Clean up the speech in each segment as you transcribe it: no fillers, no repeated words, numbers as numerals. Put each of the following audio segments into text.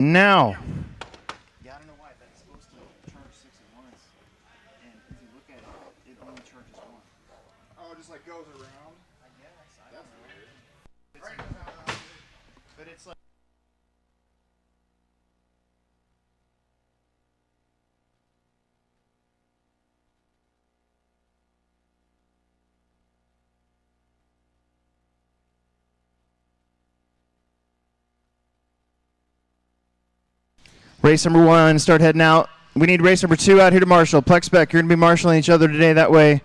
now. Yeah, I don't know why. That's supposed to charge 6 at once. And if you look at it, it only charges 1. Oh, it just like goes around? I guess. I don't know. Weird. But it's like. Race number 1, start heading out. We need race number 2 out here to marshal. Plex Beck, you're going to be marshaling each other today. That way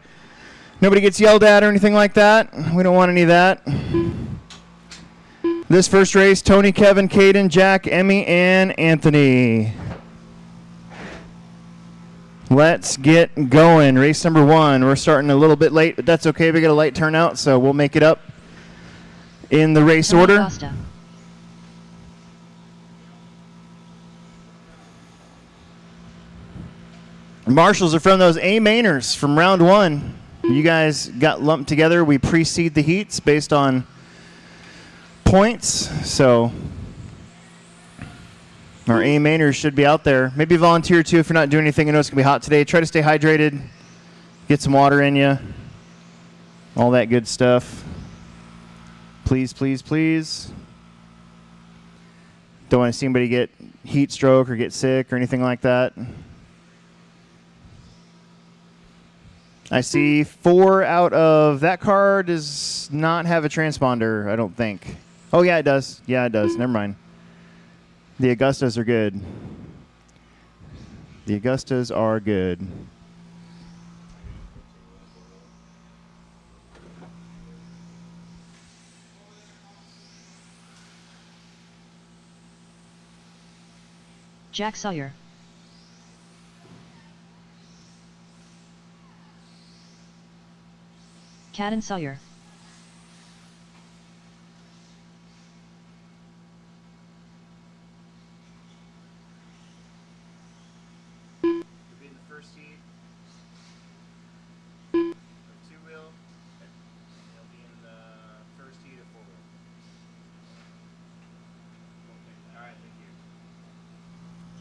nobody gets yelled at or anything like that. We don't want any of that. This first race, Tony, Kevin, Caden, Jack, Emmy, and Anthony. Let's get going. Race number 1. We're starting a little bit late, but that's okay. We got a light turnout, so we'll make it up in the race Tony order. Costa. Marshals are from those A-mainers from round 1. You guys got lumped together. We precede the heats based on points, so our A-mainers should be out there. Maybe volunteer too if you're not doing anything. I know it's going to be hot today. Try to stay hydrated. Get some water in you. All that good stuff. Please, please, please. Don't want to see anybody get heat stroke or get sick or anything like that. I see 4 out of that car does not have a transponder, I don't think. Oh, yeah, it does. Yeah, it does. Never mind. The Augustas are good. The Augustas are good. Jack Sawyer. Caden Sawyer. You'll be in the first heat of 2-wheel, and you'll be in the first heat of 4-wheel. Okay. Alright, thank you.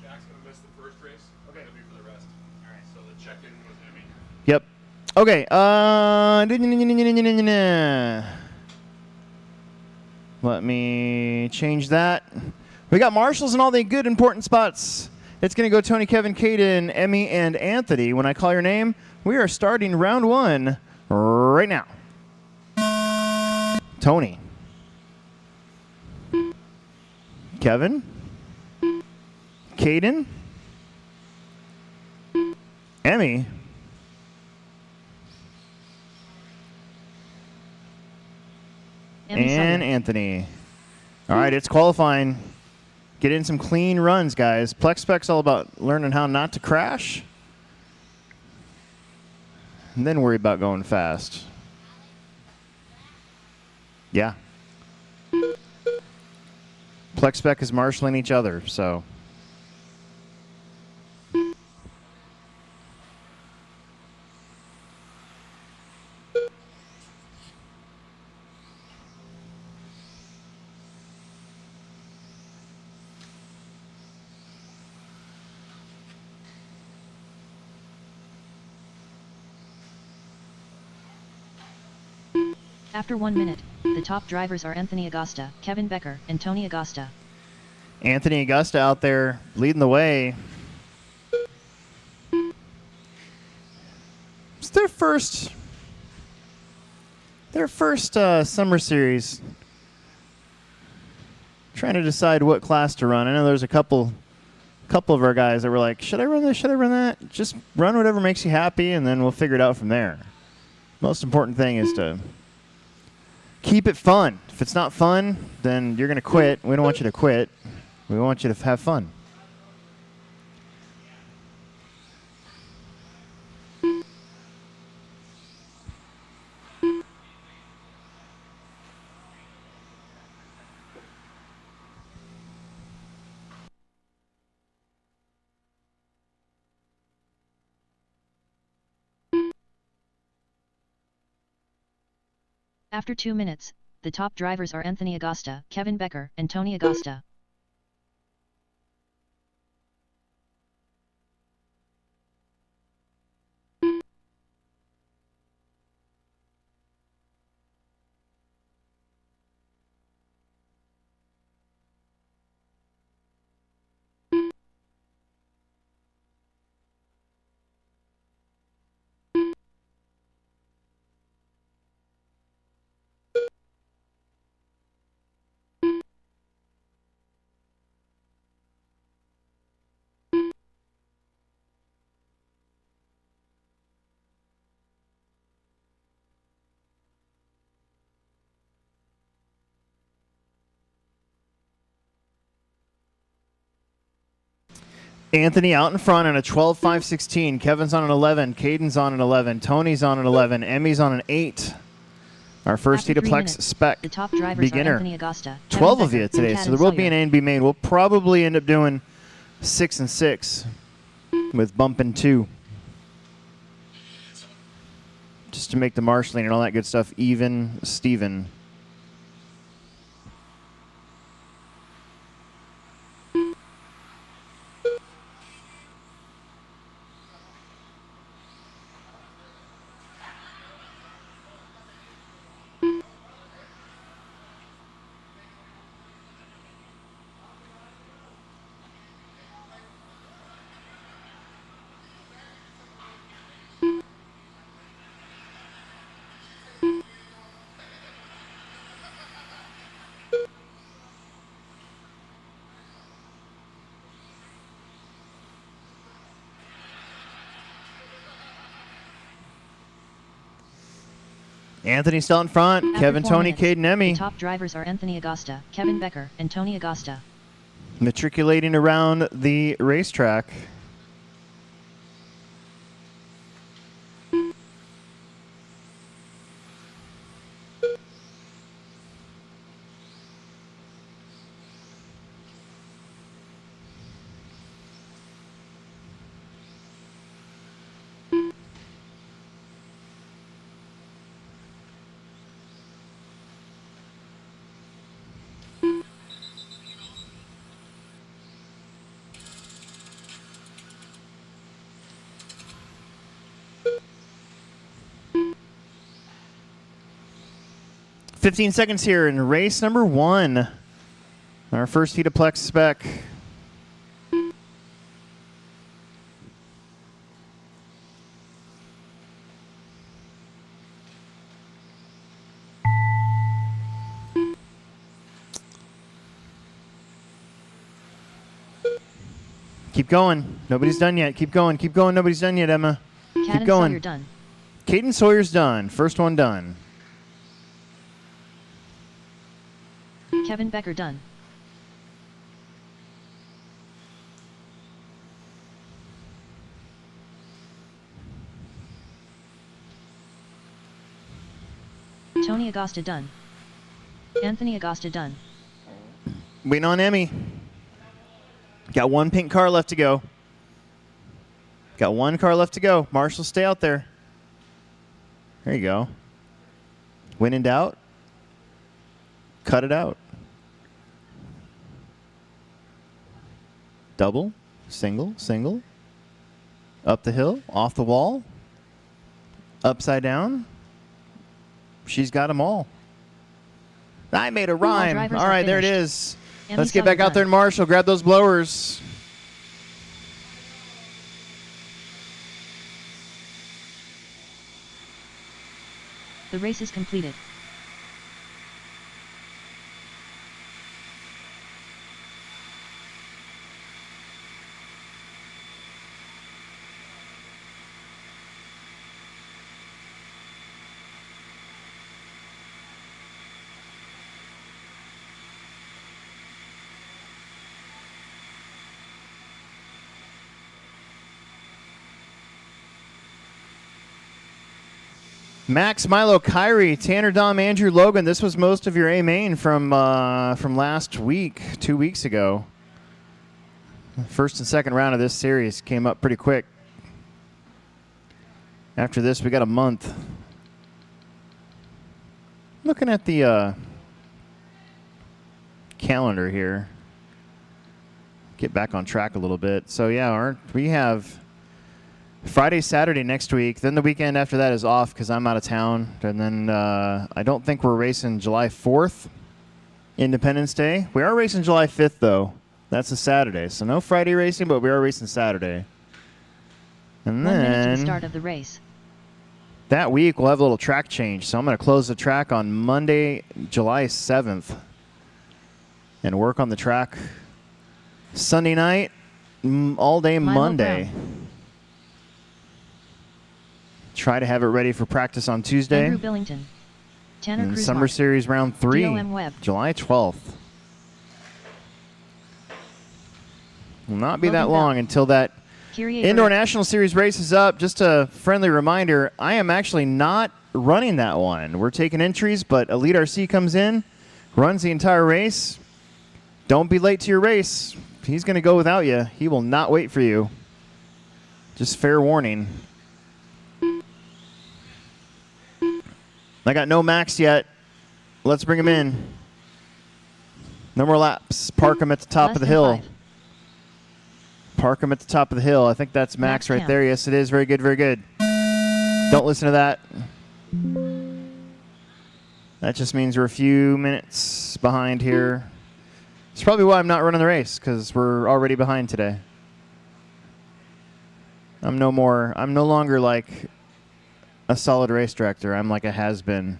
Jack's going to miss the first race. Okay. It'll be for the rest. Alright. So the check-in was Emmy. Yep. Okay. Let me change that. We got marshals in all the good, important spots. It's going to go Tony, Kevin, Caden, Emmy, and Anthony. When I call your name, we are starting round 1 right now. Tony. Kevin. Caden. Emmy. Emmy And Sawyer. Anthony. All right, it's qualifying. Get in some clean runs, guys. Plex Spec's all about learning how not to crash. And then worry about going fast. Yeah. Plex Spec is marshaling each other, so. After 1 minute, the top drivers are Anthony Augusta, Kevin Becker, and Tony Augusta. Anthony Augusta out there leading the way. It's their first summer series. Trying to decide what class to run. I know there's a couple of our guys that were like, should I run this? Should I run that? Just run whatever makes you happy, and then we'll figure it out from there. Most important thing is to keep it fun. If it's not fun, then you're going to quit. We don't want you to quit. We want you to have fun. After 2 minutes, the top drivers are Anthony Augusta, Kevin Becker, and Tony Augusta. Anthony out in front on a 12.516. Kevin's on an 11. Caden's on an 11. Tony's on an 11. Emmy's on an 8. Our first After heat of 3 Plex minutes, spec the top drivers beginner. are Anthony Agosta, Kevin 12 of Becker, you and today, Cadden so there will be Sawyer. an A and B main. We'll probably end up doing 6 and 6 with bumping 2. Just to make the marshalling and all that good stuff even, Steven. Anthony still in front. After Kevin, 4 Tony, minutes, Caden, Emmy. The top drivers are Anthony Agosta, Kevin Becker, and Tony Agosta. Matriculating around the racetrack. "15 seconds here in race number 1. Our first heat of Plex spec. Keep going. Nobody's done yet. Keep going. Keep going. Nobody's done yet, Emma. Cadden Keep going. Sawyer done. Caden Sawyer's done. First one done. Kevin Becker done. Tony Agosta done. Anthony Agosta done. Waiting on Emmy. Got one pink car left to go. Got one car left to go. Marshall, stay out there. There you go. When in doubt, cut it out. Double, single, single. Up the hill, off the wall, upside down. She's got them all. I made a rhyme. drivers All are right, there it finished. is. Emmy Let's get Sawyer back out done. there and Marshall. Grab those blowers. The race is completed. Max, Milo, Kyrie, Tanner, Dom, Andrew, Logan. This was most of your A main from last week, 2 weeks ago. The first and second round of this series came up pretty quick. After this, we got a month. Looking at the calendar here. Get back on track a little bit. So yeah, we have Friday, Saturday next week. Then the weekend after that is off because I'm out of town. And then I don't think we're racing July 4th, Independence Day. We are racing July 5th, though. That's a Saturday. So no Friday racing, but we are racing Saturday. And 1 minute to the then start of the race. that week we'll have a little track change. So I'm going to close the track on Monday, July 7th. And work on the track Sunday night, all day Milo Monday. Brown. Try to have it ready for practice on Tuesday. Andrew Billington. Tanner And Cruz Summer Mark. Series Round 3, DOM Webb. July 12th. Will not be Logan that long Bell. until that Kyrie Indoor Barrett. National Series race is up. Just a friendly reminder, I am actually not running that one. We're taking entries, but Elite RC comes in, runs the entire race. Don't be late to your race. He's going to go without you. He will not wait for you. Just fair warning. I got no Max yet. Let's bring him in. No more laps. Park him at the top Less of the than hill. 5. Park him at the top of the hill. I think that's Max Max right Camp. there. Yes, it is. Very good, very good. Don't listen to that. That just means we're a few minutes behind here. It's probably why I'm not running the race, because we're already behind today. I'm no longer like a solid race director. I'm like a has-been.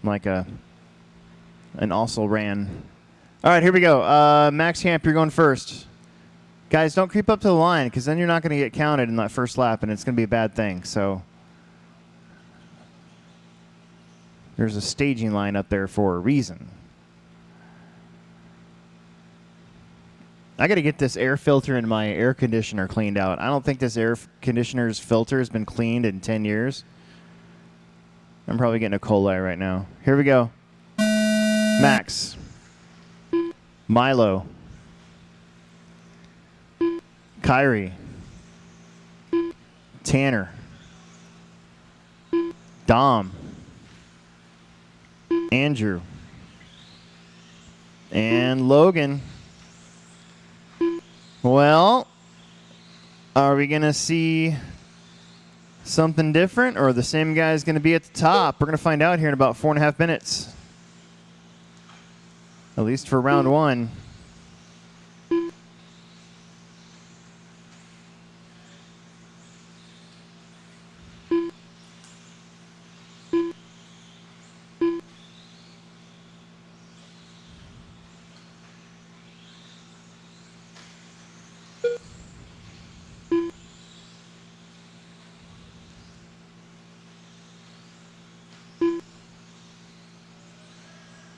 I'm like an also ran. All right, here we go. Max Camp, you're going first. Guys, don't creep up to the line, because then you're not going to get counted in that first lap, and it's going to be a bad thing. So there's a staging line up there for a reason. I got to get this air filter in my air conditioner cleaned out. I don't think this air conditioner's filter has been cleaned in 10 years. I'm probably getting a coli right now. Here we go. Max. Milo. Kyrie. Tanner. Dom. Andrew. And Logan. Well, are we going to see something different, or the same guy is going to be at the top? We're going to find out here in about 4.5 minutes. At least for round one.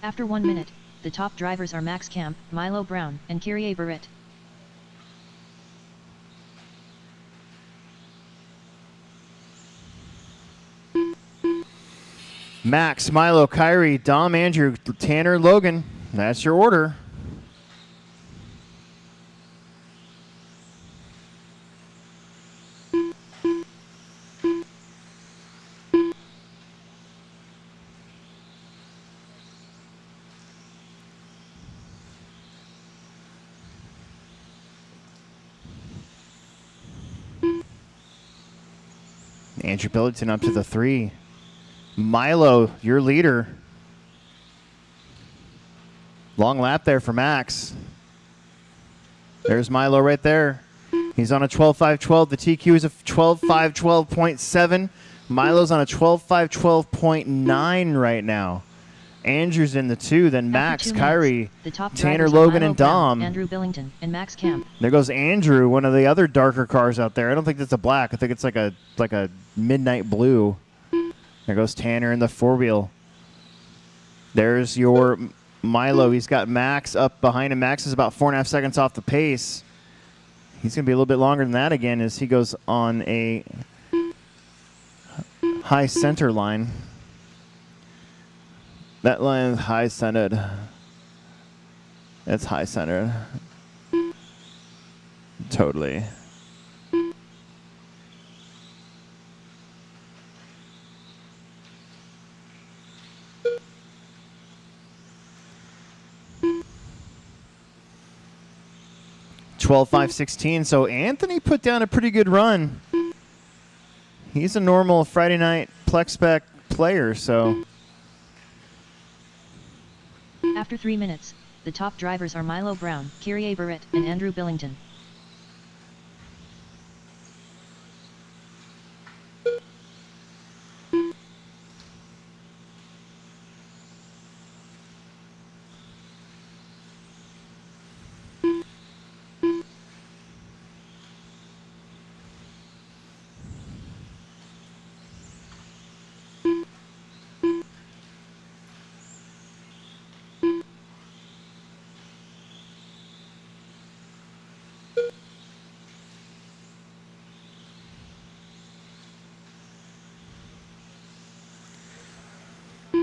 After 1 minute, the top drivers are Max Camp, Milo Brown, and Kyrie Barrett. Max, Milo, Kyrie, Dom, Andrew, Tanner, Logan. That's your order. Andrew Billington up to the 3. Milo, your leader. Long lap there for Max. There's Milo right there. He's on a 12.512. The TQ is a 12.512.7. Milo's on a 12.512.9 right now. Andrew's in the 2. Then Max, After 2 Kyrie, minutes, the top Tanner, drivers are Logan, Milo and Brown, Dom. Andrew Billington, and Max Camp. There goes Andrew, one of the other darker cars out there. I don't think that's a black. I think it's like a midnight blue. There goes Tanner in the 4-wheel. There's your Milo. He's got Max up behind him. Max is about 4.5 seconds off the pace. He's going to be a little bit longer than that again as he goes on a high center line. That line is high centered. It's high centered. Totally. $12.516. So Anthony put down a pretty good run. He's a normal Friday night Plex spec player, so. After 3 minutes, the top drivers are Milo Brown, Kyrie Barrett, and Andrew Billington.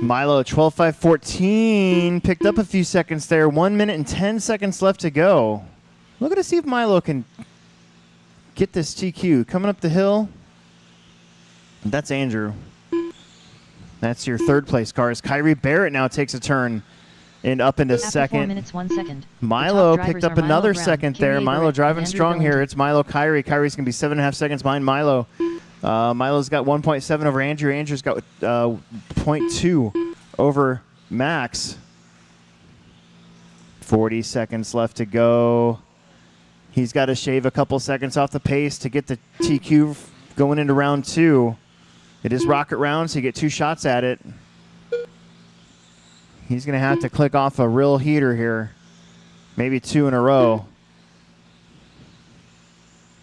Milo 12.5.14 picked up a few seconds there. 1 minute and 10 seconds left to go. Looking to see if Milo can get this TQ. Coming up the hill. That's Andrew. That's your third place car. As Kyrie Barrett now takes a turn and up into After second. 4 minutes, 1 second. Milo The top picked drivers up are Milo another Brown, second there. Kyrie Milo Barrett, driving and Andrew strong here. Billington. It's Milo Kyrie. Kyrie's going to be 7.5 seconds behind Milo. Milo's got 1.7 over Andrew. Andrew's got 0.2 over Max. 40 seconds left to go. He's got to shave a couple seconds off the pace to get the TQ going into round 2. It is rocket round, so you get 2 shots at it. He's going to have to click off a real heater here. Maybe 2 in a row.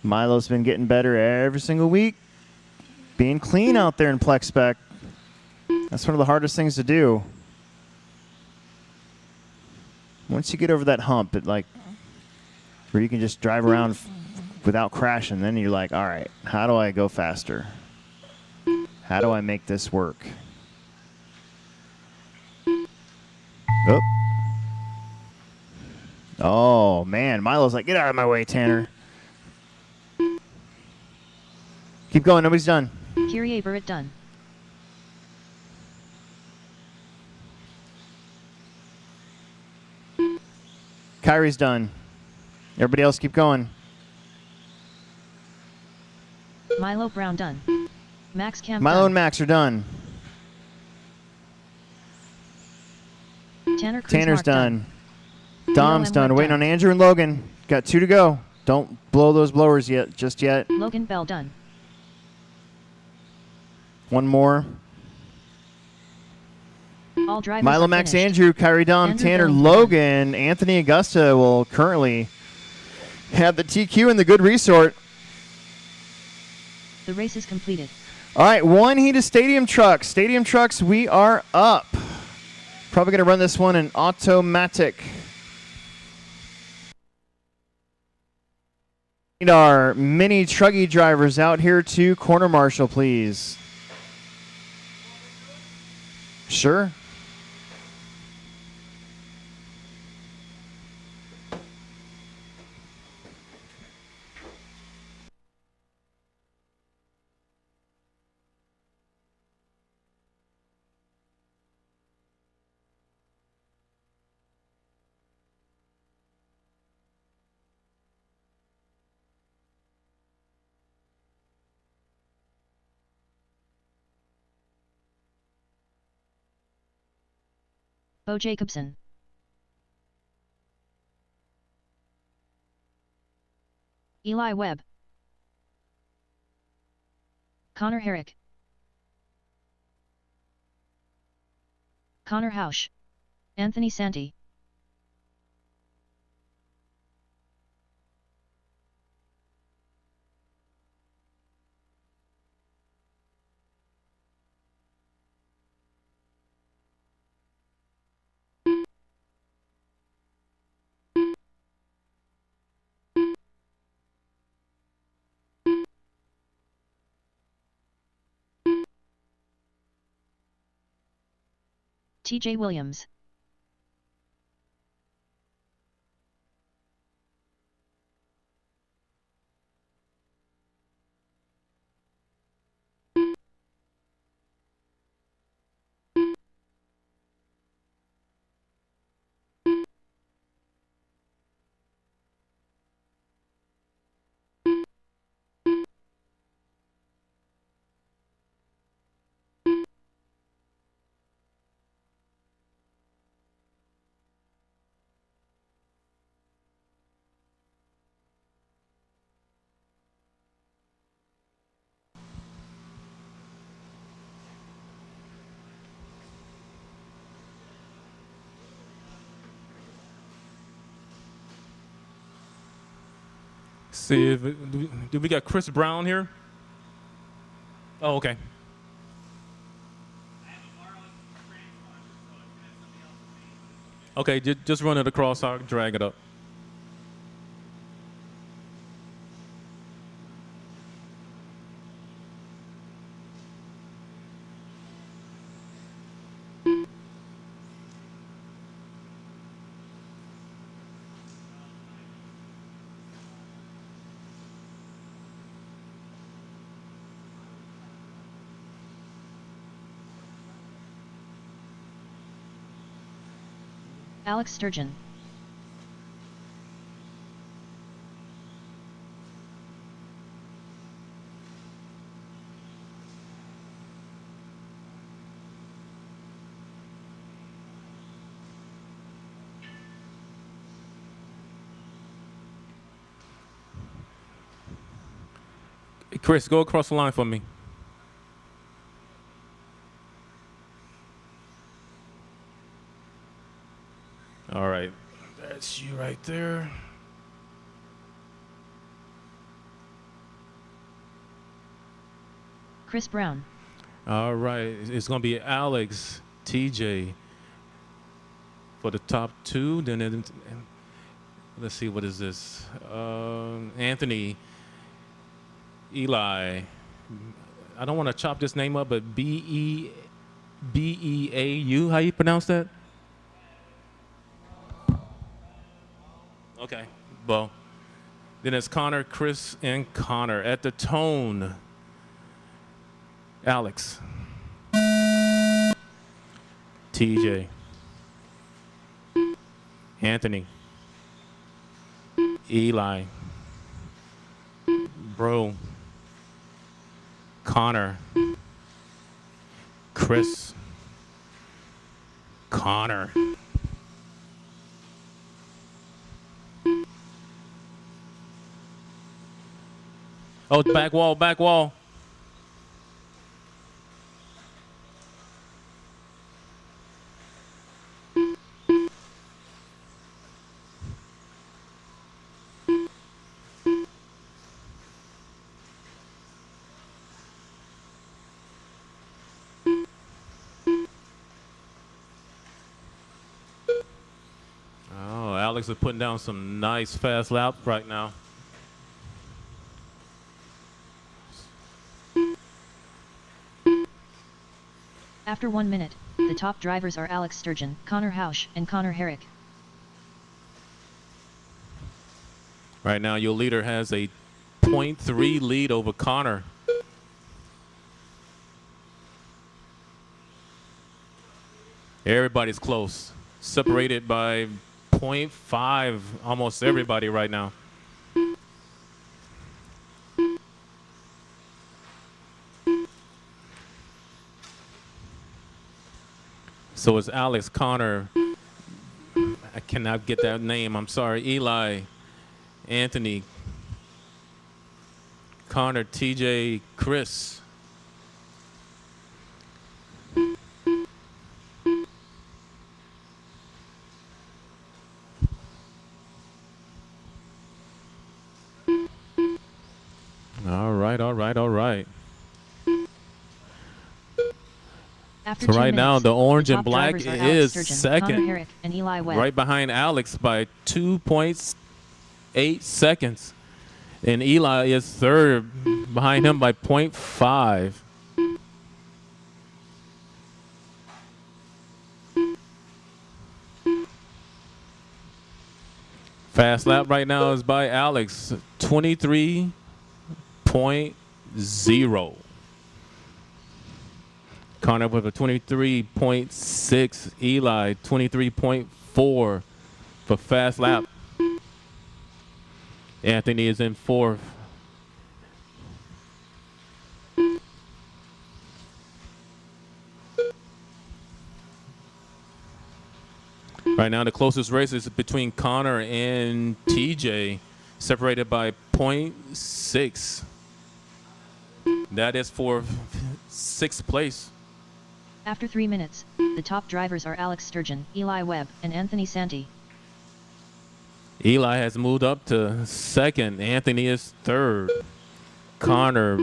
Milo's been getting better every single week. Being clean out there in Plex spec. That's one of the hardest things to do. Once you get over that hump, where you can just drive around without crashing, then you're like, all right, how do I go faster? How do I make this work? Oh. Oh, man. Milo's like, get out of my way, Tanner. Keep going. Nobody's done. Kyrie Barrett done. Kyrie's done. Everybody else keep going. Milo Brown done. Max Camp Milo done. and Max are done. Tanner Cruz Tanner's Mark done. Leo Dom's M. done. Webb Waiting done. on Andrew and Logan. Got 2 to go. Don't blow those blowers just yet. Logan Bell done. 1 more. All drivers Milo, are Max, finished. Andrew, Kyrie, Dom, Andrew Tanner, Billington Logan, Anthony Augusta will currently have the TQ in the good resort. The race is completed. All right, 1 heat of Stadium Trucks. Stadium Trucks, we are up. Probably going to run this one in automatic. Need our mini truggy drivers out here to corner marshal, please. Sure. Bo Jacobson. Eli Webb. Connor Herrick. Connor Hausch. Anthony Santi. TJ Williams. See if do we got Chris Brown here? Oh, okay. Okay, just run it across. I'll drag it up. Alex Sturgeon. Hey, Chris, go across the line for me. All right. That's you right there. Chris Brown. All right. It's going to be Alex, TJ for the top two. Then let's see, what is this? Anthony, Eli. I don't want to chop this name up, but Beau. How you pronounce that? Okay. Well, then it's Connor, Chris, and Connor at the tone. Alex, TJ, Anthony, Eli, Bro, Connor, Chris, Connor. Oh, back wall, back wall. Oh, Alex is putting down some nice fast laps right now. After 1 minute, the top drivers are Alex Sturgeon, Connor Hausch, and Connor Herrick. Right now, your leader has a 0.3 lead over Connor. Everybody's close, separated by 0.5, almost everybody right now. So it's Alex, Connor, I cannot get that name, I'm sorry, Eli, Anthony, Connor, TJ, Chris. All right. After So 2 right now, minutes, the orange the and top black drivers are Alex is Sturgeon, second, Connor Herrick, and Eli Webb. right behind Alex by 2.8 seconds. And Eli is third, behind him by 0.5. Fast lap right now is by Alex, 23.0. Connor with a 23.6. Eli, 23.4 for fast lap. Anthony is in fourth. Right now, the closest race is between Connor and TJ, separated by 0.6. That is for sixth place. After 3 minutes, the top drivers are Alex Sturgeon, Eli Webb, and Anthony Santi. Eli has moved up to second. Anthony is third. Connor.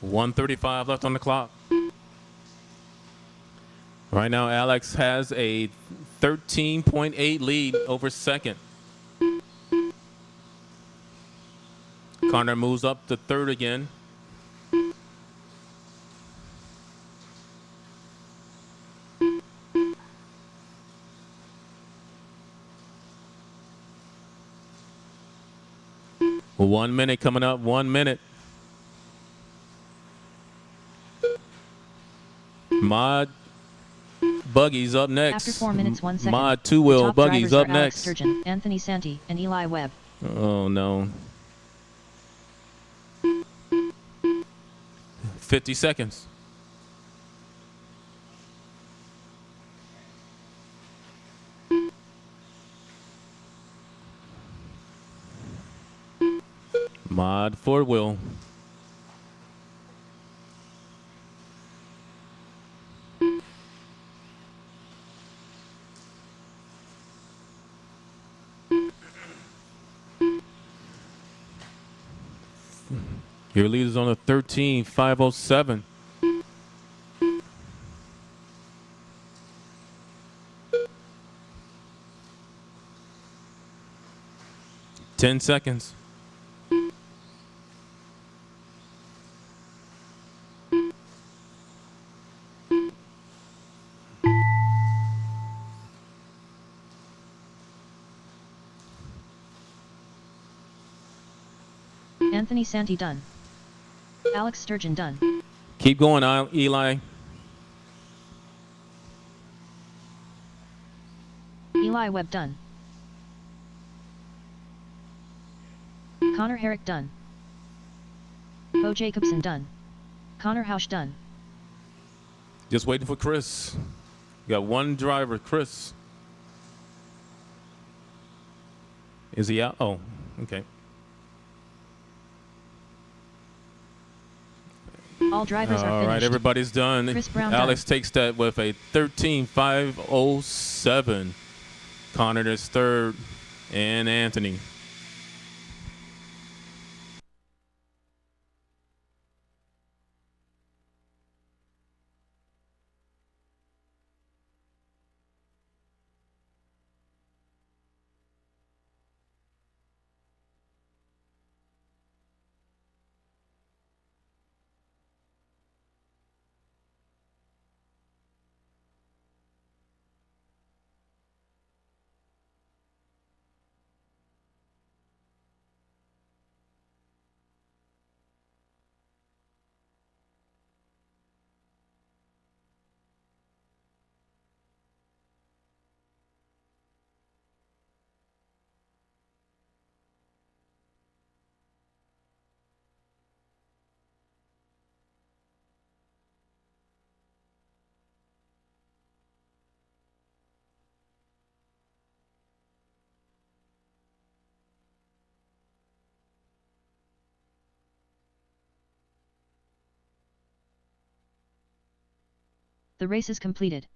.135 left on the clock. Right now, Alex has a 13.8 lead over second. Connor moves up to third again. 1 minute coming up. 1 minute. Mod Buggy's up next. After 4 minutes 1 second, Mod the two-wheel top Buggy's drivers up are Alex next. Sturgeon, Anthony Santi, and Eli Webb. Oh no. 50 seconds. Mod 4-wheel. Your lead is on a 13.507. Ten seconds. Anthony Santi done. Alex Sturgeon done. Keep going, Eli. Eli Webb done. Connor Herrick done. Bo Jacobson done. Connor Hausch done. Just waiting for Chris. You got one driver, Chris. Is he out? Oh, okay. All drivers are All finished. right, everybody's done. Chris Brown Alex takes that with a 13.507. Connor is third, and Anthony. The race is completed.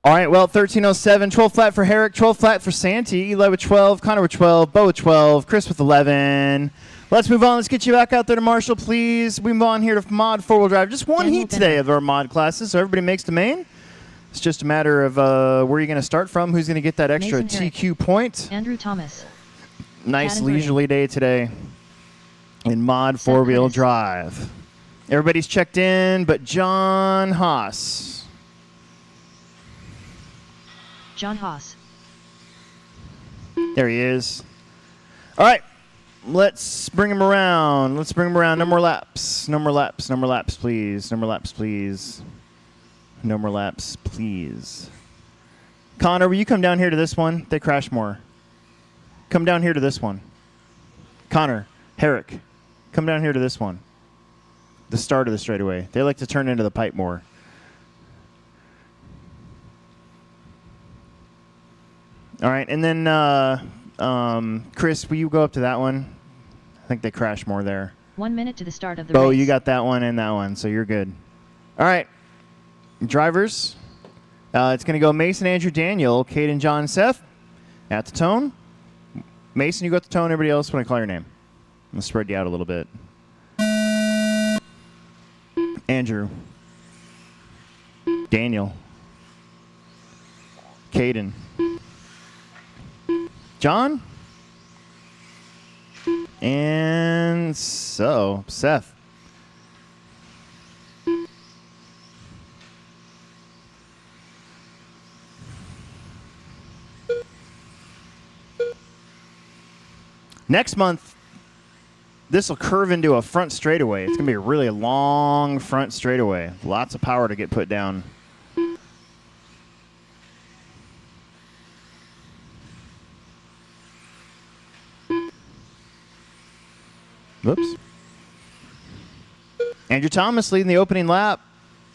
All right, well, 1307, 12 flat for Herrick, 12 flat for Santi, Eli with 12, Connor with 12, Bo with 12, Chris with 11. Let's move on. Let's get you back out there to Marshall, please. We move on here to mod four-wheel drive. Just one Daniel heat today of our mod classes, so everybody makes the main. It's just a matter of where you're going to start from, who's going to get that extra Mason Herrick. TQ point. Andrew Thomas. Nice Adam Green. leisurely day today in mod four-wheel Curtis. drive. Everybody's checked in, but John Haas. John Haas. There he is. All right. Let's bring him around. Let's bring him around. No more laps. No more laps. No more laps, please. No more laps, please. No more laps, please. Connor, will you come down here to this one? They crash more. Come down here to this one. Connor, Herrick, come down here to this one. The start of the straightaway. They like to turn into the pipe more. All right, and then Chris, will you go up to that one? I think they crash more there. 1 minute to the start of the Bo, race. you got that one and that one, so you're good. All right, drivers. It's going to go Mason, Andrew, Daniel, Caden, John, Seth. At the tone. Mason, you go at the tone. Everybody else, when I call your name. I'm going to spread you out a little bit. Andrew. Daniel. Caden. John. And so, Seth. Next month, this will curve into a front straightaway. It's going to be a really long front straightaway. Lots of power to get put down. Whoops. Andrew Thomas leading the opening lap,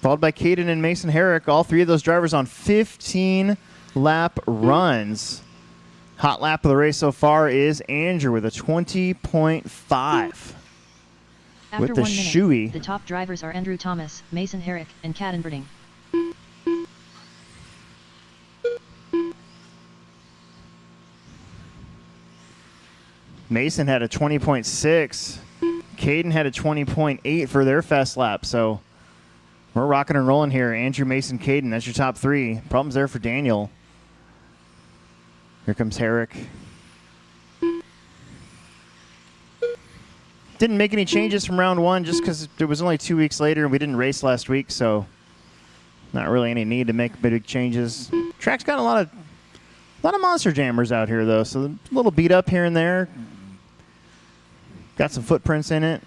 followed by Caden and Mason Herrick. All three of those drivers on 15-lap runs. Hot lap of the race so far is Andrew with a 20.5. After With the 1 minute, shoey. the top drivers are Andrew Thomas, Mason Herrick, and Caden Berding. Mason had a 20.6. Caden had a 20.8 for their fast lap. So we're rocking and rolling here. Andrew, Mason, Caden, that's your top three. Problems there for Daniel. Here comes Herrick. Didn't make any changes from round one just because it was only 2 weeks later and we didn't race last week, so not really any need to make big changes. Track's got a lot of monster jammers out here though, so a little beat up here and there. Got some footprints in it.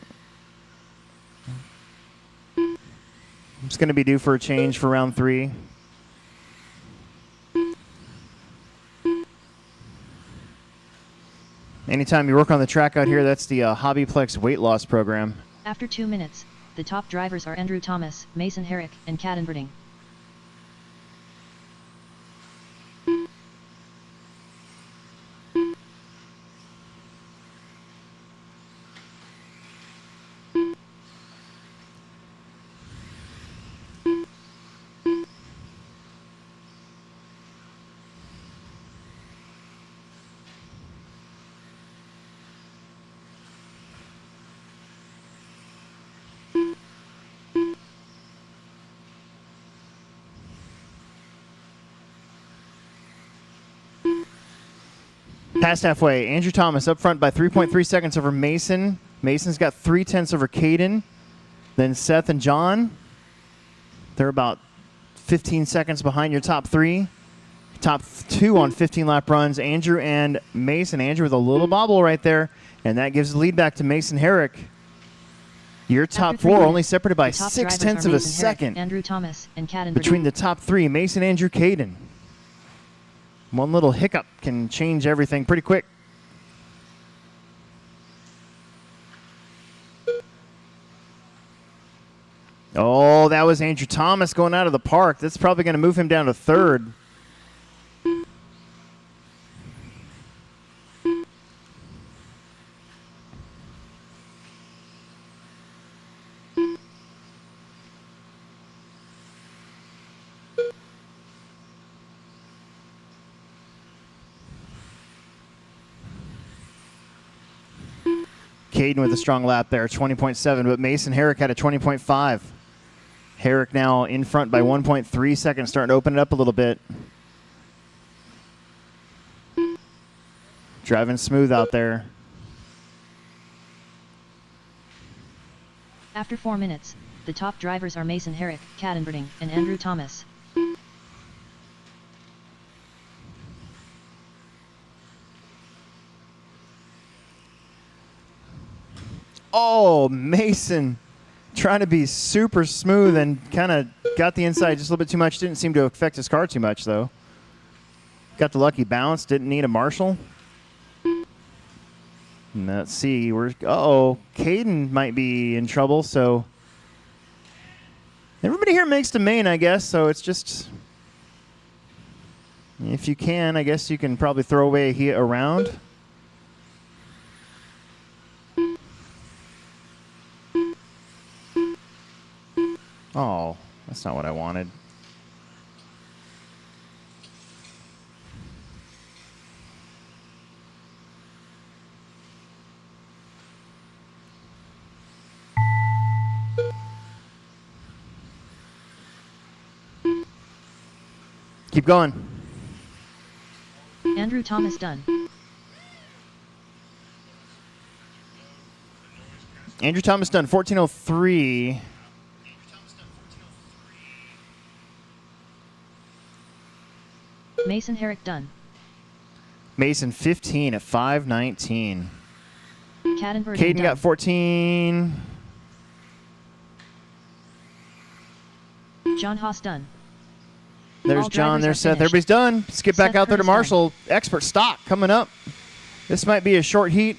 It's going to be due for a change for round 3. Anytime you work on the track out here, that's the Hobby Plex weight loss program. After 2 minutes, the top drivers are Andrew Thomas, Mason Herrick, and Caden Berding. Past halfway, Andrew Thomas up front by 3.3 seconds over Mason. Mason's got 0.3 over Caden. Then Seth and John. They're about 15 seconds behind your top 3. Top 2 on 15-lap runs, Andrew and Mason. Andrew with a little bobble right there, and that gives the lead back to Mason Herrick. Your top After 3 4 minutes, only separated by the top 0.6 drivers are of a Mason Herrick, second Andrew Thomas, and Caden Berding. between the top 3, Mason, Andrew, Caden. One little hiccup can change everything pretty quick. Oh, that was Andrew Thomas going out of the park. That's probably going to move him down to 3rd. Caden with a strong lap there, 20.7, but Mason Herrick had a 20.5. Herrick now in front by 1.3 seconds, starting to open it up a little bit. Driving smooth out there. After 4 minutes, the top drivers are Mason Herrick, Caden Berding, and Andrew Thomas. Oh, Mason trying to be super smooth and kind of got the inside just a little bit too much. Didn't seem to affect his car too much, though. Got the lucky bounce. Didn't need a marshal. And let's see. Uh-oh. Caden might be in trouble, so everybody here makes the main, I guess, so it's just, if you can, I guess you can probably throw away a round. Oh, that's not what I wanted. Keep going. Andrew Thomas done. Andrew Thomas done 14:03. Mason Herrick done. Mason 15 at 5:19. Cat inverting Caden done. got 14. John Haas done. There's All John, drivers there's are Seth. finished. Everybody's done. Let's get back Seth out there to Curtis done. Marshall. Expert stock coming up. This might be a short heat.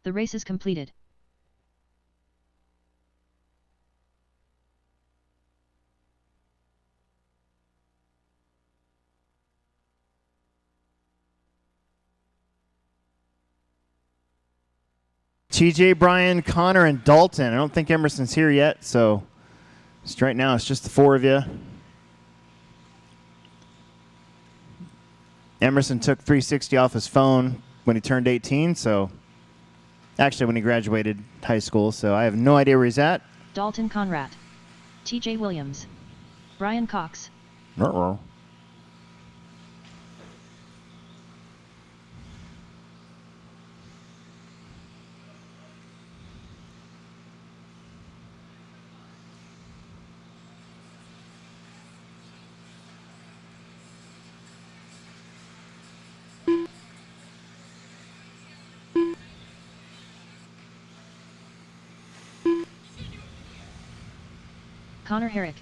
The race is completed. TJ, Brian, Connor, and Dalton. I don't think Emerson's here yet, so just right now it's just the 4 of you. Emerson took 360 off his phone when he turned 18, so actually when he graduated high school, so I have no idea where he's at. Dalton Conrad. TJ Williams. Brian Cox. Uh-oh. Connor Herrick.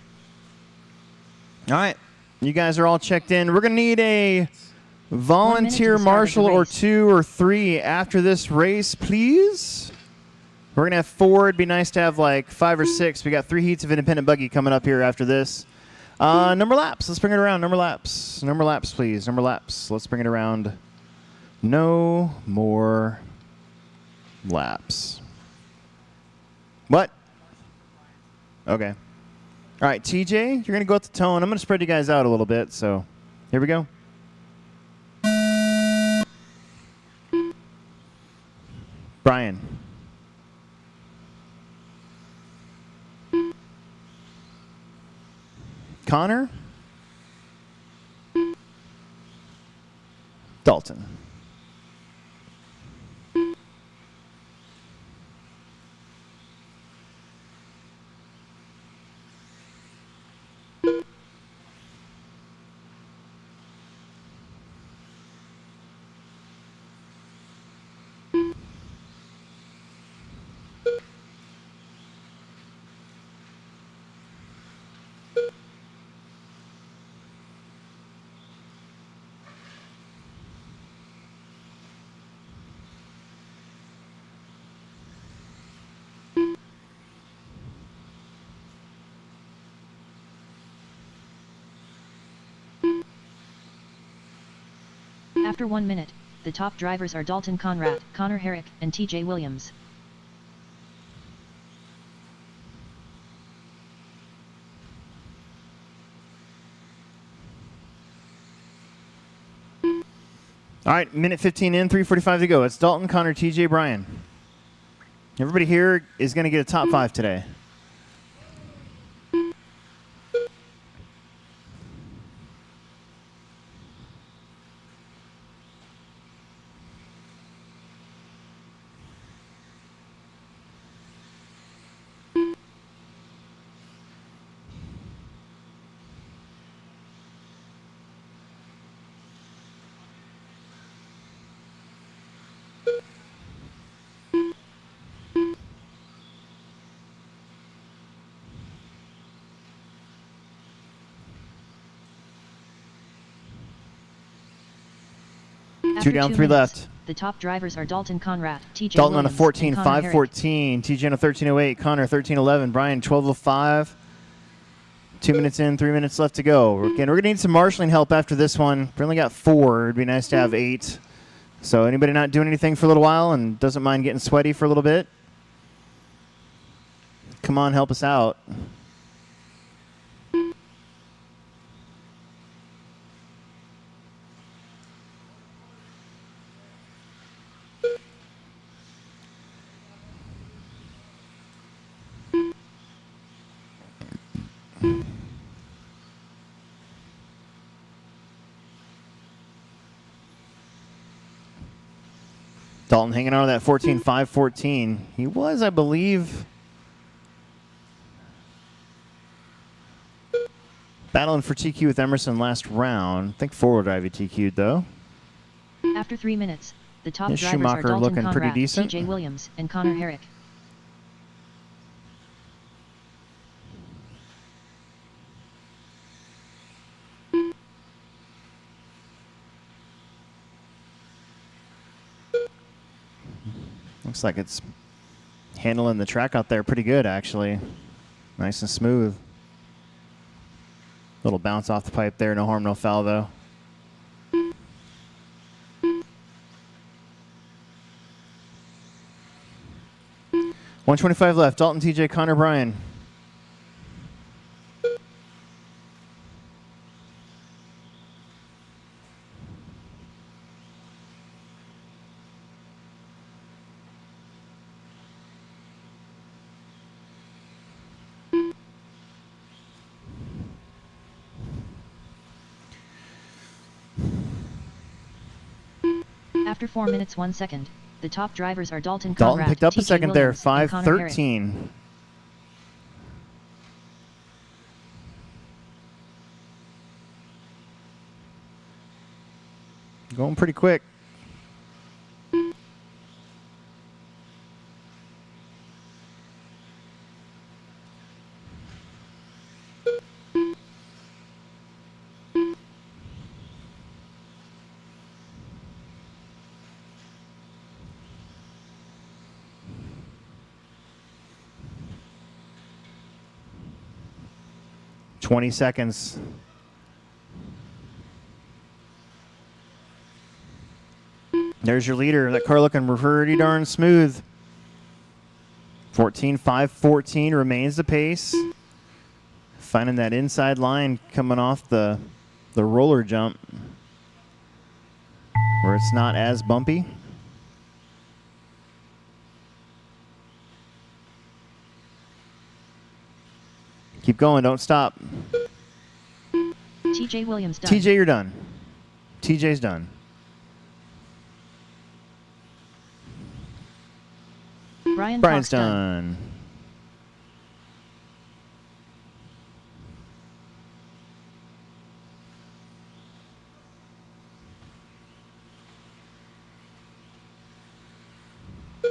All right, you guys are all checked in. We're going to need a volunteer to the start of the marshal or race. 2 or 3 after this race, please. We're going to have 4. It'd be nice to have like 5 or 6. We got 3 heats of independent buggy coming up here after this. Number laps. Let's bring it around. Number laps. Number laps, please. Number laps. Let's bring it around. No more laps. What? Okay. All right, TJ, you're going to go with the tone. I'm going to spread you guys out a little bit, so here we go. Brian. Connor. Dalton. After 1 minute, the top drivers are Dalton Conrad, Connor Herrick, and TJ Williams. All right, minute 15 in, 3:45 to go. It's Dalton, Connor, TJ, Brian. Everybody here is going to get a top 5 today. After 2 down, 2 3 minutes, left. The top drivers are Dalton Conrad, TJ Dalton on a Williams, 14, and Connor Herrick. 5:14. TJ on a 13:08. Connor 13:11. Brian 12:05. 2 minutes in, 3 minutes left to go. Again, we're going to need some marshalling help after this one. We only got 4. It'd be nice to have 8. So anybody not doing anything for a little while and doesn't mind getting sweaty for a little bit? Come on, help us out. Dalton hanging on to that 14-5-14. He was, I believe, battling for TQ with Emerson last round. I think four-wheel drive he TQ'd, though. After 3 minutes, the top Here's drivers are Schumacher Dalton looking pretty Conrad, decent. TJ Williams, and Connor Herrick. Looks like it's handling the track out there pretty good, actually. Nice and smooth. Little bounce off the pipe there. No harm, no foul, though. .125 left. Dalton, TJ, Connor, Brian. After 4 minutes 1 second, the top drivers are Dalton Dalton Conrad, picked up a TJ second there. Williams, and Connor Herrick. 5:13. Going pretty quick. .20 seconds. There's your leader. That car looking pretty darn smooth. 14-5-14 remains the pace. Finding that inside line coming off the roller jump where it's not as bumpy. Keep going, don't stop. TJ Williams done. TJ, you're done. TJ's done. Brian's Brian's done.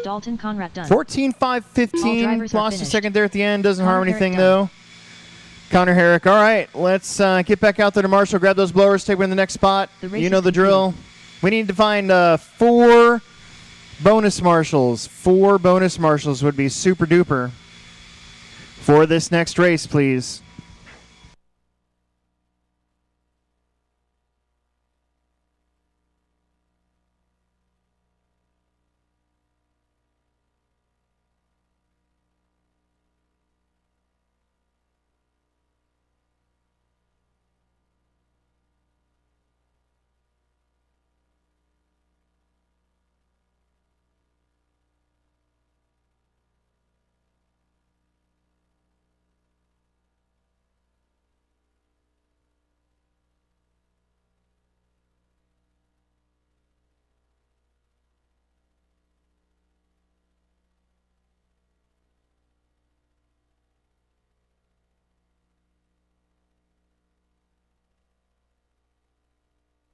Dalton Conrad done. 14-5-15. drivers are Lost a finished. second there at the end. Doesn't Connor harm Herrick anything, done. though. Connor Herrick. All right, let's get back out there to Marshall. Grab those blowers. Take one in the next spot. The race You know is the drill. We need to find 4 bonus marshals. 4 bonus marshals would be super duper for this next race, please.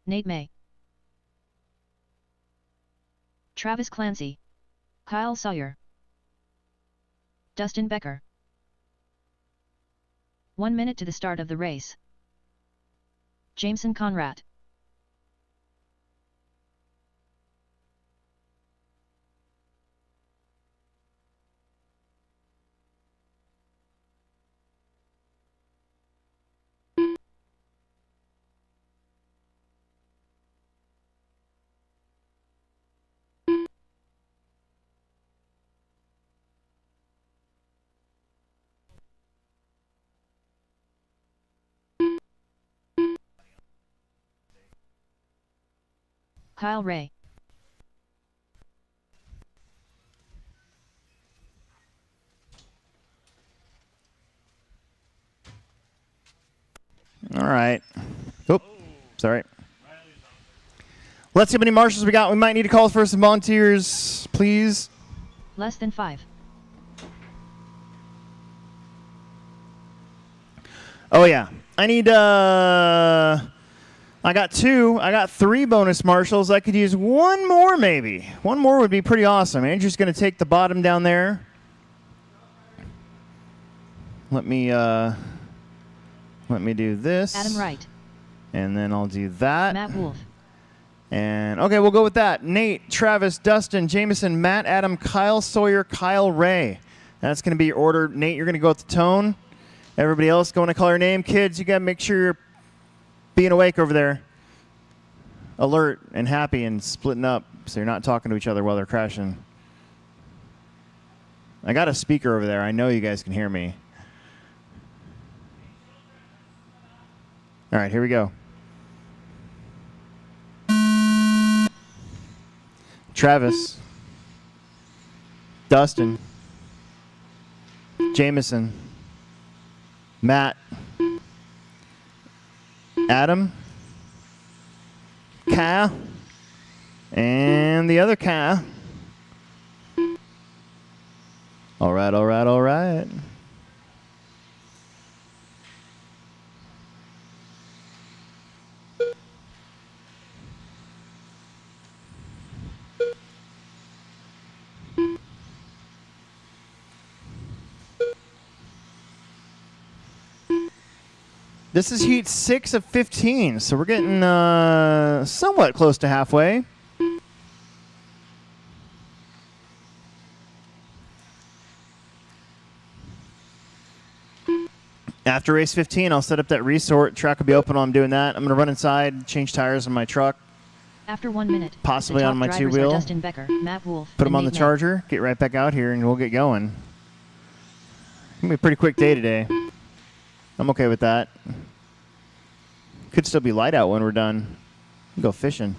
Nate May, Travis Clancy, Kyle Sawyer, Dustin Becker. 1 minute to the start of the race. Jameson Conrad. Kyle Ray. All right. Oop. Sorry. Let's see how many marshals we got. We might need to call for some volunteers, please. Less than 5. Oh, yeah. I need, I got 2. I got 3 bonus marshals. I could use 1 more, maybe. 1 more would be pretty awesome. Andrew's going to take the bottom down there. Let me do this. Adam Wright. And then I'll do that. Matt Wolf. And, okay, we'll go with that. Nate, Travis, Dustin, Jameson, Matt, Adam, Kyle Sawyer, Kyle Ray. That's going to be your order. Nate, you're going to go with the tone. Everybody else going to call your name. Kids, you got to make sure you're being awake over there. Alert and happy and splitting up so you're not talking to each other while they're crashing. I got a speaker over there. I know you guys can hear me. All right, here we go. Travis, Dustin, Jameson, Matt, Adam, Kyle, and the other Kyle. All right, all right, all right. This is heat 6 of 15, so we're getting somewhat close to halfway. After race 15, I'll set up that resort. Track will be open while I'm doing that. I'm going to run inside, change tires on my truck. After 1 minute. Possibly the top on my drivers are two-wheel. Dustin Becker, Matt Wolf, Put them and on the Nate May. charger, get right back out here, and we'll get going. It's going to be a pretty quick day today. I'm okay with that. Could still be light out when we're done. Go fishing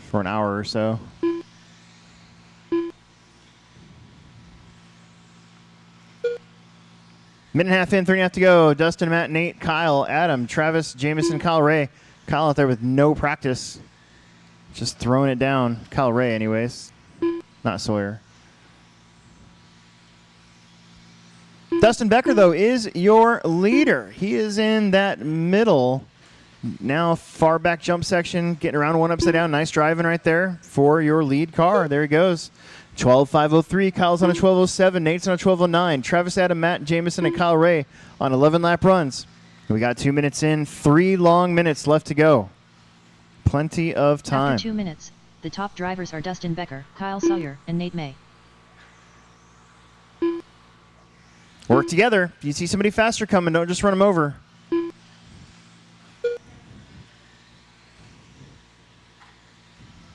for an hour or so. Minute and a half in, 3.5 to go. Dustin, Matt, Nate, Kyle, Adam, Travis, Jameson, Kyle Ray. Kyle out there with no practice. Just throwing it down. Kyle Ray, anyways. Not Sawyer. Dustin Becker, though, is your leader. He is in that middle, now far back jump section, getting around one upside down. Nice driving right there for your lead car. There he goes. 12.503. Kyle's on a 12.07. Nate's on a 12.09. Travis, Adam, Matt, Jameson, and Kyle Ray on 11 lap runs. We got 2 minutes in. 3 long minutes left to go. Plenty of time. After 2 minutes, the top drivers are Dustin Becker, Kyle Sawyer, and Nate May. Work together. If you see somebody faster coming, don't just run them over.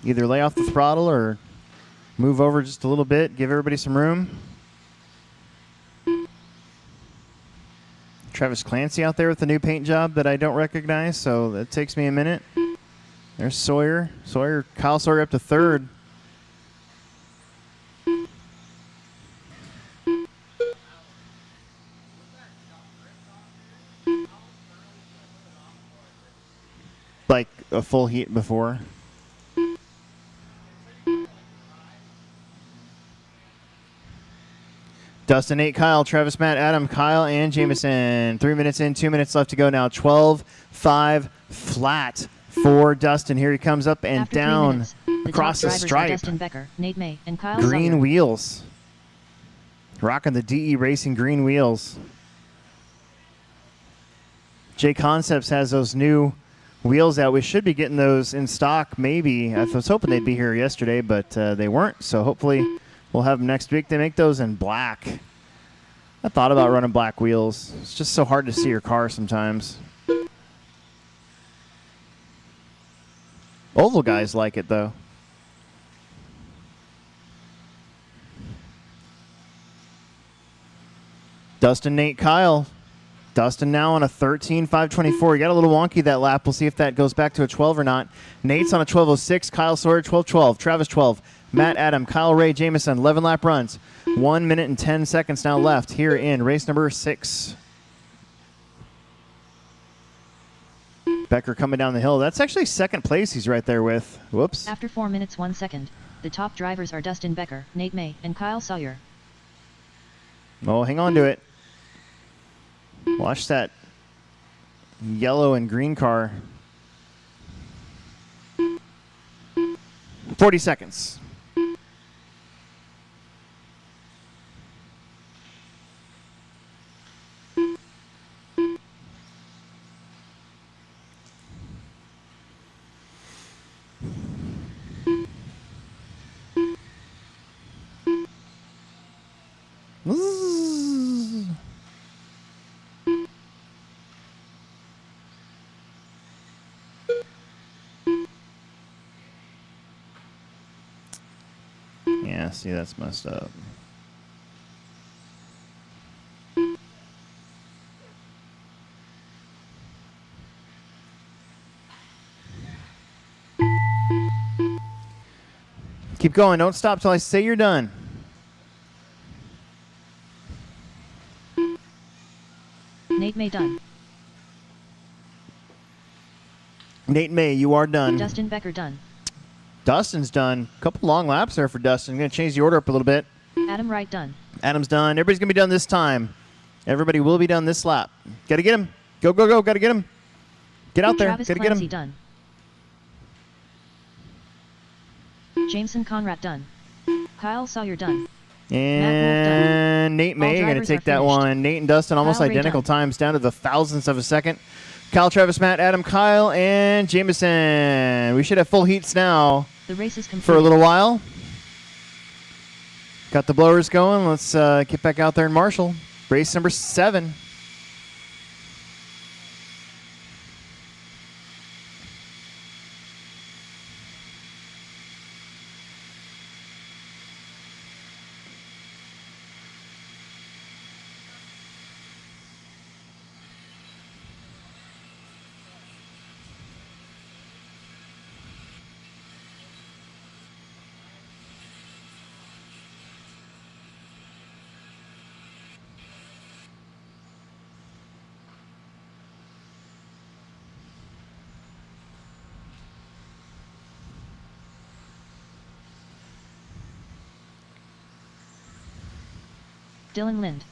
Either lay off the throttle or move over just a little bit. Give everybody some room. Travis Clancy out there with the new paint job that I don't recognize, so that takes me a minute. There's Sawyer. Kyle Sawyer up to third. Like a full heat before. Dustin, Nate, Kyle, Travis, Matt, Adam, Kyle, and Jameson. 3 minutes in, 2 minutes left to go now. 12.5 flat for Dustin. Here he comes up and After 3 down minutes, the across top the drivers are stripe. Dustin Becker, Nate May, and Kyle Green Sawyer. wheels. Rocking the DE Racing green wheels. J Concepts has those new wheels out. We should be getting those in stock maybe. I was hoping they'd be here yesterday, but they weren't. So hopefully we'll have them next week. They make those in black. I thought about running black wheels. It's just so hard to see your car sometimes. Oval guys like it, though. Dustin, Nate, Kyle. Dustin now on a 13.524. He got a little wonky that lap. We'll see if that goes back to a 12 or not. Nate's on a 12.06. Kyle Sawyer, 12.12. Travis, 12. Matt, Adam, Kyle Ray, Jameson, 11 lap runs. 1 minute and 10 seconds now left here in race number 6. Becker coming down the hill. That's actually second place he's right there with. Whoops. After 4 minutes 1 second, the top drivers are Dustin Becker, Nate May, and Kyle Sawyer. Oh, hang on to it. Watch that yellow and green car. 40 seconds. Yeah, see, that's messed up. Keep going. Don't stop till I say you're done. Nate May done. Nate May, you are done. Dustin Becker done. Dustin's done. A couple long laps there for Dustin. I'm going to change the order up a little bit. Adam Wright done. Adam's done. Everybody's going to be done this time. Everybody will be done this lap. Got to get him. Go, go, go. Got to get him. Get out there. Got Travis to get Clancy him. done. Jameson Conrad done. Kyle Sawyer done. And Nate May going to drivers take are that finished. one. Nate and Dustin almost Kyle Ray identical done. times down to the thousandths of a second. Kyle, Travis, Matt, Adam, Kyle, and Jameson. We should have full heats now The race is complete. for a little while. Got the blowers going. Let's get back out there and marshal. Race number 7. Dylan Lind.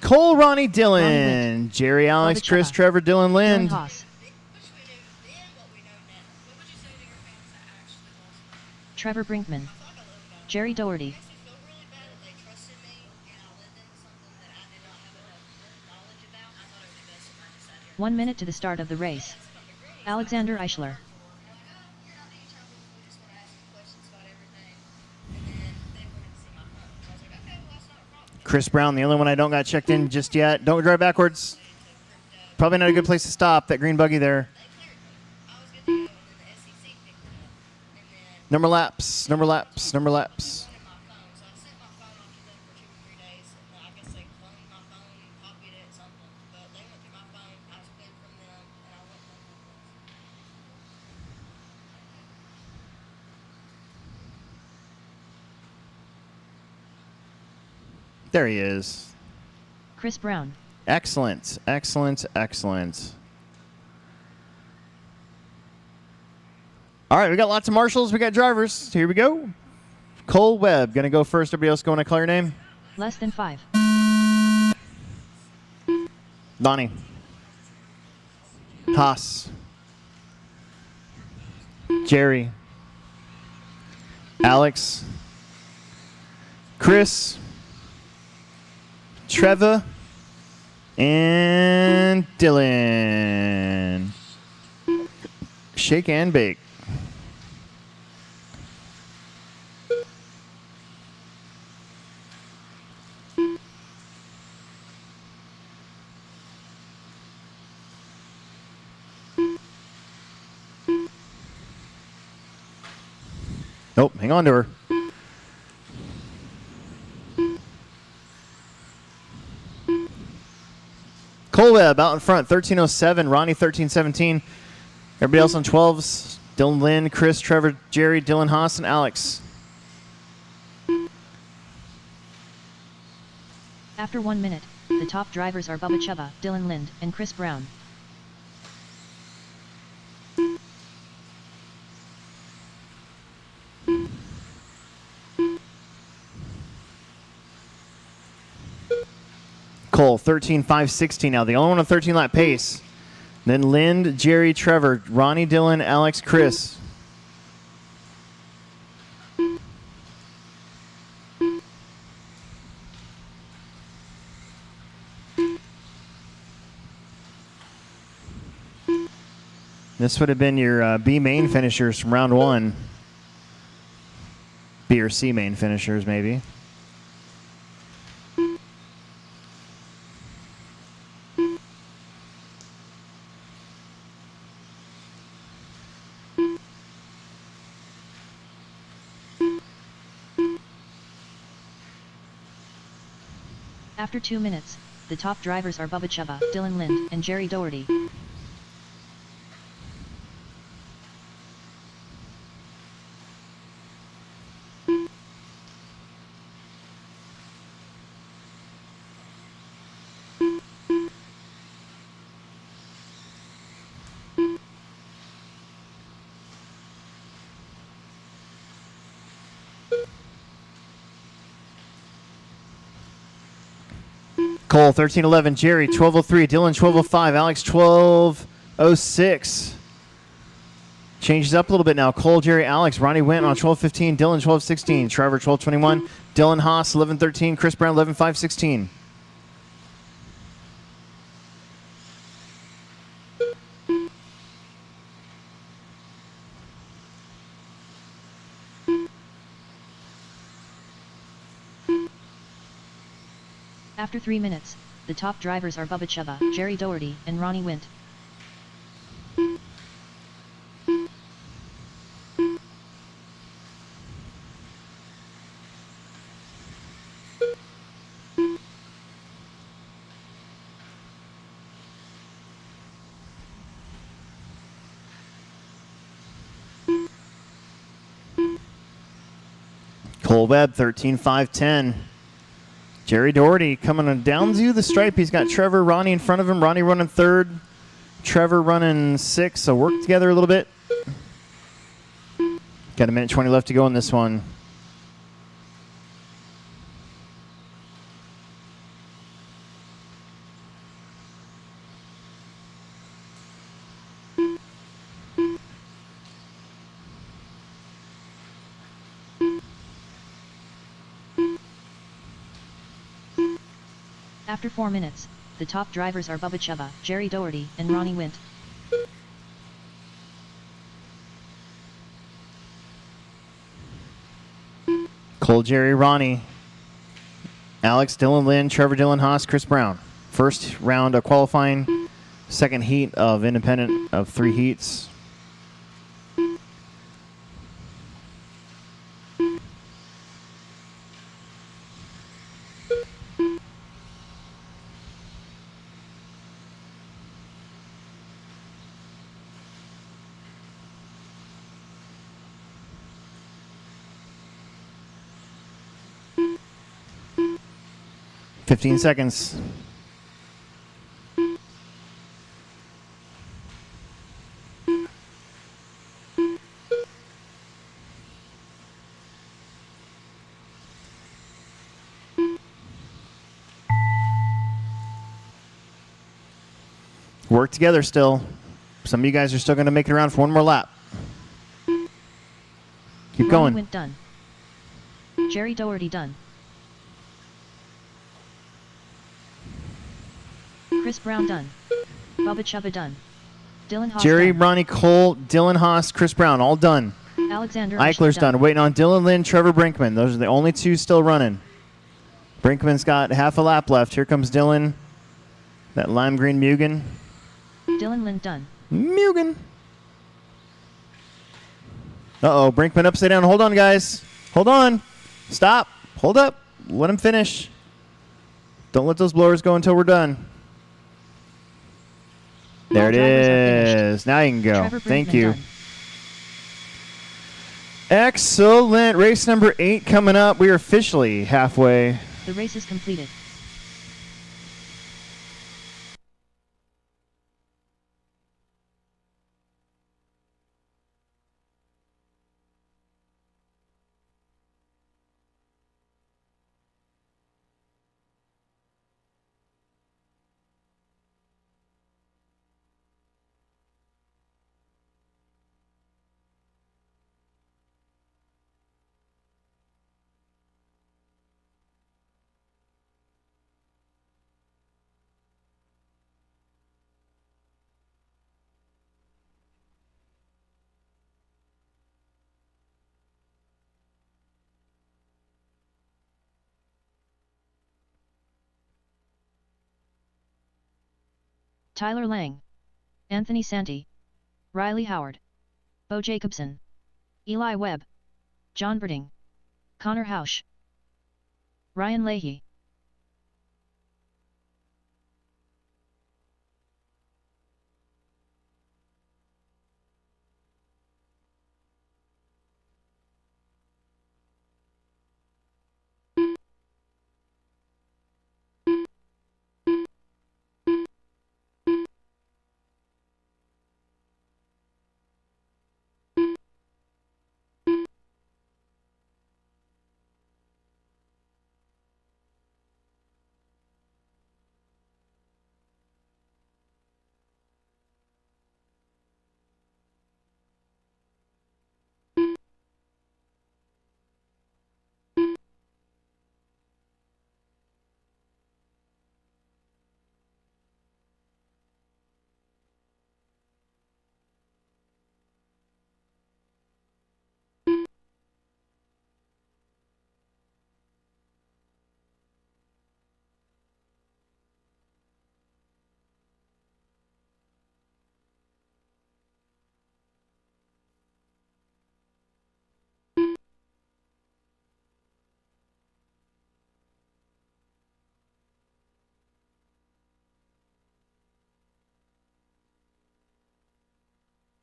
Cole, Ronnie, Dylan, Lind. Jerry, Alex, Bubba Chris, Chubba. Trevor, Dylan, Dylan Lind. Haas. Trevor Brinkman. Jerry Doherty. One minute to the start of the race. Alexander Eichler. Chris Brown, the only one I don't got checked in just yet. Don't drive backwards. Probably not a good place to stop, that green buggy there. Number laps, number laps, number laps. There he is. Chris Brown. Excellent, excellent, excellent. All right, we got lots of marshals. We got drivers. Here we go. Cole Webb going to go first. Everybody else going to call your name. Less than 5. Donnie. Haas. Jerry. Alex. Chris. Trevor. And Dylan. Shake and bake. Nope, hang on to her. Cole Webb out in front, 13:07. Ronnie, 13:17. Everybody else on 12s. Dylan Lynn, Chris, Trevor, Jerry, Dylan Haas, and Alex. After 1 minute, the top drivers are Bubba Chubba, Dylan Lind, and Chris Brown. Cole, 13.516 now. The only one on 13-lap pace. Then Lind, Jerry, Trevor, Ronnie, Dylan, Alex, Chris. This would have been your B main finishers from round one. B or C main finishers, maybe. After 2 minutes, the top drivers are Bubba Chuba, Dylan Lind, and Jerry Doherty. Cole, 13.11. Jerry, 12.03. Dylan, 12.05. Alex, 12.06. Changes up a little bit now. Cole, Jerry, Alex. Ronnie went on 12.15. Dylan, 12.16. Trevor, 12.21. Dylan Haas, 11.13. Chris Brown, 11.516. After 3 minutes, the top drivers are Bubba Chuba, Jerry Doherty, and Ronnie Wint. Cole Webb, 13.510. Jerry Doherty coming on down to the stripe. He's got Trevor, Ronnie in front of him. Ronnie running third. Trevor running sixth. So work together a little bit. Got a minute 20 left to go in this one. After 4 minutes, the top drivers are Bubba Chuba, Jerry Doherty, and Ronnie Wint. Cole, Jerry, Ronnie, Alex, Dylan Lynn, Trevor, Dylan Haas, Chris Brown. First round of qualifying, second heat of independent of 3 heats. Fifteen seconds. Work together still. Some of you guys are still going to make it around for one more lap. Keep Ronnie going. Wint done. Jerry Doherty done. Chris Brown done. Bubba Chuba done. Dylan Haas Jerry, done. Ronnie, Cole, Dylan Haas, Chris Brown, all done. Alexander Eichler's done. Waiting on Dylan Lynn, Trevor Brinkman. Those are the only 2 still running. Brinkman's got half a lap left. Here comes Dylan. That lime green Mugen. Dylan Lind done. Mugen. Uh-oh, Brinkman upside down. Hold on, guys. Hold on. Stop. Hold up. Let him finish. Don't let those blowers go until we're done. There All it drivers are finished. is. Now you can go. Trevor Thank Brinkman you. done. Excellent. Race number 8 coming up. We are officially halfway. The race is completed. Tyler Lang, Anthony Santi, Riley Howard, Bo Jacobson, Eli Webb, John Birding, Connor Hausch, Ryan Leahy.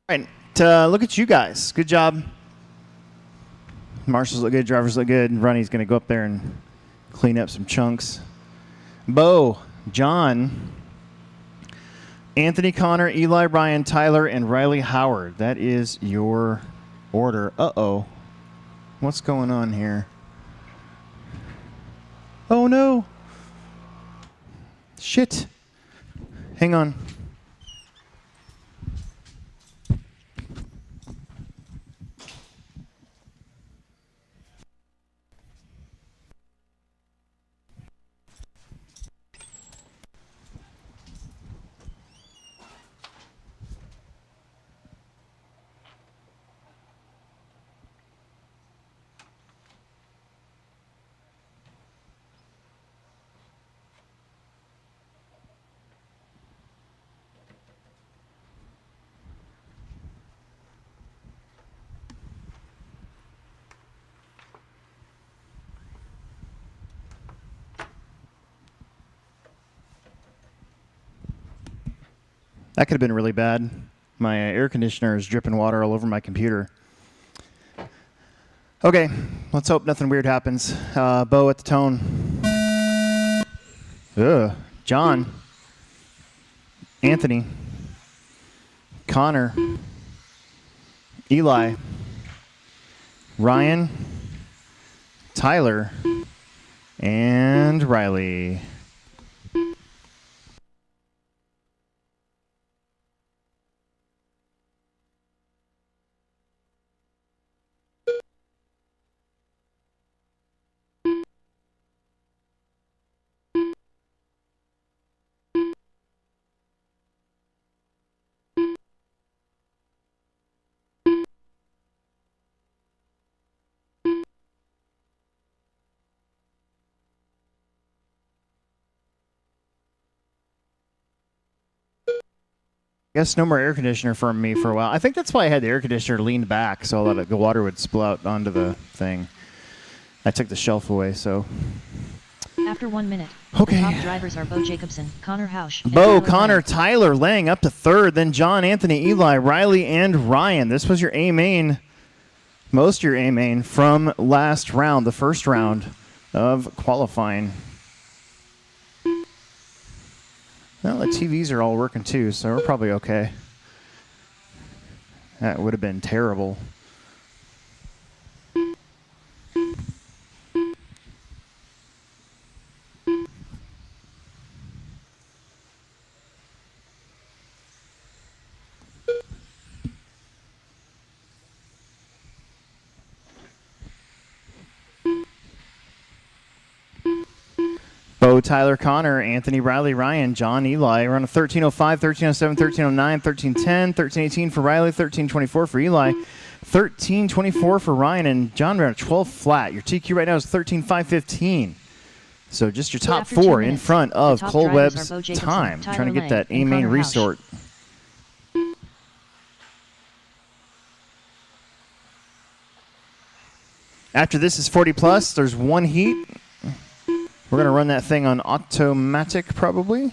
All right, look at you guys. Good job. Marshals look good. Drivers look good. Ronnie's going to go up there and clean up some chunks. Bo, John, Anthony, Connor, Eli, Ryan, Tyler, and Riley Howard. That is your order. Uh-oh. What's going on here? Oh, no. Shit. Hang on. That could have been really bad. My air conditioner is dripping water all over my computer. Okay, let's hope nothing weird happens. Bo at the tone. Ugh. John. Anthony. Connor. Eli. Ryan. Tyler. And Riley. Guess no more air conditioner from me for a while. I think that's why I had the air conditioner leaned back so that the water would spill out onto the thing. I took the shelf away, so. After 1 minute, Okay. the top drivers are Bo Jacobson, Connor Hausch, and Bo, Tyler Connor, Lang. Tyler Lang up to third, then John, Anthony, Eli, Riley, and Ryan. This was your A main, most of your A main from last round, the first round of qualifying. Well, the TVs are all working too, so we're probably okay. That would have been terrible. Bo, Tyler, Connor, Anthony, Riley, Ryan, John, Eli. We're on a 13:05, 13:07, 13:09, 13:10, 13:18 for Riley, 13:24 for Eli, 13:24 for Ryan, and John, we're on a 12 flat. Your TQ right now is 13:515. So just your top After 2 4 in minutes, front the of top Cole drivers Webb's are Bo Jacobson, time. Tyler Trying to get Lang, that and A-main Connor Housh. resort. After this is 40 plus. There's one heat. We're going to run that thing on automatic probably.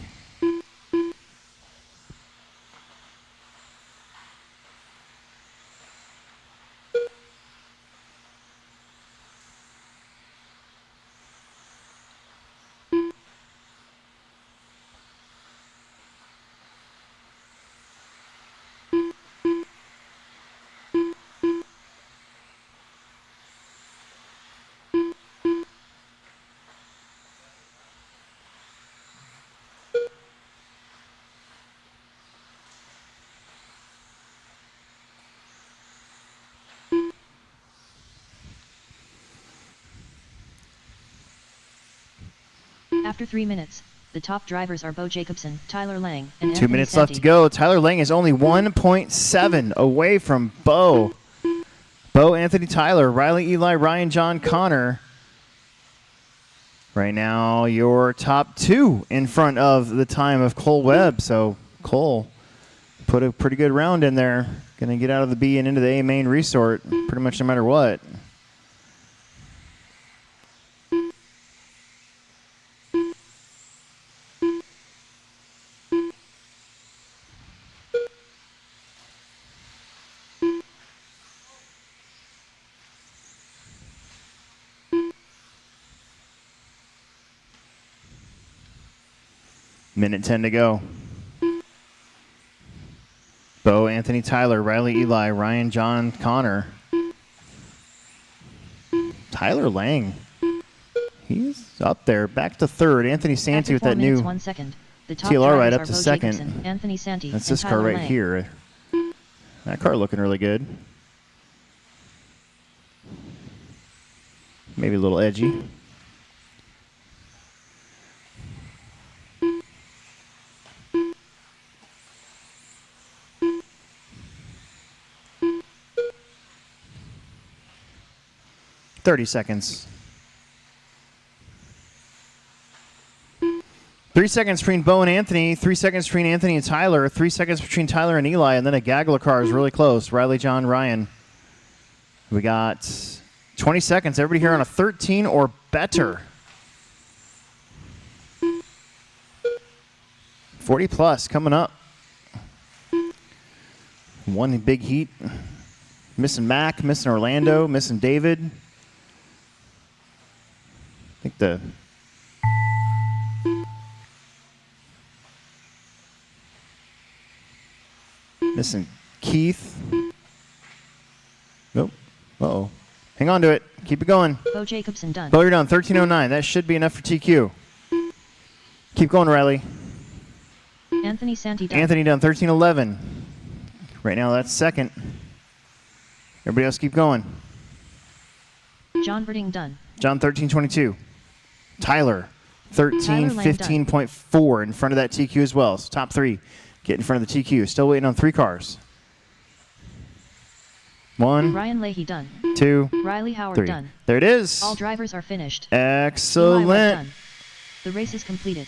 After 3 minutes, the top drivers are Bo Jacobson, Tyler Lang, and 2 Anthony minutes left to Santi. go. Tyler Lang is only 1.7 away from Bo. Bo, Anthony, Tyler, Riley, Eli, Ryan, John, Connor. Right now, your top 2 in front of the time of Cole Webb. So Cole put a pretty good round in there. Going to get out of the B and into the A main resort pretty much no matter what. Minute 10 to go. Bo, Anthony, Tyler, Riley, Eli, Ryan, John, Connor. Tyler Lang. He's up there. Back to third. Anthony Santi After with 4 that minutes, new 1 second, the top TLR right drivers up are to Bo second. Jacobson, Anthony Santi, That's and this car Tyler right Lang. here. That car looking really good. Maybe a little edgy. $30 seconds. 3 seconds between Bo and Anthony, 3 seconds between Anthony and Tyler, 3 seconds between Tyler and Eli, and then a gaggle of cars really close. Riley, John, Ryan. We got 20 seconds. Everybody here on a 13 or better. 40 plus coming up. One big heat. Missing Mac, missing Orlando, missing David. I think the missing Keith. Nope. Uh-oh. Hang on to it. Keep it going. Bo Jacobson done. Bo, you're done. 13:09. That should be enough for TQ. Keep going, Riley. Anthony Santi done. Anthony done. 13:11. Right now, that's second. Everybody else keep going. John Verding done. John, 13:22. Tyler, Tyler Lang done. 13:15.4 in front of that TQ as well. So top 3 get in front of the TQ. Still waiting on 3 cars. 1, Ryan Leahy done. 2, Riley Howard 3. done. There it is. All drivers are finished. Eli Webb Excellent. done. The race is completed.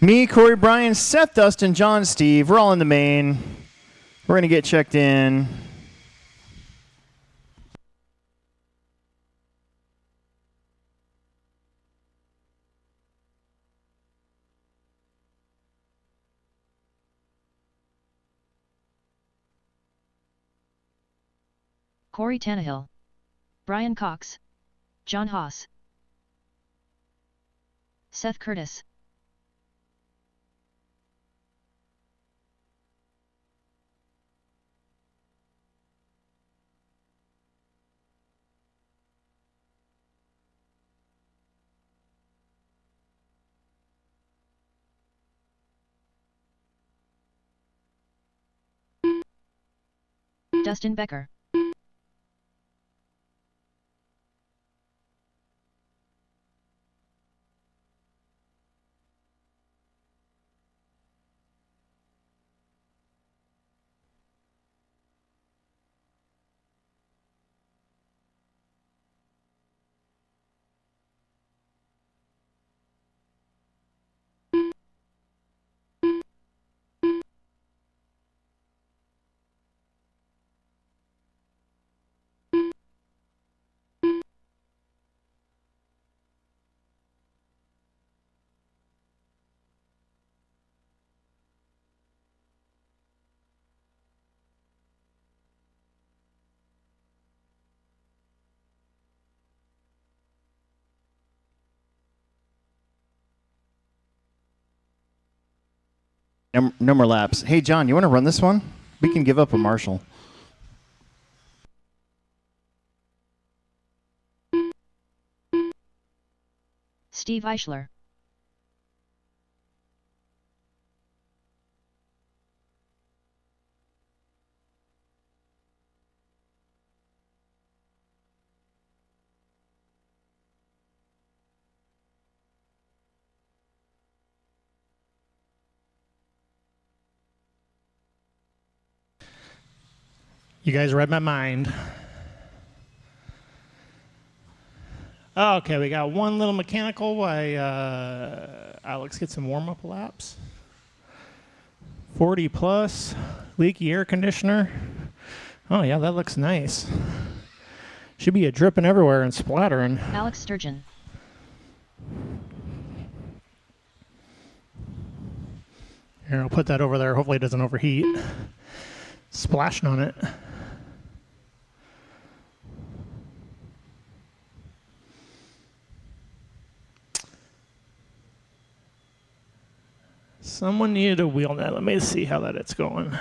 Me, Corey, Brian, Seth, Dustin, John, Steve. We're all in the main. We're going to get checked in. Corey Tannehill. Brian Cox. John Haas. Seth Curtis. Dustin Becker. No more laps. Hey, John, you want to run this one? We can give up a Marshall. Steve Eichler. You guys read my mind. Okay, we got one little mechanical while Alex gets some warm-up laps. 40 plus, leaky air conditioner. Oh yeah, that looks nice. Should be a dripping everywhere and splattering. Alex Sturgeon. Here, I'll put that over there. Hopefully it doesn't overheat. Splashing on it. Someone needed a wheel net. Let me see how that it's going.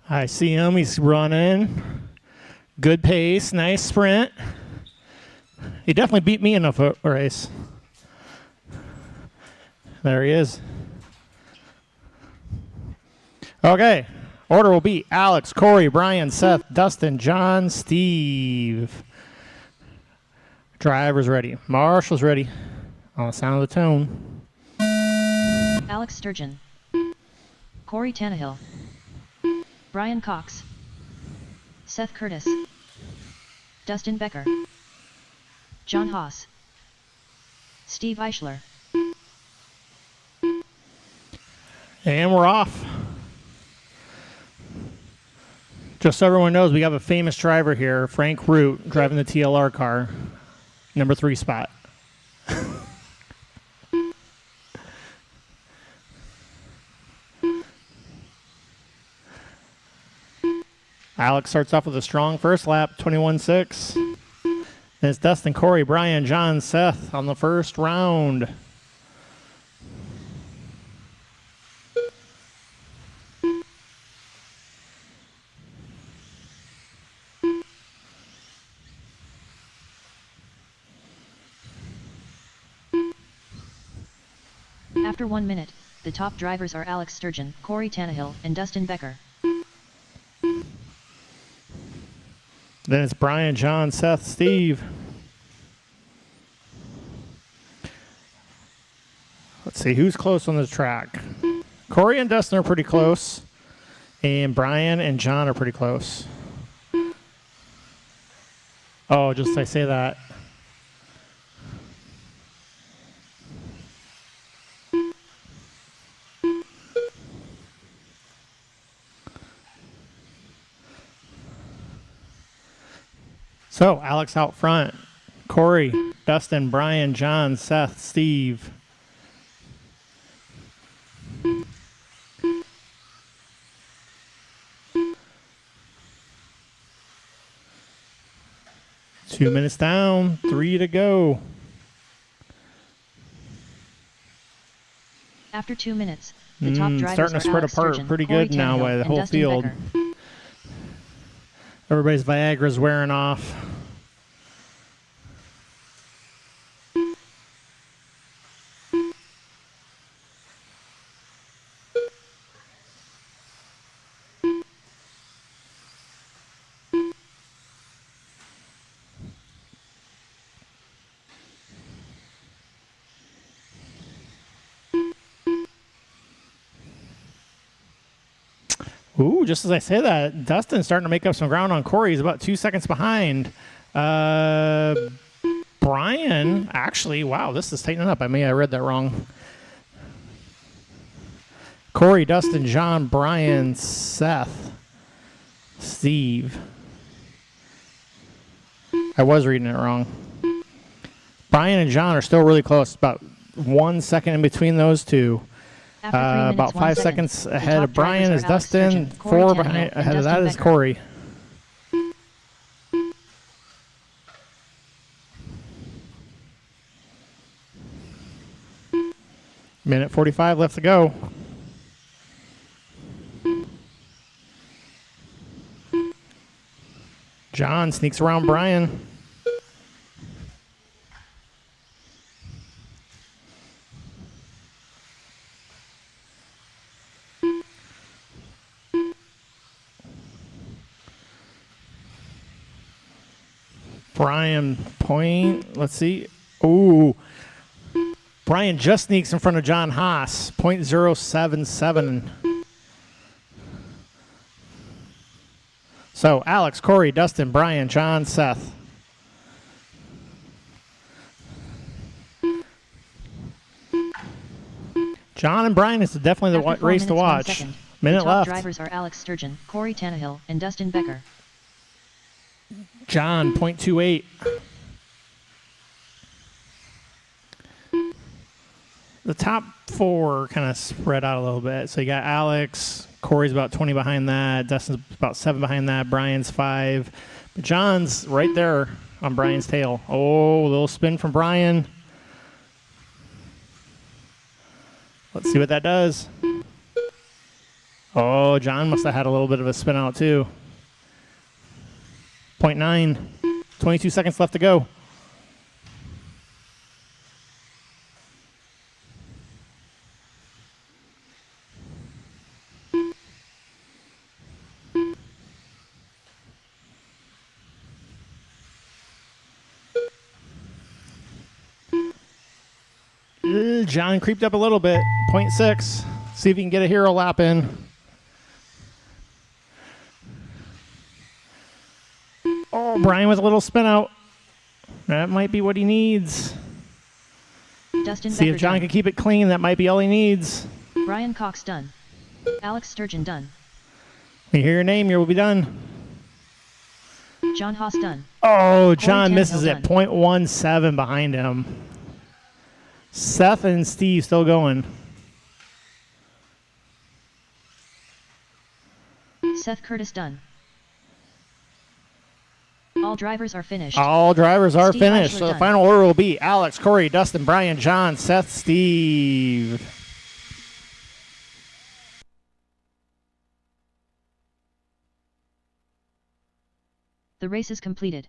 I see him. He's running. Good pace. Nice sprint. He definitely beat me in a race. There he is. Okay. Order will be Alex, Corey, Brian, Seth, Dustin, John, Steve. Driver's ready. Marshall's ready. On the sound of the tone. Alex Sturgeon. Corey Tannehill. Brian Cox. Seth Curtis. Dustin Becker. John Haas. Steve Eichler. And we're off. Just so everyone knows, we have a famous driver here, Frank Root, driving the TLR car, number 3 spot. Alex starts off with a strong first lap, 21.6. Then it's Dustin, Corey, Brian, John, Seth on the first round. After 1 minute, the top drivers are Alex Sturgeon, Corey Tannehill, and Dustin Becker. Then it's Brian, John, Seth, Steve. Let's see who's close on the track. Corey and Dustin are pretty close, and Brian and John are pretty close. Oh, just I say that. So, Alex out front. Corey, Dustin, Brian, John, Seth, Steve. 2 minutes down, 3 to go. After 2 minutes, the top drivers starting to are spread Alex apart Sturgeon, pretty Corey good now Tannehill, by the and whole Dustin field. Becker. Everybody's Viagra's wearing off. Ooh, just as I say that, Dustin's starting to make up some ground on Corey. He's about 2 seconds behind. Brian, actually, wow, this is tightening up. I read that wrong. Corey, Dustin, John, Brian, Seth, Steve. I was reading it wrong. Brian and John are still really close. About 1 second in between those two. After 3 minutes, About 1 5 second, seconds the ahead top of Brian drivers is are Alex Dustin. Sturgeon, Corey 4 Tannehill, behind and ahead of Dustin that is Becker. Corey. Minute 45 left to go. John sneaks around Brian. Brian point. Let's see. Ooh. Brian just sneaks in front of John Haas. .077. So Alex, Corey, Dustin, Brian, John, Seth. John and Brian is definitely the After 4 race to minutes, 1 watch. second, Minute the top left. drivers are Alex Sturgeon, Corey Tannehill, and Dustin Becker. John, .28. The top 4 kind of spread out a little bit. So you got Alex, Corey's about 20 behind that, Dustin's about 7 behind that, Brian's 5. But John's right there on Brian's tail. Oh, a little spin from Brian. Let's see what that does. Oh, John must have had a little bit of a spin out too. .9. 22 seconds left to go. John creeped up a little bit. .6. See if he can get a hero lap in. Oh, Brian with a little spin out. That might be what he needs. Dustin See Becker if John done. can keep it clean. That might be all he needs. Brian Cox done. Alex Sturgeon done. When you hear your name, you'll be done. John Haas done. Oh, John Tannehill misses it. done. .17 behind him. Seth and Steve still going. Seth Curtis done. All drivers are finished. All drivers are Steve finished. Eichler So the done. final order will be Alex, Corey, Dustin, Brian, John, Seth, Steve. The race is completed.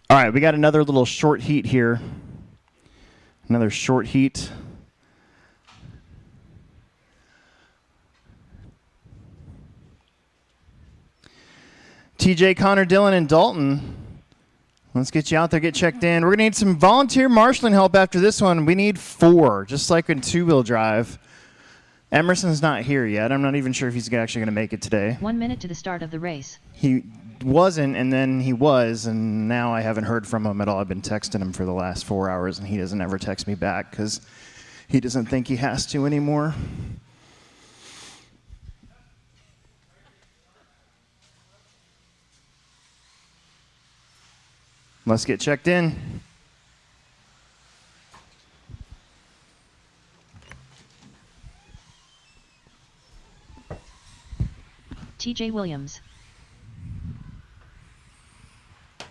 All right, we got another little short heat here. Another short heat. TJ, Connor, Dylan, and Dalton Let's get you out there, get checked in. We're going to need some volunteer marshaling help after this one. We need 4, just like in two-wheel drive. Emerson's not here yet. I'm not even sure if he's actually going to make it today. 1 minute to the start of the race. He wasn't, and then he was, and now I haven't heard from him at all. I've been texting him for the last 4 hours, and he doesn't ever text me back because he doesn't think he has to anymore. Let's get checked in. TJ Williams.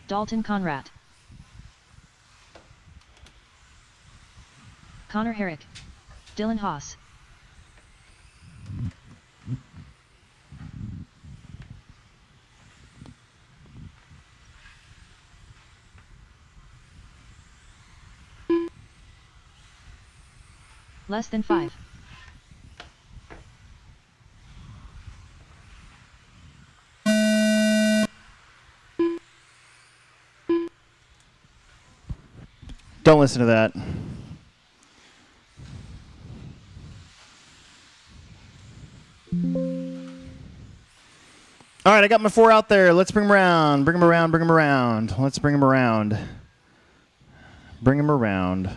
Dalton Conrad. Connor Herrick. Dylan Haas. Less than 5. Don't listen to that. All right, I got my 4 out there. Let's bring them around. Bring them around. Bring them around. Let's bring them around. Bring them around.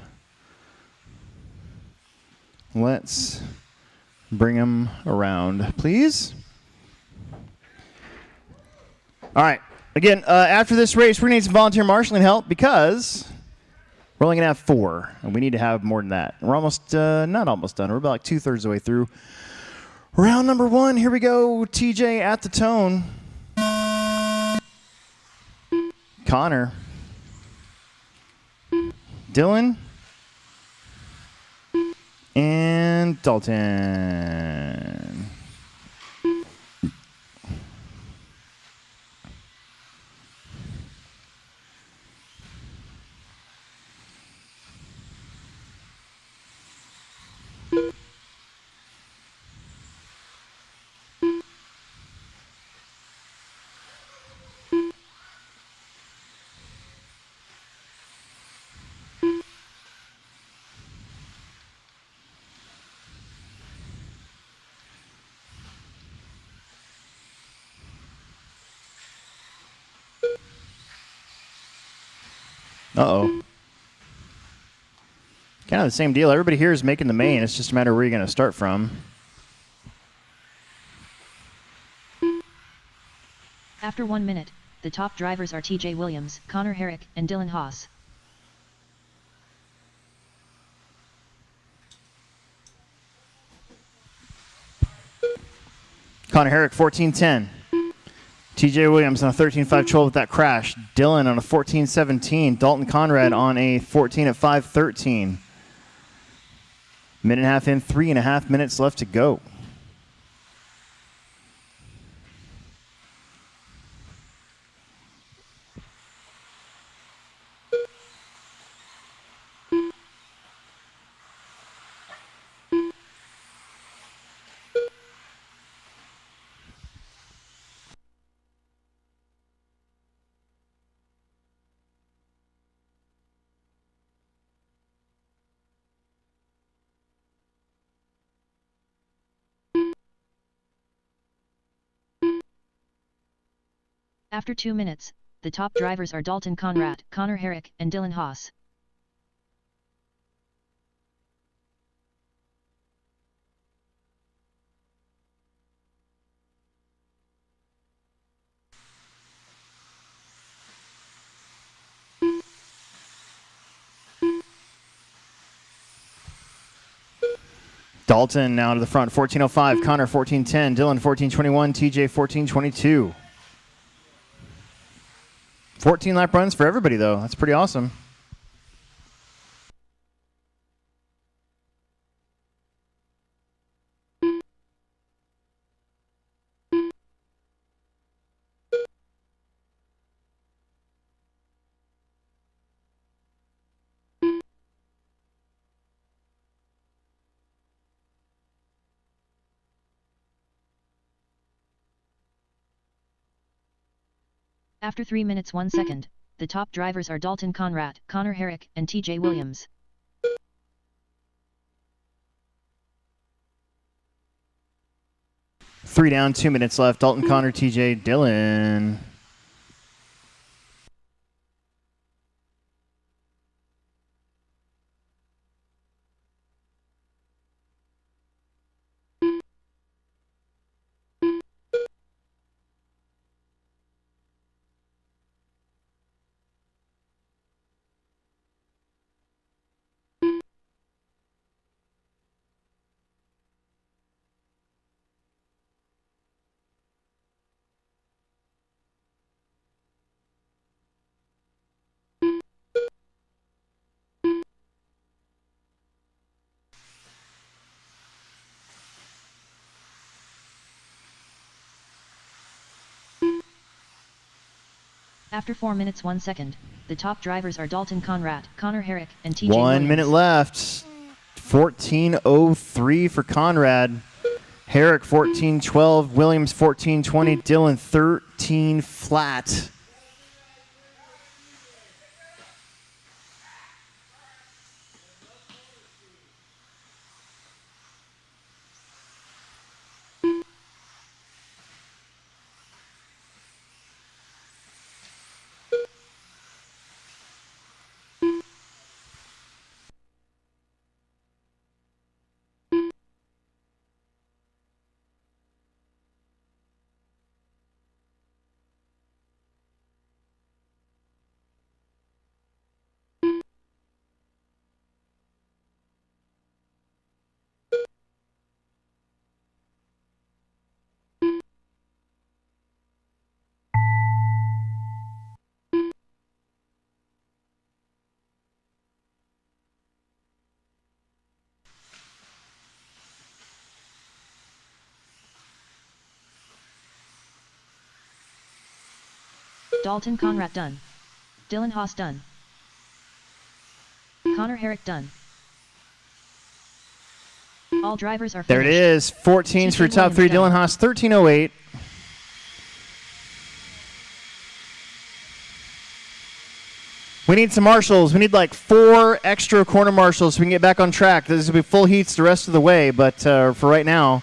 Let's bring them around, please. All right. Again, after this race, we're going to need some volunteer marshaling help because we're only going to have 4, and we need to have more than that. We're almost, not almost done. We're about like 2/3 of the way through. Round number 1. Here we go. TJ at the tone. Connor. Dylan. And Dalton. Uh-oh. Kind of the same deal. Everybody here is making the main. It's just a matter of where you're going to start from. After 1 minute, the top drivers are TJ Williams, Connor Herrick, and Dylan Haas. Connor Herrick, 14:10. TJ Williams on a 13.512 with that crash. Dylan on a 14.17. Dalton Conrad on a 14 at 5.13. Minute and a half in, 3.5 minutes left to go. After 2 minutes, the top drivers are Dalton Conrad, Connor Herrick, and Dylan Haas. Dalton now to the front, 14.05. Connor 14.10. Dylan 14.21. TJ 14.22. 14 lap runs for everybody, though. That's pretty awesome. After 3 minutes 1 second, The top drivers are Dalton Conrad, Connor Herrick, and TJ Williams. Three down, 2 minutes left. Dalton, Connor, TJ, Dylan. After 4 minutes 1 second, the top drivers are Dalton Conrad, Connor Herrick, and TJ Williams. 1 minute left. 14:03 for Conrad. Herrick 14:12. Williams 14:20. Dylan 13 flat. Dalton Conrad done. Dylan Haas done. Connor Herrick done. All drivers are There finished. it is. 14s for TJ top three. Williams done. Dylan Haas 13:08. We need some marshals. We need like 4 extra corner marshals so we can get back on track. This will be full heats the rest of the way, but for right now,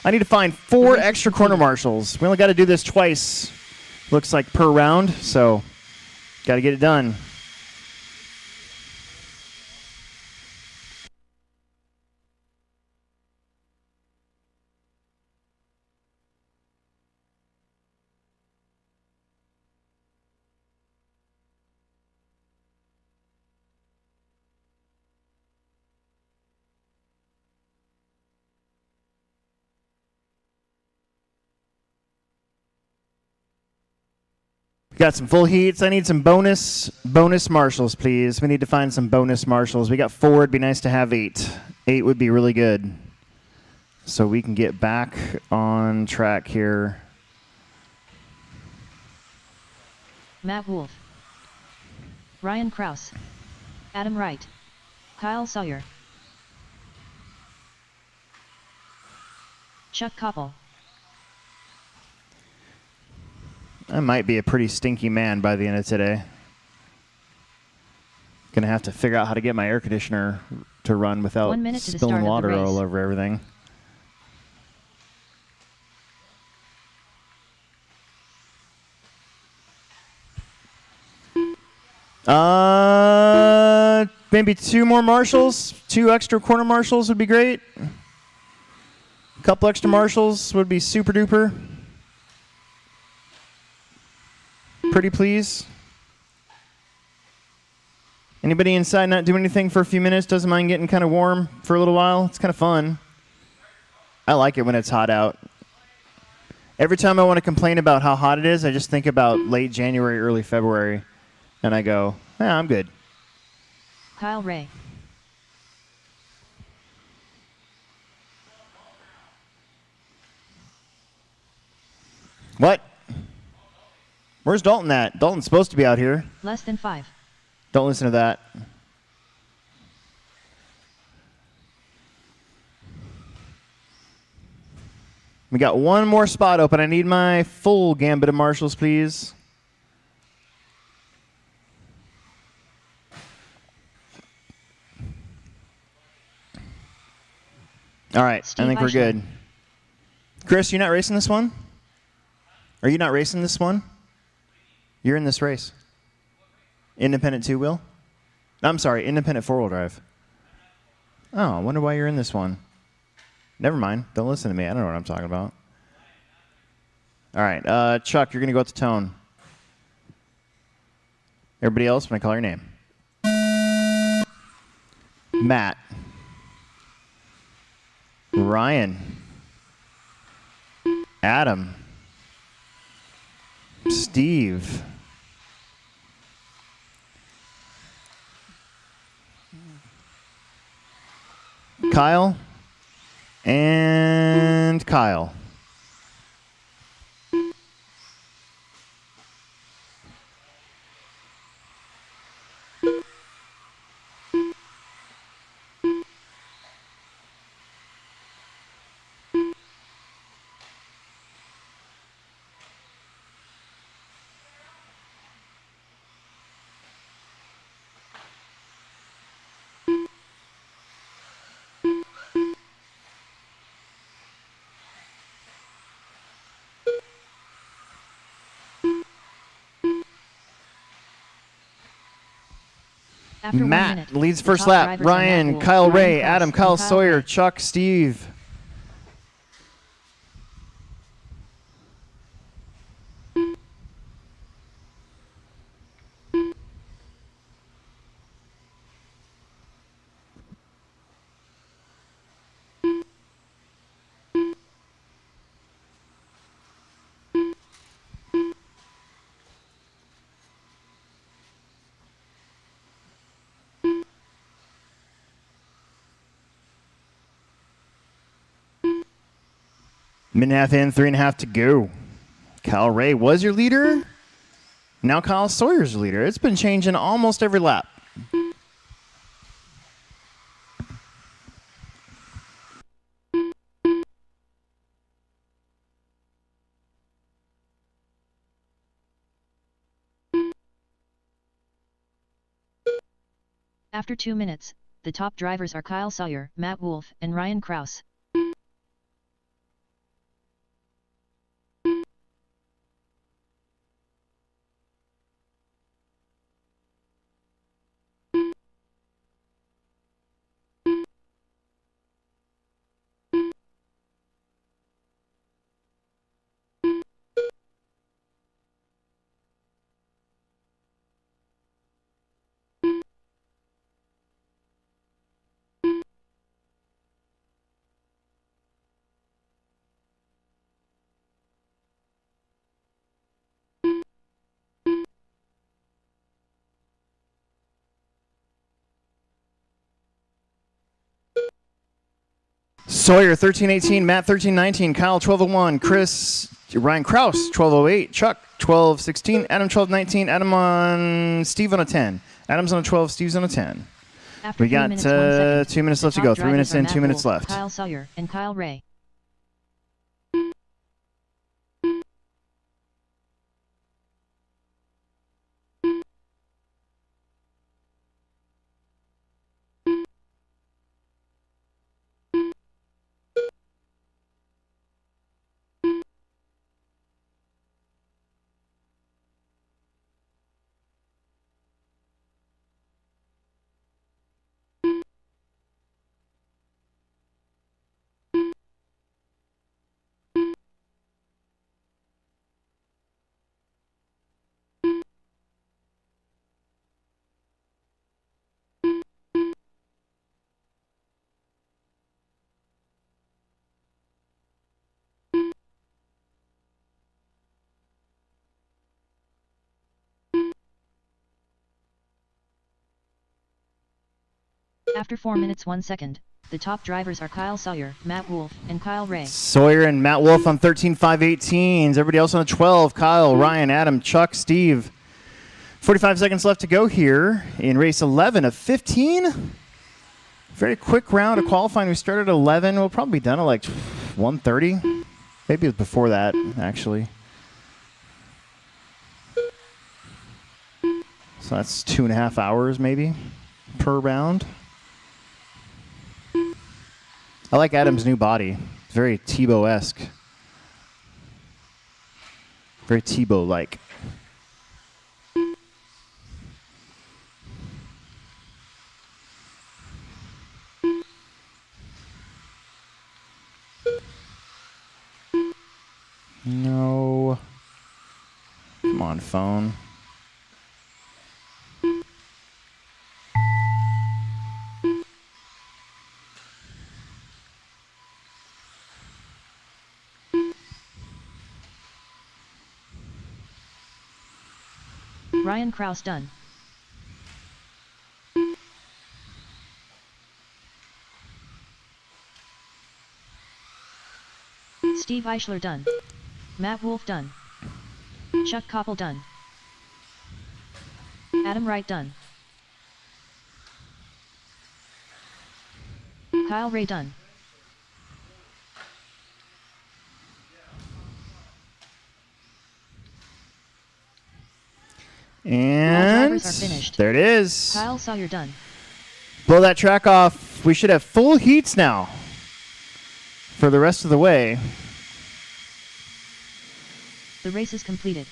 I need to find 4 extra corner marshals. We only got to do this twice, looks like, per round, so got to get it done. Got some full heats. I need some bonus marshals, please. We need to find some bonus marshals. We got 4. It'd be nice to have 8. 8 would be really good. So we can get back on track here. Matt Wolf, Ryan Kraus, Adam Wright, Kyle Sawyer, Chuck Koppel. I might be a pretty stinky man by the end of today. Gonna have to figure out how to get my air conditioner to run without 1 minute to the spilling start of the water race. all over everything. Maybe 2 more marshals. 2 extra corner marshals would be great. A couple extra marshals would be super duper. Pretty please. Anybody inside not doing anything for a few minutes? Doesn't mind getting kind of warm for a little while? It's kind of fun. I like it when it's hot out. Every time I want to complain about how hot it is, I just think about late January, early February, and I go, yeah, I'm good. Kyle Ray, What? Where's Dalton at? Dalton's supposed to be out here. less than 5. Don't listen to that. We got 1 more spot open. I need my full gambit of marshals, please. All right, Steve I think we're Eichler. good. Chris, you're not racing this one? Are you not racing this one? You're in this race. Independent two-wheel? I'm sorry, independent four-wheel drive. Oh, I wonder why you're in this one. Never mind. Don't listen to me. I don't know what I'm talking about. All right, Chuck, you're going to go with the tone. Everybody else, when I call your name. Matt. Ryan. Adam. Steve. Kyle. And Kyle. After 1 Matt minute, leads the first top lap. drivers are Matt Ryan, Wolf, Kyle Ryan Ray, Krause, Adam, and Kyle Sawyer, Ray. Chuck, Steve. Minute and a half in, 3.5 to go. Kyle Ray was your leader. Now Kyle Sawyer's the leader. It's been changing almost every lap. After 2 minutes, the top drivers are Kyle Sawyer, Matt Wolf, and Ryan Krause. Sawyer 13:18, Matt 13:19, Kyle 12:01, Chris Ryan Krause 12:08, Chuck 12:16, Adam 12:19, Adam on Steve on a 10. Adam's on a 12, Steve's on a 10. After We 3 got minutes, 1 second, 2 minutes the left to top go. 3 drivers minutes are in, Matt 2 minutes Wolf, left. Kyle Sawyer, and Kyle Ray. After 4 minutes 1 second, the top drivers are Kyle Sawyer, Matt Wolf, and Kyle Ray. Sawyer and Matt Wolf on 13.518s. Everybody else on a 12. Kyle, Ryan, Adam, Chuck, Steve. 45 seconds left to go here in race 11 of 15. Very quick round of qualifying. We started at 11. We'll probably be done at like 1:30. Maybe it was before that, actually. So that's 2.5 hours maybe per round. I like Adam's new body. It's very Tebow-esque. Very Tebow-like. No. Come on, phone. Ryan Kraus done. Steve Eichler done. Matt Wolf done. Chuck Koppel done. Adam Wright done. Kyle Ray done. And drivers are finished. there it is. Kyle Sawyer done. Blow that track off. We should have full heats now for the rest of the way. The race is completed.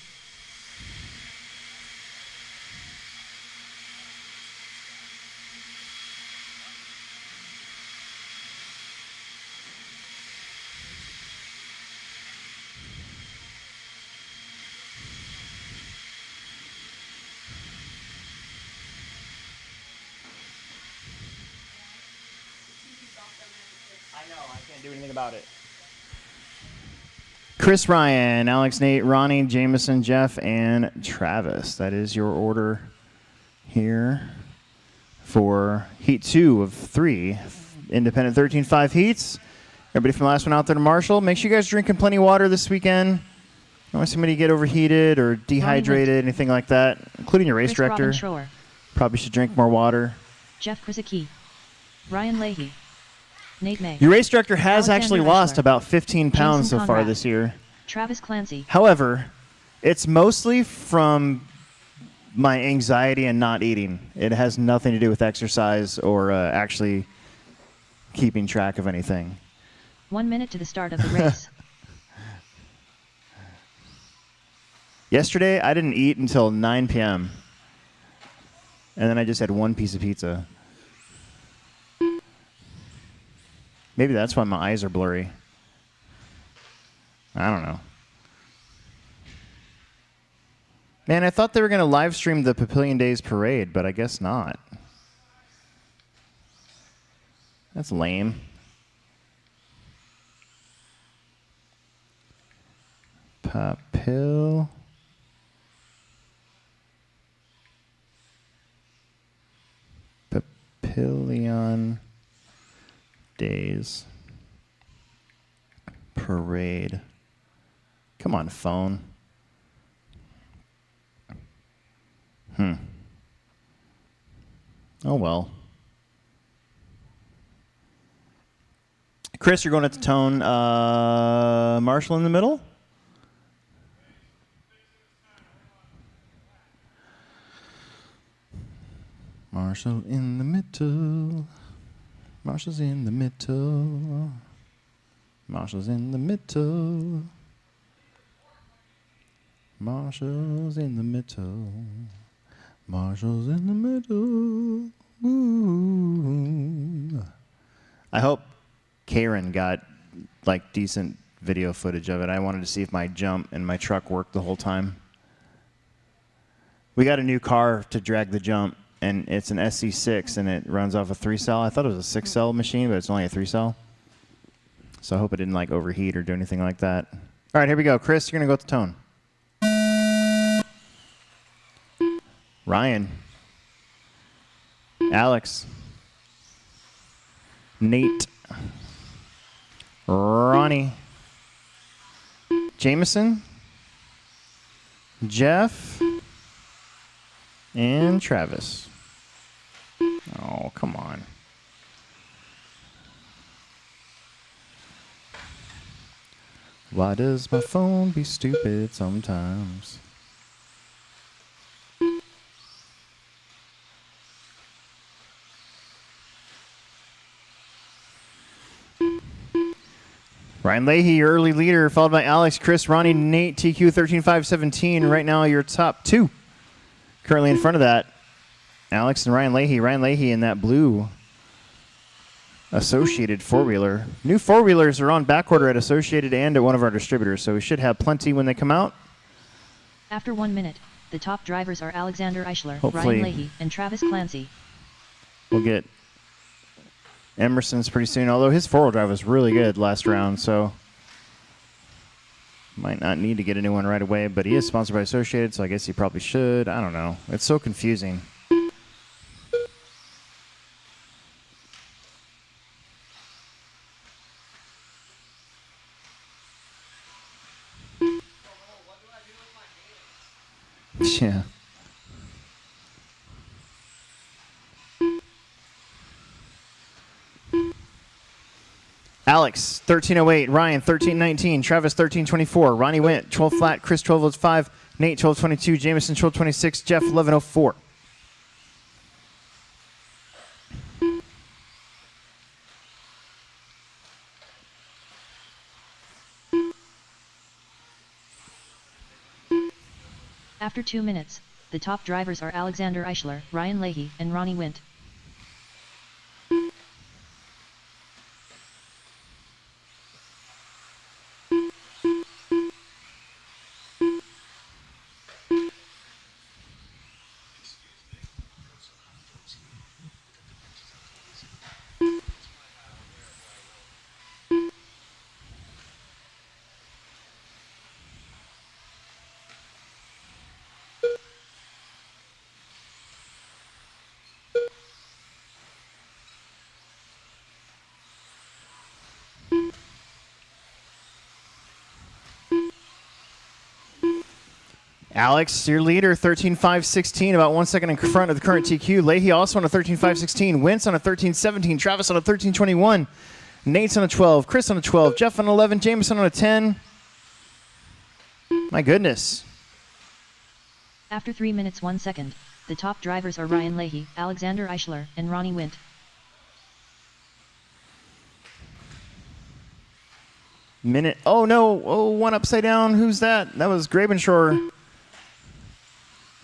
I know, I can't do anything about it. Chris, Ryan, Alex, Nate, Ronnie, Jameson, Jeff, and Travis. That is your order here for Heat 2 of 3. Independent 13.5 heats. Everybody from the last one out there to Marshall. Make sure you guys are drinking plenty of water this weekend. Don't want somebody to get overheated or dehydrated, anything like that, including your race Chris director. Robin Schroer. Probably should drink more water. Jeff Krasicki. Ryan Leahy. Nate May. Your race director has Alexander actually lost Eisler. about 15 pounds Jason so far Conrad. this year. Travis Clancy. However, it's mostly from my anxiety and not eating. It has nothing to do with exercise or actually keeping track of anything. 1 minute to the start of the race. Yesterday, I didn't eat until 9 p.m. And then I just had one piece of pizza. Maybe that's why my eyes are blurry. I don't know. Man, I thought they were going to live stream the Papillion Days parade, but I guess not. That's lame. Papillion Days parade. Come on, phone. Oh, well. Chris, you're going at the tone. Marshall in the middle? Marshall in the middle. Marshall's in the middle. Marshall's in the middle. Marshall's in the middle. Marshall's in the middle. Ooh. I hope Karen got like decent video footage of it. I wanted to see if my jump and my truck worked the whole time. We got a new car to drag the jump, and it's an SC6, and it runs off a 3-cell. I thought it was a 6-cell machine, but it's only a 3-cell. So I hope it didn't like overheat or do anything like that. All right, here we go. Chris, you're going to go with the tone. Ryan. Alex. Nate. Ronnie. Jameson. Jeff. And Travis. Oh, come on. Why does my phone be stupid sometimes? Ryan Leahy, your early leader, followed by Alex, Chris, Ronnie, Nate, TQ 13-5-17. Right now, your top two. Currently in front of that, Alex and Ryan Leahy. Ryan Leahy in that blue Associated four-wheeler. New four-wheelers are on back order at Associated and at one of our distributors, so we should have plenty when they come out. After 1 minute, the top drivers are Alexander Eichler, Hopefully. Ryan Leahy, and Travis Clancy. We'll get Emerson's pretty soon, although his four-wheel drive was really good last round, so might not need to get a new one right away, but he is sponsored by Associated, so I guess he probably should. I don't know. It's so confusing. Yeah. Alex, 1308. Ryan, 1319. Travis, 1324. Ronnie Went, 12 flat. Chris, 1205. Nate, 1222. Jameson, 1226. Jeff, 1104. After 2 minutes, the top drivers are Alexander Eichler, Ryan Leahy, and Ronnie Wint. Alex, your leader, 13.516, about 1 second in front of the current TQ. Leahy also on a 13.516. Wentz on a 13.17. Travis on a 13.21. Nate's on a 12. Chris on a 12. Jeff on 11. Jameson on a 10. My goodness. After 3 minutes 1 second, the top drivers are Ryan Leahy, Alexander Eichler, and Ronnie Wint. Minute. Oh, no. Oh, one upside down. Who's that? That was Grabenshore.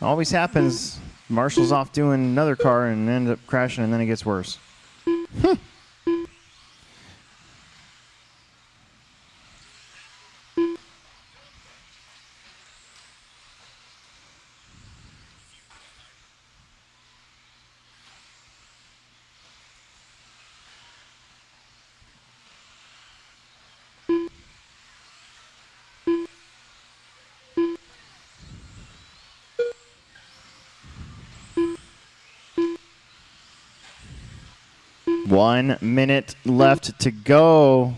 Always happens. Marshall's off doing another car and end up crashing, and then it gets worse. One minute left to go.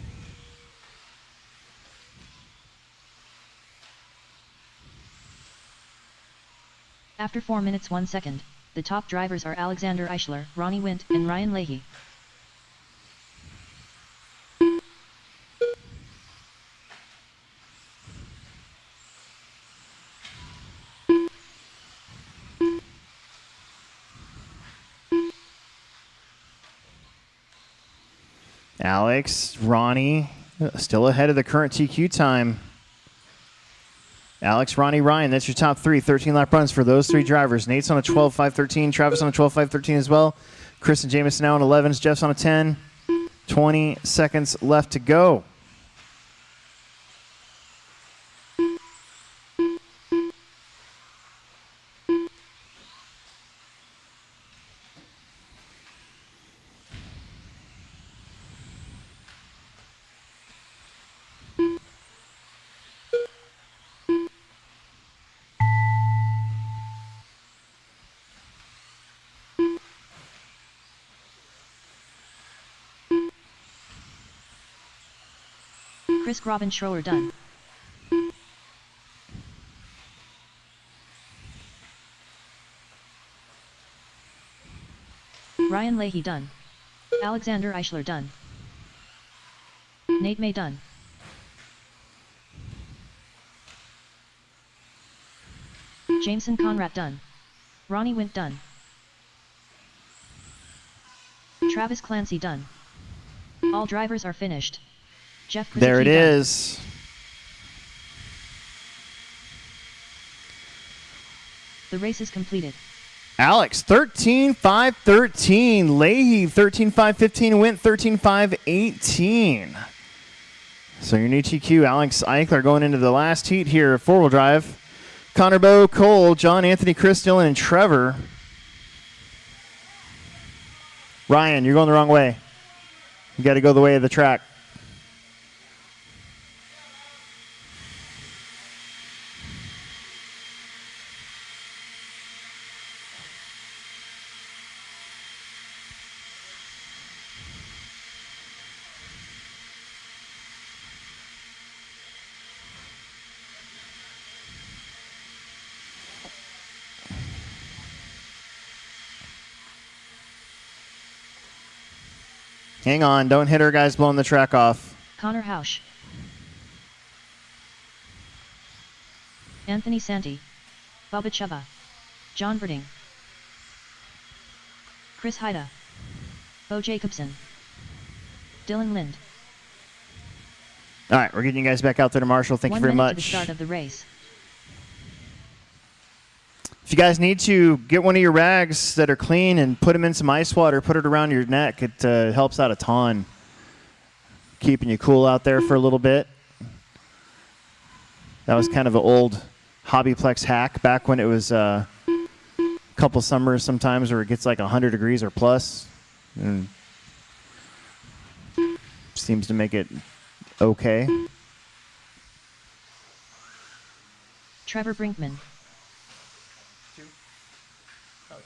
After 4 minutes 1 second, the top drivers are Alexander Eichler, Ronnie Wint, and Ryan Leahy. Alex, Ronnie, still ahead of the current TQ time. Alex, Ronnie, Ryan, that's your top three. 13 lap runs for those three drivers. Nate's on a 12.513. Travis on a 12.513 as well. Chris and Jameson now on 11s. Jeff's on a 10. 20 seconds left to go. Chris Grabenschroer done. Ryan Leahy done. Alexander Eichler done. Nate May done. Jameson Conrad done. Ronnie Wint done. Travis Clancy done. All drivers are finished. Jeff There it Krzyzewski done. is. The race is completed. Alex, 13.5.13. Leahy, 13.5.15. Went 13.5.18. So your new TQ, Alex Eichler, going into the last heat here, four-wheel drive. Connor Bowe, Cole, John Anthony, Chris Dillon, and Trevor. Ryan, you're going the wrong way. You got to go the way of the track. Hang on, don't hit her, guys, blowing the track off. Connor Hausch. Anthony Santi. Bubba Chuba. John Verding. Chris Haida. Bo Jacobson. Dylan Lind. All right, we're getting you guys back out there to Marshall. Thank you very 1 minute much. to the start of the race. If you guys need to get one of your rags that are clean and put them in some ice water, put it around your neck. It helps out a ton, keeping you cool out there for a little bit. That was kind of an old hobby Plex hack back when it was a couple summers sometimes where it gets like 100 degrees or plus. And seems to make it okay. Trevor Brinkman.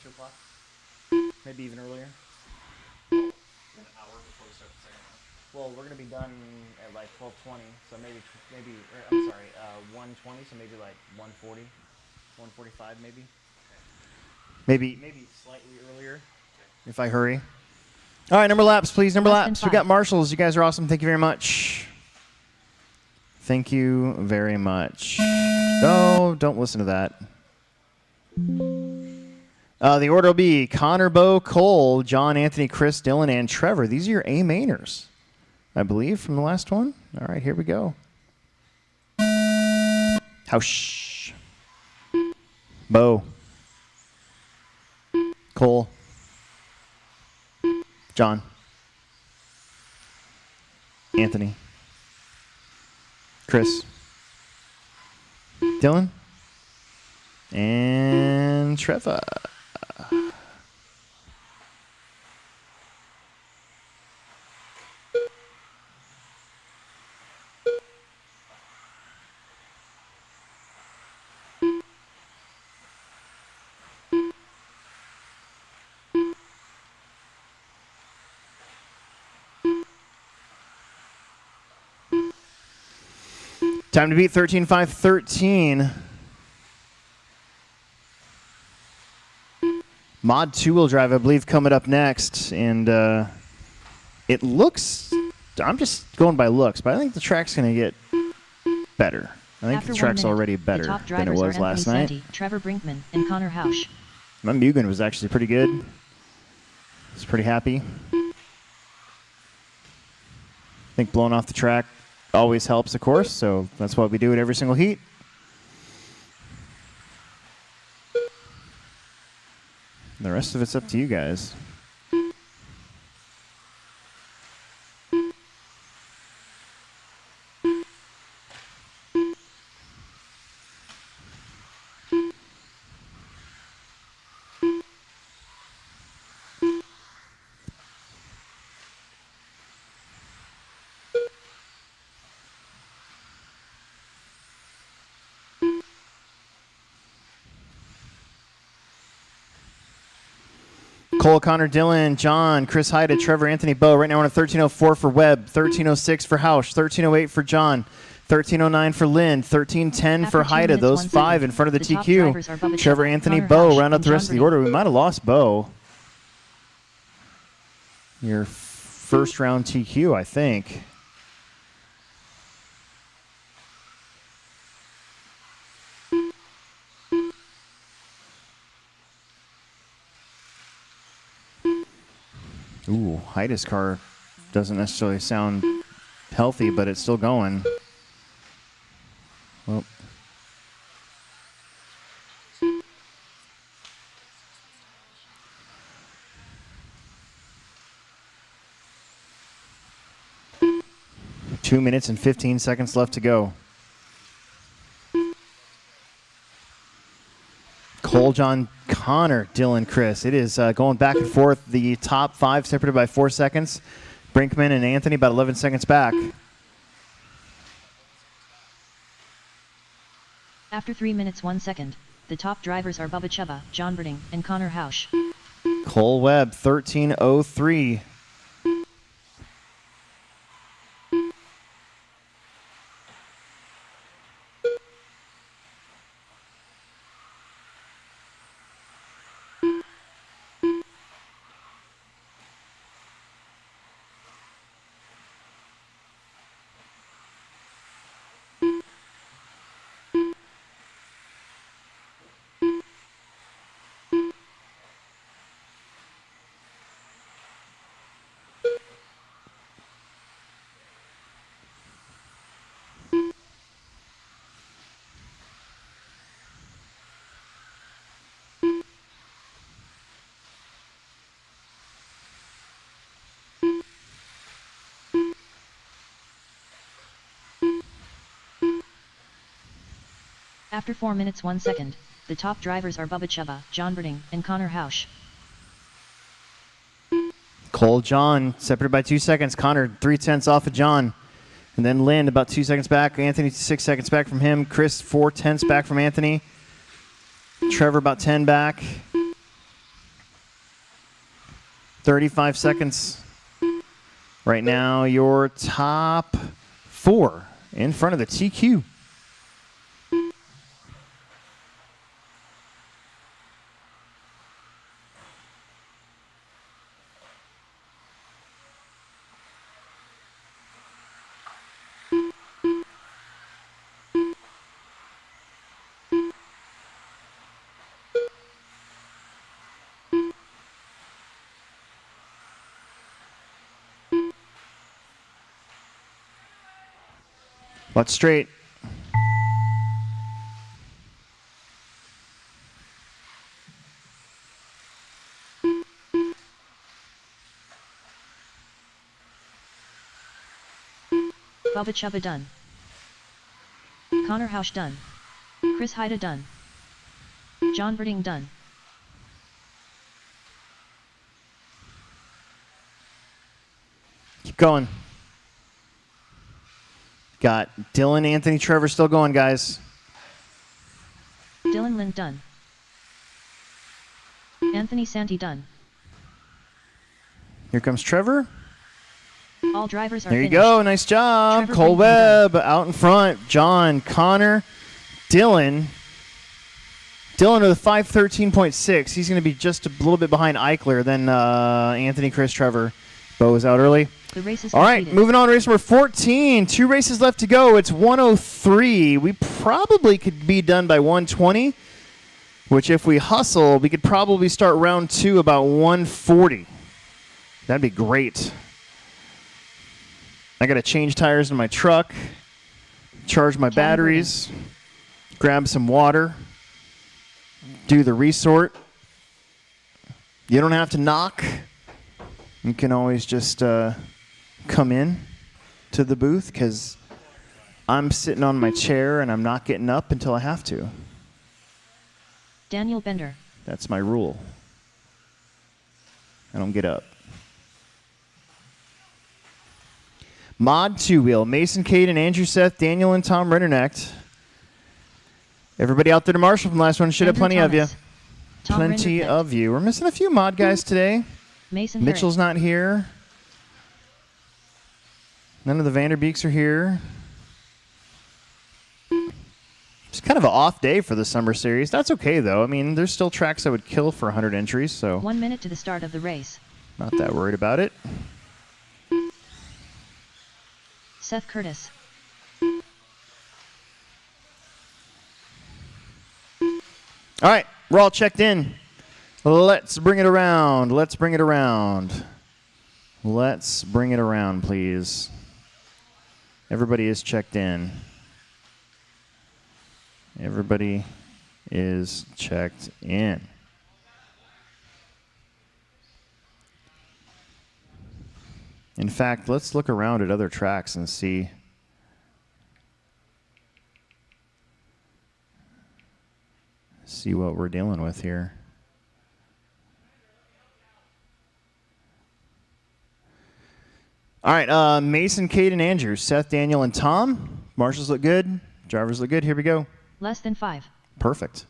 2 o'clock? Maybe even earlier. An hour before we start the second one. Well, we're gonna be done at like 12:20, so maybe I'm sorry, 1:20, so maybe like 1:40, 1:45 maybe. Maybe slightly earlier if I hurry. All right, number laps, please. Number Less than laps. We 5. got Marshalls. You guys are awesome. Thank you very much. Thank you very much. Oh, don't listen to that. The order will be Connor Bowe, Cole, John Anthony, Chris Dillon, and Trevor. These are your A mainers, I believe, from the last one. All right, here we go. Hausch. Bowe. Cole. John. Anthony. Chris. Dylan. And Trevor. Time to beat 13.5.13. Mod 2-wheel drive, I believe, coming up next. And it looks, I'm just going by looks, but I think the track's going to get better. I think After the 1 track's minute, already better the top than it drivers was are last Anthony night. Santi, Trevor Brinkman, and Connor Hausch. My Mugen was actually pretty good. I was pretty happy. I think blowing off the track always helps, of course, so that's why we do it every single heat. The rest of it's up to you guys. Cole, Connor, Dylan, John, Chris Haida, Trevor, Anthony, Bowe. Right now we're on a 13.04 for Webb, 13.06 for Hausch, 13.08 for John, 13.09 for Lind, 13.10 for After 2 Haida. minutes, Those 1 five second, in front of the top drivers are TQ. Bubba Trevor, Chuba, Anthony, Connor Bowe Hausch, round up and the rest John of the order. We might have lost Bowe. Your first round TQ, I think. Ooh, Haida's car doesn't necessarily sound healthy, but it's still going. Well. Two minutes and 15 seconds left to go. Cole, John, Connor, Dylan, Chris. It is going back and forth. The top 5 separated by 4 seconds. Brinkman and Anthony about 11 seconds back. After 3 minutes 1 second, the top drivers are Bubba Chuba, John Birding, and Connor Hausch. Cole Webb, 13:03. After 4 minutes 1 second, the top drivers are Bubba Chuba, John Birding, and Connor Hausch. Cole, John, separated by 2 seconds. Connor, 0.3 off of John. And then Lynn, about 2 seconds back. Anthony, 6 seconds back from him. Chris, 0.4 back from Anthony. Trevor, about 10 back. 35 seconds. Right now, your top 4 in front of the TQ. Watch straight. Bubba Chuba done. Connor Hausch done. Chris Haida done. John Birding done. Keep going. Got Dylan, Anthony, Trevor still going, guys. Dylan Lind done. Anthony Santi done. Here comes Trevor. All drivers are There you finished. go. Nice job. Trevor Cole Brinkman Webb out in front. John, Connor, Dylan. Dylan with a 5:13.6. He's going to be just a little bit behind Eichler. Then Anthony, Chris, Trevor. Bo is out early. The race is All right, completed. moving on. Race number 14. 2 races left to go. It's 1:03. We probably could be done by 1:20, which if we hustle, we could probably start round 2 about 1:40. That'd be great. I got to change tires in my truck, charge my batteries, grab some water, do the resort. You don't have to knock. You can always just come in to the booth because I'm sitting on my chair and I'm not getting up until I have to. Daniel Bender. That's my rule. I don't get up. Mod 2-wheel. Mason, Cade, and Andrew Seth, Daniel, and Tom Rindernecht. Everybody out there to Marshall from the last one. Should have Andrew plenty of you. Thomas. Tom Plenty Rinderknecht. of you. We're missing a few mod guys today. Mason Mitchell's Herrick. not here. None of the Vanderbeeks are here. It's kind of an off day for the summer series. That's okay, though. I mean, there's still tracks that would kill for 100 entries, so 1 minute to the start of the race. not that worried about it. Seth Curtis. All right, we're all checked in. Let's bring it around. Let's bring it around. Let's bring it around, please. Everybody is checked in. Everybody is checked in. In fact, let's look around at other tracks and see. See what we're dealing with here. All right, Mason, Cade, and Andrew, Seth, Daniel, and Tom. Marshals look good. Drivers look good. Here we go. Less than 5. Perfect.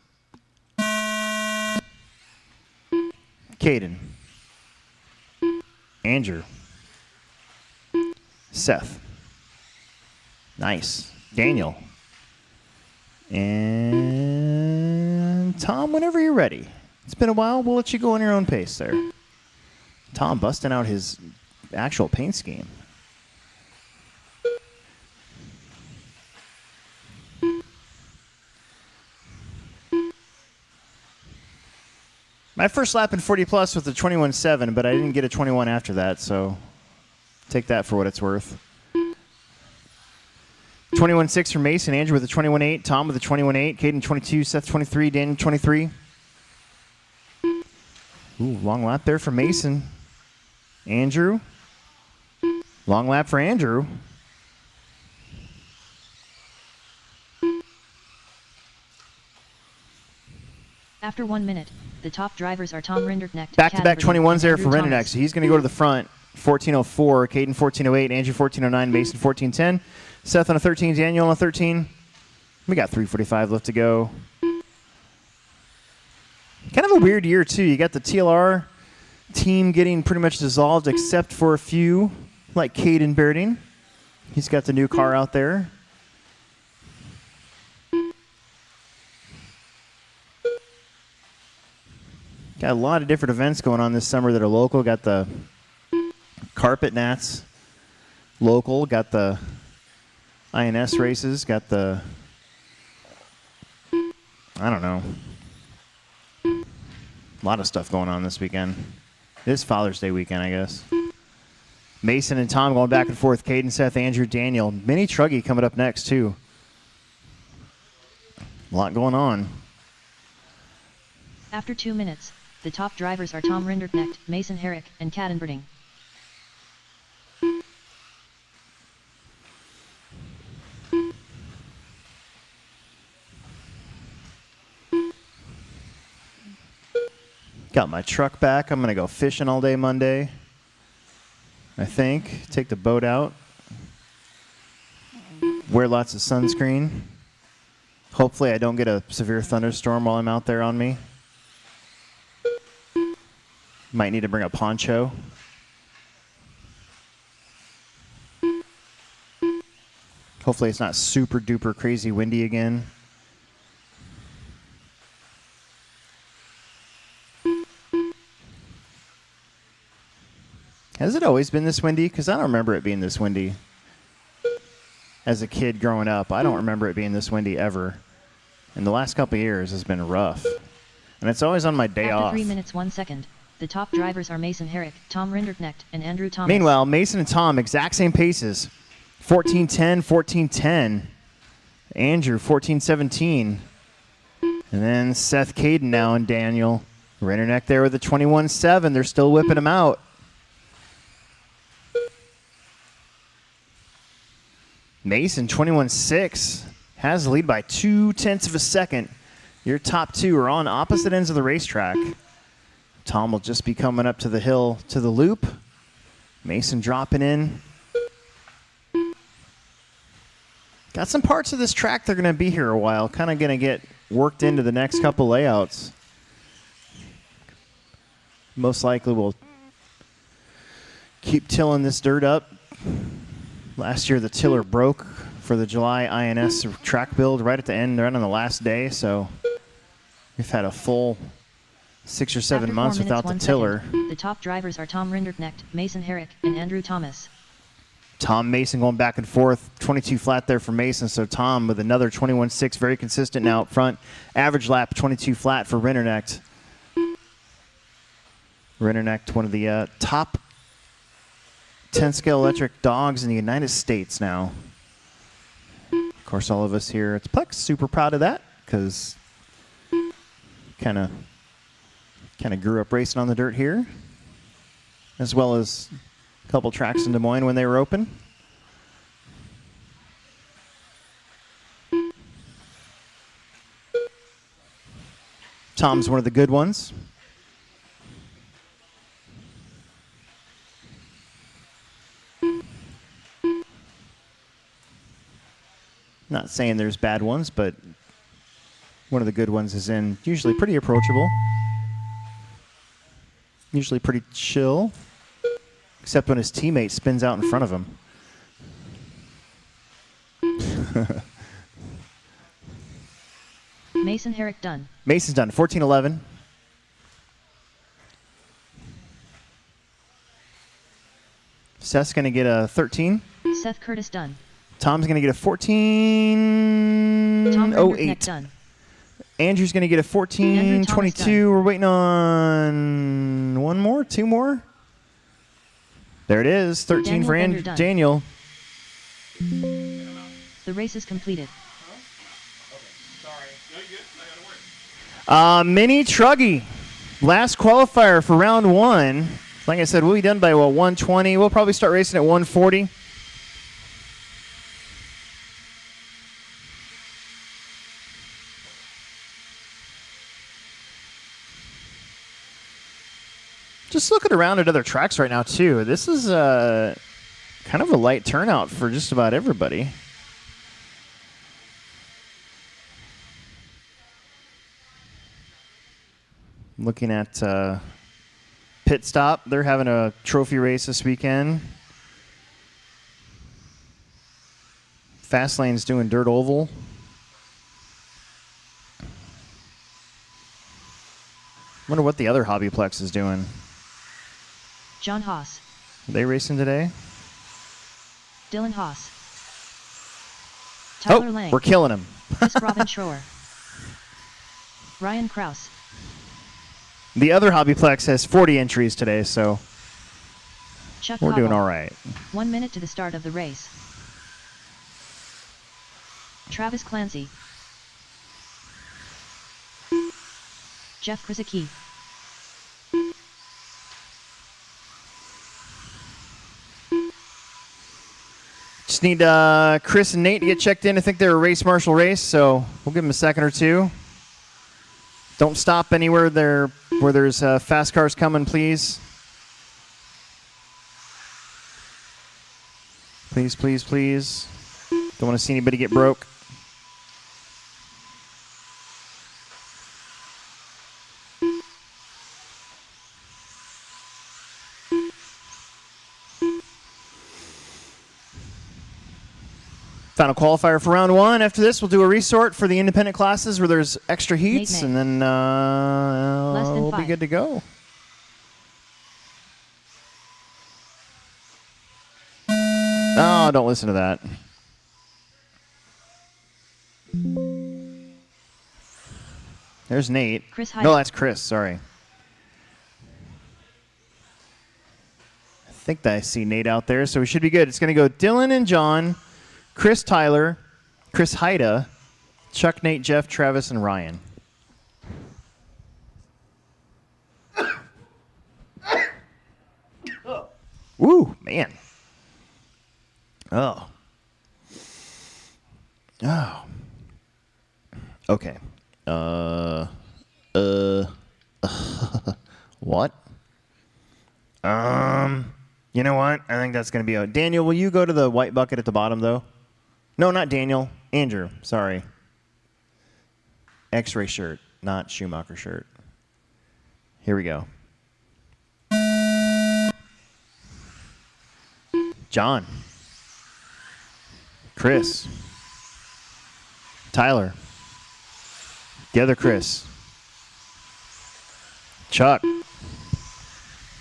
Caden. Andrew. Seth. Nice. Daniel. And Tom, whenever you're ready. It's been a while. We'll let you go on your own pace there. Tom busting out his actual paint scheme. My first lap in 40 plus was a 21.7, but I didn't get a 21 after that, so take that for what it's worth. 21.6 for Mason, Andrew with a 21.8, Tom with a 21.8, Caden 22, Seth 23, Daniel 23. Ooh, long lap there for Mason. Andrew. Long lap for Andrew. After 1 minute, the top drivers are Tom Rinderknecht. Back-to-back 21s there for Andrew Rinderknecht. So he's going to go to the front. 14.04, Caden 14.08, Andrew 14.09, Mason 14.10. Seth on a 13, Daniel on a 13. We got 3:45 left to go. Kind of a weird year, too. You got the TLR team getting pretty much dissolved except for a few, like Caden Berding. He's got the new car out there. Got a lot of different events going on this summer that are local. Got the Carpet Nats local. Got the INS races. Got the, I don't know. A lot of stuff going on this weekend. It is Father's Day weekend, I guess. Mason and Tom going back and forth. Caden, Seth, Andrew, Daniel. Mini Truggy coming up next, too. A lot going on. After 2 minutes, the top drivers are Tom Rinderknecht, Mason Herrick, and Caden Berding. Got my truck back. I'm going to go fishing all day Monday, I think. Take the boat out. Wear lots of sunscreen. Hopefully I don't get a severe thunderstorm while I'm out there on me. Might need to bring a poncho. Hopefully it's not super duper crazy windy again. Has it always been this windy? Because I don't remember it being this windy. As a kid growing up, I don't remember it being this windy ever. And the last couple of years has been rough. And it's always on my day off. After 3 minutes 1 second, the top drivers are Mason Herrick, Tom Rinderknecht, and Andrew Thomas. Meanwhile, Mason and Tom, exact same paces. 14.10, 14.10. Andrew, 14.17. And then Seth, Caden now, and Daniel. Rinderknecht there with a 21.7. They're still whipping him out. Mason, 21.6, has the lead by 0.2 of a second. Your top two are on opposite ends of the racetrack. Tom will just be coming up to the hill to the loop. Mason dropping in. Got some parts of this track they're going to be here a while. Kind of going to get worked into the next couple layouts. Most likely we'll keep tilling this dirt up. Last year the tiller broke for the July INS track build right at the end, right on the last day. So we've had a full 6 or 7 months without the tiller. The top drivers are Tom Rinderknecht, Mason Herrick, and Andrew Thomas. Tom Mason going back and forth. 22 flat there for Mason. So Tom with another 21.6, very consistent now up front. Average lap 22 flat for Rinderknecht. Rinderknecht, one of the top 10 scale electric dogs in the United States now. course, all of us here at Plex super proud of that because kind of grew up racing on the dirt here, as well as a couple tracks in Des Moines when they were open. Tom's one of the good ones. Not saying there's bad ones, but one of the good ones is in usually pretty approachable. Usually pretty chill, except when his teammate spins out in front of him. Mason Herrick done. Mason's done, 14-11. Seth's going to get a 13. Seth Curtis done. Tom's going to get a Tom 14-08. done. Andrew's going to get a Andrew Thomas 14-22. done. We're waiting on one more, two more. There it is, 13 Daniel for Bender done. Daniel. The race is completed. Mini Truggy, last qualifier for round one. Like I said, we'll be done by 1:20. We'll probably start racing at 1:40. Just looking around at other tracks right now too. This is kind of a light turnout for just about everybody. Looking at Pit Stop, they're having a trophy race this weekend. Fastlane's doing Dirt Oval. Wonder what the other Hobbyplex is doing. John Haas. Are they racing today? Dylan Haas. Tyler Oh, Lang. we're killing him. Chris Robin Schroer. Ryan Kraus. The other Hobbyplex has 40 entries today, so Chuck we're doing Cobble. all right. 1 minute to the start of the race. Travis Clancy. Jeff Krasicki. Just need Chris and Nate to get checked in. I think they're a race marshal race, so we'll give them a second or two. Don't stop anywhere there where there's fast cars coming, please. Please, please, please. Don't want to see anybody get broke. Final qualifier for round one. After this, we'll do a resort for the independent classes where there's extra heats, May. and then Less than we'll be 5. good to go. Oh, don't listen to that. There's Nate. Chris No, Hyde. that's Chris. Sorry. I think that I see Nate out there, so we should be good. It's going to go Dylan and John, Chris Tyler, Chris Haida, Chuck, Nate, Jeff, Travis, and Ryan. Woo, man. Oh. Oh. Okay. What? You know what? I think that's going to be a... Daniel, will you go to the white bucket at the bottom, though? No, not Daniel. Andrew. Sorry. X-ray shirt, not Schumacher shirt. Here we go. John. Chris. Tyler. The other Chris. Chuck.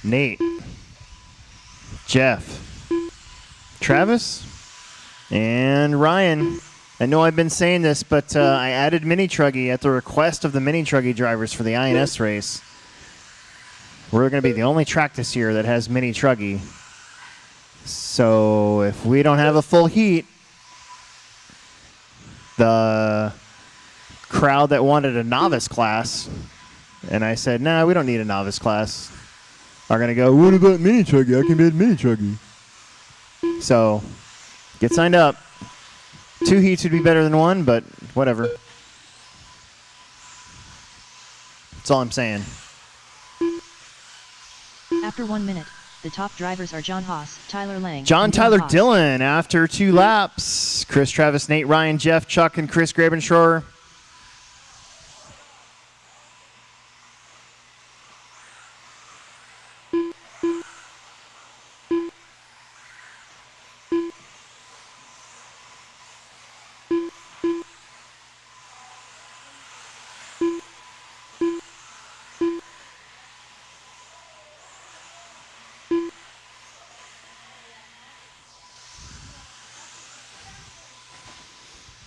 Nate. Jeff. Travis. And Ryan. I know I've been saying this, but I added Mini Truggy at the request of the Mini Truggy drivers for the INS race. We're going to be the only track this year that has Mini Truggy. So if we don't have a full heat, the crowd that wanted a novice class, and I said, "Nah, we don't need a novice class." Are gonna go, "What about mini chuggy? I can be a mini chuggy." So, get signed up. 2 heats would be better than 1, but whatever. That's all I'm saying. After 1 minute, the top drivers are John Haas, Tyler Lang, John and Dylan Tyler Haas. Dillon after 2 laps. Chris Travis, Nate Ryan, Jeff, Chuck, and Chris Grabenshore.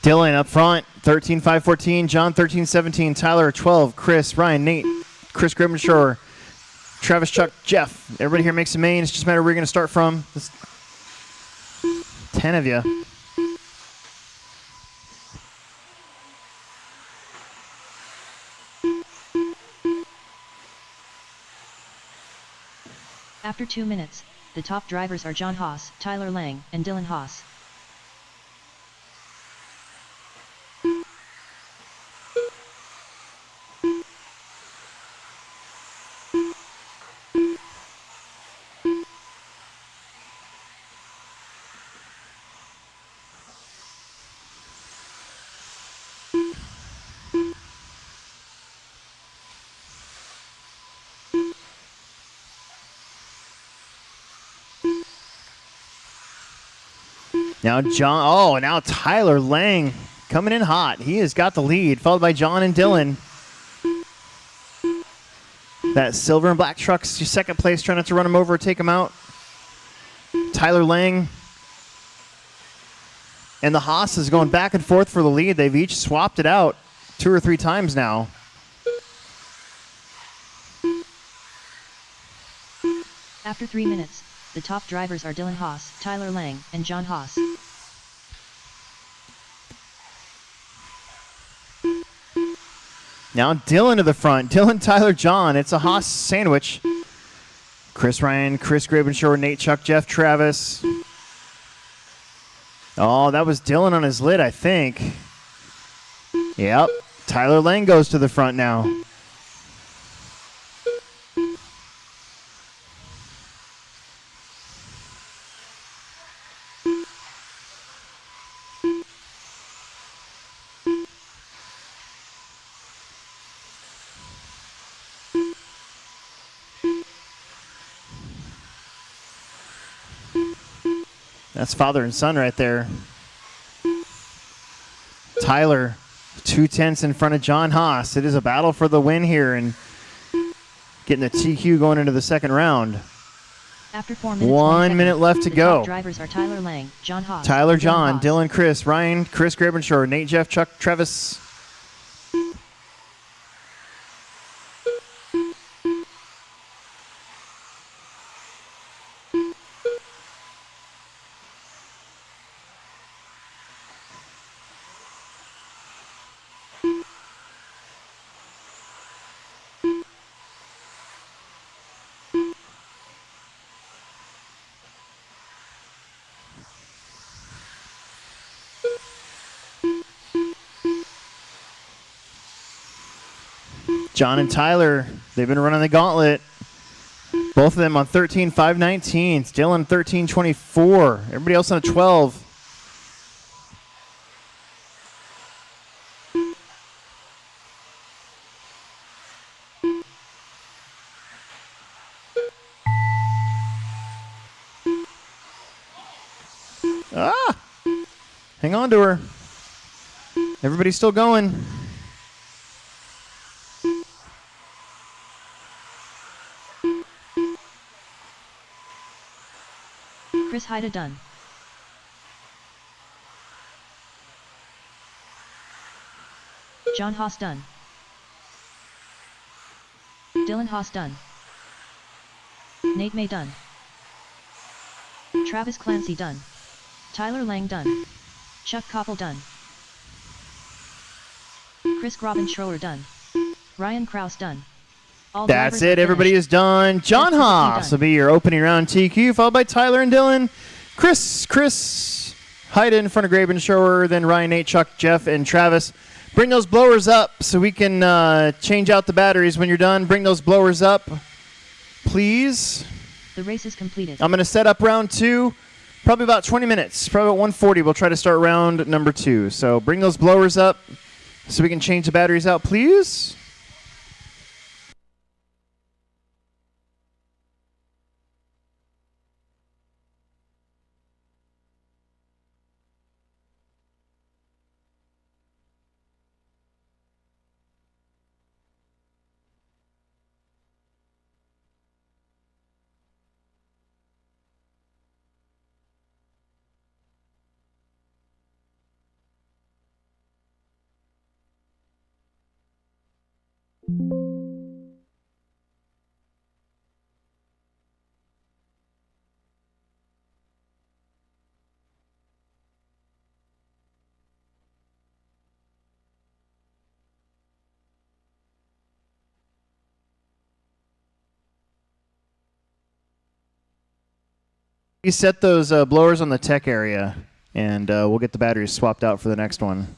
Dylan up front, 13-5-14. John 13-17. Tyler 12. Chris, Ryan, Nate, Chris Grabenshore, Travis, Chuck, Jeff. Everybody here makes a main. It's just a matter of where you're going to start from. There's 10 of you. After 2 minutes, the top drivers are John Haas, Tyler Lang, and Dylan Haas. Now now Tyler Lang coming in hot. He has got the lead, followed by John and Dylan. That silver and black truck's second place, trying not to run him over or take him out. Tyler Lang and the Haas is going back and forth for the lead. They've each swapped it out 2 or 3 times now. After 3 minutes, the top drivers are Dylan Haas, Tyler Lang, and John Haas. Now Dylan to the front. Dylan, Tyler, John. It's a Haas sandwich. Chris Ryan, Chris Grabenshore, Nate, Chuck, Jeff, Travis. Oh, that was Dylan on his lid, I think. Yep. Tyler Lang goes to the front now. That's father and son right there. Tyler, 2/10 in front of John Haas. It is a battle for the win here and getting the TQ going into the second round. After 4 minutes, 1 minute left to the go. top drivers are Tyler Lang, John Haas, Tyler, and Dylan John, Haas. Dylan, Chris, Ryan, Chris Grabenshore, Nate, Jeff, Chuck, Travis. John and Tyler, they've been running the gauntlet. Both of them on 13-5-19. Dylan 13-24. Everybody else on a 12. Ah! Hang on to her. Everybody's still going. Chris Haida done. John Haas done. Dylan Haas done. Nate May done. Travis Clancy done. Tyler Lang done. Chuck Koppel done. Chris Grobenschroer done. Ryan Kraus done. All That's drivers are it. Everybody finished. is done. John Chris Haas done. will be your opening round TQ, followed by Tyler and Dylan. Chris, Haida in front of Grabenshower, then Ryan, Nate, Chuck, Jeff, and Travis. Bring those blowers up so we can change out the batteries when you're done. Bring those blowers up, please. The race is completed. I'm going to set up round 2, probably about 20 minutes. Probably about 1:40. We'll try to start round number 2. So bring those blowers up so we can change the batteries out, please. You set those blowers on the tech area, and we'll get the batteries swapped out for the next one.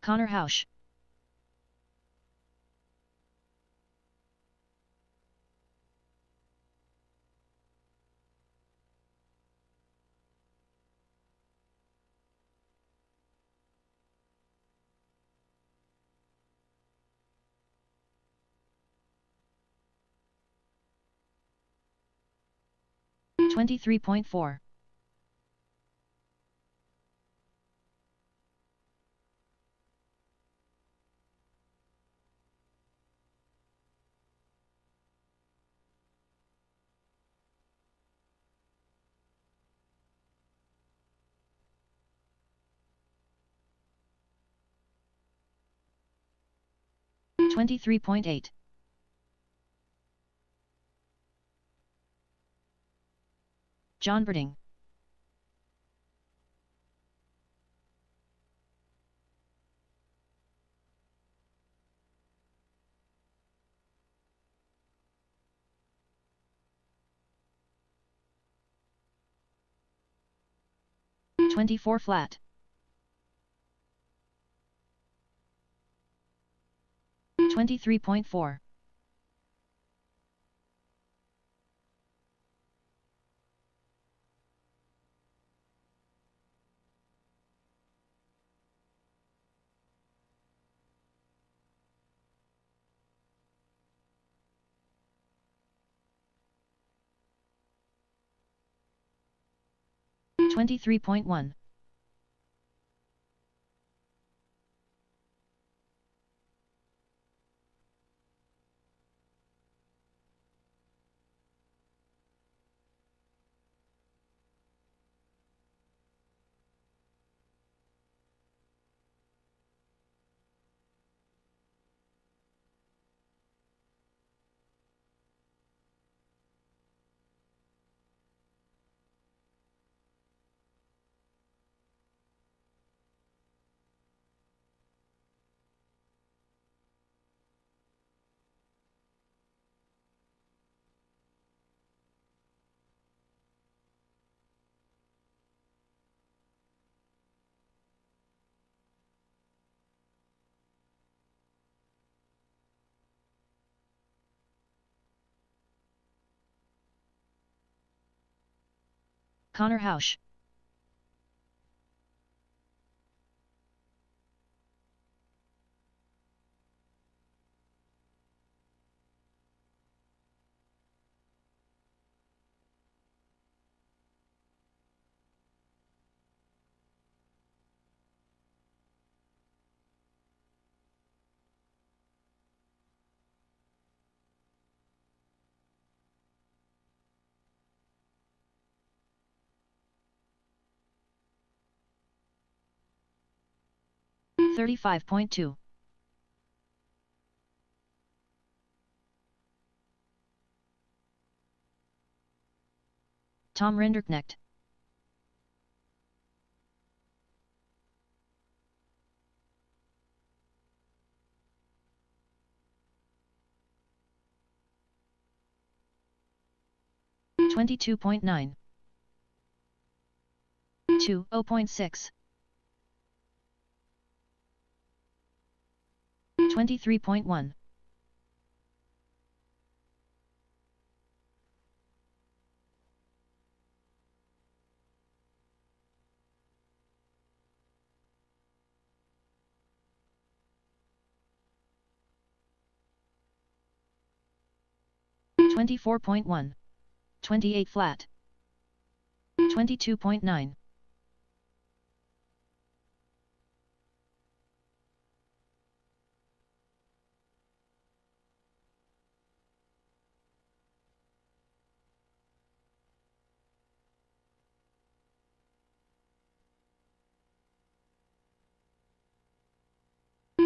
Connor Hausch. $23.4. $23.8. John Birding. $24 flat. $23.4. $23.1. Connor Hausch. $35.2. Tom Rinderknecht. $22.9. 20.6. 23.1. $24.1. 28 flat. 22.9.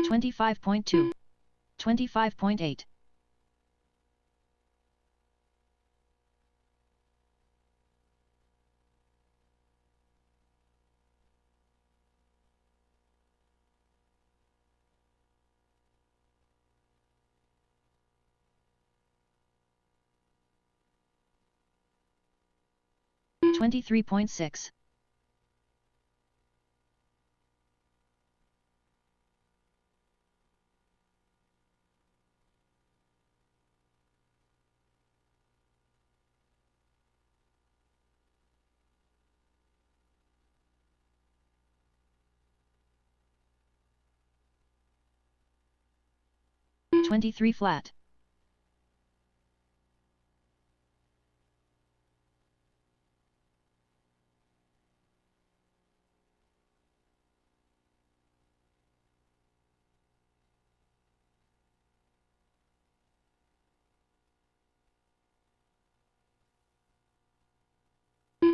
$25.2. 25.8. $23.6. $23 flat.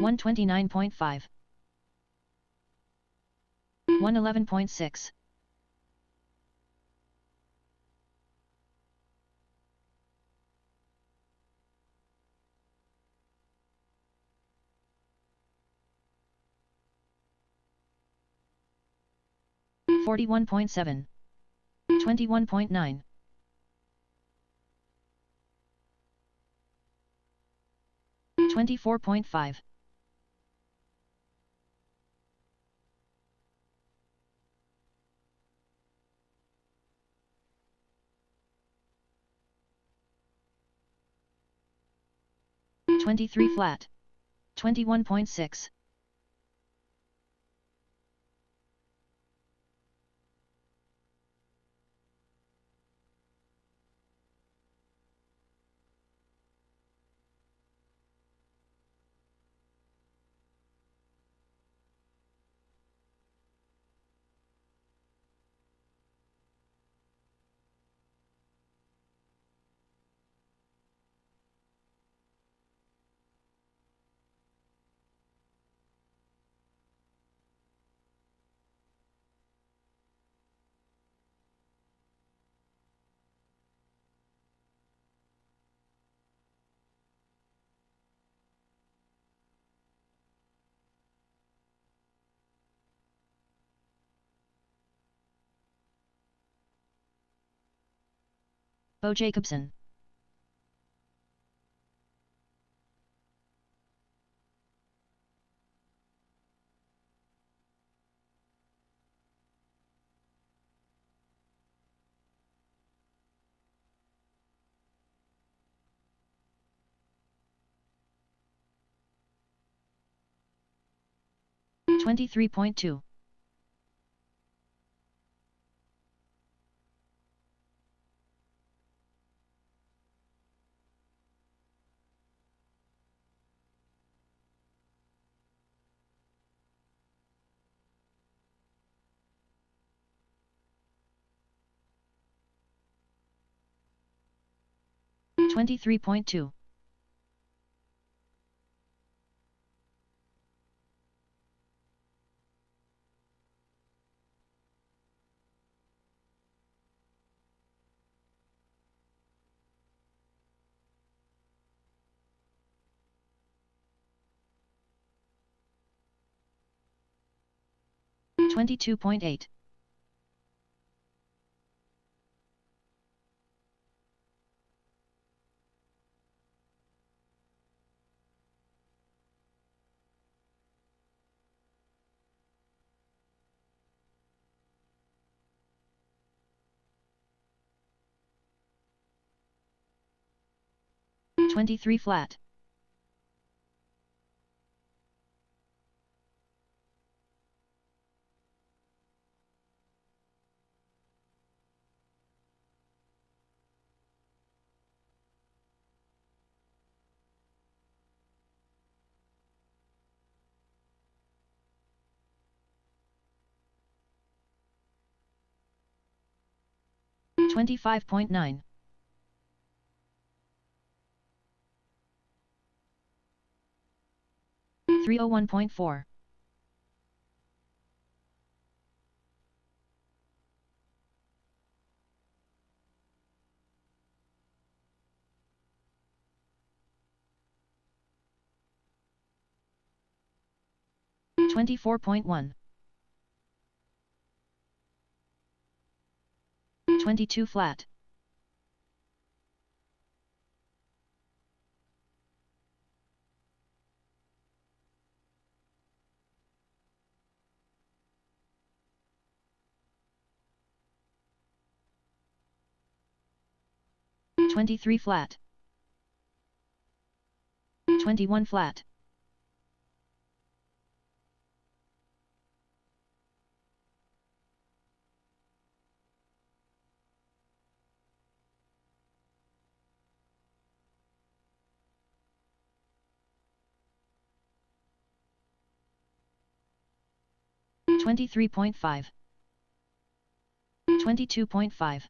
$129.5. 111.6. $41.7. 21.9. $24.5. $23 flat. 21.6. Bo Jacobson. 23.2. 23.2. 22.8. 23 flat. 25.9. 301.4. 24.1. 22 flat. 23 flat. 21 flat. 23.5. 22.5.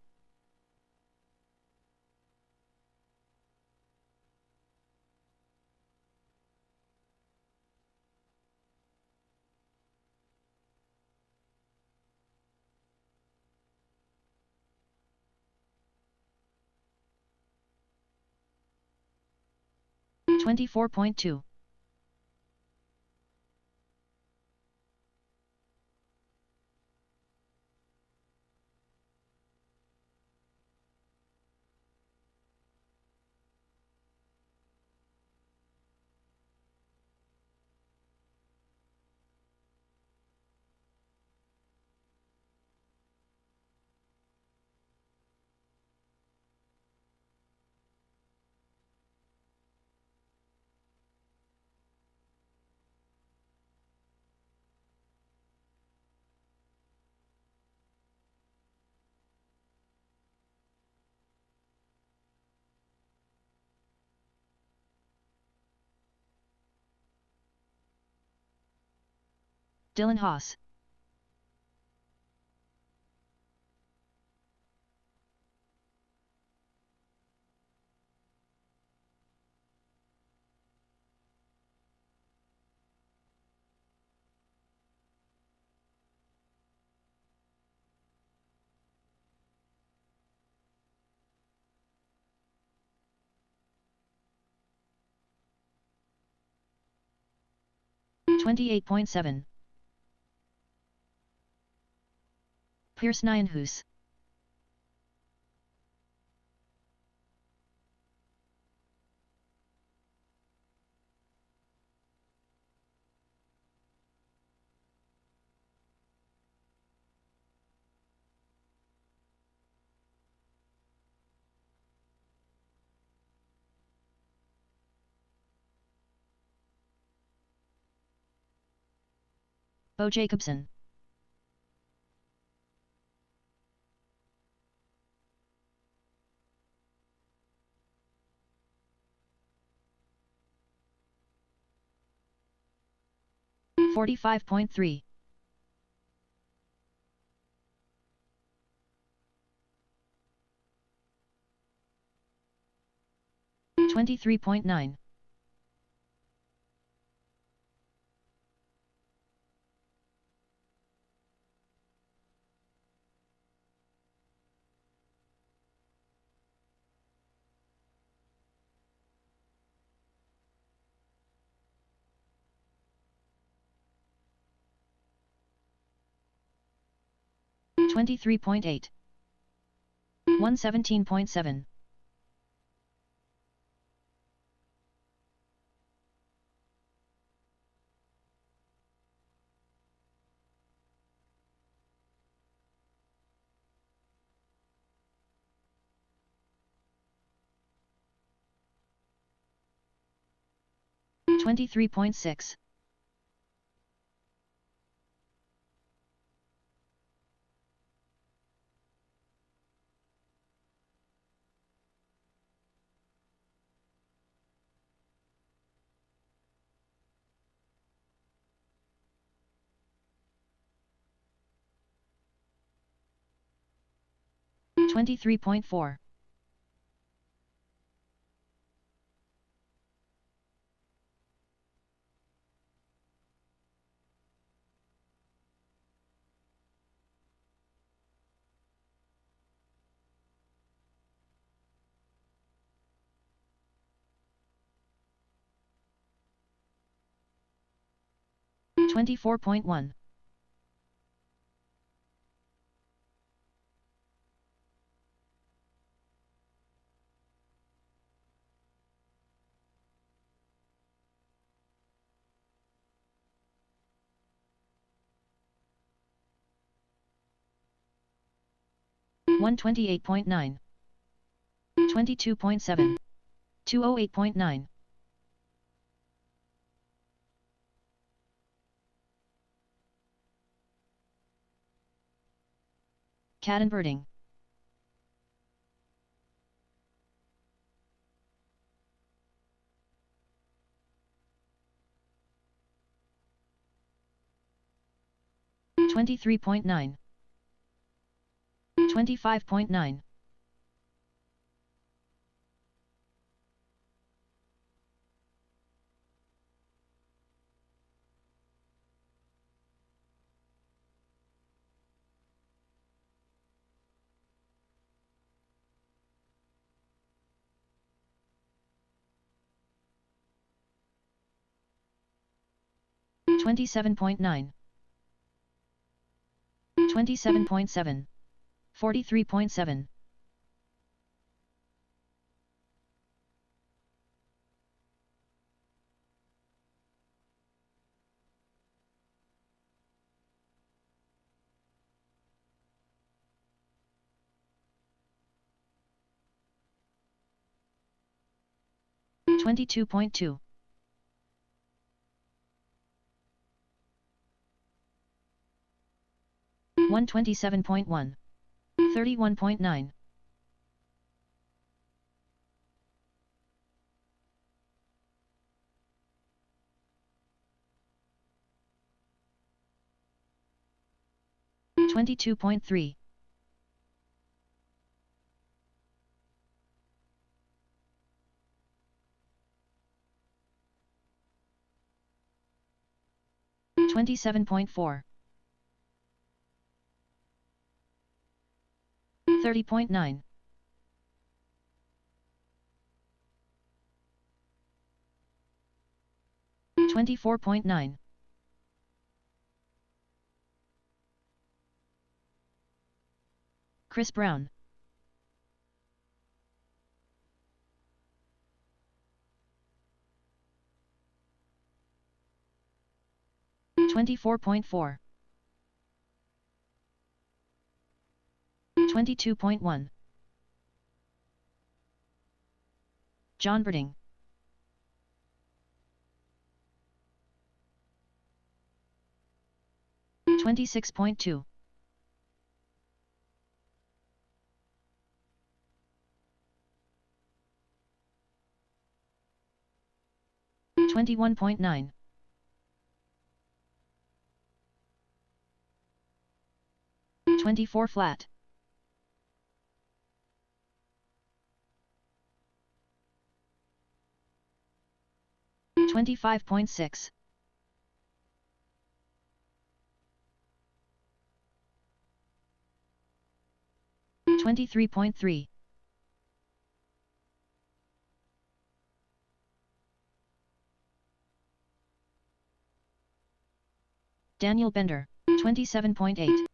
24.2. 'Dylan Haas. $28.7. Pierce Nijenhuis. Bo Jacobson. $45.3. $23.9. $23.8. $117.7. $23.6. $23.4. $24.1. $128.9. $22.7. $208.9. Cat and birding. $23.9. $25.9. $27.9. $27.7. $43.7. $22.2. $127.1. $31.9. $22.3. $27.4. $30.9. $24.9. Chris Brown. $24.4. $22.1. John Birding. 26.2. 21.9. 24 flat. 25.6. 23.3. 'Daniel Bender, 27.8.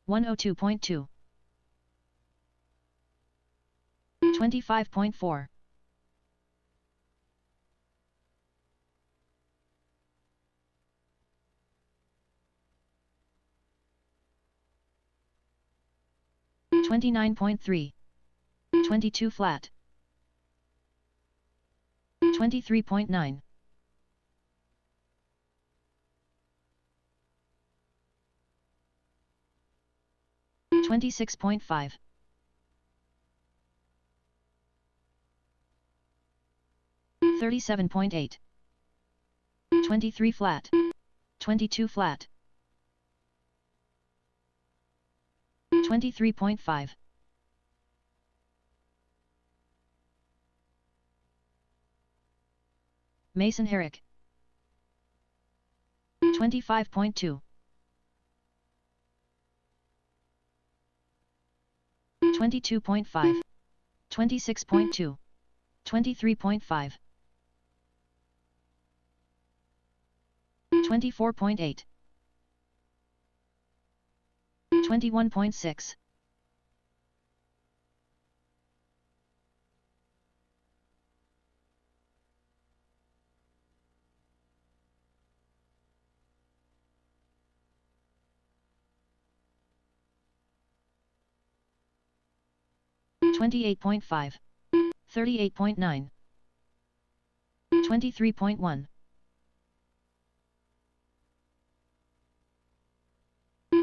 102.2. 25.4. 29.3. 22 flat. 23.9. 26.5. 37.8. 23 flat. 22 flat. 23.5. 'Mason Herrick. 25.2. 22.5. 26.2. 23.5. 24.8. 21.6. 28.5. 38.9. 23.1.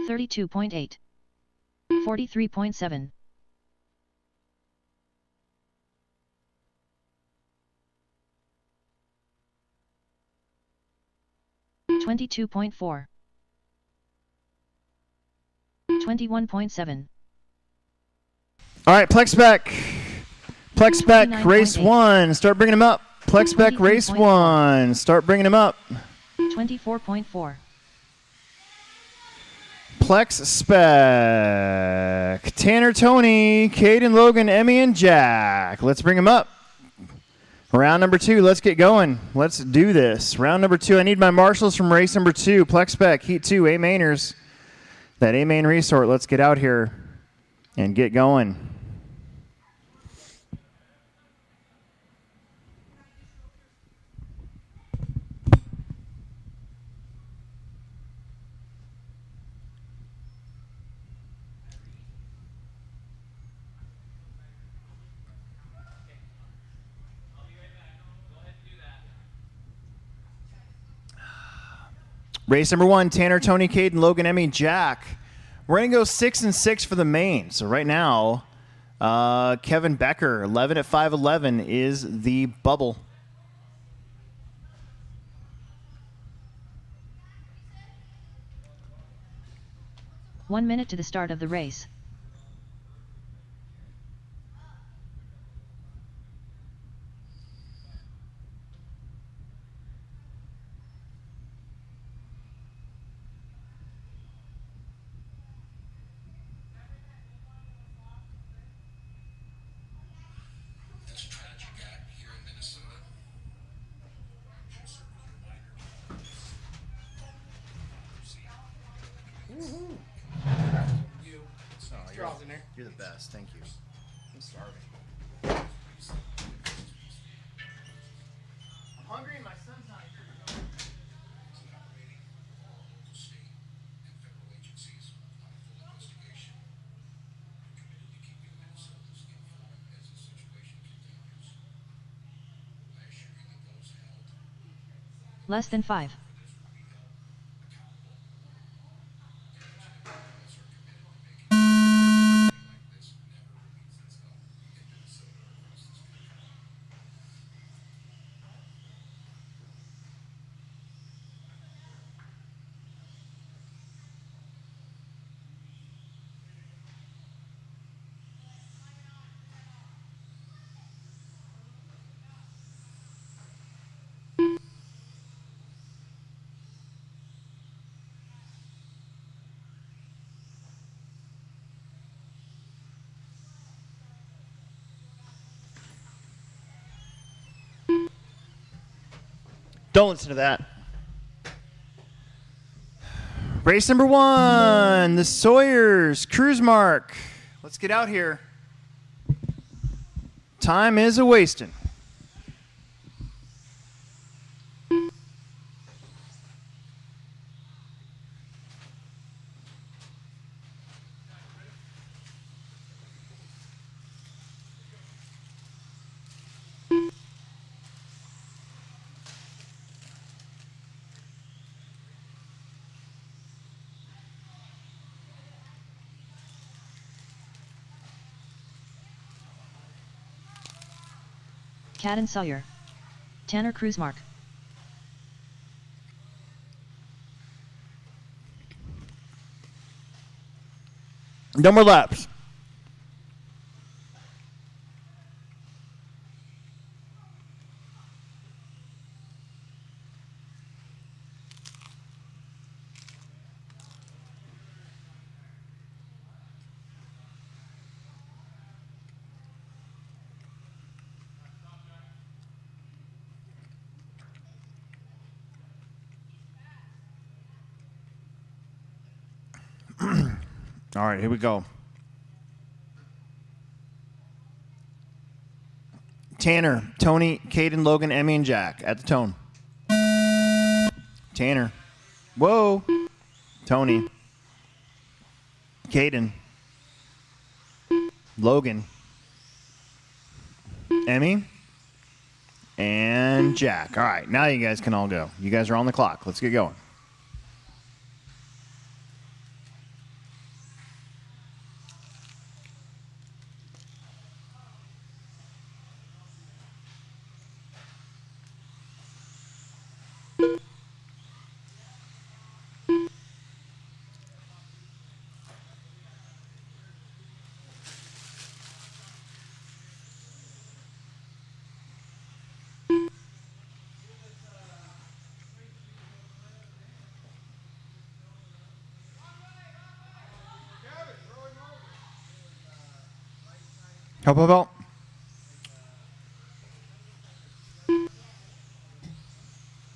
32.8. 43.7. 22.4. 21.7. All right, Plex back. Plex back, race 29.8. 1. Start bringing them up. Plex back, race 23.1. 1. Start bringing them up. 24.4. Plex spec. Tanner, Tony, Caden, Logan, Emmy, and Jack. Let's bring them up. Round number 2. Let's get going. Let's do this. Round number 2. I need my marshals from race number 2. Plex spec, heat 2, A-mainers. That A-main resort. Let's get out here and get going. Race number 1, Tanner, Tony, Caden, Logan, Emmy, Jack. We're going to go 6 and 6 for the main. So right now, Kevin Becker, 11 at 5'11", is the bubble. One minute to the start of the race. You're the best. Thank you. I'm starving. I'm hungry and my son's not here. Less than 5. Don't listen to that. Race number 1, the Sawyers Cruise Mark. Let's get out here. Time is a wasting. Cat and Sawyer. Tanner Cruise Mark. No more laps. All right, here we go. Tanner, Tony, Caden, Logan, Emmy, and Jack at the tone. Tanner. Whoa. Tony. Caden. Logan. Emmy. And Jack. All right, now you guys can all go. You guys are on the clock. Let's get going. Help.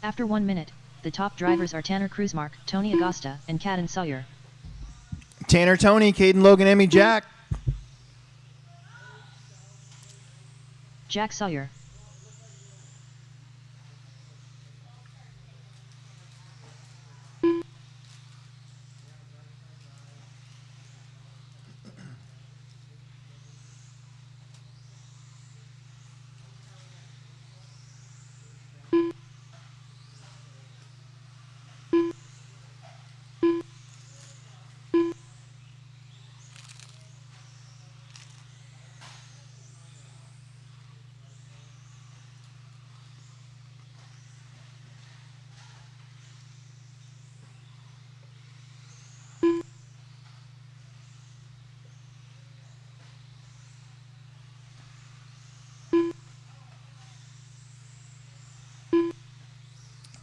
After 1 minute, the top drivers are Tanner Cruise Mark, Tony Agosta, and Cat and Sawyer. Tanner, Tony, Caden, Logan, Emmy, Jack. Jack Sawyer.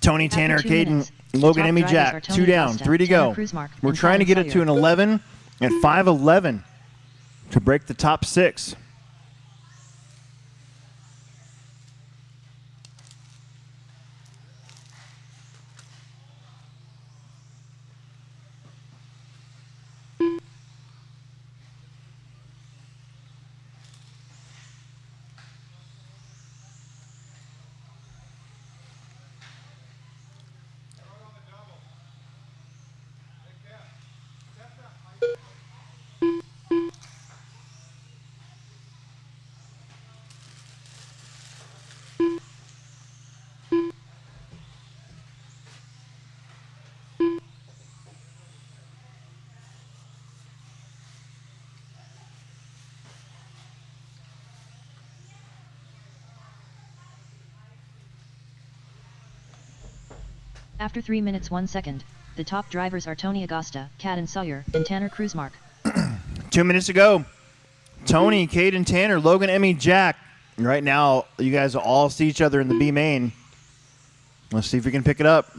Tony, After Tanner, 2 Caden, minutes, Logan, top Emmy, drivers Jack. are 2 Tony down, Agosta, 3 to Tanner go. Cruise Mark, We're and trying to Cat get and it to an Sawyer. 11 at 5:11 to break the top 6. After 3 minutes 1 second, the top drivers are Tony Agosta, Cat and Sawyer, and Tanner Cruise Mark. 2 minutes to go. Tony, Caden, Tanner, Logan, Emmy, Jack. Right now, you guys will all see each other in the B main. Let's see if we can pick it up.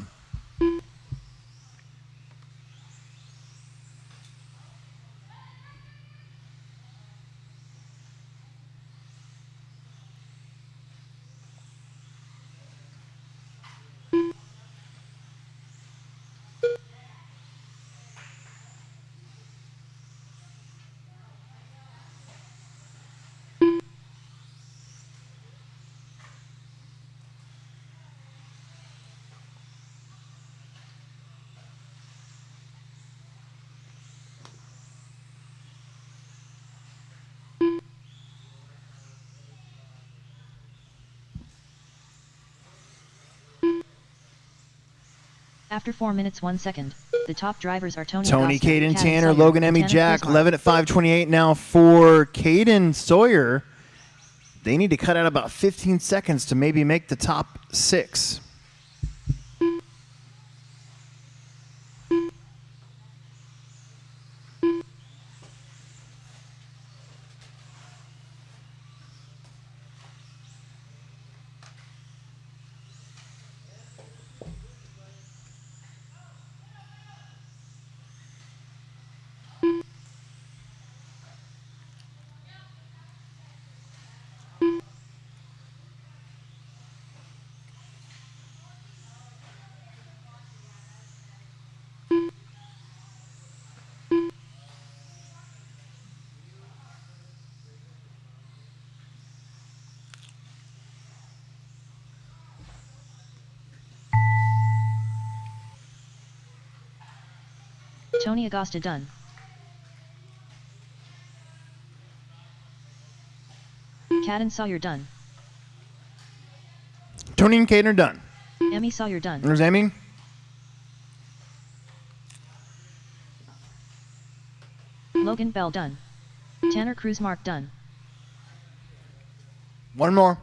After 4 minutes 1 second, the top drivers are Tony Tony, Acosta, Caden, Caden Tanner, Sawyer, Logan, and Emmy, Tanner Jack. Kuzma. 11 at 5:28 now for Caden Sawyer. They need to cut out about 15 seconds to maybe make the top 6. Tony Acosta done. Caden Sawyer done. Tony and Caden are done. Emmy Sawyer done. There's Emmy. Logan Bell done. Tanner Kuzmark done. One more.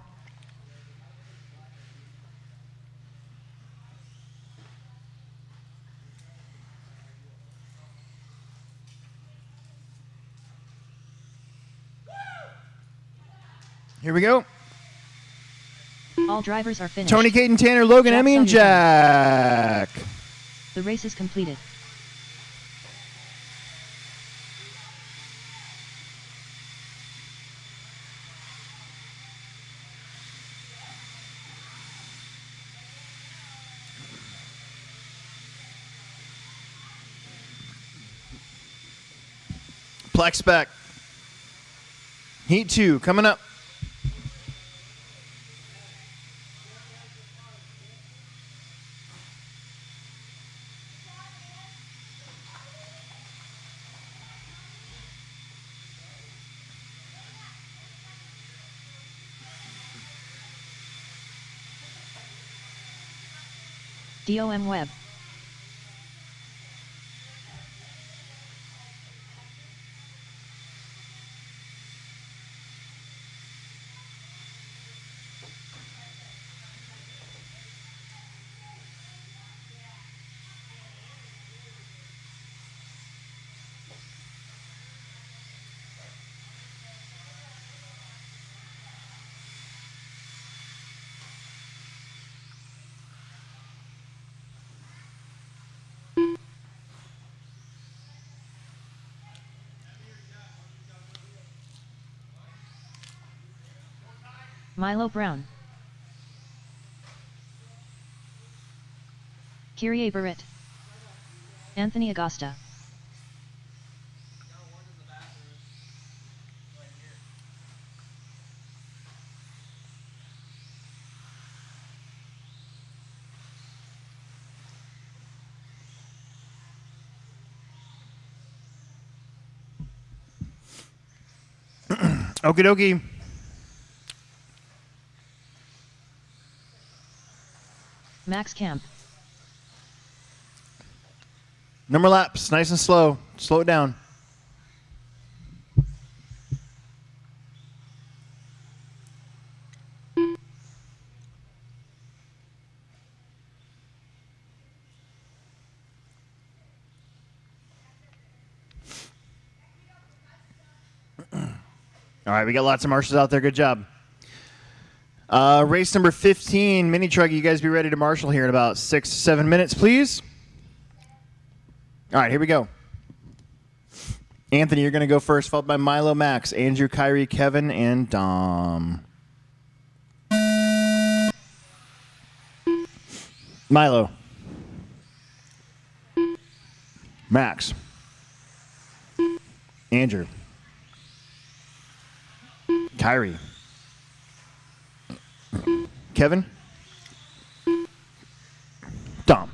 Here we go. All drivers are finished. Tony, Caden, Tanner, Logan, Jack Emmy, and Sawyer Jack. The race is completed. Plex back. Heat 2 coming up. DOM Web. Milo Brown. Kyrie Barrett. Anthony Acosta. Okie dokie. Max Camp. Number laps, nice and slow. Slow it down. All right, we got lots of marshals out there. Good job. Race number 15, mini truck. You guys be ready to marshal here in about 6 to 7 minutes, please. All right, here we go. Anthony, you're going to go first, followed by Milo, Max, Andrew, Kyrie, Kevin, and Dom. Milo. Max. Andrew. Kyrie. Kevin. Dom.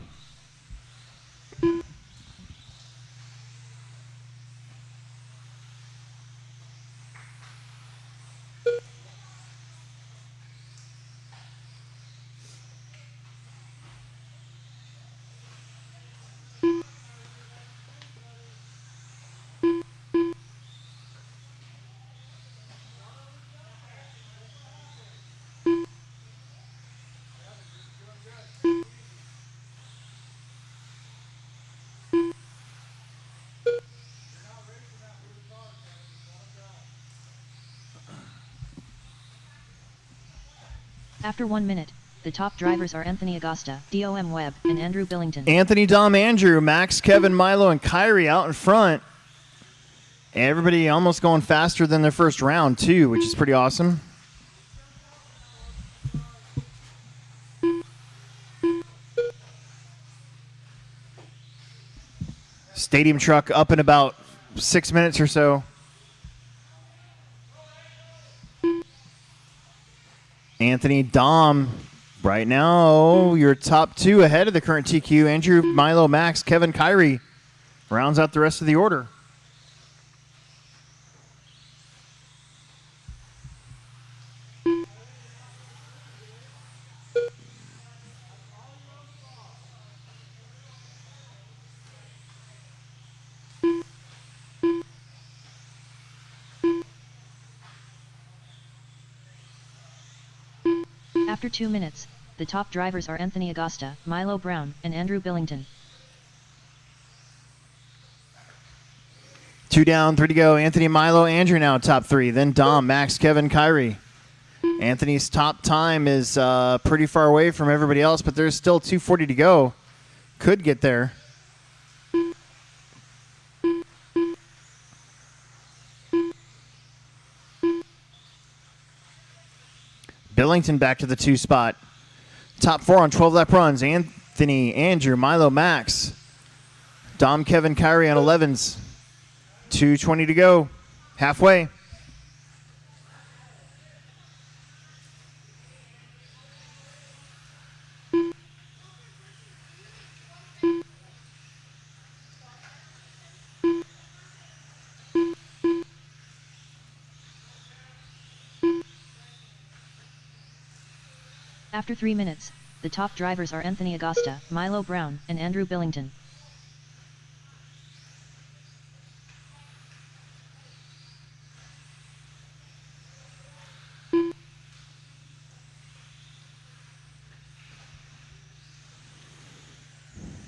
After 1 minute, the top drivers are Anthony Agosta, Dom Webb, and Andrew Billington. Anthony, Dom, Andrew, Max, Kevin, Milo, and Kyrie out in front. Everybody almost going faster than their first round, too, which is pretty awesome. Stadium truck up in about 6 minutes or so. Anthony, Dom, right now, your top two ahead of the current TQ. Andrew, Milo, Max, Kevin, Kyrie rounds out the rest of the order. After 2 minutes, the top drivers are Anthony Agosta, Milo Brown, and Andrew Billington. 2 down, 3 to go. Anthony, Milo, Andrew now top 3. Then Dom, Max, Kevin, Kyrie. Anthony's top time is pretty far away from everybody else, but there's still 2:40 to go. Could get there. Billington back to the 2 spot. Top 4 on 12 lap runs. Anthony, Andrew, Milo, Max. Dom, Kevin, Kyrie on 11s. 2:20 to go. Halfway. After 3 minutes, the top drivers are Anthony Agosta, Milo Brown, and Andrew Billington.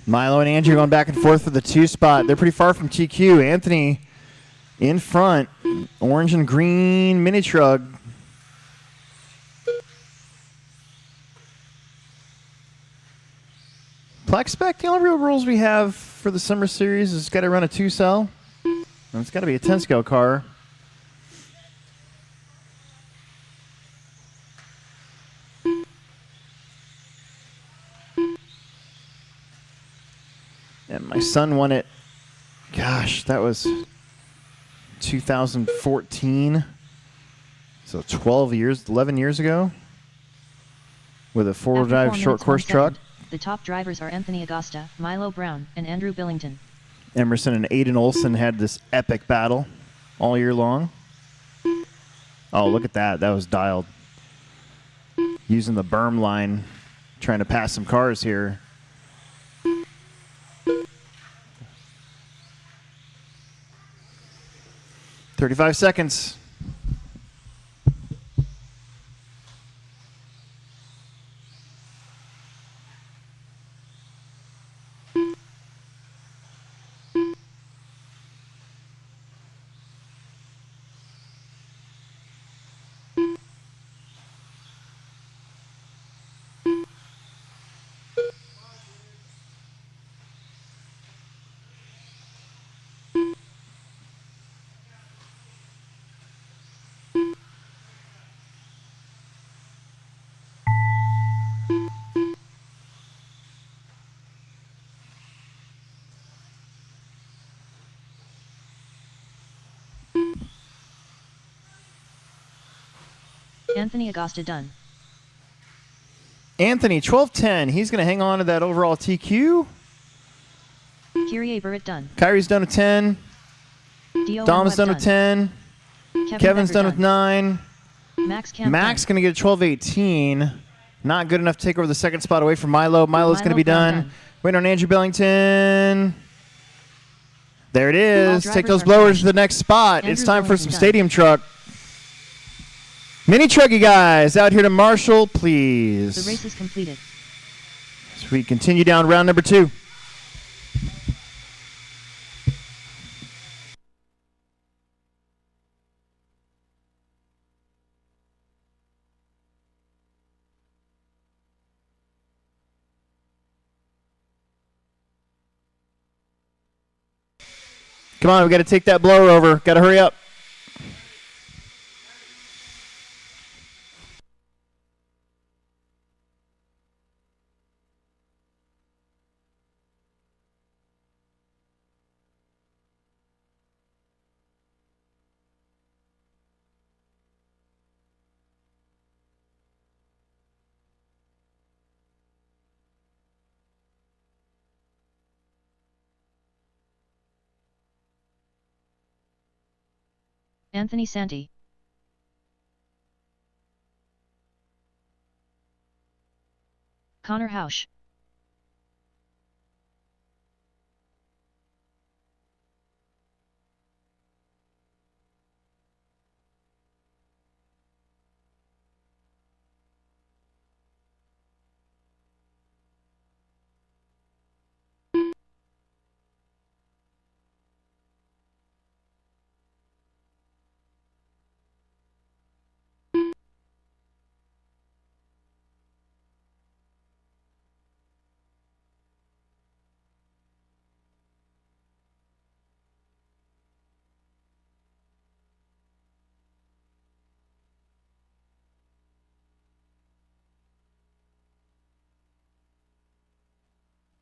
Milo and Andrew going back and forth for the 2 spot. They're pretty far from TQ. Anthony in front. Orange and green mini truck. Plex spec, the only real rules we have for the summer series is it's got to run a 2-cell. And it's got to be a 10-scale car. And my son won it, gosh, that was 2014. So 11 years ago. With a 4-wheel After drive 4 short minutes, course 1 truck. second, the top drivers are Anthony Agosta, Milo Brown, and Andrew Billington. Emerson and Aiden Olson had this epic battle all year long. Oh, look at that. That was dialed. Using the berm line, trying to pass some cars here. "35 seconds. Anthony Agosta done. Anthony, 12-10. He's going to hang on to that overall TQ. Kyrie Barrett done. Kyrie's done with 10. Dom Dom's Webb done with 10. Kevin's Becker done with 9. Max Camp Max done. going to get a 12-18. Not good enough to take over the second spot away from Milo. Milo's going to be Brown done. Waiting on Andrew Billington. There it is. All Take drivers those are blowers finished. to the next spot. It's Andrew time for Billington some done. stadium truck. Mini trucky guys out here to Marshall, please. The race is completed. So we continue down round number 2. Come on, we got to take that blower over. Got to hurry up. Anthony Santi. Connor Hausch.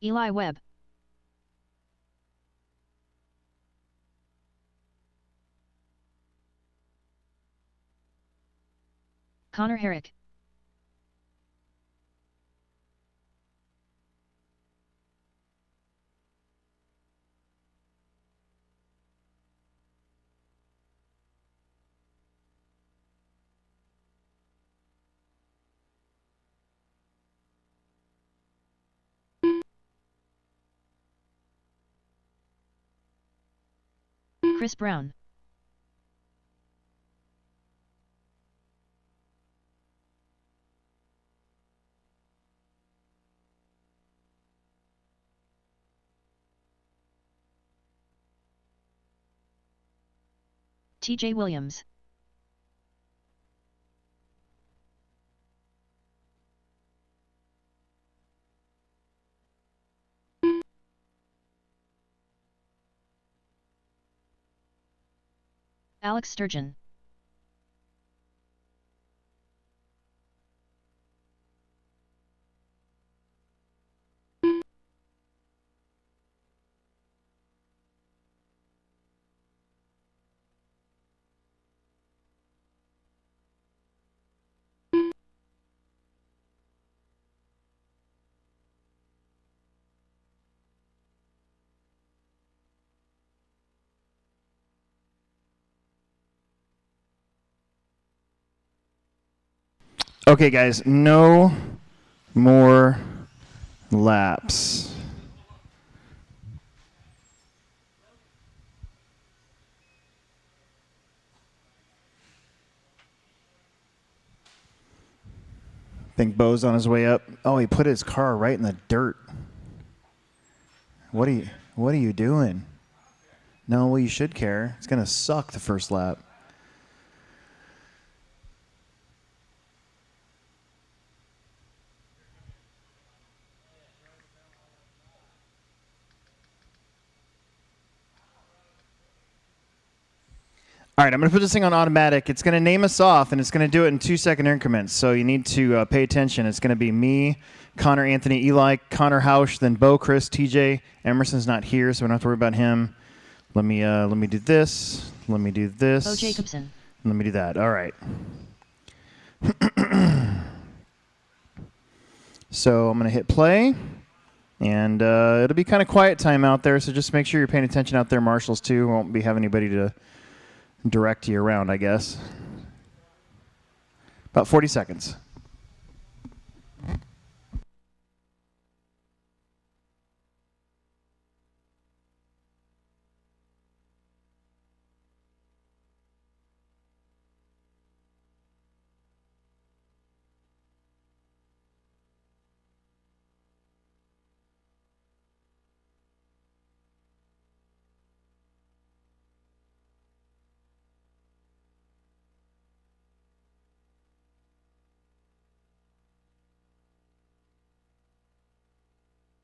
Eli Webb. Connor Herrick. Chris Brown. TJ Williams. Alex Sturgeon. Okay, guys, no more laps. Think Bo's on his way up. Oh, he put his car right in the dirt. What are you doing? No, well, you should care. It's gonna suck the first lap. All right, I'm going to put this thing on automatic. It's going to name us off, and it's going to do it in 2-second increments. So you need to pay attention. It's going to be me, Connor, Anthony, Eli, Connor Hausch, then Bo, Chris, TJ. Emerson's not here, so we don't have to worry about him. Let me do this. Let me do this. Bo Jacobson. Let me do that. All right. So I'm going to hit play, and it'll be kind of quiet time out there, so just make sure you're paying attention out there, marshals, too. Won't be having anybody to direct you around, I guess. About 40 seconds.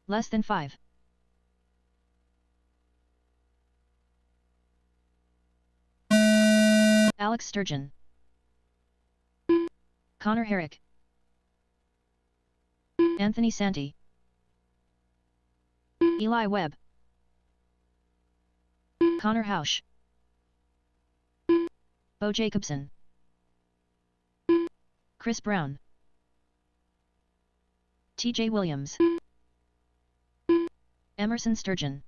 Less than 5. Alex Sturgeon, Connor Herrick, Anthony Santi, Eli Webb, Connor Hausch, Bo Jacobson, Chris Brown, TJ Williams, Emerson Sturgeon.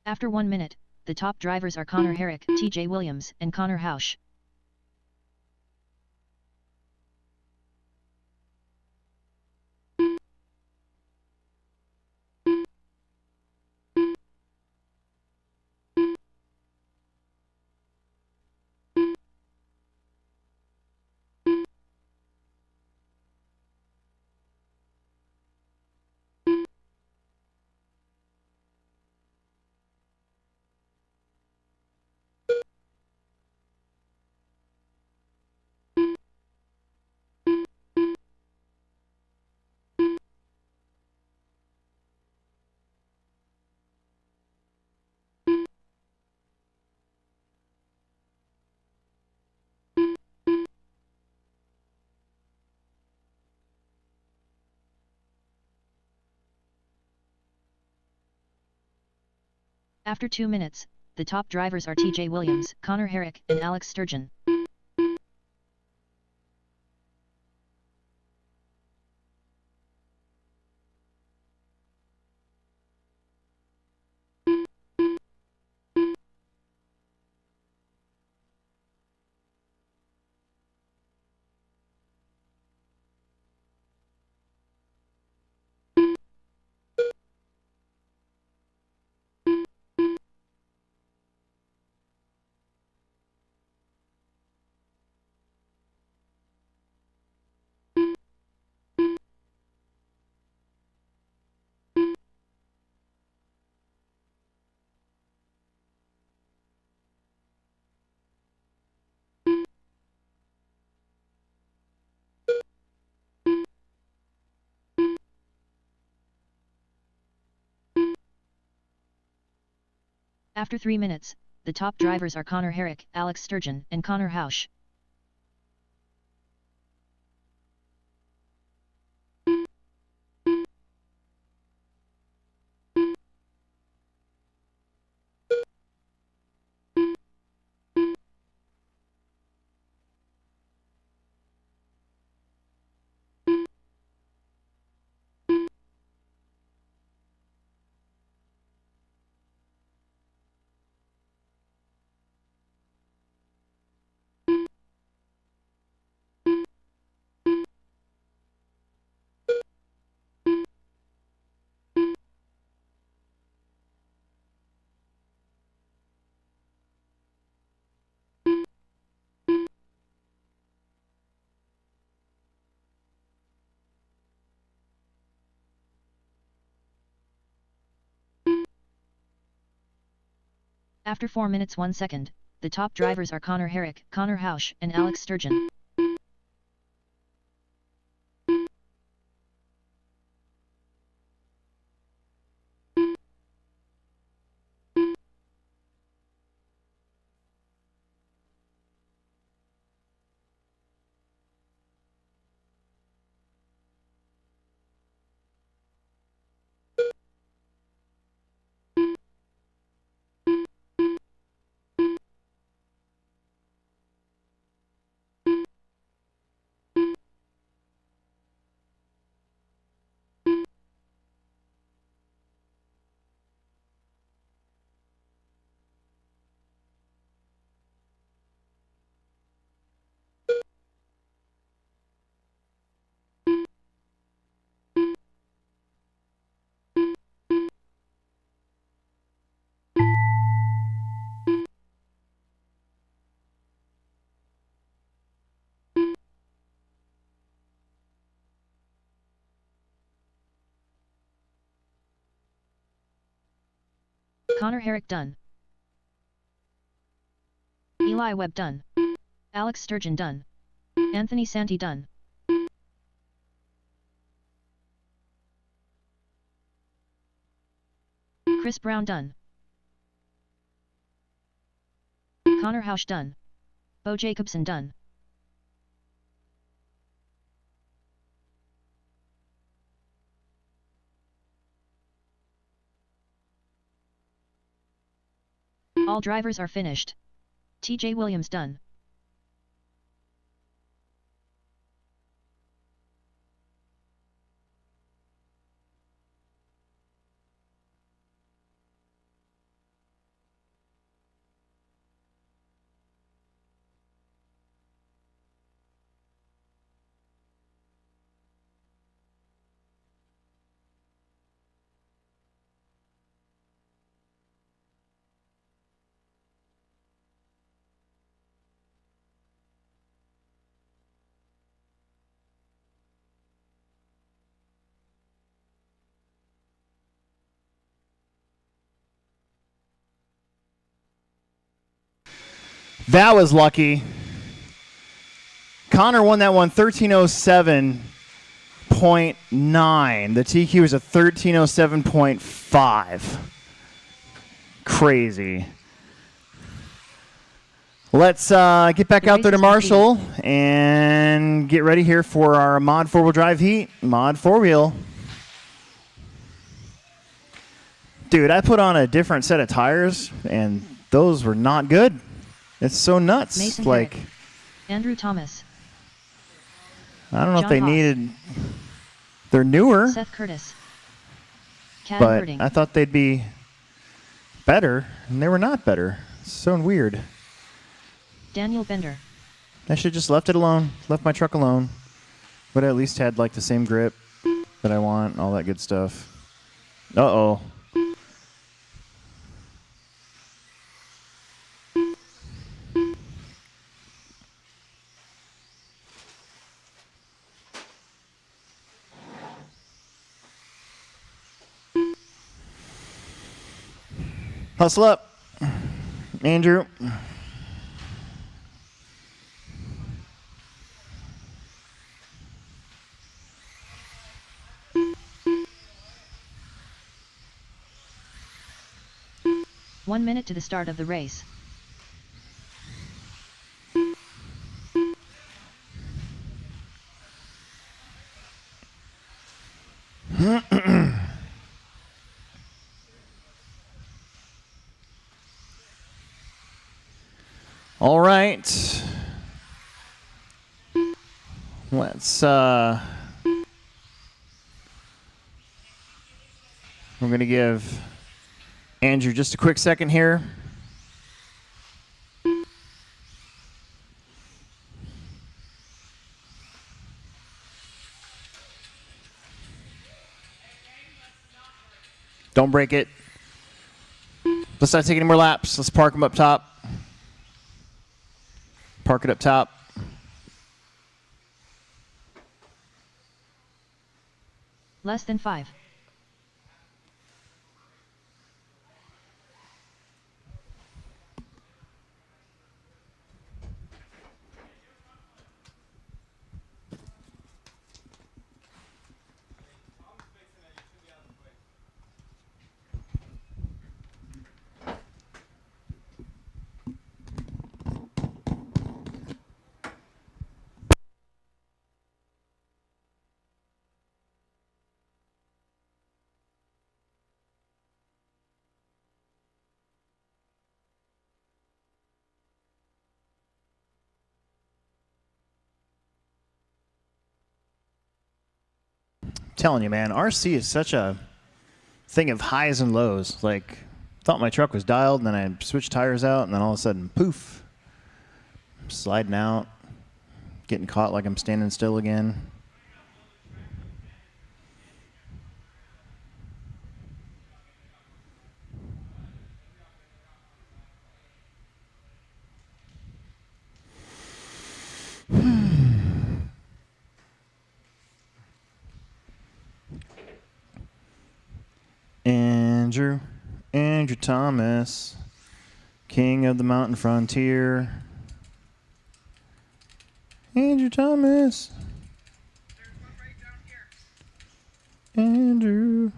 After 1 minute, the top drivers are Connor Herrick, TJ Williams, and Connor Hausch. After 2 minutes, the top drivers are TJ Williams, Connor Herrick, and Alex Sturgeon. After 3 minutes, the top drivers are Connor Herrick, Alex Sturgeon, and Connor Hausch. After 4 minutes 1 second, the top drivers are Connor Herrick, Connor Hausch, and Alex Sturgeon. Connor Herrick done. Eli Webb done. Alex Sturgeon done. Anthony Santi done. Chris Brown done. Connor Housh done. Bo Jacobson done. All drivers are finished. TJ Williams done. That was lucky. Connor won that one 1307.9. The TQ was a 1307.5. Crazy. Let's get back out there to Marshall and get ready here for our mod four-wheel drive heat. Mod four-wheel. Dude, I put on a different set of tires, and those were not good. It's so nuts. Mason like, Herrick. Andrew Thomas. I don't know John if they Haas. needed. They're newer, Seth Curtis. Cad but Birding. I thought they'd be better, and they were not better. It's so weird. Daniel Bender. I should have just left it alone, left my truck alone. But I at least had like the same grip that I want, all that good stuff. Uh-oh. Hustle up, Andrew. One minute to the start of the race. All right. Let's we're going to give Andrew just a quick second here. Don't break it. Let's not take any more laps. Let's park them up top. Park it up top. Less than 5. Telling you, man, RC is such a thing of highs and lows. Like, thought my truck was dialed, and then I switched tires out, and then all of a sudden, poof, I'm sliding out, getting caught like I'm standing still again. Andrew, Andrew Thomas, king of the mountain frontier. Andrew Thomas. Andrew.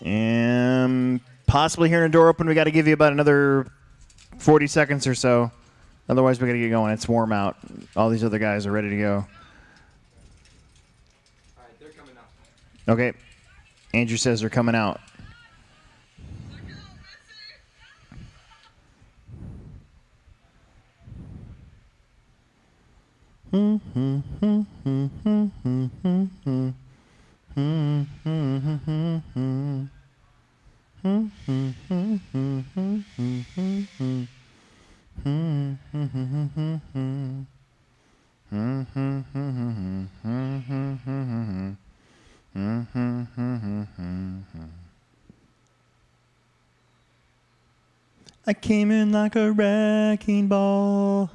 And possibly hearing a door open, we got to give you about another 40 seconds or so. Otherwise, we got to get going. It's warm out. All these other guys are ready to go. All right, they're coming out. Okay. Andrew says they're coming out. I came in like a wrecking ball.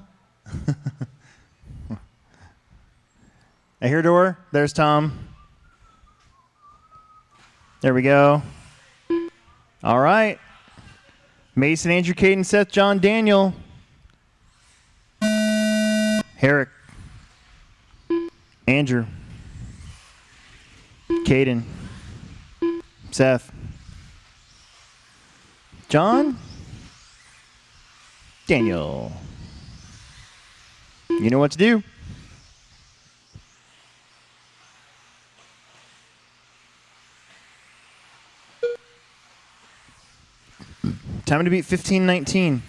I hear a door. There's Tom. There we go. All right. Mason, Andrew, Caden, Seth, John, Daniel. Herrick. Andrew. Caden. Seth. John. Daniel. You know what to do. Time to beat 15-19.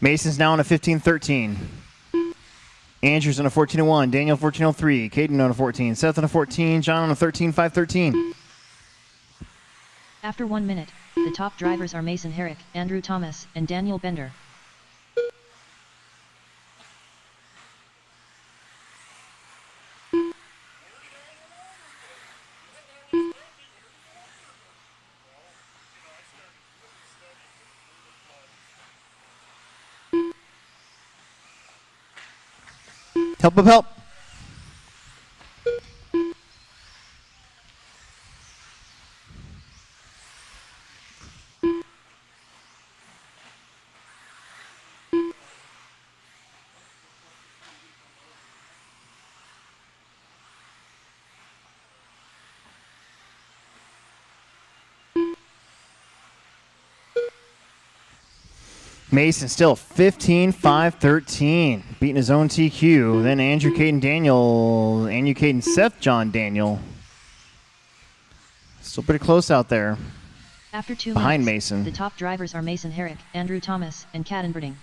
Mason's now on a 15-13. Andrew's on a 14-1. Daniel 14-03. Caden on a 14. Seth on a 14. John on a 13-5-13. After 1 minute, the top drivers are Mason Herrick, Andrew Thomas, and Daniel Bender. Help, help, help. Mason still 15-5-13, beating his own TQ. Then Andrew, Caden, Daniel, Andrew, Caden, Seth, John, Daniel. Still pretty close out there. After 2 Behind minutes, Mason. the top drivers are Mason Herrick, Andrew Thomas, and Caden Berding.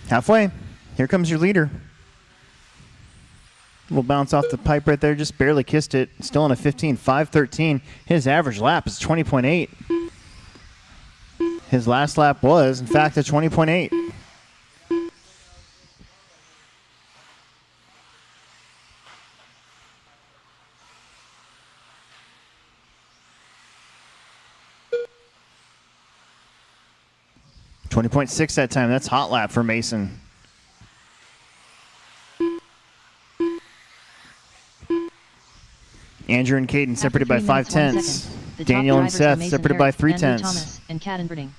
Halfway. Here comes your leader. Little bounce off the pipe right there. Just barely kissed it. Still on a 15-5-13. His average lap is 20.8. His last lap was, in fact, a 20.8. .6 that time. That's hot lap for Mason. Andrew and Caden separated by 5/10. Daniel and Seth separated by 3/10. Andrew Thomas and Caden Berding.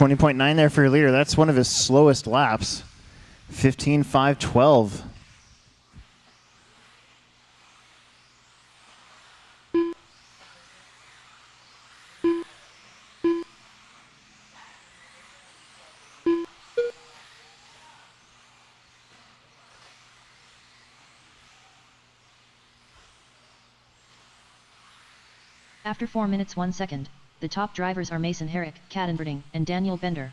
20.9 there for your leader. That's one of his slowest laps. 15.512. After 4 minutes 1 second, the top drivers are Mason Herrick, Cadenberding, and Daniel Bender.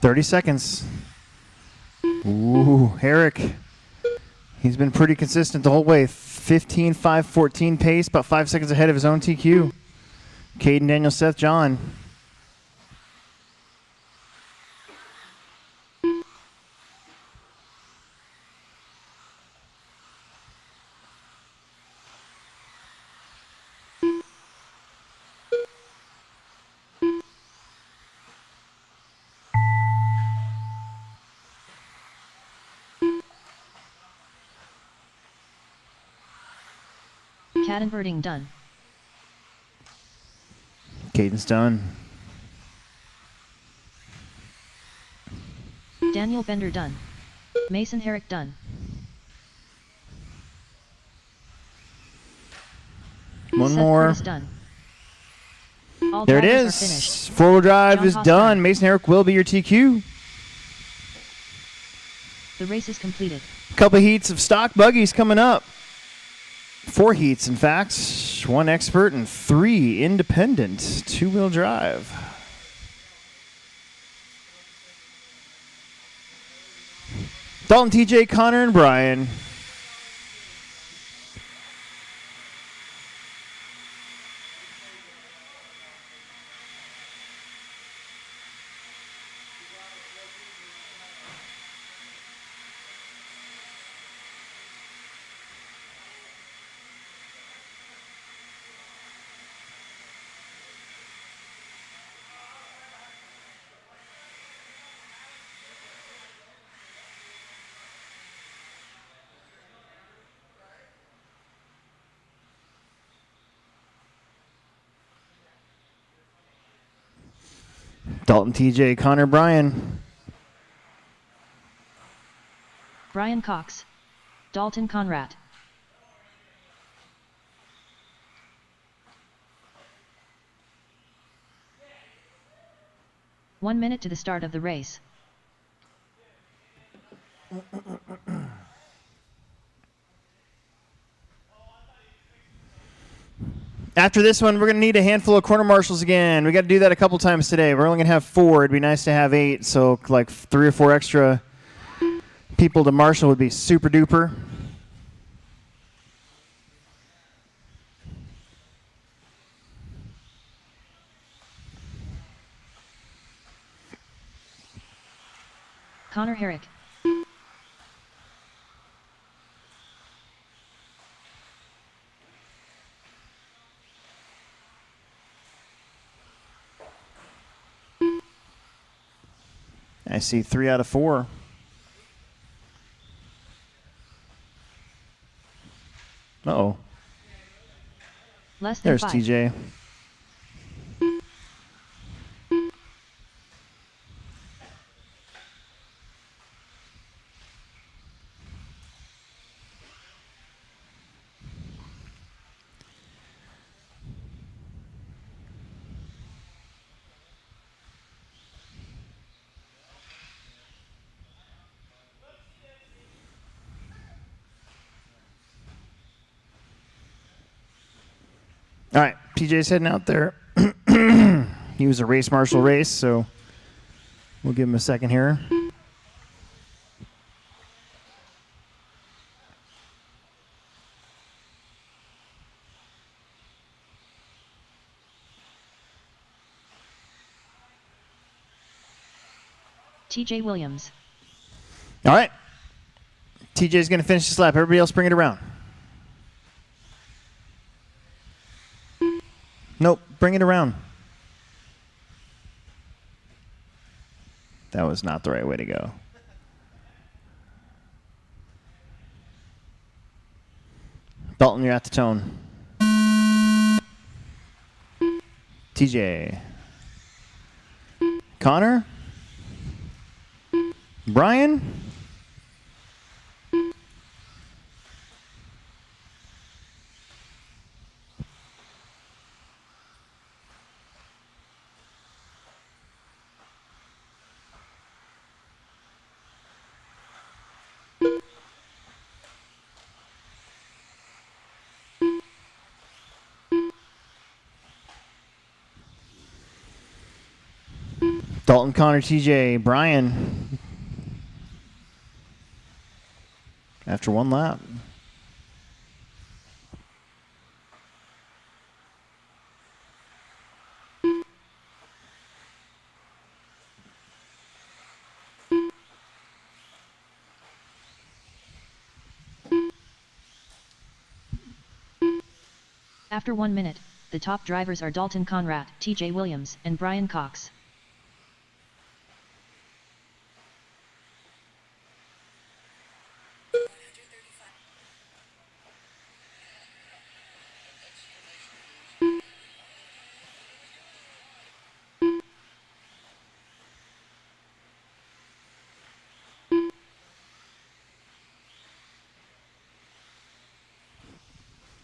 $30 seconds. Ooh, Herrick. He's been pretty consistent the whole way. 15.514 pace, about 5 seconds ahead of his own TQ. Caden, Daniel, Seth, John. Cadenberding done. Caden's done. Daniel Bender done. Mason Herrick done. One Seth more. Curtis done. All There it drivers are is. finished. Four-wheel drive John is Haas done. done. Mason Herrick will be your TQ. The race is completed. Couple heats of stock buggies coming up. 4 heats, in fact. 1 expert and 3 independent. Two-wheel drive. Dalton, TJ, Connor, and Brian. Dalton, TJ, Connor, Brian. Brian Cox. Dalton Conrad. One minute to the start of the race. After this one, we're going to need a handful of corner marshals again. We got to do that a couple times today. We're only going to have 4. It'd be nice to have 8, so like 3 or 4 extra people to marshal would be super duper. Connor Herrick. I see 3 out of 4. Uh-oh. Less than There's 5. TJ. All right, PJ's heading out there. He was a race marshal race, so we'll give him a second here. TJ Williams. All right. TJ's going to finish this lap. Everybody else bring it around. Nope, bring it around. That was not the right way to go. Dalton, you're at the tone. TJ. Connor. Brian. Dalton, Connor, TJ, Brian. After one lap. After 1 minute, the top drivers are Dalton Conrad, TJ Williams, and Brian Cox.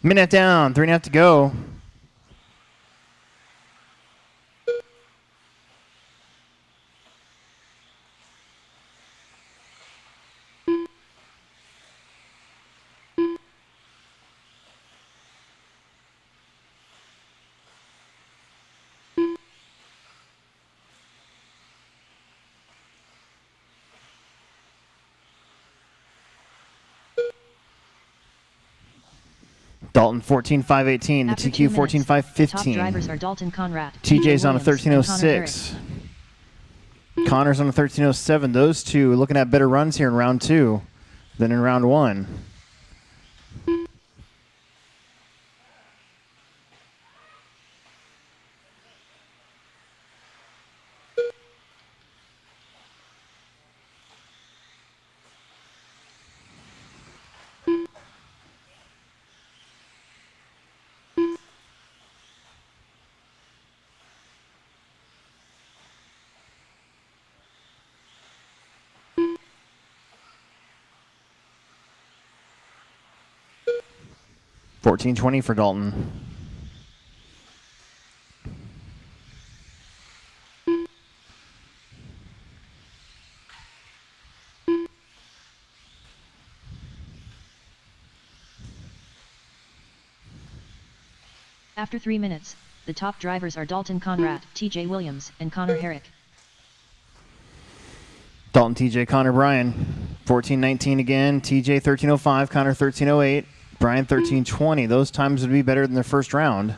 Minute down, 3.5 to go. Dalton 14.518, the After TQ 2 minutes, the top 14.515. drivers are Dalton Conrad, TJ's on a Williams, and Connor Herrick. 13.06. Connor's on a 13.07. Those two looking at better runs here in round 2 than in round 1. $14.20 for Dalton. After 3 minutes, the top drivers are Dalton Conrad, TJ Williams, and Connor Herrick. Dalton, TJ, Connor, Brian. 14.19 again. TJ 13.05, Connor 13.08, Brian 13.20. Those times would be better than their first round.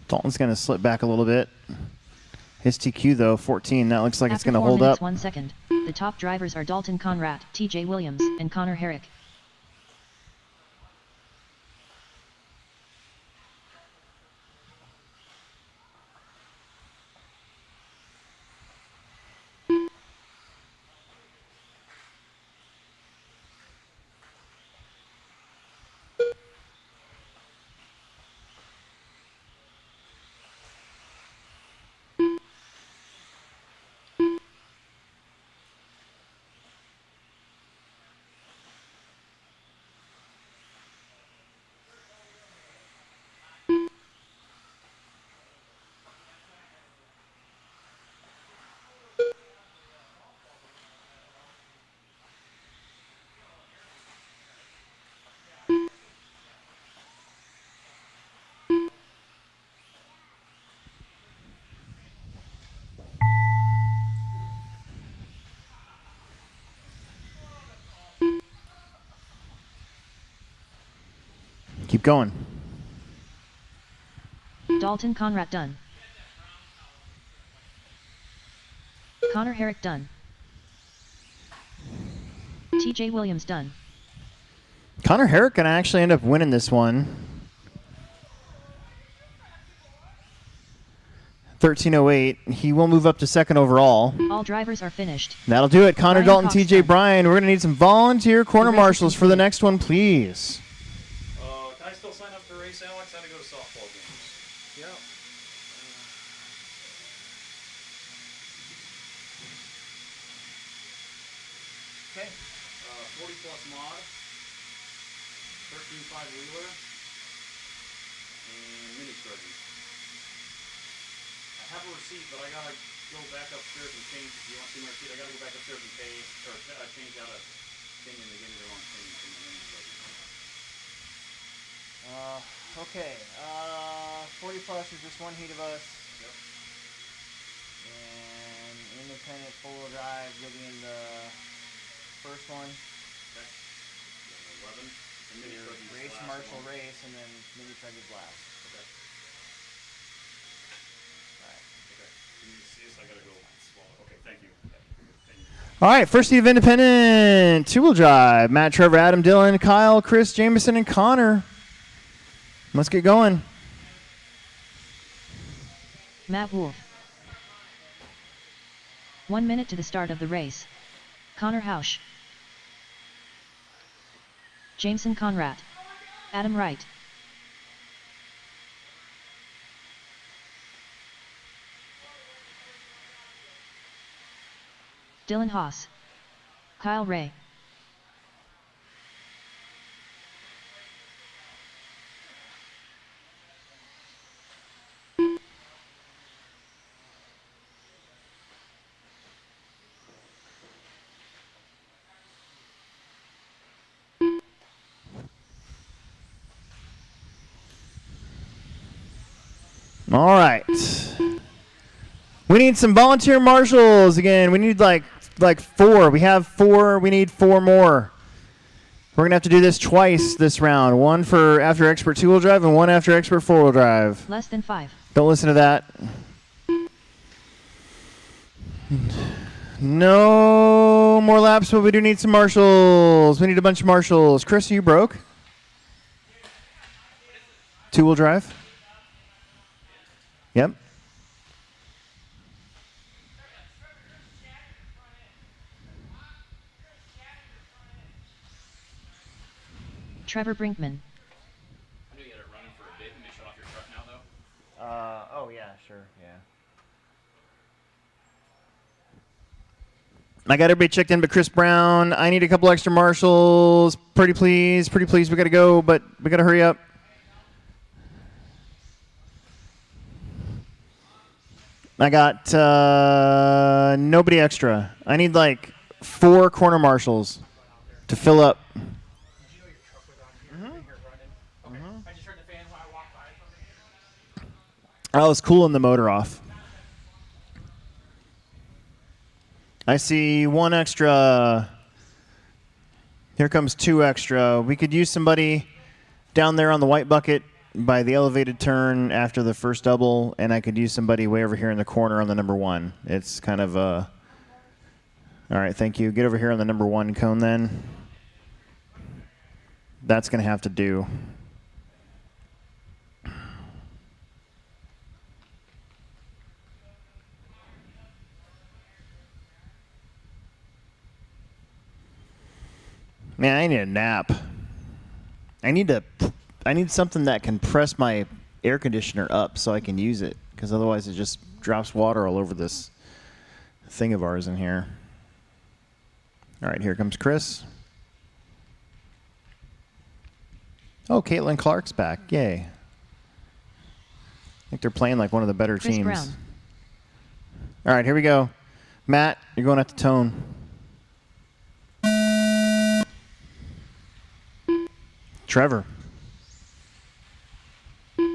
Dalton's going to slip back a little bit. His TQ, though, 14. That looks like it's going to hold up. 1 second, the top drivers are Dalton Conrad, TJ Williams, and Connor Herrick. Keep going. Dalton Conrad done. Connor Herrick done. TJ Williams done. Connor Herrick gonna actually end up winning this one. 13:08. He will move up to second overall. All drivers are finished. That'll do it. Connor Brian Dalton, Cox TJ done. Bryan. We're gonna need some volunteer corner The race is marshals for the complete. next one, please. Can I still sign up to race, Alex? I had to go to softball games. Yep. Okay. 40 plus mod, 13.5 wheeler, and mini sturgeon. I have a receipt, but I gotta go back upstairs and change. If you want to see my receipt, I gotta go back upstairs and pay, or change out a thing, and they gave me the wrong thing for my mini sturgeon. Okay. 40 plus is just one heat of us. Yep. And independent four-wheel drive, you'll be in the first one. Okay. 11. And mini Your sturgeon's the race last marshal one. race, and then mini truck is last. Okay. Alright. Okay. Can you see this? I gotta go swallow. Okay. Thank you. Thank you. All right, first heat of independent two-wheel drive. Matt, Trevor, Adam, Dylan, Kyle, Chris, Jameson, and Connor. Let's get going. Matt Wolf. 1 minute to the start of the race. Connor Hausch. Jameson Conrad. Adam Wright. Dylan Haas. Kyle Ray. All right. We need some volunteer marshals again. We need like 4. We have 4. We need 4 more. We're going to have to do this twice this round. One for after expert two-wheel drive and one after expert four-wheel drive. Less than 5. Don't listen to that. No more laps, but we do need some marshals. We need a bunch of marshals. Chris, are you broke? Two-wheel drive? Yep. Trevor Brinkman. I know you had it running for a bit. You may shut off your truck now, though. Oh yeah, sure, yeah. I got everybody checked in but Chris Brown. I need a couple extra marshals. Pretty please. We got to go, but we got to hurry up. I got nobody extra. I need like 4 corner marshals to fill up. Did you know your truck was on here? Here running? Okay. I just heard the fan when I walked by. I was cooling the motor off. I see 1 extra. Here comes 2 extra. We could use somebody down there on the white bucket by the elevated turn after the first double, and I could use somebody way over here in the corner on the number 1. It's kind of all right, thank you. Get over here on the number 1 cone then. That's going to have to do. Man, I need a nap. I need something that can press my air conditioner up so I can use it, because otherwise it just drops water all over this thing of ours in here. All right, here comes Chris. Oh, Caitlin Clark's back. Yay. I think they're playing like one of the better Chris teams. Brown. All right, here we go. Matt, you're going at the tone. Trevor.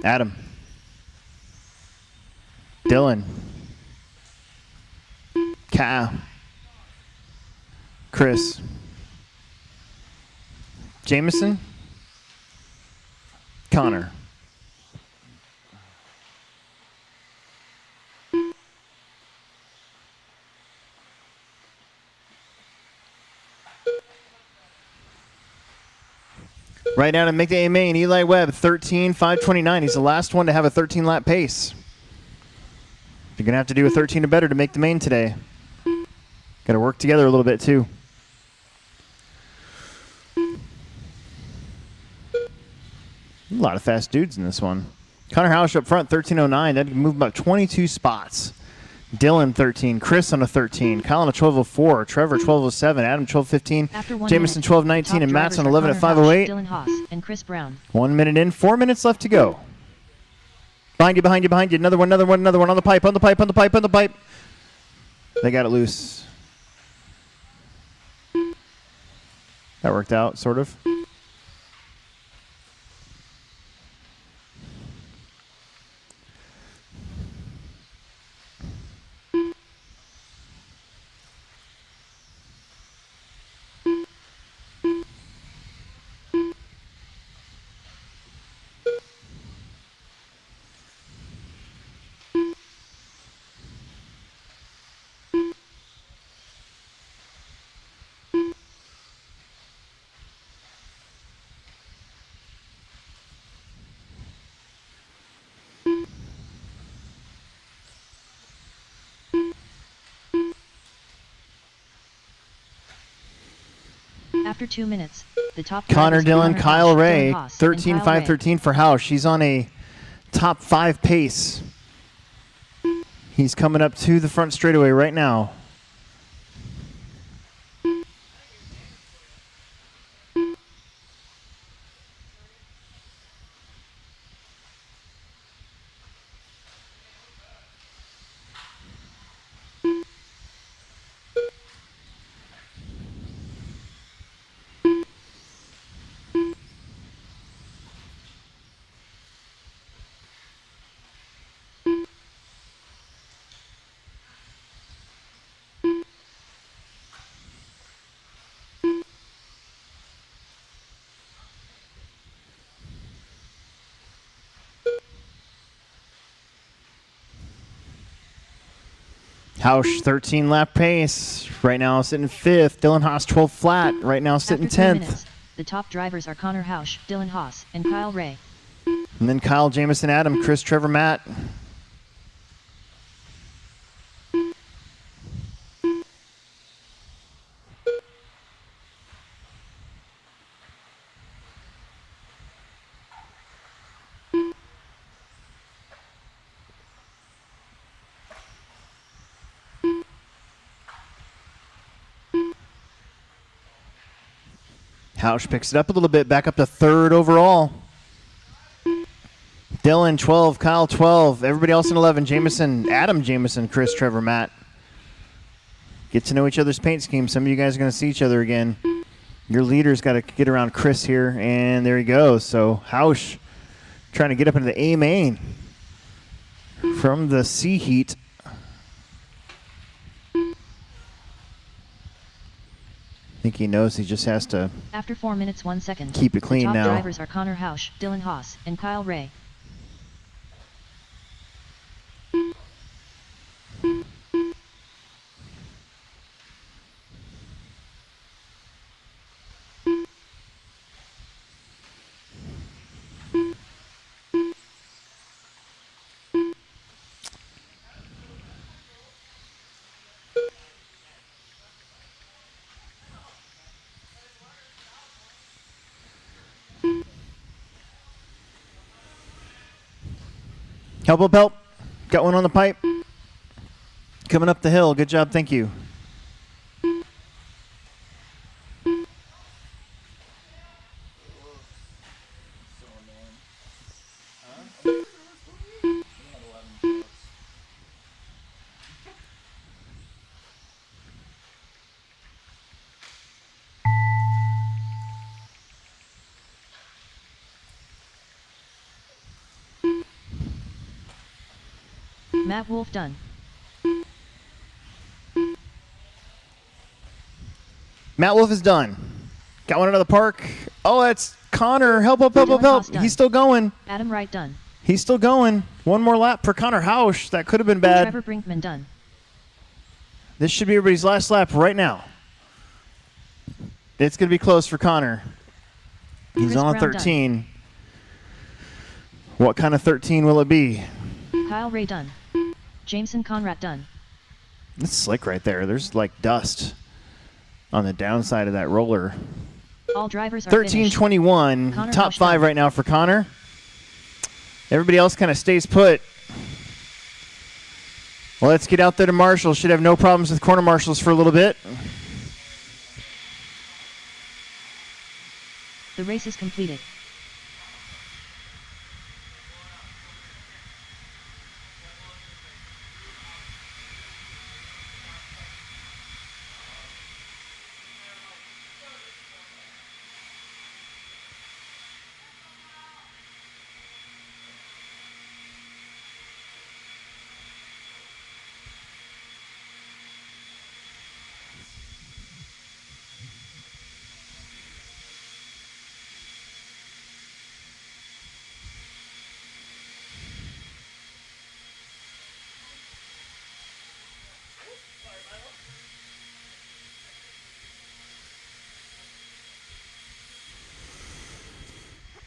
Adam. Dylan. Kyle. Chris. Jameson. Connor. Right now to make the A main, Eli Webb, 13.529. He's the last one to have a 13-lap pace. You're going to have to do a 13 or better to make the main today. Got to work together a little bit, too. A lot of fast dudes in this one. Connor Housh up front, 13.09. That can move about 22 spots. Dylan, 13. Chris on a 13. Kyle on a 12.04. Trevor, 12.07. Adam, 12.15. Jameson, 12.19. And Matt's on 11 at 5.08. Dylan Haas and Chris Brown. 1 minute in, 4 minutes left to go. Behind you, behind you, behind you. Another one, another one, another one. On the pipe, on the pipe, on the pipe, on the pipe. They got it loose. That worked out, sort of. After 2 minutes, the top Connor drivers are Dillon, Connor Kyle Housh, Ray, Dylan Haas, and Kyle Ray. 13.513 for Housh. He's on a top 5 pace. He's coming up to the front straightaway right now. Housh, 13-lap pace. Right now sitting 5th. Dylan Haas, 12 flat. Right now sitting After 3 10th. minutes, the top drivers are Connor Housh, Dylan Haas, and Kyle Ray. And then Kyle, Jameson, Adam, Chris, Trevor, Matt. Housh picks it up a little bit, back up to 3rd overall. Dylan, 12. Kyle, 12. Everybody else in 11. Jameson, Adam Jameson, Chris, Trevor, Matt. Get to know each other's paint scheme. Some of you guys are going to see each other again. Your leader's got to get around Chris here, and there he goes. So Housh trying to get up into the A main from the C heat. I think he knows he just has to After 4 minutes 1 second, keep it clean the top now. drivers are Connor Housh, Dylan Haas, and Kyle Ray. Help. Got one on the pipe. Coming up the hill. Good job. Thank you. Matt Wolf done. Matt Wolf is done. Got one out of the park. Oh, that's Connor. Help, help, help, help, Dylan help. Haas done. He's still going. Adam Wright done. He's still going. One more lap for Connor Hausch. That could have been bad. Trevor Brinkman done. This should be everybody's last lap right now. It's going to be close for Connor. He's Chris on Brown 13. What kind of 13 will it be? Kyle Ray done. Jameson Conrad done. It's slick right there. There's like dust on the downside of that roller. All drivers are finished. 13:21. Connor Top Hausch 5 done. right now for Connor. Everybody else kind of stays put. Well, let's get out there to Marshall. Should have no problems with corner marshals for a little bit. The race is completed.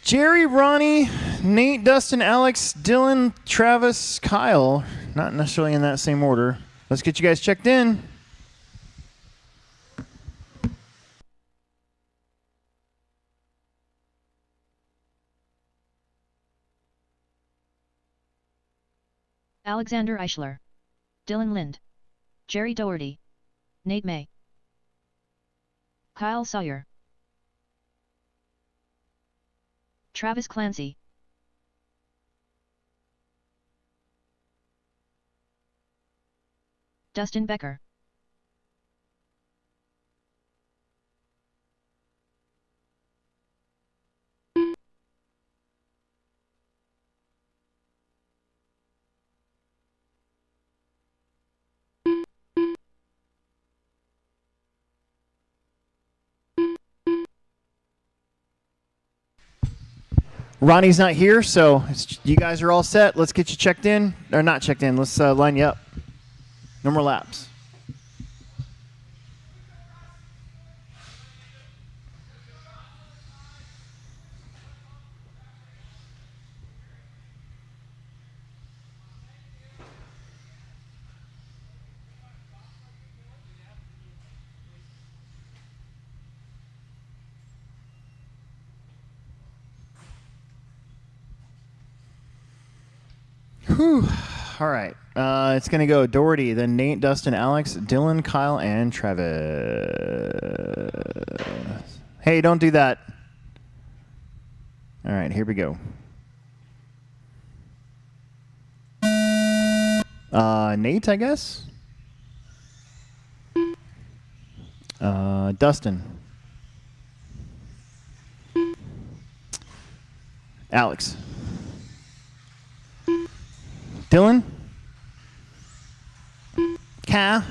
Jerry, Ronnie, Nate, Dustin, Alex, Dylan, Travis, Kyle. Not necessarily in that same order. Let's get you guys checked in. Alexander Eichler. Dylan Lind. Jerry Doherty. Nate May. Kyle Sawyer. Travis Clancy. Dustin Becker. Ronnie's not here, so you guys are all set. Let's get you checked in. Or not checked in. Let's line you up. No more laps. Whew. All right. It's going to go Doherty, then Nate, Dustin, Alex, Dylan, Kyle, and Travis. Hey, don't do that. All right, here we go. Nate, I guess. Dustin. Alex. Dylan, Ka,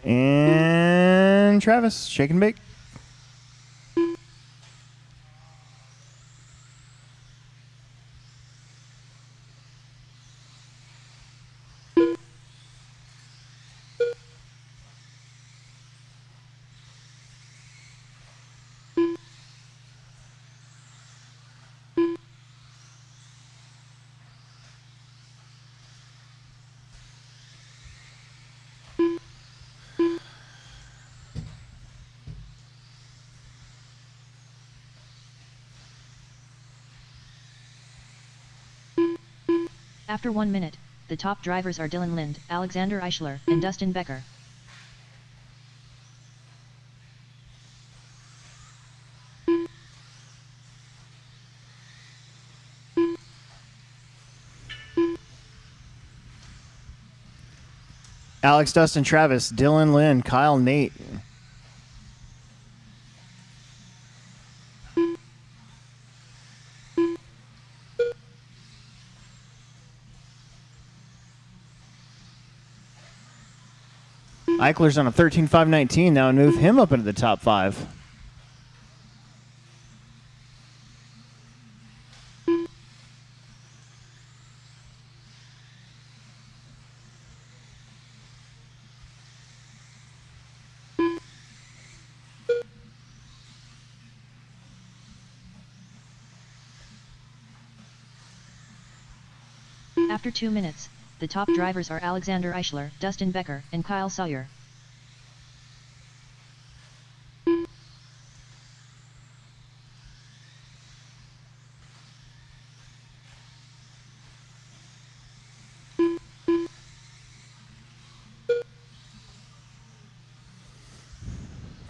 and Travis. Shake and bake. After 1 minute, the top drivers are Dylan Lind, Alexander Eichler, and Dustin Becker. Alex, Dustin, Travis, Dylan, Lynn, Kyle, Nate. Eichler's on a 13.519 now and move him up into the top 5. After 2 minutes, the top drivers are Alexander Eichler, Dustin Becker, and Kyle Sawyer.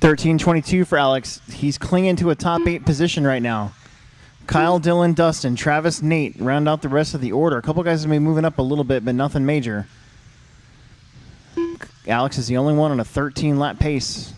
$13.22 for Alex. He's clinging to a top 8 position right now. Kyle, Dylan, Dustin, Travis, Nate round out the rest of the order. A couple guys have been moving up a little bit, but nothing major. Alex is the only one on a 13-lap pace.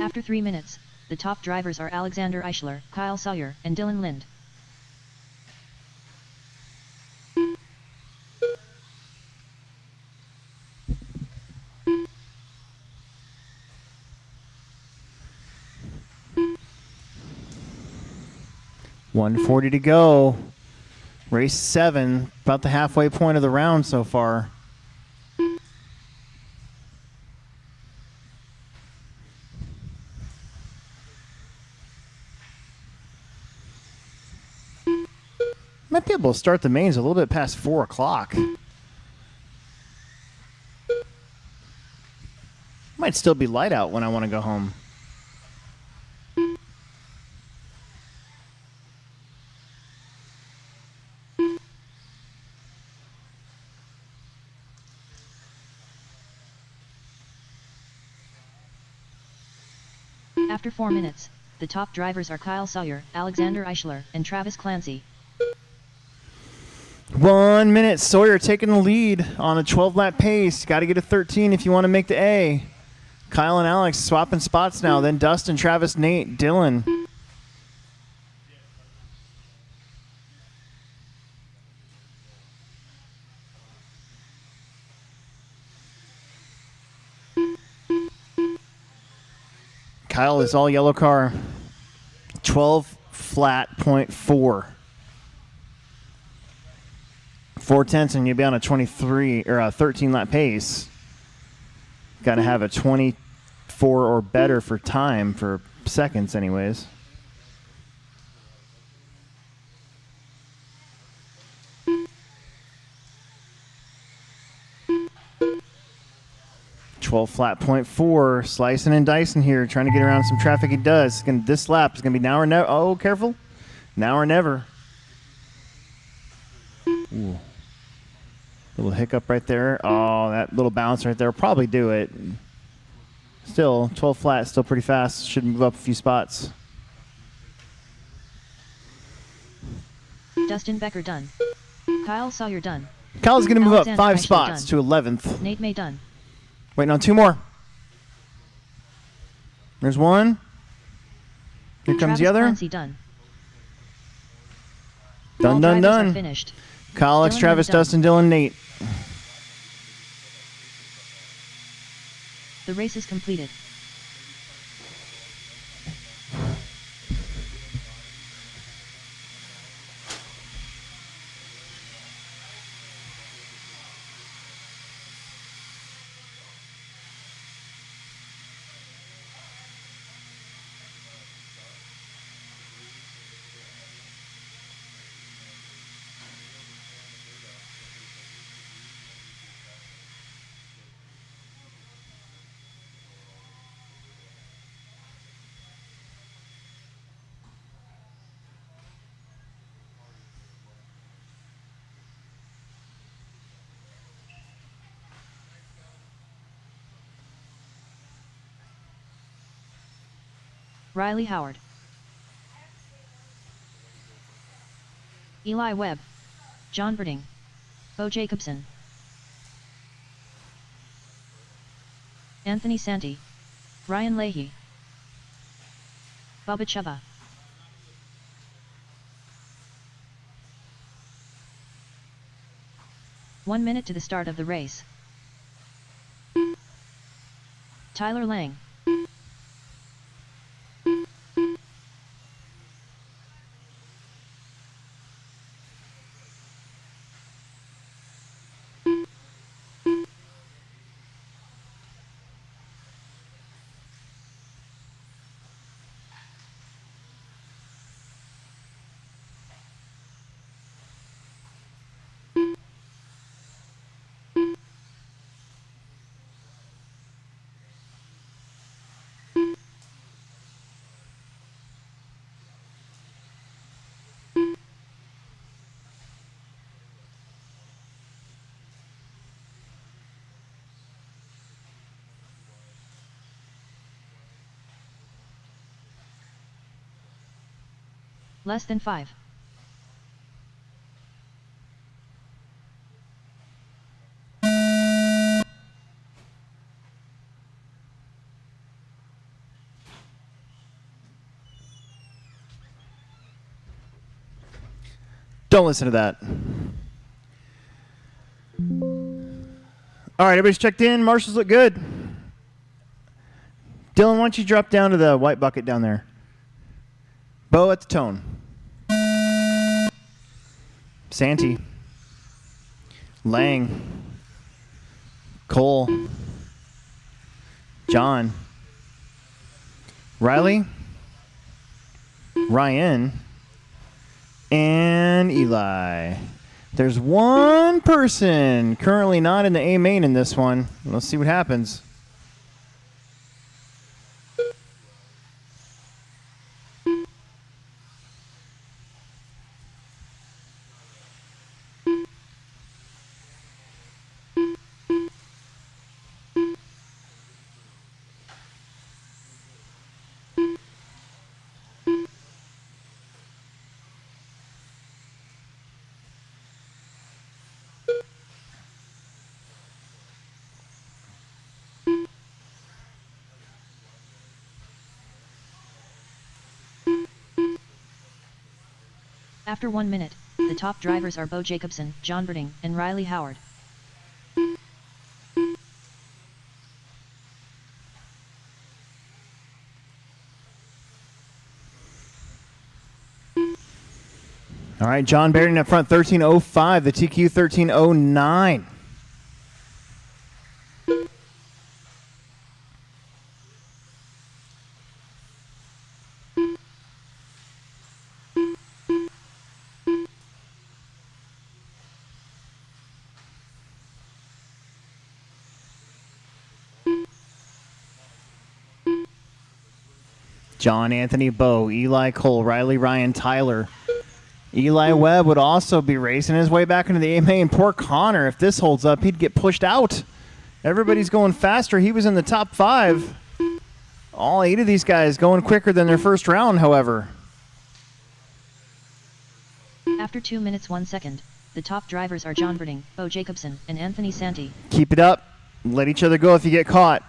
After 3 minutes, the top drivers are Alexander Eichler, Kyle Sawyer, and Dylan Lind. $140 to go. Race 7, about the halfway point of the round so far. Might be able to start the mains a little bit past 4 o'clock. Might still be light out when I want to go home. After 4 minutes, the top drivers are Kyle Sawyer, Alexander Eichler, and Travis Clancy. 1 minute. Sawyer taking the lead on a 12-lap pace. Got to get a 13 if you want to make the A. Kyle and Alex swapping spots now. Then Dustin, Travis, Nate, Dylan. Kyle is all yellow car. 12 flat .4. 4/10 and you'll be on a 23 or a 13-lap pace. Got to have a 24 or better for time, for seconds anyways. Flat .4, slicing and dicing here, trying to get around some traffic. He does. This lap is going to be now or never. Oh, careful. Now or never. Ooh. Little hiccup right there. Oh, that little bounce right there will probably do it. Still, 12 flat, still pretty fast. Should move up a few spots. Dustin Becker done. Kyle Sawyer done. Kyle's going to move up Alexander 5 Eichler spots done. to 11th. Nate May done. Waiting on 2 more. There's one. Here comes Travis the other. Clancy done. Done, All done, drivers are done. finished. Kyle, Alex, Dylan Travis, Lind done. Dustin, Dylan, Nate. The race is completed. Riley Howard, Eli Webb, John Birding, Bo Jacobson, Anthony Santi, Ryan Leahy, Bubba Chuba. One minute to the start of the race. Tyler Lang, Less than 5. Don't listen to that. All right, everybody's checked in. Marshals look good. Dylan, why don't you drop down to the white bucket down there? Bo at the tone. Santee. Lang. Cole. John. Riley. Ryan. And Eli. There's one person currently not in the A main in this one. Let's see what happens. After 1 minute, the top drivers are Bo Jacobson, John Birding, and Riley Howard. All right, John Barrington up front, 13.05. The TQ 13.09. John, Anthony, Bo, Eli, Cole, Riley, Ryan, Tyler. Eli Webb would also be racing his way back into the A main. Poor Connor, if this holds up, he'd get pushed out. Everybody's going faster. He was in the top 5. All 8 of these guys going quicker than their first round, however. After 2 minutes 1 second, the top drivers are John Birding, Bo Jacobson, and Anthony Santee. Keep it up. Let each other go if you get caught.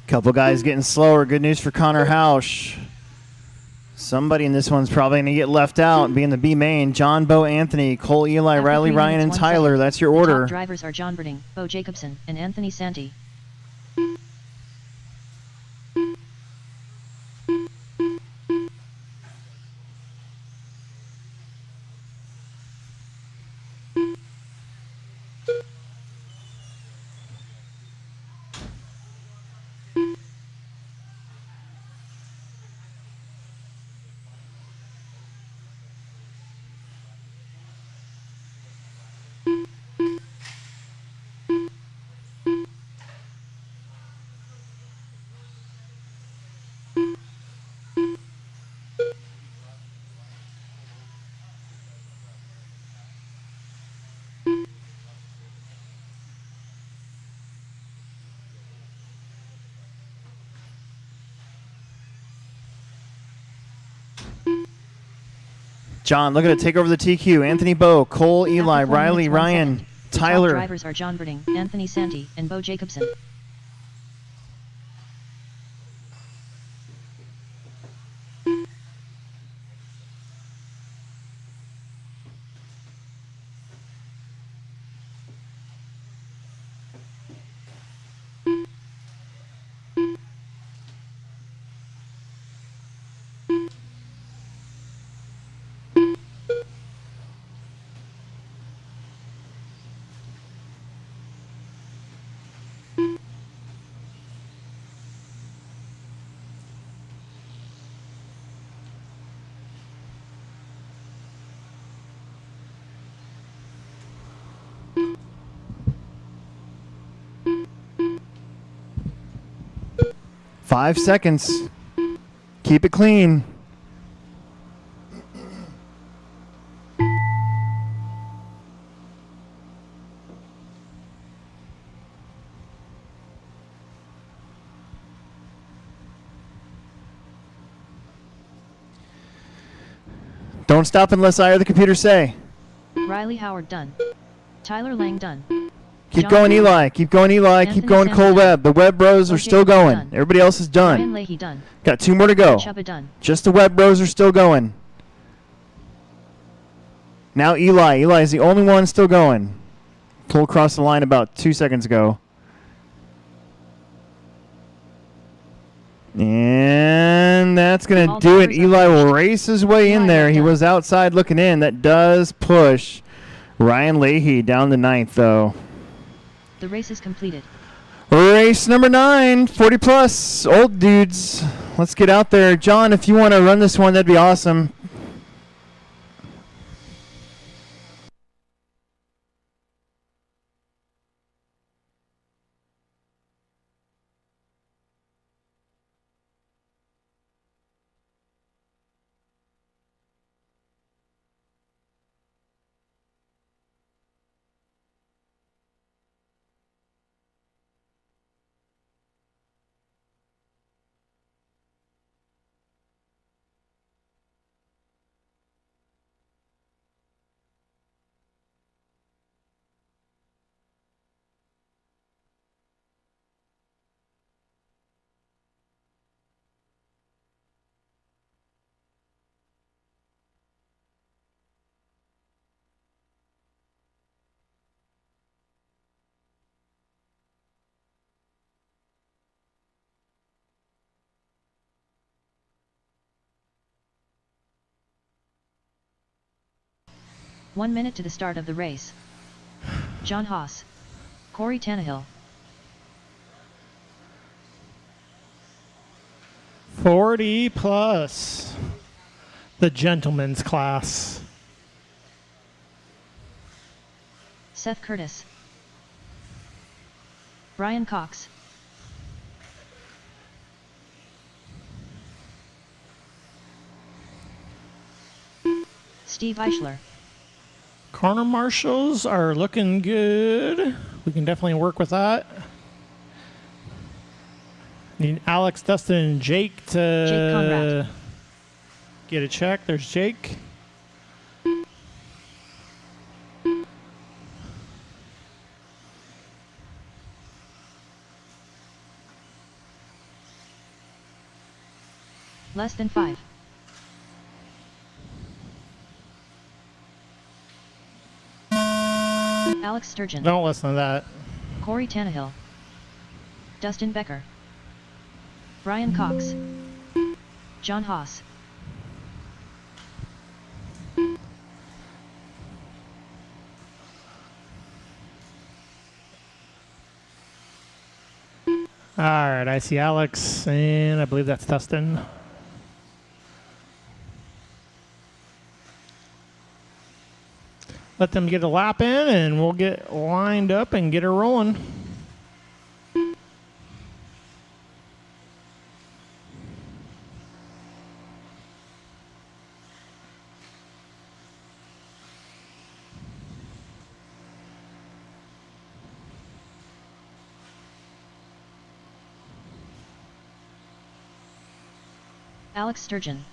Couple guys getting slower. Good news for Connor Hausch. Somebody in this one's probably going to get left out, being the B main. John, Bo, Anthony, Cole, Eli, After Riley, 3 Ryan, and minutes, 1 Tyler. second, That's your the order. top drivers are John Birding, Bo Jacobson, and Anthony Santee. John, look at it. Take over the TQ. Anthony, Bo, Cole, Eli, After 4 Riley, minutes, 1 Ryan, second, the Tyler. top drivers are John Birding, Anthony Santee, and Bo Jacobson. 5 seconds. Keep it clean. Don't stop unless I or the computer say. Riley Howard done. Tyler Lang done. Keep John going, Green. Eli. Keep going, Eli. Anthony Keep going, Samuel Cole done. Webb. The Webb bros are OJ still going. done. Everybody else is Ryan done. Leahy done. Got 2 more to go. Chuba done. Just the Webb bros are still going. Now Eli. Eli is the only one still going. Cole crossed the line about 2 seconds ago. And that's going to All do it. drivers are Eli will finished. race his way in Eli, there. well He done. was outside looking in. That does push Ryan Leahy down to 9th, though. The race is completed. Race number 9, 40 plus, old dudes. Let's get out there. John, if you want to run this one, that'd be awesome. One minute to the start of the race. John Haas. Corey Tannehill. 40 plus. The gentleman's class. Seth Curtis. Brian Cox. Steve Eichler. Corner marshals are looking good. We can definitely work with that. Need Alex, Dustin, and Jake to Jake Conrad. get a check. There's Jake. Less than 5. Alex Sturgeon. Don't listen to that. Corey Tannehill. Dustin Becker. Brian Cox. John Haas. All right, I see Alex, and I believe that's Dustin. Let them get a lap in, and we'll get lined up and get her rolling. Alex Sturgeon.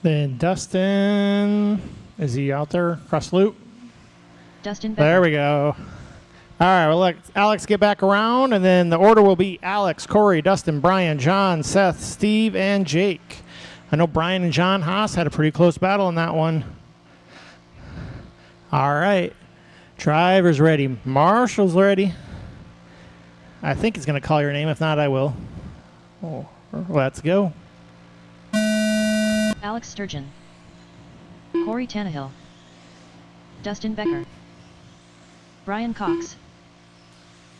Then Dustin, is he out there across the loop? Dustin Becker. There we go. All right, well, let Alex get back around, and then the order will be Alex, Corey, Dustin, Brian, John, Seth, Steve, and Jake. I know Brian and John Haas had a pretty close battle in that one. All right. Driver's ready. Marshall's ready. I think he's going to call your name. If not, I will. Oh, let's go. Alex Sturgeon. Corey Tannehill. Dustin Becker. Brian Cox.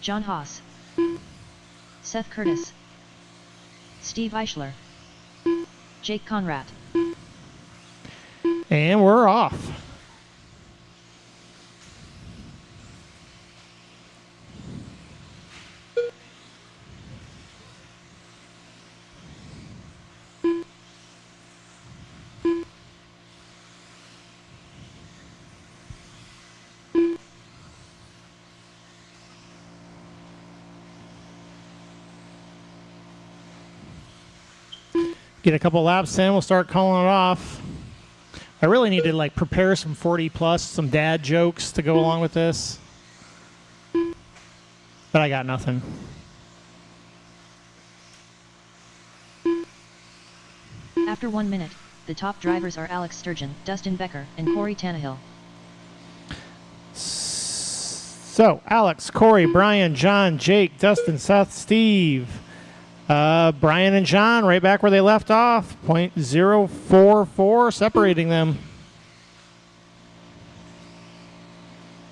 John Haas. Seth Curtis. Steve Eichler. Jake Conrad. And we're off. Get a couple laps in, we'll start calling it off. I really need to like prepare some 40 plus, some dad jokes to go along with this. But I got nothing. After 1 minute, the top drivers are Alex Sturgeon, Dustin Becker, and Corey Tannehill. So, Alex, Corey, Brian, John, Jake, Dustin, Seth, Steve. Brian and John right back where they left off. 0.044 separating them.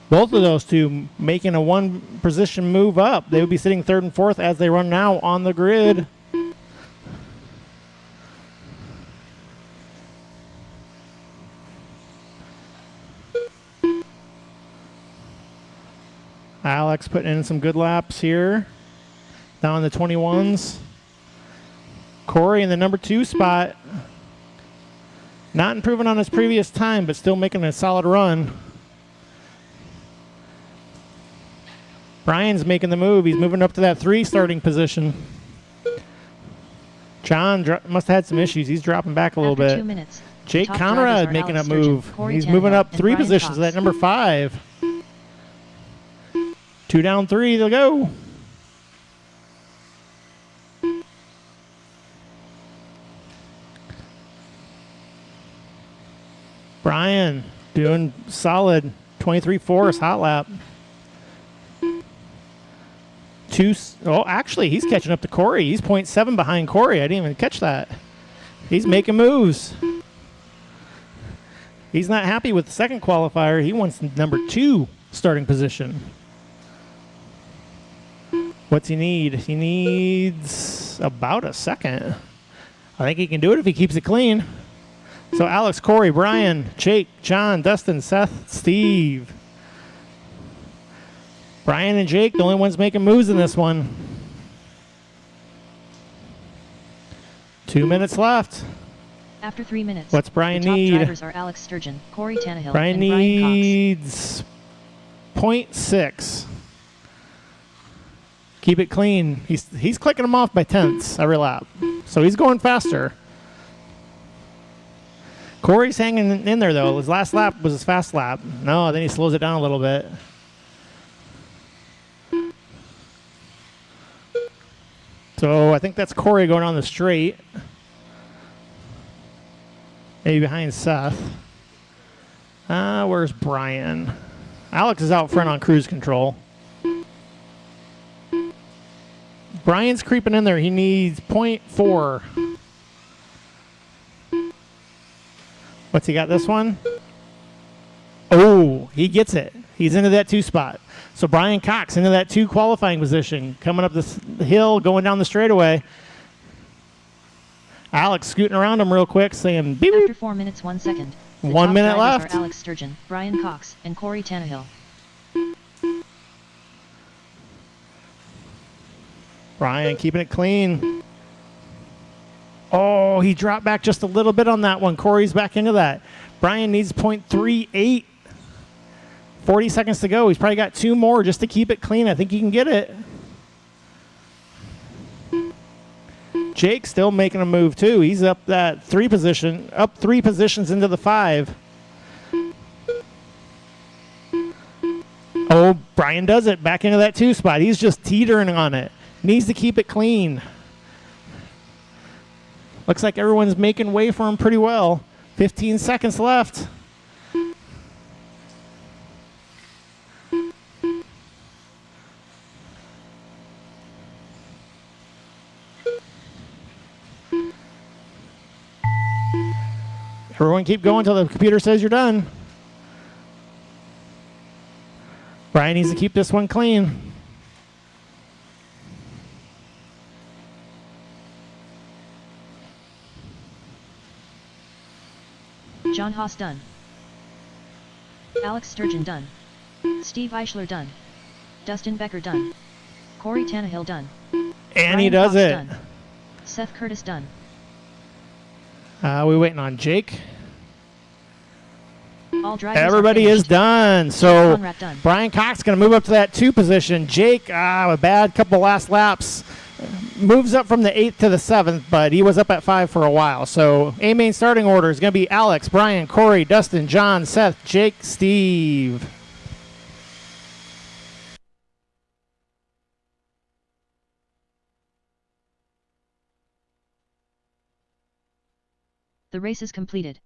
Both of those two making a one position move up. They would be sitting third and fourth as they run now on the grid. Alex putting in some good laps here. Down in the 21s. Corey in the number 2 spot. Not improving on his previous time, but still making a solid run. Brian's making the move. He's moving up to that 3 starting position. John must have had some issues. He's dropping back a little After bit. 2 minutes, Jake top Conrad drivers are making a Alex Sturgeon, move. Corey He's Tannehill, moving up and 3 Brian positions Cox. to that number 5. 2 down, 3 to go. Brian doing solid 23.4 hot lap. Actually, he's catching up to Corey. He's 0.7 behind Corey. I didn't even catch that. He's making moves. He's not happy with the second qualifier. He wants number 2 starting position. What's he need? He needs about a second. I think he can do it if he keeps it clean. So Alex, Corey, Brian, Jake, John, Dustin, Seth, Steve. Brian and Jake, the only ones making moves in this one. 2 minutes left. After 3 minutes, What's Brian the top need? drivers are Alex Sturgeon, Corey Tannehill, Brian and Brian Cox. needs 0.6. Keep it clean. He's clicking them off by tenths every lap. So he's going faster. Corey's hanging in there, though. His last lap was his fast lap. No, then he slows it down a little bit. So I think that's Corey going on the straight. Maybe behind Seth. Where's Brian? Alex is out front on cruise control. Brian's creeping in there. He needs 0.4. What's he got this one? Oh, he gets it. He's into that 2 spot. So Brian Cox into that 2 qualifying position. Coming up this hill, going down the straightaway. Alex scooting around him real quick, saying beep, After beep. 4 minutes, 1 second. The 1 top minute drivers left. Are Alex Sturgeon, Brian Cox, and Corey Tannehill. Brian keeping it clean. Oh, he dropped back just a little bit on that one. Corey's back into that. Brian needs 0.38. 40 seconds to go. He's probably got 2 more just to keep it clean. I think he can get it. Jake still making a move too. He's up that 3 position, up 3 positions into the 5. Oh, Brian does it back into that 2 spot. He's just teetering on it. Needs to keep it clean. Looks like everyone's making way for him pretty well. 15 seconds left. Everyone keep going until the computer says you're done. Brian needs to keep this one clean. John Haas done. Alex Sturgeon done. Steve Eichler done. Dustin Becker done. Corey Tannehill done. And he Brian does Cox it. Done. Seth Curtis done. We're waiting on Jake. All drivers are Everybody is finished. done. So Conrad done. Brian Cox going to move up to that 2 position. Jake, a bad couple last laps. moves up from the 8th to the 7th, but he was up at 5 for a while. So A main starting order is going to be Alex, Brian, Corey, Dustin, John, Seth, Jake, Steve. The race is completed.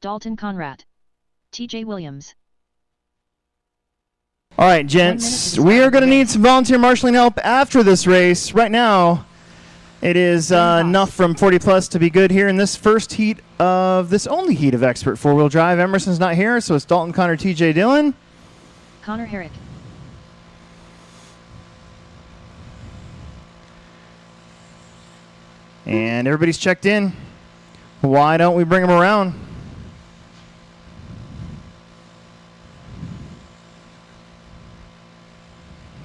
Dalton Conrad. TJ Williams. All right, gents, we are going to need some volunteer marshaling help after this race. Right now, it is enough from 40 plus to be good here in this first heat of this only heat of expert four-wheel drive. Emerson's not here, so it's Dalton, Connor, TJ, Dillon. Connor Herrick. And everybody's checked in. Why don't we bring them around?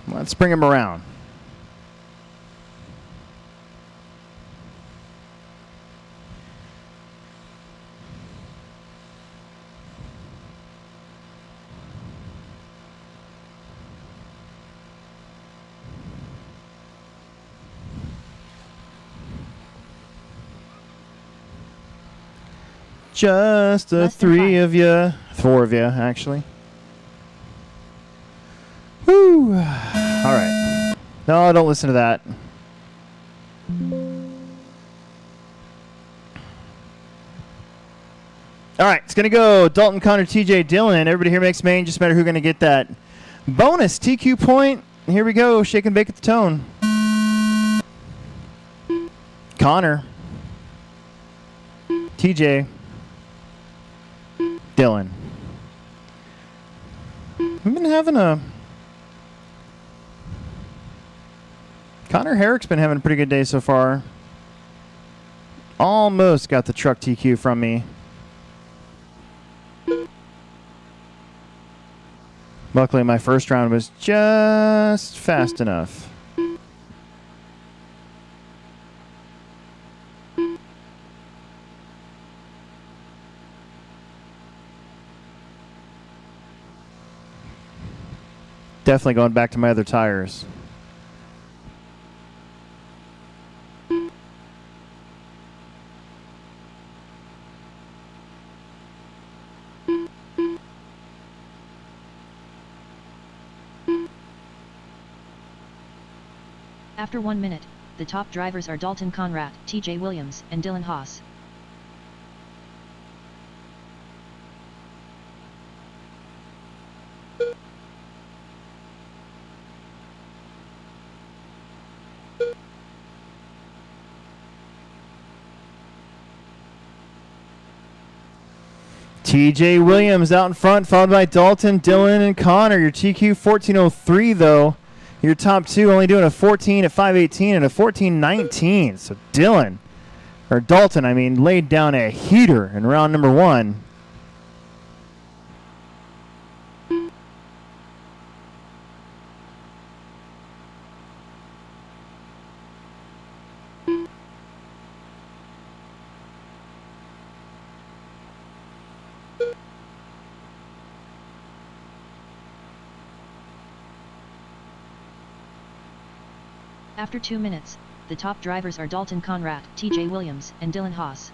Let's bring them around. Just the Less than three five. of you. Four of you, actually. Woo! All right. No, don't listen to that. All right, it's going to go Dalton, Connor, TJ, Dillon. Everybody here makes main. Just matter who's going to get that bonus TQ point. Here we go. Shake and bake at the tone. Connor. TJ. Dillon. We've been having a... Connor Herrick's been having a pretty good day so far. Almost got the truck TQ from me. Luckily, my first round was just fast enough. Definitely going back to my other tires. After 1 minute, the top drivers are Dalton Conrad, TJ Williams, and Dylan Haas. TJ Williams out in front, followed by Dalton, Dillon, and Connor. Your TQ 1403, though. Your top two only doing a 14 at 518 and a 1419. So Dalton, I mean, laid down a heater in round number one. After 2 minutes, the top drivers are Dalton Conrad, TJ Williams, and Dylan Haas.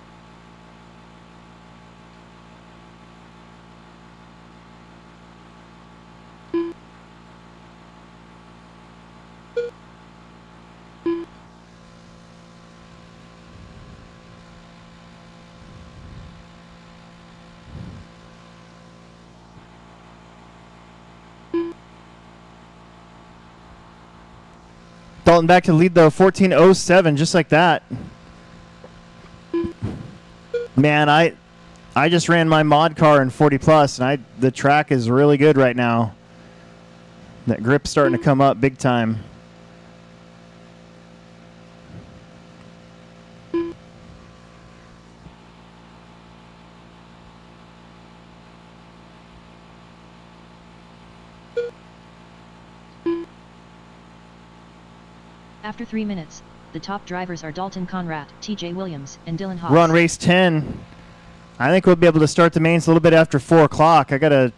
Dalton back to lead though, 14:07, just like that. Man, I just ran my mod car in 40 plus, and the track is really good right now. That grip's starting to come up big time. After 3 minutes, the top drivers are Dalton Conrad, TJ Williams, and Dylan Haas. We're on race 10. I think we'll be able to start the mains a little bit after 4 o'clock. I got to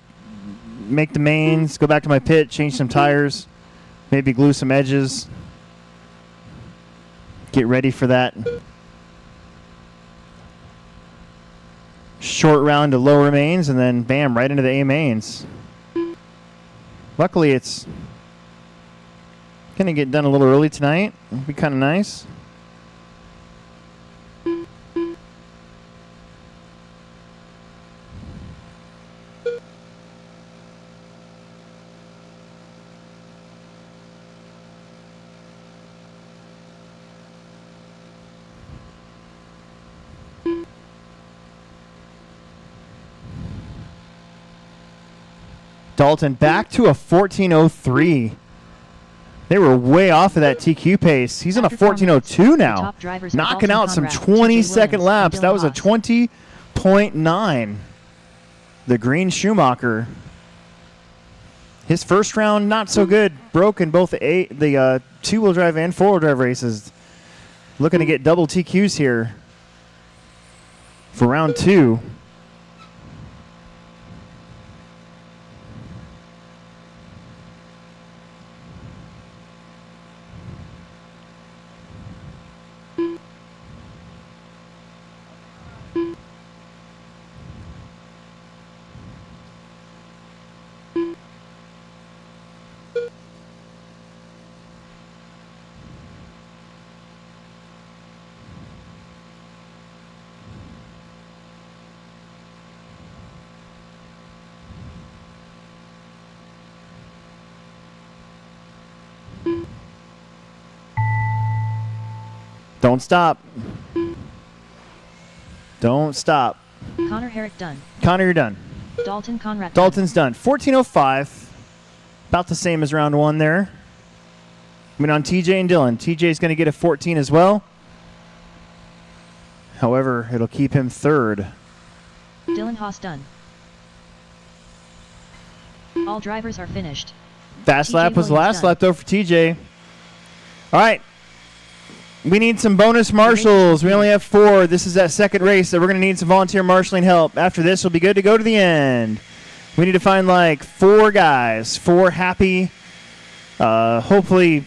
make the mains, go back to my pit, change some tires, maybe glue some edges. Get ready for that short round to lower mains, and then bam, right into the A mains. Luckily, it's going to get done a little early tonight. It'll be kind of nice. Dalton back to a 14:03. They were way off of that TQ pace. He's on a 14:02 now, knocking out some 20-second laps. That was a 20.9. The Green Schumacher. His first round, not so good. Broke in both the two-wheel drive and four-wheel drive races. Looking to get double TQs here for round 2. Don't stop. Don't stop. Connor Herrick done. Connor, you're done. Dalton Conrad. Dalton's done. 14:05. About the same as round 1 there. Went on TJ and Dylan. TJ's going to get a 14 as well. However, it'll keep him third. Dylan Haas done. All drivers are finished. Fast TJ lap was the Williams last done. lap though for TJ. All right. We need some bonus marshals. We only have 4. This is that second race, so we're going to need some volunteer marshaling help. After this, we'll be good to go to the end. We need to find like 4 guys, 4 happy, hopefully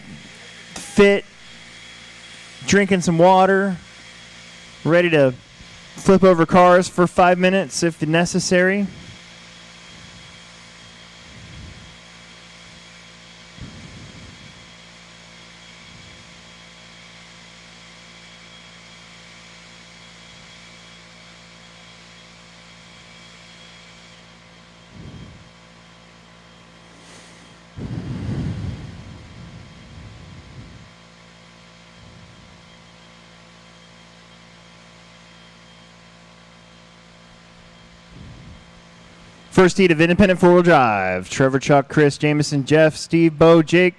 fit, drinking some water, ready to flip over cars for 5 minutes if necessary. First heat of independent four-wheel drive. Trevor, Chuck, Chris, Jameson, Jeff, Steve, Bo, Jake.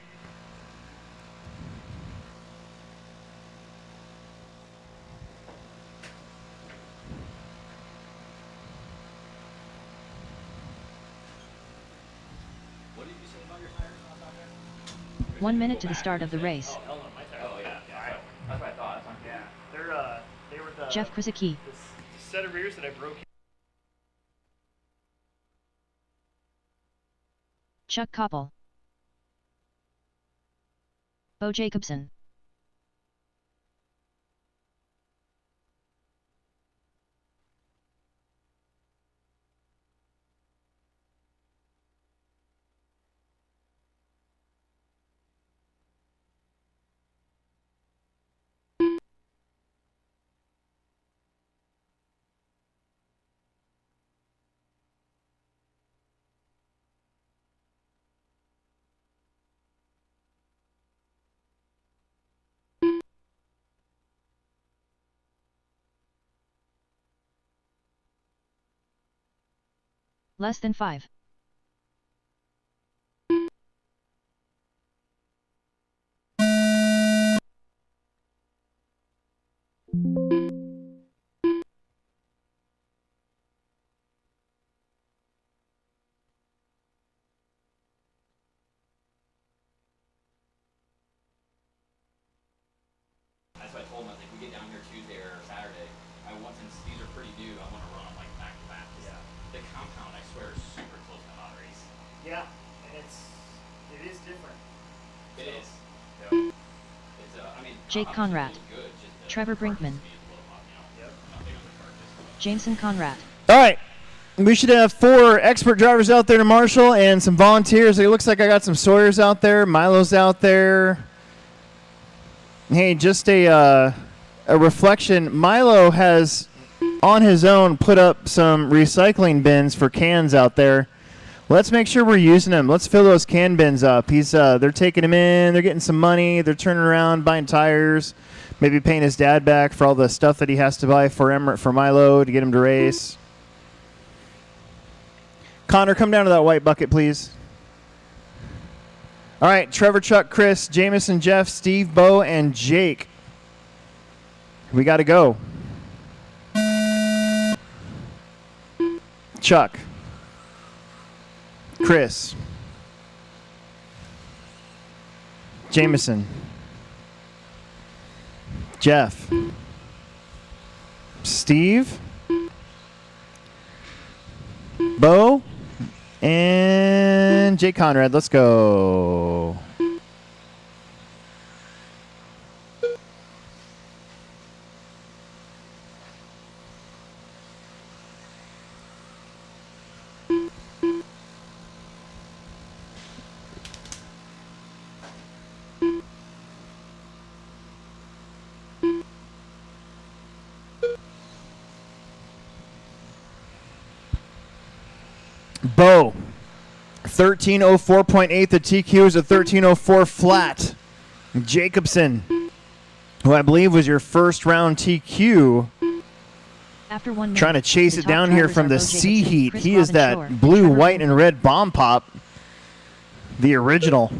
What did you say about your tires on top there? 1 minute to the start of the race. Oh, my tires. Oh, yeah. That's what I thought. Yeah, they were the Jeff Krasicki. the set of rears that I broke. Chuck Koppel. Bo Jacobson. Less than 5. That's what I told him. I was like, we get down here Tuesday or Saturday. I want, since these are pretty new, I want to run them like back to back. Yeah. The compound, I swear, is super close to hot race. Yeah, and it is different. It is. Yeah. It's I mean, Jake compound's Conrad. really good, just the Trevor carcass Brinkman. speed is a little off, you know. Yep. Not big on the carcass. Jameson Conrad. All right. We should have 4 expert drivers out there to marshal and some volunteers. It looks like I got some Sawyers out there. Milo's out there. Hey, just a reflection. Milo has, on his own, put up some recycling bins for cans out there. Let's make sure we're using them. Let's fill those can bins up. They're taking them in. They're getting some money. They're turning around, buying tires, maybe paying his dad back for all the stuff that he has to buy for Milo to get him to race. Connor, come down to that white bucket, please. All right, Trevor, Chuck, Chris, Jameson, Jeff, Steve, Bo, and Jake. We got to go. Chuck. Chris. Jameson. Jeff. Steve. Bo. And Jake Conrad. Let's go. Bo, 13:04.8. The TQ is a 13:04 flat. Jacobson, who I believe was your first round TQ, After 1 minute, trying to chase the it top down here drivers from are the Bo C Jacobson, heat. Chris He is that Robinshore, blue, Trevor white, and Brinkman. red bomb pop. The original.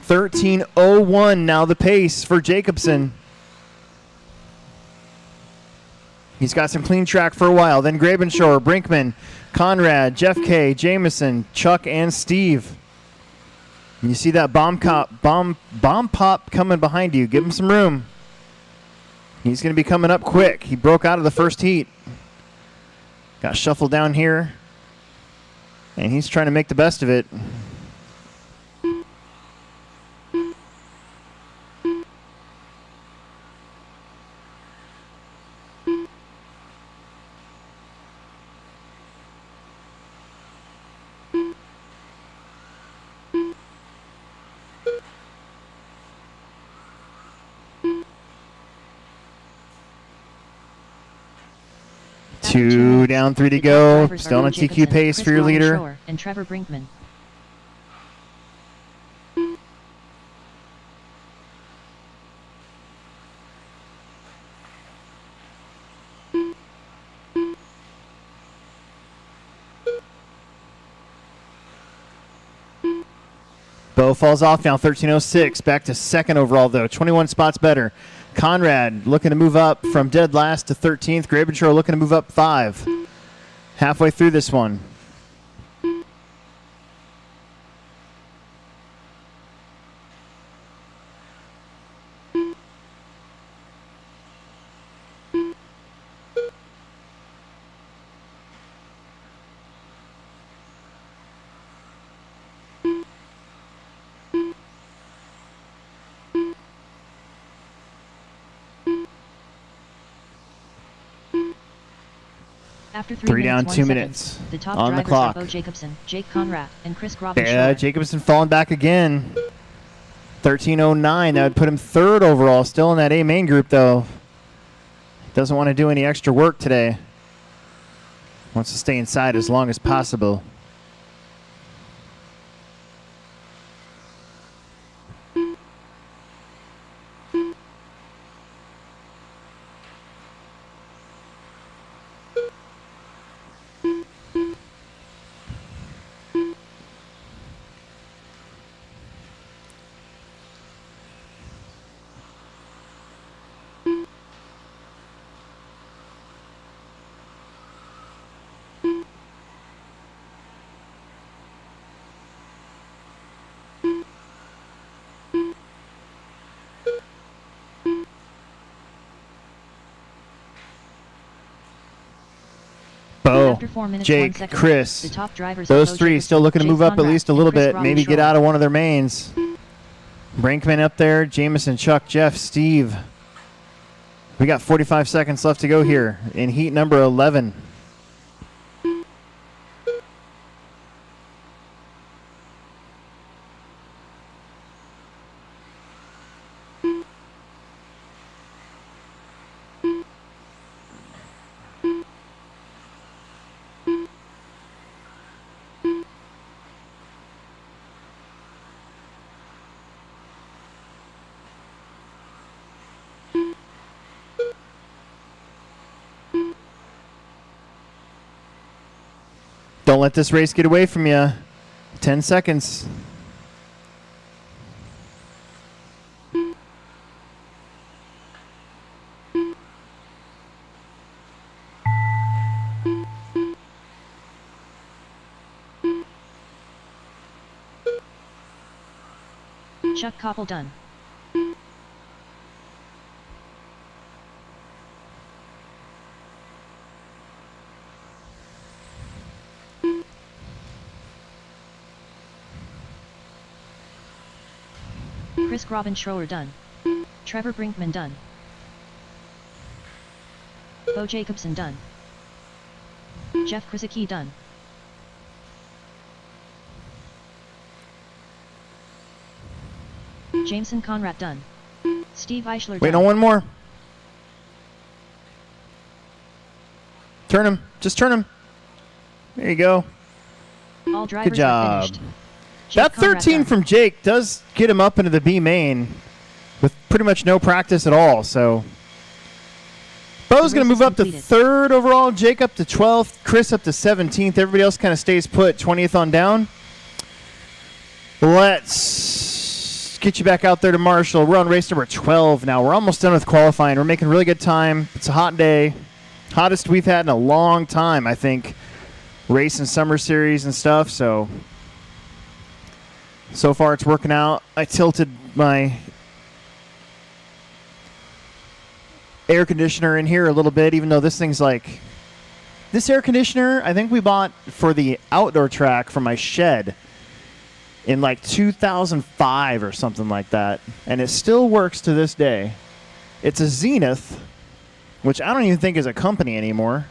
13:01 now the pace for Jacobson. He's got some clean track for a while. Then Grabenshore, Brinkman, Conrad, Jeff K, Jameson, Chuck, and Steve. And you see that bomb pop coming behind you. Give him some room. He's going to be coming up quick. He broke out of the first heat. Got shuffled down here. And he's trying to make the best of it. Two down, 3 to The top go. drivers are Still on Bo a TQ Jacobson, pace Chris for your leader. Robinshore, and Trevor Brinkman. Bo falls off now, 13:06. Back to second overall, though. 21 spots better. Conrad looking to move up from dead last to 13th. Grabenshore looking to move up 5. Halfway through this one. After 3 down, 1 2 second, minutes the top on the drivers clock. are Bo Jacobson, Jake Conrad, and Chris Robinshore. Yeah, Jacobson falling back again. 13:09. That would put him third overall. Still in that A main group, though. Doesn't want to do any extra work today. Wants to stay inside as long as possible. still. After 4 minutes, 1 Jake, second, Chris, the top drivers those Bo three Jacobson, still looking to Jake move up at Conrad, least a and little Chris bit. Robin Maybe get Schroer. out of one of their mains. Brinkman up there. Jameson, Chuck, Jeff, Steve. We got 45 seconds left to go here in heat number 11. Don't let this race get away from you. 10 seconds. Chuck Koppel done. Chris Robin Schroer done. Trevor Brinkman done. Bo Jacobson done. Jeff Krasicki done. Jameson Conrad done. Steve Eichler Wait done. on one more. Turn him. Just turn him. There you go. All drivers Good job. are finished. Jake That Conrad 13 done. from Jake does get him up into the B main with pretty much no practice at all. So Bo's going to race move is up to completed. 3rd overall, Jake up to 12th, Chris up to 17th. Everybody else kind of stays put, 20th on down. Let's get you back out there to Marshall. We're on race number 12 now. We're almost done with qualifying. We're making really good time. It's a hot day. Hottest we've had in a long time, I think. Race and summer series and stuff, so far it's working out. I tilted my air conditioner in here a little bit, even though this thing's like... This air conditioner, I think we bought for the outdoor track for my shed in like 2005 or something like that, and it still works to this day. It's a Zenith, which I don't even think is a company anymore.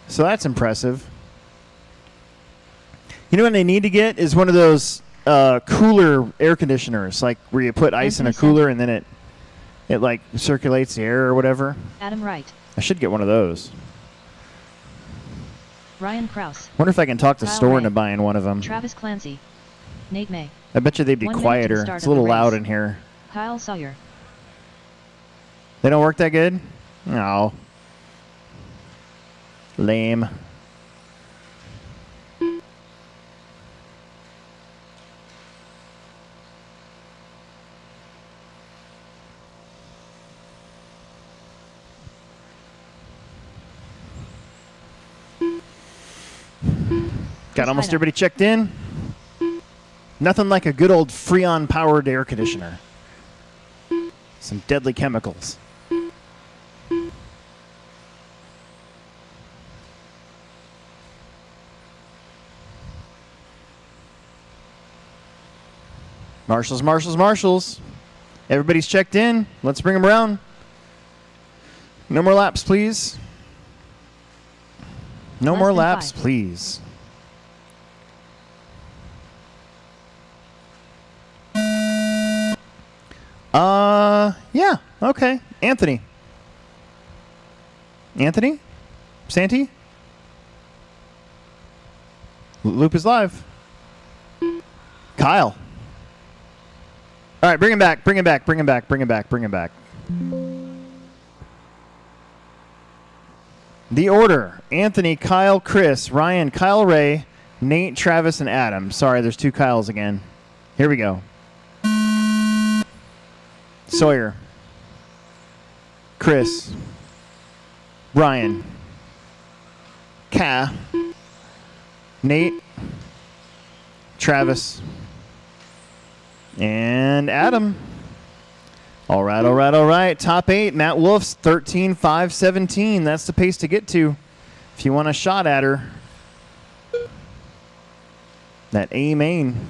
So that's impressive. You know what they need to get is one of those cooler air conditioners, like where you put ice in a Anthony cooler and then it like circulates the air or whatever. Adam Wright. I should get one of those. Ryan Kraus. Wonder if I can talk the Kyle store Ray. into buying one of them. Travis Clancy. Nate May. I bet you they'd be 1 minute to the quieter. start It's of a little the loud race. in here. Kyle Sawyer. They don't work that good? No. Lame. Got almost Hyder. everybody checked in. Nothing like a good old Freon powered air conditioner. Some deadly chemicals. Marshals, marshals, marshals. Everybody's checked in. Let's bring them around. No more laps, please. No Less more than laps, 5. please. Yeah, okay. Anthony. Anthony? Santi? Loop is live. Kyle. All right, bring him back, bring him back, bring him back, bring him back, bring him back. The order: Anthony, Kyle, Chris, Ryan, Kyle Ray, Nate, Travis, and Adam. Sorry, there's 2 Kyles again. Here we go. Sawyer. Chris. Ryan. Ka. Nate. Travis. And Adam. All right, all right, all right. Top 8, Matt Wolf's 13.517. That's the pace to get to if you want a shot at her. That A main.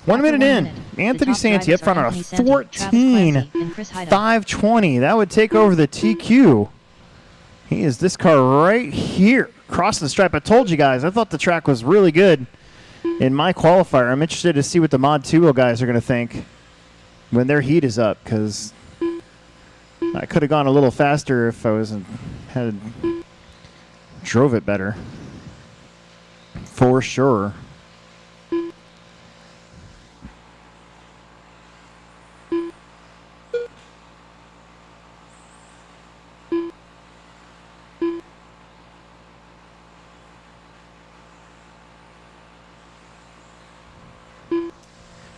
One minute in. Anthony Santi up front on a 14.520. That would take over the TQ. He is this car right here, crossing the stripe. I told you guys, I thought the track was really good in my qualifier. I'm interested to see what the Mod 2 guys are going to think when their heat is up, because I could have gone a little faster if I drove it better. For sure.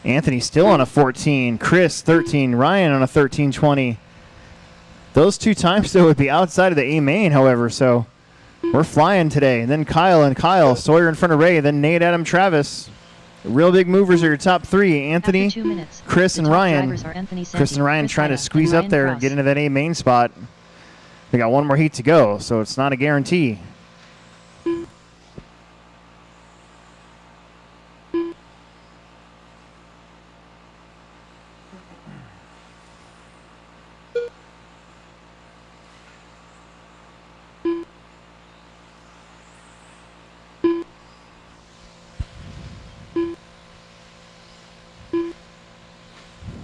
Anthony still on a 14. Chris, 13. Ryan on a 13.20. Those 2 times, though, would be outside of the A main, however, so we're flying today. And then Kyle, Sawyer in front of Ray, then Nate, Adam, Travis. Real big movers are your top 3. Anthony, Chris, and Ryan. Chris and Ryan trying to squeeze up there and get into that A main spot. They got one more heat to go, so it's not a guarantee.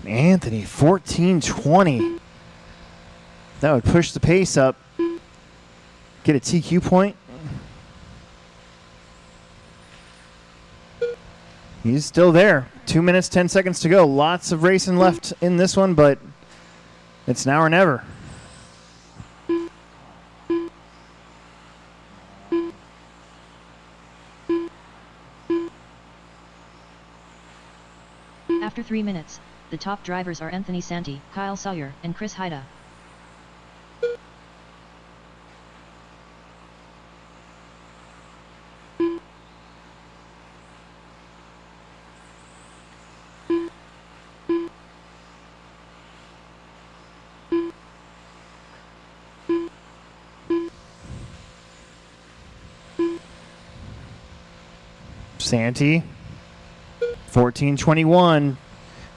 Anthony, 14.20. That would push the pace up. Get a TQ point. He's still there. 2 minutes, 10 seconds to go. Lots of racing left in this one, but it's now or never. After 3 minutes, the top drivers are Anthony Santi, Kyle Sawyer, and Chris Haida. Santi, 14.21.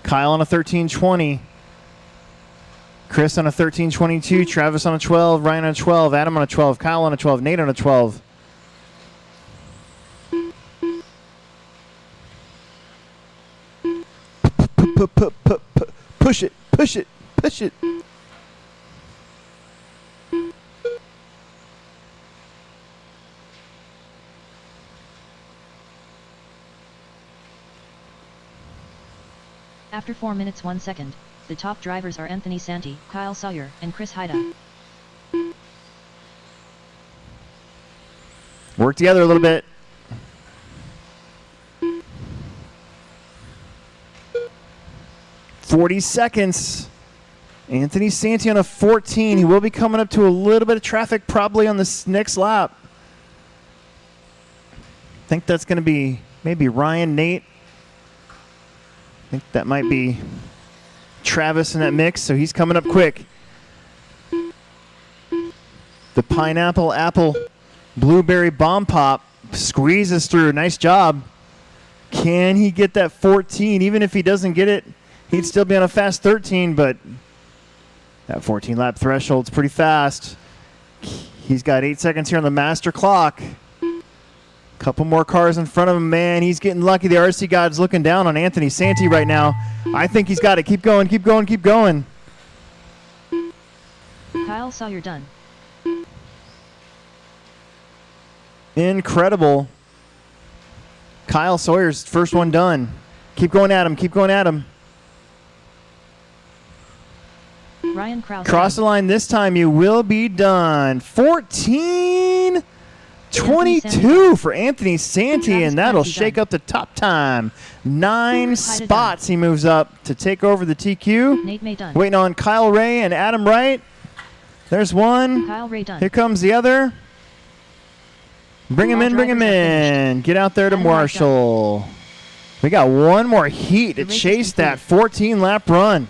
Kyle on a 13.20. Chris on a 13.22. Travis on a 12. Ryan on a 12. Adam on a 12. Kyle on a 12. Nate on a 12. Push it. Push it. Push it. After 4 minutes 1 second, the top drivers are Anthony Santi, Kyle Sawyer, and Chris Haida. Work together a little bit. "40 seconds. Anthony Santi on a 14. He will be coming up to a little bit of traffic probably on this next lap. I think that's going to be maybe Ryan, Nate. I think that might be Travis in that mix, so he's coming up quick. The pineapple, apple, blueberry bomb pop squeezes through. Nice job. Can he get that 14? Even if he doesn't get it, he'd still be on a fast 13, but that 14-lap threshold's pretty fast. He's got 8 seconds here on the master clock. Couple more cars in front of him, man. He's getting lucky. The RC God's looking down on Anthony Santi right now. I think he's got it. Keep going, keep going, keep going. Kyle Sawyer done. Incredible. Kyle Sawyer's first one done. Keep going at him, keep going at him. Ryan Krause Cross the done. line this time. You will be done. 14:22 for Anthony Santi, Travis and that'll Clancy shake done. up the top time. 9 Hyde spots he moves up to take over the TQ. Nate May done. Waiting on Kyle Ray and Adam Wright. There's one. Kyle Ray done. Here comes the other. Bring him All in, bring him drivers have in. Get out there to Adam Wright Marshall. We got one more heat to The race is chase that completed. 14-lap run.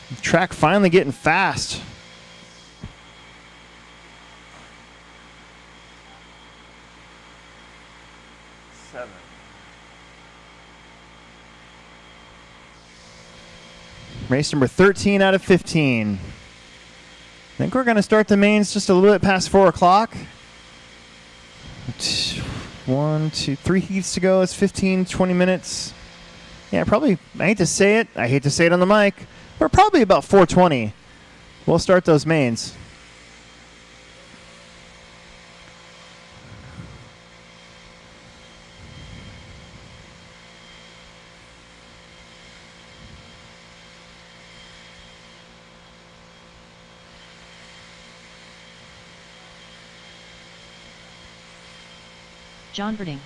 The track finally getting fast. Race number 13 out of 15. I think we're going to start the mains just a little bit past 4 o'clock. 1, 2, 3 heats to go. It's 15, 20 minutes. Yeah, probably, I hate to say it. I hate to say it on the mic. We're probably about 4:20. We'll start those mains. John Verding.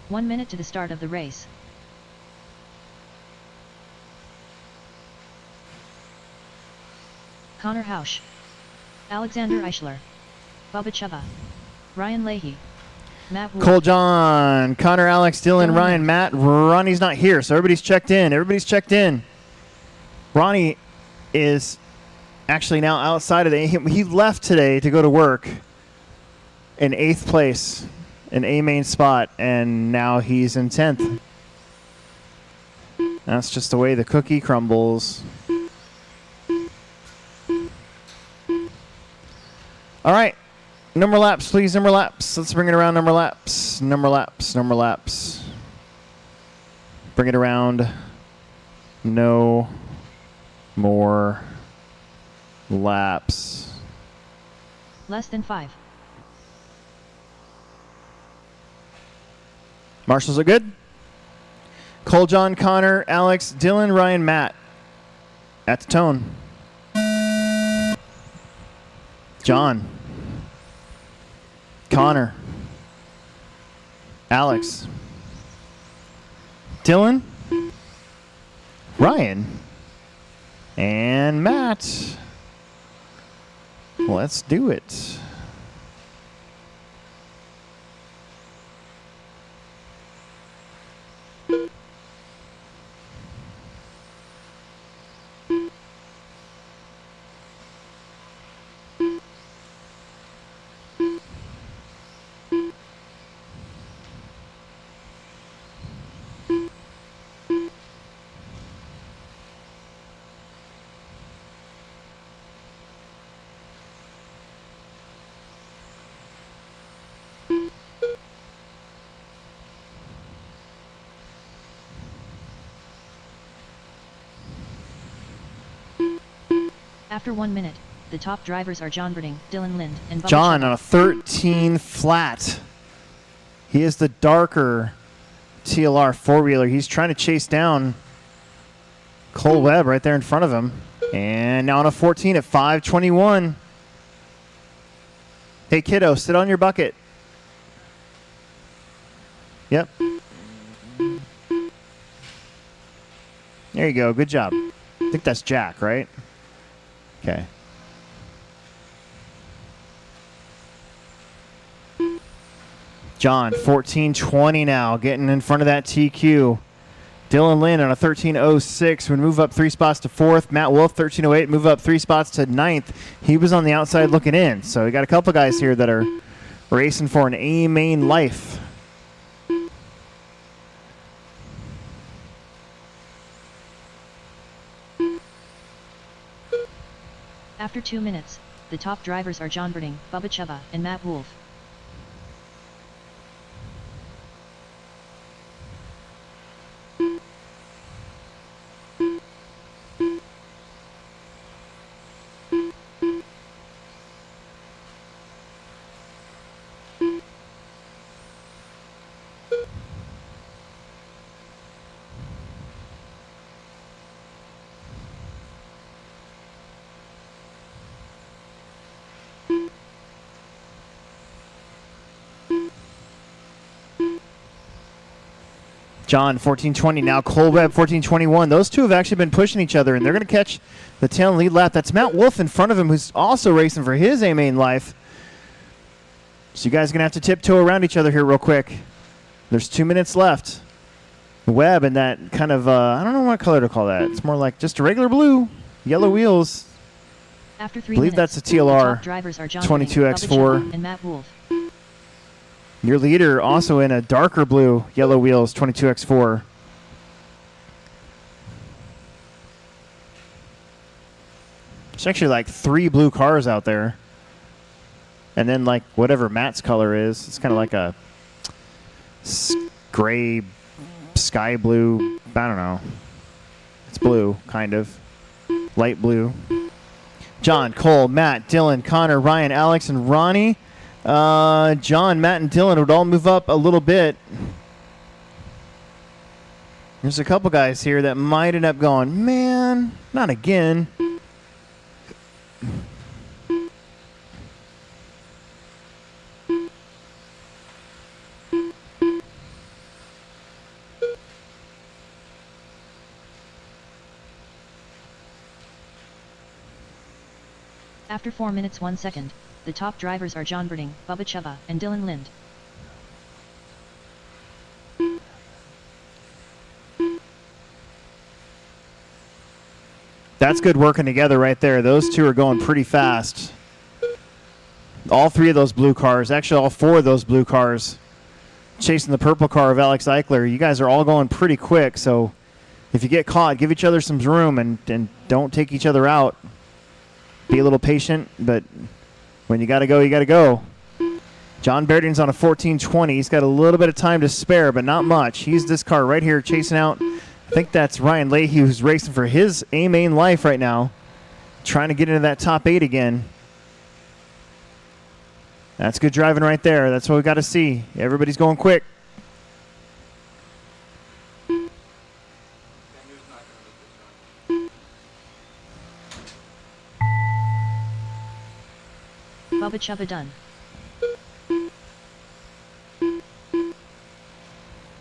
One minute to the start of the race. Connor Hausch. Alexander Eichler. Bubba Chuba. Ryan Leahy. Matt Wolf. Cole John, Connor, Alex, Dylan, Dylan. Ryan, Matt. Ronnie's not here, so everybody's checked in. Everybody's checked in. Ronnie is actually now outside of he left today to go to work in 8th place, an A main spot, and now he's in 10th. That's just the way the cookie crumbles. All right. Number laps, please. Number laps. Let's bring it around. Number laps. Number laps. Number laps. Bring it around. No more laps. Less than 5. Marshals are good. Cole, John, Connor, Alex, Dylan, Ryan, Matt. At the tone. John. Connor. Alex. Dylan. Ryan. And Matt. Let's do it. After 1 minute, the top drivers are John Verding, Dylan Lind, and Bubba John Chuba. on a 13 flat. He is the darker TLR four-wheeler. He's trying to chase down Cole Webb right there in front of him. And now on a 14 at 5:21. Hey, kiddo, sit on your bucket. Yep. There you go. Good job. I think that's Jack, right? Okay. John, 14:20 now, getting in front of that TQ. Dylan Lind on a 13:06 would move up 3 spots to 4th. Matt Wolf, 13:08, move up 3 spots to 9th. He was on the outside looking in. So we got a couple guys here that are racing for an A main life. After 2 minutes, the top drivers are John Verding, Bubba Chuba, and Matt Wolf. John 14:20 now. Cole Webb 14:21. Those two have actually been pushing each other, and they're going to catch the tail and lead lap. That's Matt Wolf in front of him, who's also racing for his A-Main life. So you guys are going to have to tiptoe around each other here real quick. There's 2 minutes left. Webb in that kind of, I don't know what color to call that. It's more like just a regular blue. Yellow wheels. After 3 I believe minutes, that's a TLR the top drivers are John 22X4. Bubba Chubba and Matt Wolf. Your leader also in a darker blue, yellow wheels, 22X4. It's actually like 3 blue cars out there. And then like whatever Matt's color is, it's kind of like a gray, sky blue, I don't know. It's blue, kind of. Light blue. John, Cole, Matt, Dylan, Connor, Ryan, Alex, and Ronnie. John, Matt, and Dylan would all move up a little bit. There's a couple guys here that might end up going, man, not again. After 4 minutes 1 second, the top drivers are John Birding, Bubba Chubba, and Dylan Lind. That's good working together right there. Those two are going pretty fast. All 3 of those blue cars, actually all 4 of those blue cars, chasing the purple car of Alex Eichler. You guys are all going pretty quick, so if you get caught, give each other some room and don't take each other out. Be a little patient, but when you got to go, you got to go. John Bairding's on a 14:20. He's got a little bit of time to spare, but not much. He's this car right here chasing out. I think that's Ryan Leahy, who's racing for his A-Main life right now, trying to get into that top 8 again. That's good driving right there. That's what we got to see. Everybody's going quick. Bubba Chubba done.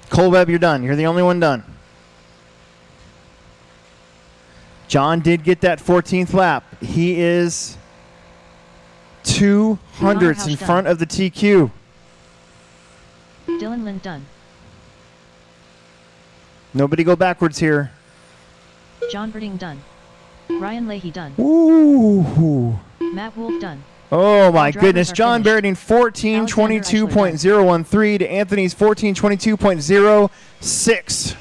Cole Webb, you're done. You're the only one done. John did get that 14th lap. He is 200ths in front of the TQ. Dylan Lind done. Nobody go backwards here. John Birding done. Ryan Leahy done. Ooh. Matt Wolf done. Oh my drivers goodness. are John finished. Bairding 14:22.013 to Anthony's 14:22.06.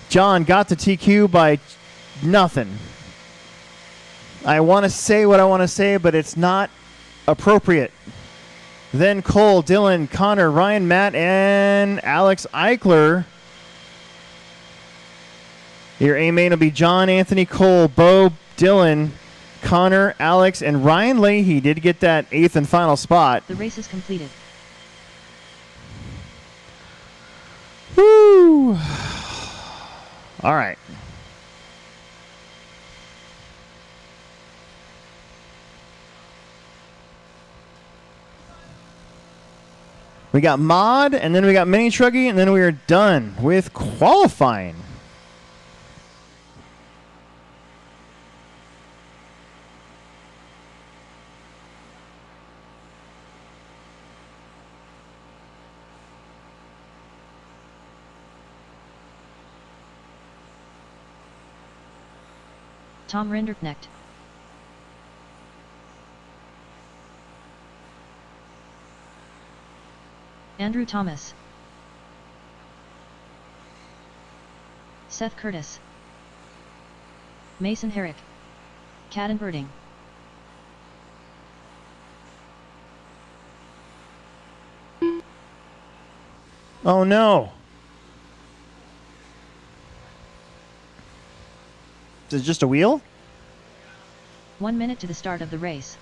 John got the TQ by nothing. I want to say what I want to say, but it's not appropriate. Then Cole, Dylan, Connor, Ryan, Matt, and Alex Eichler. Your A-Main will be John, Anthony, Cole, Bo, Dylan, Connor, Alex, and Ryan Leahy did get that 8th and final spot. The race is completed. Woo! All right. We got Mod, and then we got Mini Truggy, and then we are done with qualifying. Tom Rinderknecht. Andrew Thomas. Seth Curtis. Mason Herrick. Caden Birding. Oh no. Is it just a wheel? 1 minute to the start of the race.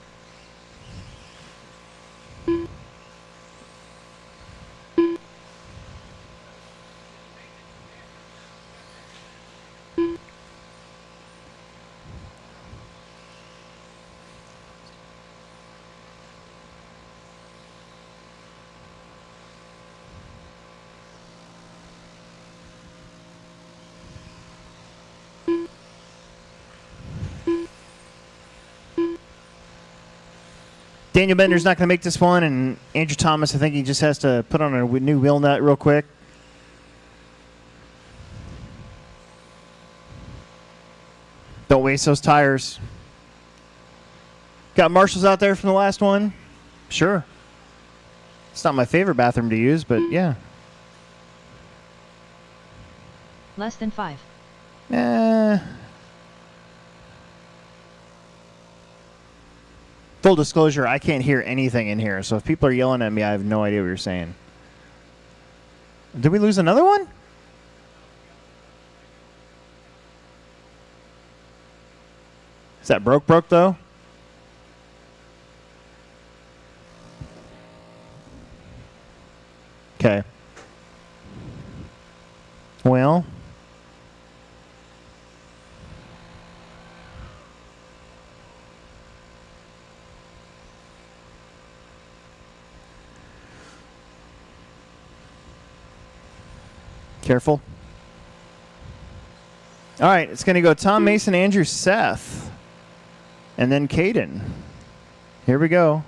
Daniel Bender's not going to make this one, and Andrew Thomas, I think he just has to put on a new wheel nut real quick. Don't waste those tires. Got marshals out there from the last one? Sure. It's not my favorite bathroom to use, but yeah. Less than 5. Full disclosure, I can't hear anything in here, so if people are yelling at me, I have no idea what you're saying. Did we lose another one? Is that broke though? Okay. Well. Careful. All right, it's going to go Tom, Mason, Andrew, Seth, and then Caden. Here we go.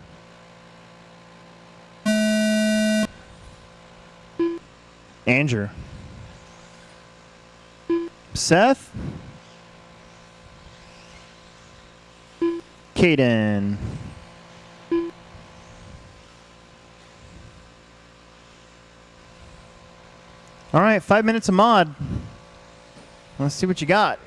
Andrew. Seth. Caden. All right, 5 minutes of mod. Let's see what you got.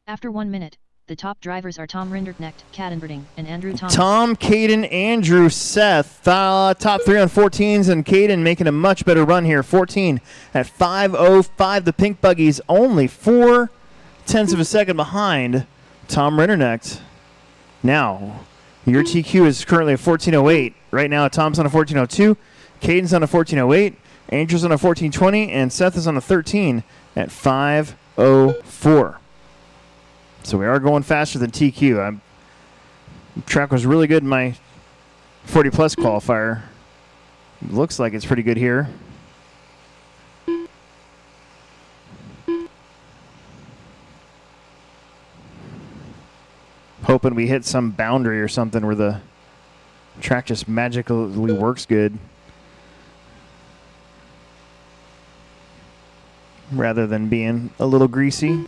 After 1 minute, the top drivers are Tom Rinderknecht, Cadenberding, and Andrew Thomas. Tom, Caden, Andrew, Seth, top 3 on 14s, and Caden making a much better run here. 14 at 5:05. The pink buggy's only 0.4 of a second behind Tom Rinderknecht. Now, your TQ is currently a 14:08. Right now, Tom's on a 14:02, Caden's on a 14:08, Andrew's on a 14:20, and Seth is on a 13 at 5:04. So we are going faster than TQ. Track was really good in my 40 plus qualifier. Looks like it's pretty good here. Hoping we hit some boundary or something where the track just magically works good, rather than being a little greasy.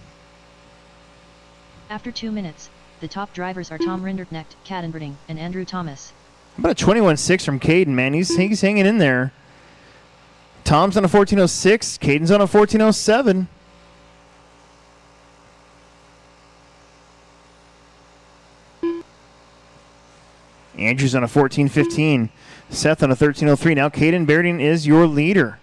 After 2 minutes, the top drivers are Tom Rinderknecht, Cadenberding, and Andrew Thomas. How about a 21.6 from Caden, man? He's hanging in there. Tom's on a 14.06. Caden's on a 14.07. Andrew's on a 14.15. Seth on a 13.03. Now Caden Berding is your leader.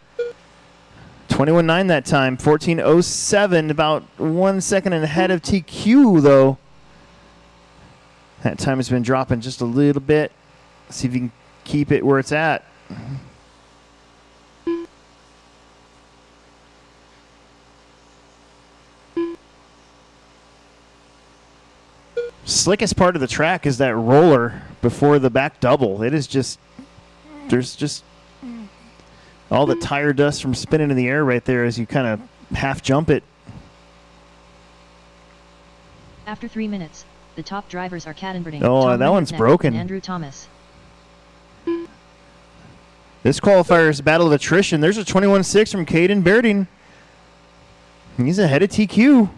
21.9 that time. 14.07, about 1 second ahead of TQ, though. That time has been dropping just a little bit. See if you can keep it where it's at. Slickest part of the track is that roller before the back double. It is just, there's just all the tire dust from spinning in the air right there as you kind of half jump it. After 3 minutes, the top drivers are Cadenberding, Oh, Tom that one's Rinderknecht, broken. and Andrew Thomas. This qualifier is a battle of attrition. There's a 21.6 from Caden Berding. He's ahead of TQ.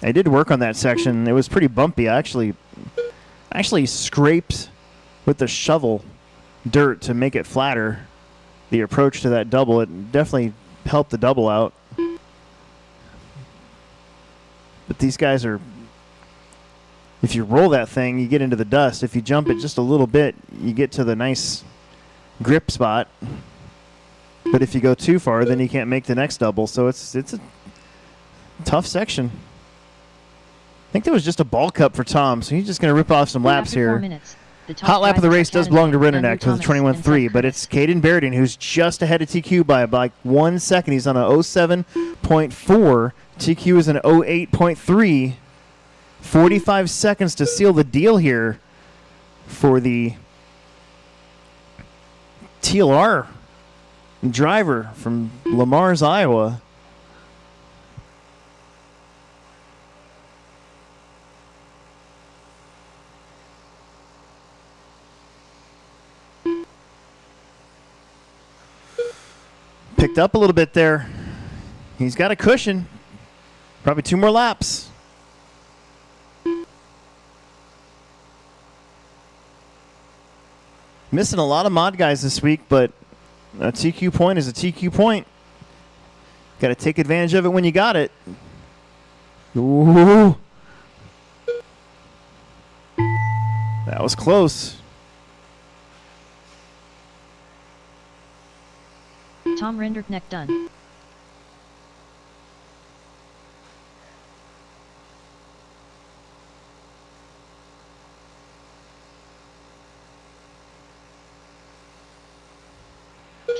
I did work on that section. It was pretty bumpy. I actually scraped with the shovel dirt to make it flatter. The approach to that double, it definitely helped the double out. But these guys are, if you roll that thing, you get into the dust. If you jump it just a little bit, you get to the nice grip spot. But if you go too far, then you can't make the next double. So it's a tough section. I think that was just a ball cup for Tom, so he's just going to rip off some laps After 4 here. minutes, the top Hot lap of the driver race does Canada, belong to Andrew Rennenack with a Thomas, 21.3, and but it's Caden Beridan who's just ahead of TQ by like 1 second. He's on a 07.4. TQ is an 08.3. 45 seconds to seal the deal here for the TLR driver from Lamar's, Iowa. Picked up a little bit there. He's got a cushion. Probably 2 more laps. Missing a lot of mod guys this week, but a TQ point is a TQ point. Got to take advantage of it when you got it. Ooh. That was close. Tom Rinderknecht done.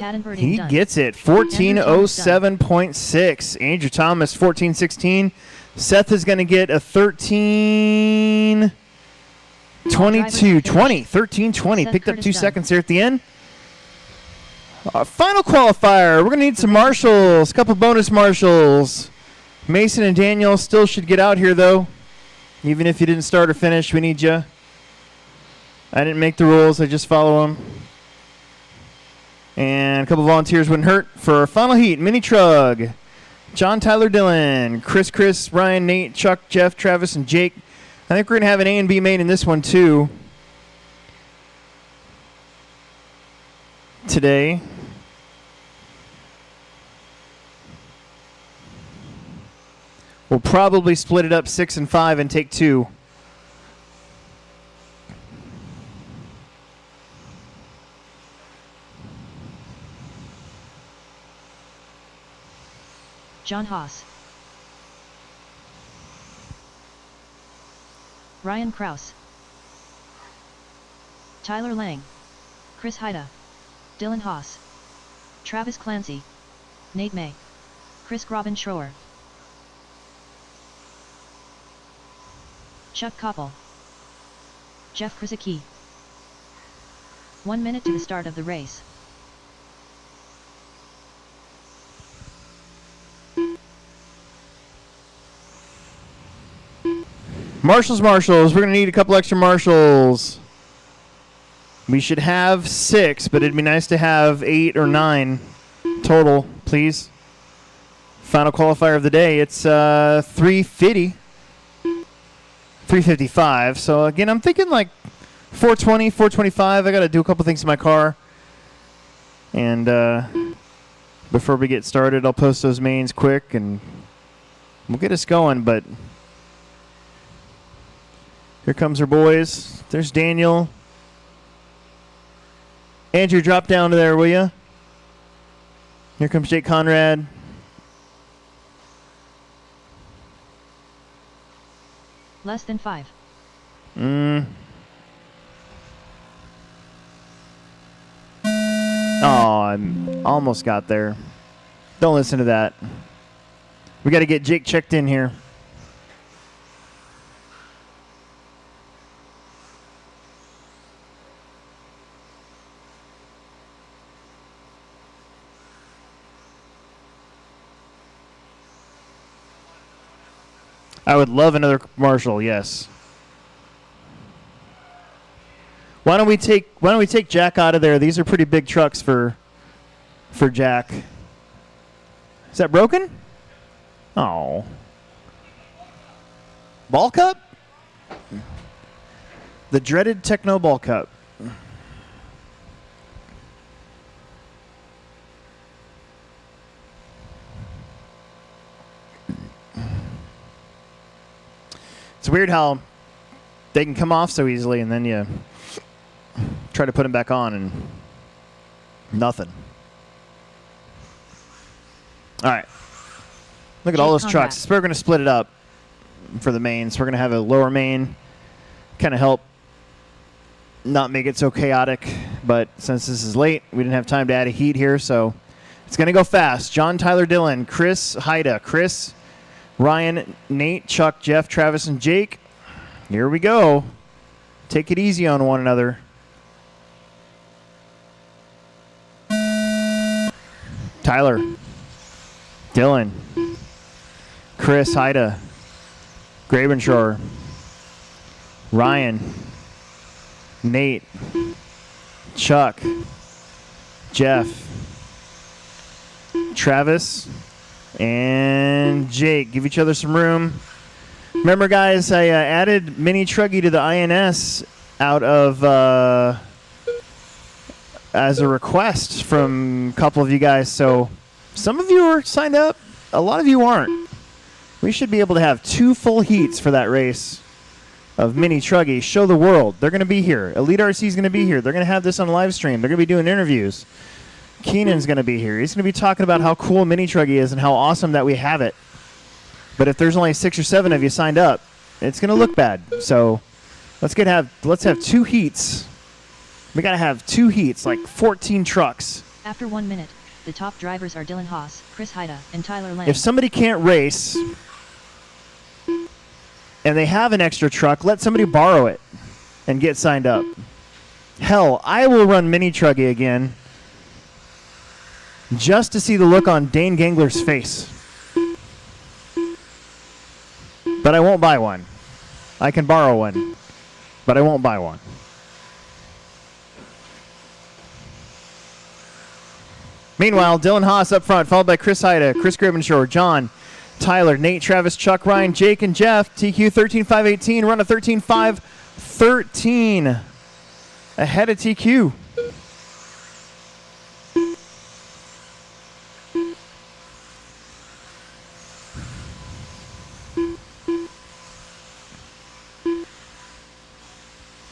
Cadenberg He done. gets it. 14:07.6. Andrew Thomas, 14:16. Seth is going to get a 13:22. 13:20. Seth Picked up Curtis 2 done. seconds there at the end. Final qualifier. We're going to need some marshals. A couple bonus marshals. Mason and Daniel still should get out here, though. Even if you didn't start or finish, we need you. I didn't make the rules. I just follow them. And a couple volunteers wouldn't hurt for our final heat. Mini Trug. John, Tyler, Dylan, Chris, Ryan, Nate, Chuck, Jeff, Travis, and Jake. I think we're going to have an A and B main in this one, too. Today. We'll probably split it up 6 and 5 and take 2. John Haas. Ryan Kraus. Tyler Lang. Chris Haida. Dylan Haas. Travis Clancy. Nate May. Chris Groban Schroer. Chuck Koppel. Jeff Krasicki. 1 minute to the start of the race. Marshals. We're going to need a couple extra marshals. We should have 6, but it'd be nice to have 8 or 9 total, please. Final qualifier of the day. It's 350. 355. So, again, I'm thinking like 420, 425. I got to do a couple things in my car. And before we get started, I'll post those mains quick, and we'll get us going, but... Here comes our boys. There's Daniel. Andrew, drop down to there, will you? Here comes Jake Conrad. Less than 5. Oh, I almost got there. Don't listen to that. We got to get Jake checked in here. I would love another marshal, yes. Why don't we take Jack out of there? These are pretty big trucks for Jack. Is that broken? Oh. Ball cup? The dreaded Techno Ball Cup. It's weird how they can come off so easily, and then you try to put them back on, and nothing. All right. Look at all those trucks. So we're going to split it up for the main. So we're going to have a lower main, kind of help not make it so chaotic. But since this is late, we didn't have time to add a heat here, so it's going to go fast. John, Tyler, Dylan, Chris, Haida, Chris, Ryan, Nate, Chuck, Jeff, Travis, and Jake. Here we go. Take it easy on one another. Tyler, Dylan, Chris, Haida, Grabenshore, Ryan, Nate, Chuck, Jeff, Travis, and Jake. Give each other some room. Remember, guys, I added Mini Truggy to the INS out of as a request from a couple of you guys. So some of you are signed up. A lot of you aren't. We should be able to have 2 full heats for that race of Mini Truggy. Show the world. They're going to be here. Elite RC is going to be here. They're going to have this on live stream. They're going to be doing interviews. Keenan's going to be here. He's going to be talking about how cool Mini Truggy is and how awesome that we have it. But if there's only 6 or 7 of you signed up, it's going to look bad. So let's have 2 heats. We got to have 2 heats, like 14 trucks. After 1 minute, the top drivers are Dylan Haas, Chris Haida, and Tyler Lang. If somebody can't race and they have an extra truck, let somebody borrow it and get signed up. Hell, I will run Mini Truggy again just to see the look on Dane Gangler's face. But I won't buy one. I can borrow one, but I won't buy one. Meanwhile, Dylan Haas up front, followed by Chris Haida, Chris Grabenshore, John, Tyler, Nate, Travis, Chuck, Ryan, Jake, and Jeff. TQ 13.518, run a 13.513. Ahead of TQ.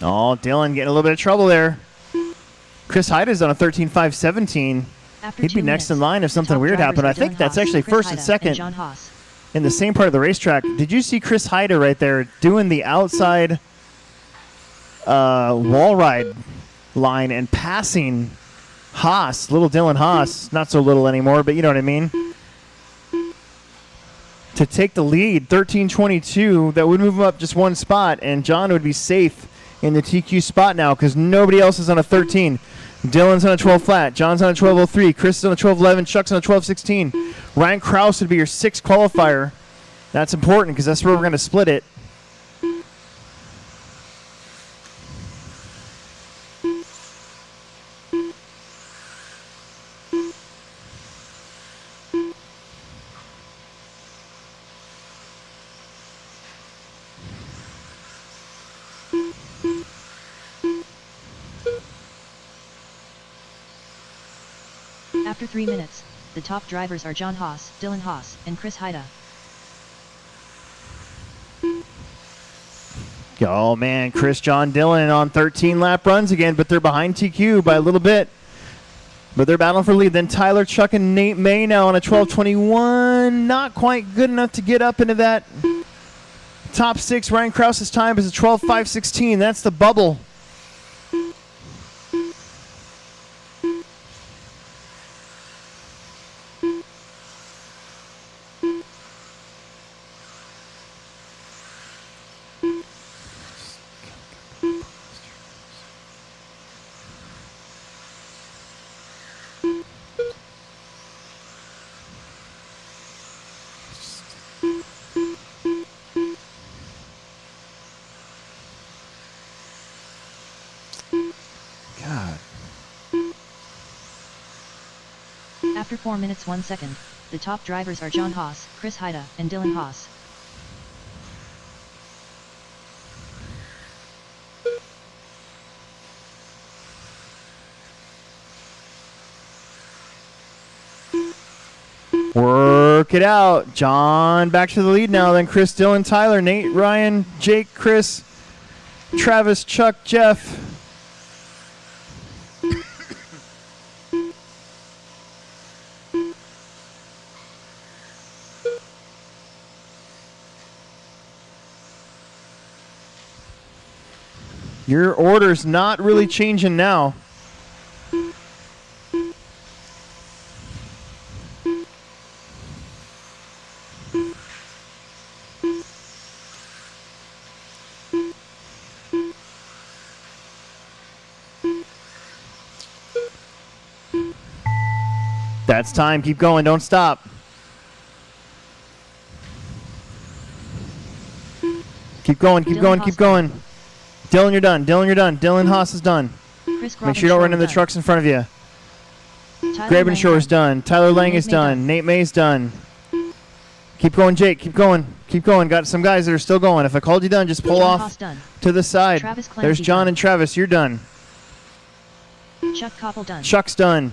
Oh, Dylan getting a little bit of trouble there. Chris Haida's on a 13.517. After He'd 2 be next minutes, in line if the something top weird drivers happened. are I think Dylan that's Haas, actually Chris first and Haida, second John Haas. in the same part of the racetrack. Did you see Chris Haida right there doing the outside wall ride line and passing Haas, little Dylan Haas, not so little anymore, but you know what I mean, to take the lead, 13.22. That would move him up just 1 spot, and John would be safe in the TQ spot now because nobody else is on a 13. Dylan's on a 12 flat. John's on a 12.03. Chris is on a 12.11. Chuck's on a 12.16. Ryan Krause would be your 6th qualifier. That's important because that's where we're going to split it. After 3 minutes, the top drivers are John Haas, Dylan Haas, and Chris Haida. Oh, man, Chris, John, Dylan on 13-lap runs again, but they're behind TQ by a little bit. But they're battling for lead. Then Tyler, Chuck, and Nate May now on a 12.21. Not quite good enough to get up into that top 6. Ryan Krause's time is a 12.516. That's the bubble. God. After 4 minutes 1 second, the top drivers are John Haas, Chris Haida, and Dylan Haas. Work it out. John back to the lead now. Then Chris, Dylan, Tyler, Nate, Ryan, Jake, Chris, Travis, Chuck, Jeff. Your order's not really changing now. That's time. Keep going. Don't stop. Keep going. Keep Dylan going. Haas Keep going. Dylan, you're done. Dylan, you're done. Dylan Haas is done. Chris Make sure you don't run into the done. trucks in front of you. Tyler Grabenshore is Lang done. Tyler Lang Nate is May done. done. Nate May's done. Keep going, Jake. Keep going. Keep going. Got some guys that are still going. If I called you done, just pull John off Haas done. to the side. Travis Clancy There's John done. and Travis. You're done. Chuck Koppel done. Chuck's done.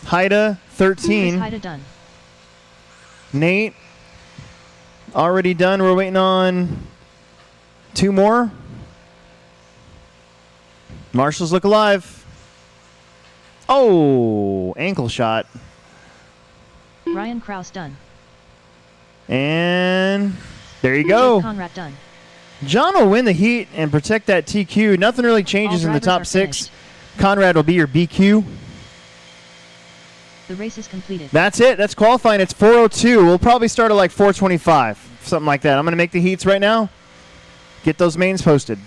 Haida, Chris 13. Haida done. Nate, already done. We're waiting on 2 more. Marshall's look alive. Oh, ankle shot. Ryan Kraus done. And there you Jake go. Conrad done. John will win the heat and protect that TQ. Nothing really changes All in the drivers top are 6. finished. Conrad will be your BQ. The race is completed. That's it. That's qualifying. It's 4:02. We'll probably start at like 4:25, something like that. I'm going to make the heats right now. Get those mains posted.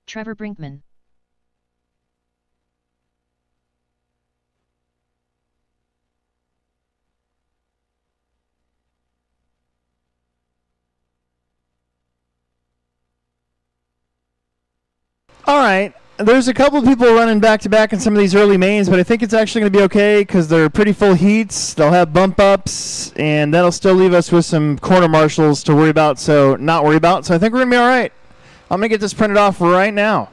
Trevor Brinkman. All right. There's a couple of people running back to back in some of these early mains, but I think it's actually going to be okay because they're pretty full heats. They'll have bump ups, and that'll still leave us with some corner marshals to worry about. So not worry about. So I think we're going to be all right. I'm going to get this printed off right now.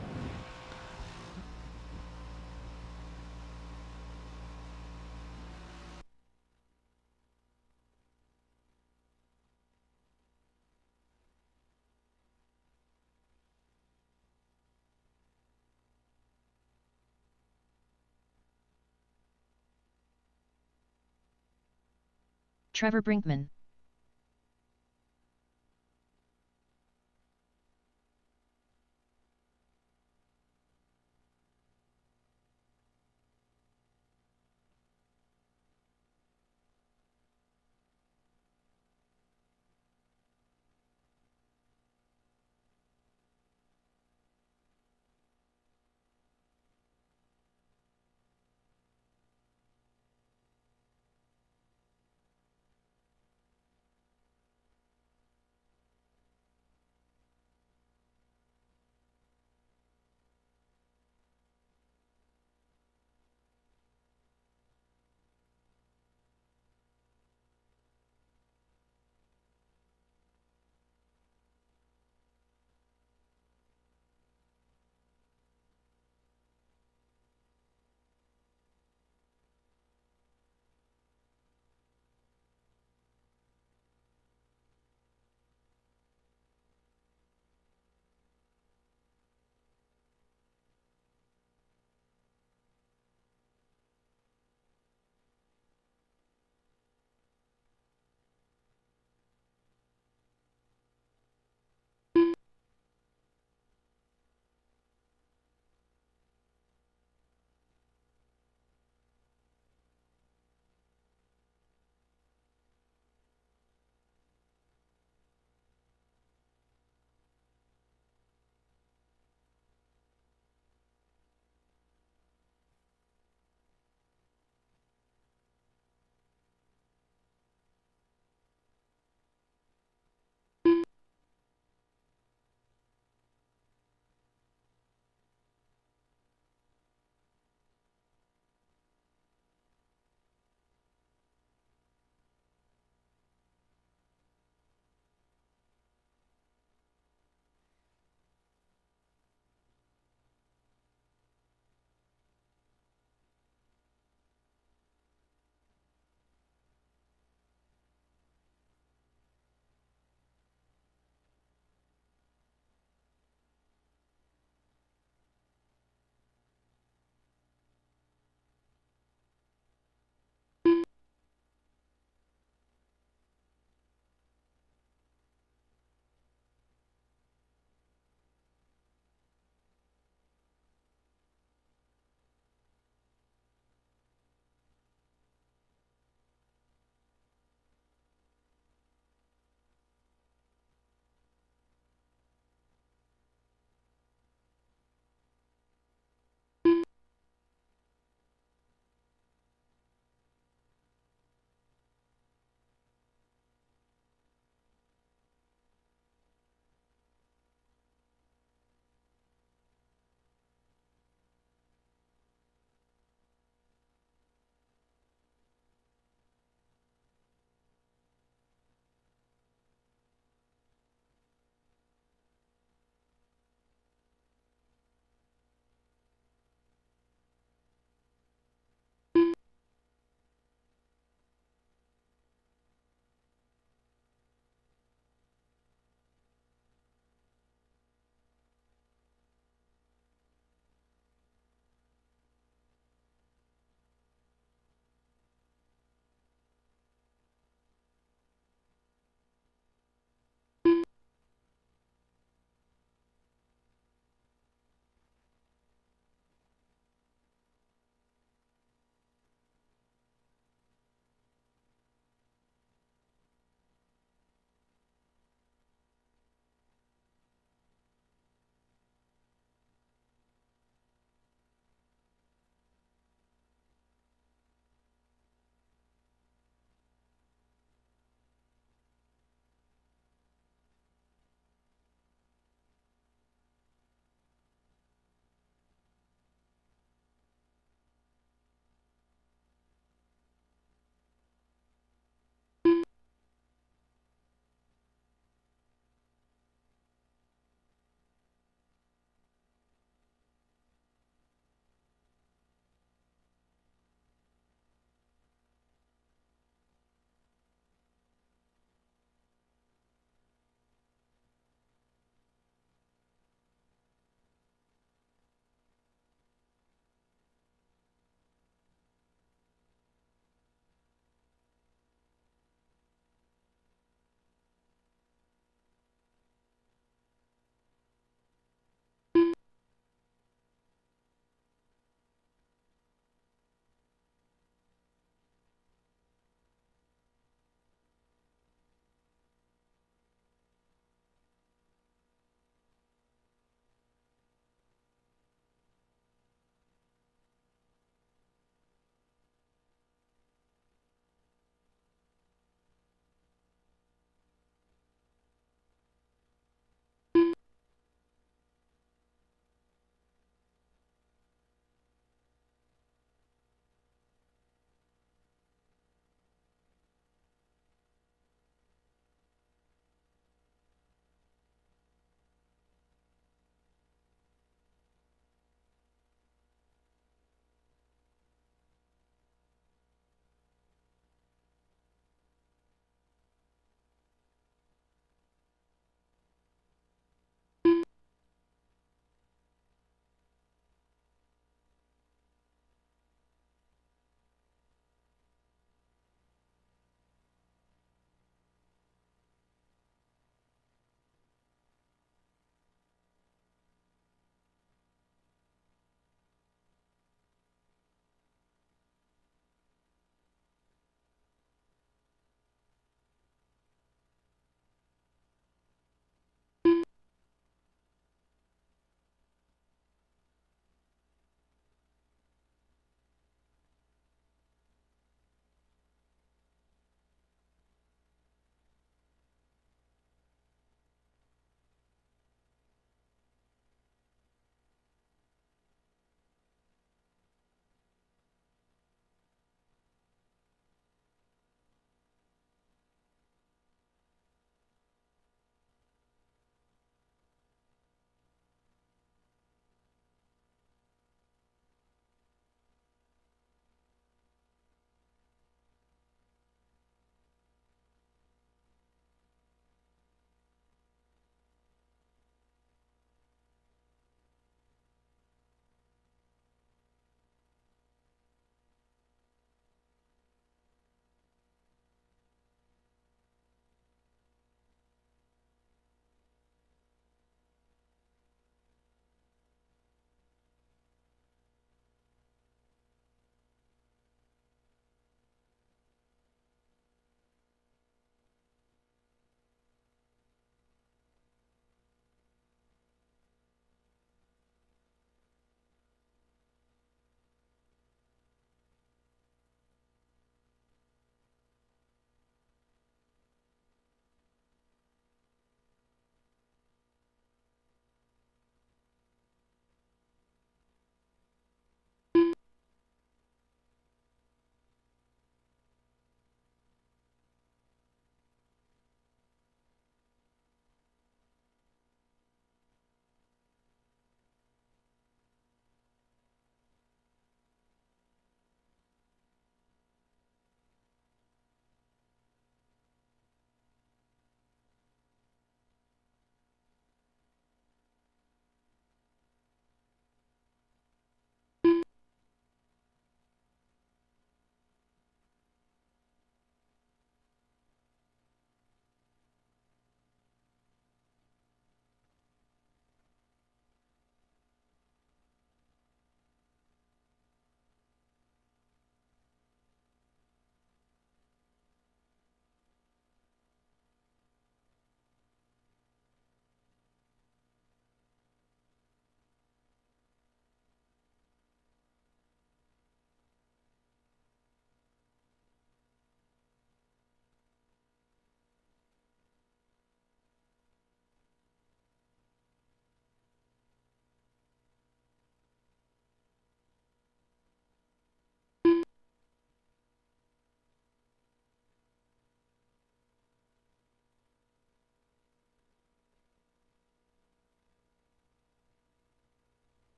Trevor Brinkman.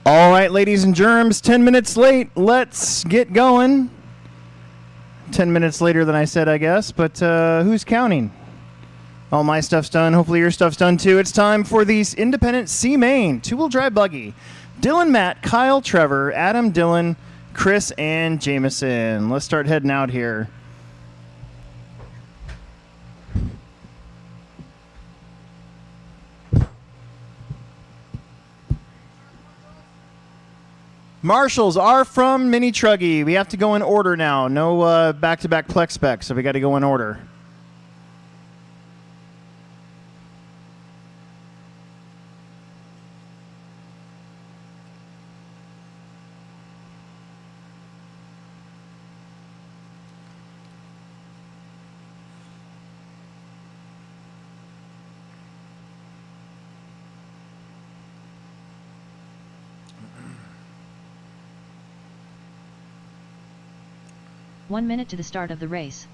All right, ladies and germs, 10 minutes late. Let's get going. 10 minutes later than I said, I guess, but who's counting? All my stuff's done. Hopefully your stuff's done too. It's time for these independent C-Main two-wheel drive buggy. Dylan, Matt, Kyle, Trevor, Adam, Dylan, Chris, and Jameson. Let's start heading out here. Marshals are from Mini Truggy. We have to go in order now. No back-to-back Plex specs, so we got to go in order. One minute to the start of the race.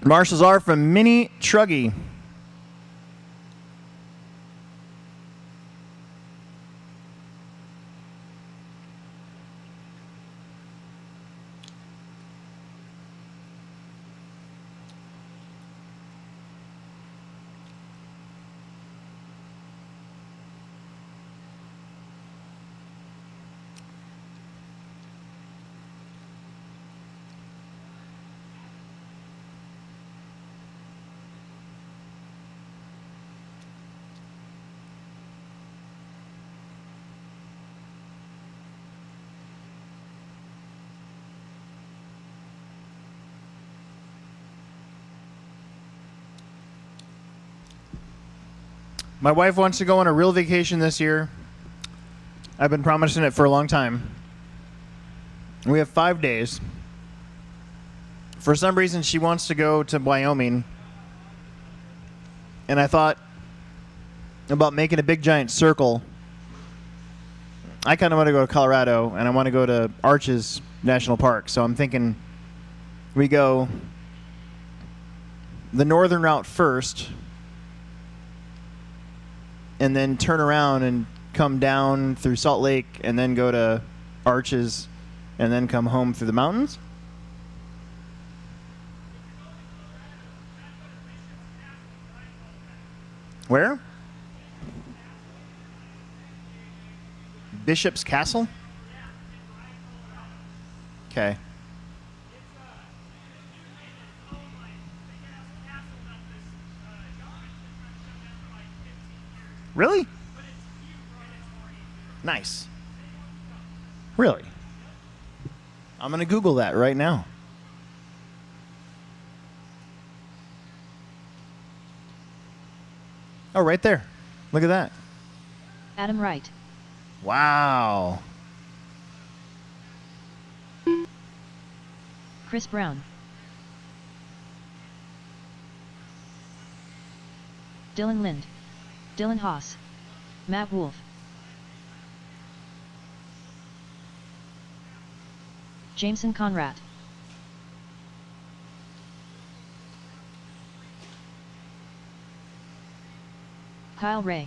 Marshals are from Mini Truggy. My wife wants to go on a real vacation this year. I've been promising it for a long time. We have 5 days. For some reason, she wants to go to Wyoming. And I thought about making a big giant circle. I kind of want to go to Colorado, and I want to go to Arches National Park. So I'm thinking we go the northern route first, and then turn around and come down through Salt Lake and then go to Arches and then come home through the mountains? Where? Bishop's Castle? Okay. Really? Nice. Really? I'm going to Google that right now. Oh, right there. Look at that. Adam Wright. Wow. Chris Brown. Dylan Lind. Dylan Haas. Matt Wolf. Jameson Conrad. Kyle Ray.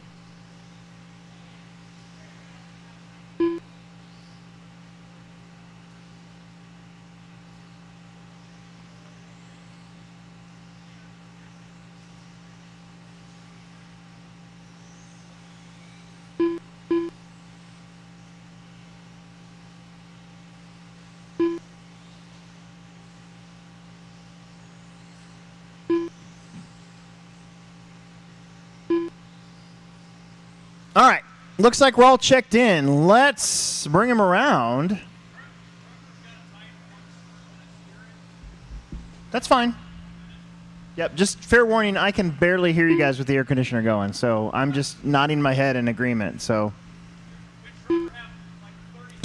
All right. Looks like we're all checked in. Let's bring him around. That's fine. Yep, just fair warning, I can barely hear you guys with the air conditioner going, so I'm just nodding my head in agreement. So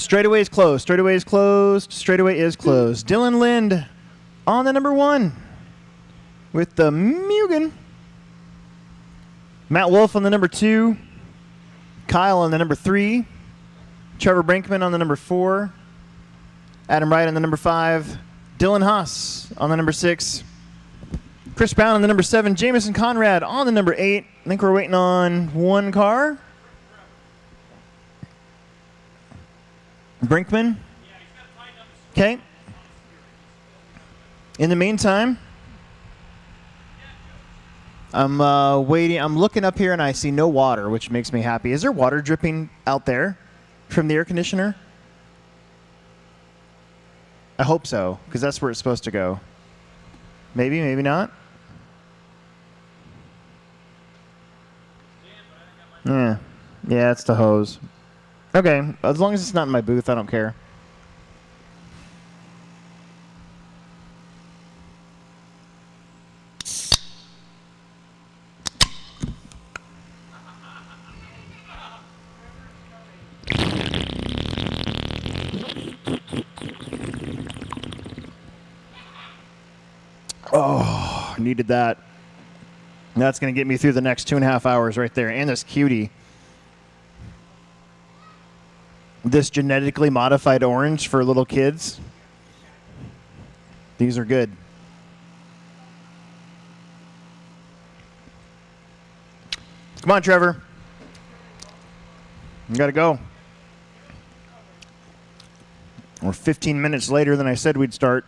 Straightaway is closed. Straightaway is closed. Straightaway is closed. Dylan Lind on the number 1 with the Mugen. Matt Wolf on the number 2. Kyle on the number 3. Trevor Brinkman on the number 4. Adam Wright on the number 5. Dylan Haas on the number 6. Chris Brown on the number 7. Jameson Conrad on the number 8. I think we're waiting on one car. Brinkman. Okay. In the meantime, I'm waiting. I'm looking up here and I see no water, which makes me happy. Is there water dripping out there from the air conditioner? I hope so, because that's where it's supposed to go. Maybe, maybe not. Yeah, it's the hose. Okay, as long as it's not in my booth, I don't care. Oh, needed that. That's going to get me through the next 2.5 hours right there. And this cutie. This genetically modified orange for little kids. These are good. Come on, Trevor. You got to go. We're 15 minutes later than I said we'd start.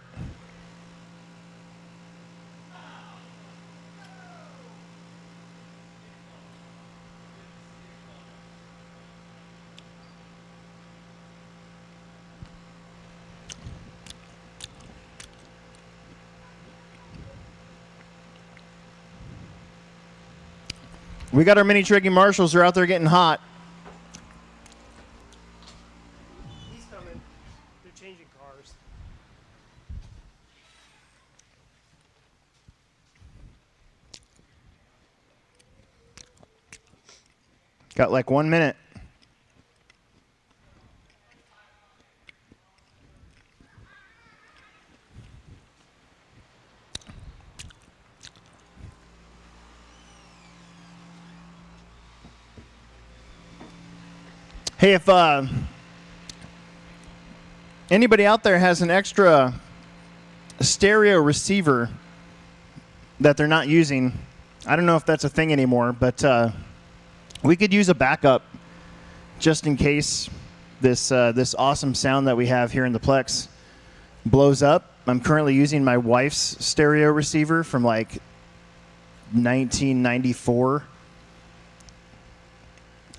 We got our mini Triggy Marshalls. They're out there getting hot. He's coming. They're changing cars. Got like 1 minute. Hey, if anybody out there has an extra stereo receiver that they're not using, I don't know if that's a thing anymore, but we could use a backup just in case this awesome sound that we have here in the Plex blows up. I'm currently using my wife's stereo receiver from like 1994.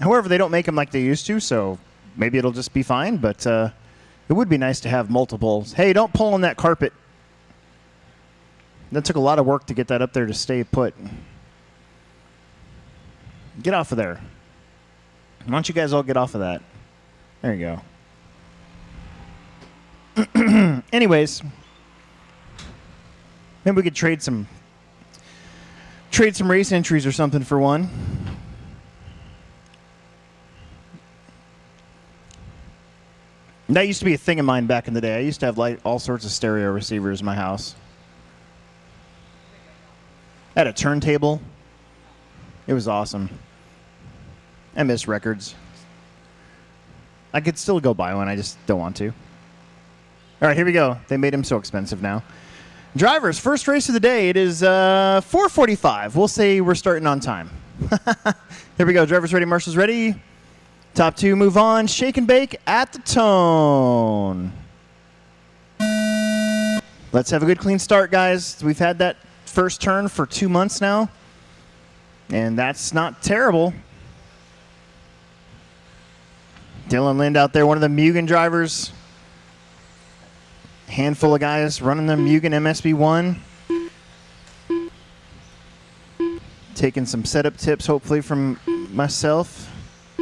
However, they don't make them like they used to, so maybe it'll just be fine, but it would be nice to have multiples. Hey, don't pull on that carpet. That took a lot of work to get that up there to stay put. Get off of there. Why don't you guys all get off of that? There you go. Anyways, maybe we could trade some race entries or something for one. That used to be a thing of mine back in the day. I used to have like all sorts of stereo receivers in my house. I had a turntable. It was awesome. I miss records. I could still go buy one. I just don't want to. All right, here we go. They made them so expensive now. Drivers, first race of the day. It is 4:45. We'll say we're starting on time. Here we go. Drivers ready, marshals ready. Top 2 move on. Shake and bake at the tone. Let's have a good clean start, guys. We've had that first turn for 2 months now, and that's not terrible. Dylan Lind out there, one of the Mugen drivers. Handful of guys running the Mugen MSB1. Taking some setup tips, hopefully, from myself.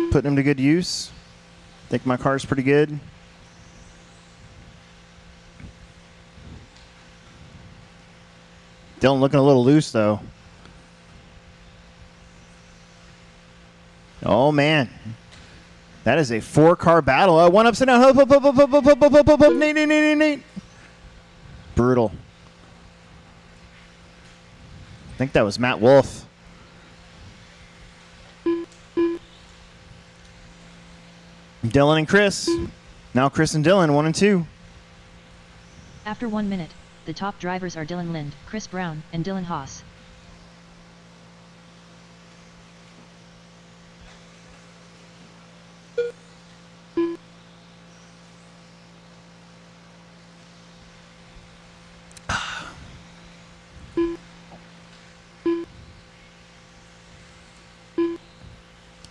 Putting them to good use. Think my car's pretty good. Dylan looking a little loose, though. Oh, man. That is a 4-car battle. One upside down. Up, up, up, up, up, up, up, up, up, up. Nate. Brutal. I think that was Matt Wolf. Dylan and Chris. Now Chris and Dylan, 1 and 2. After 1 minute, the top drivers are Dylan Lind, Chris Brown, and Dylan Haas.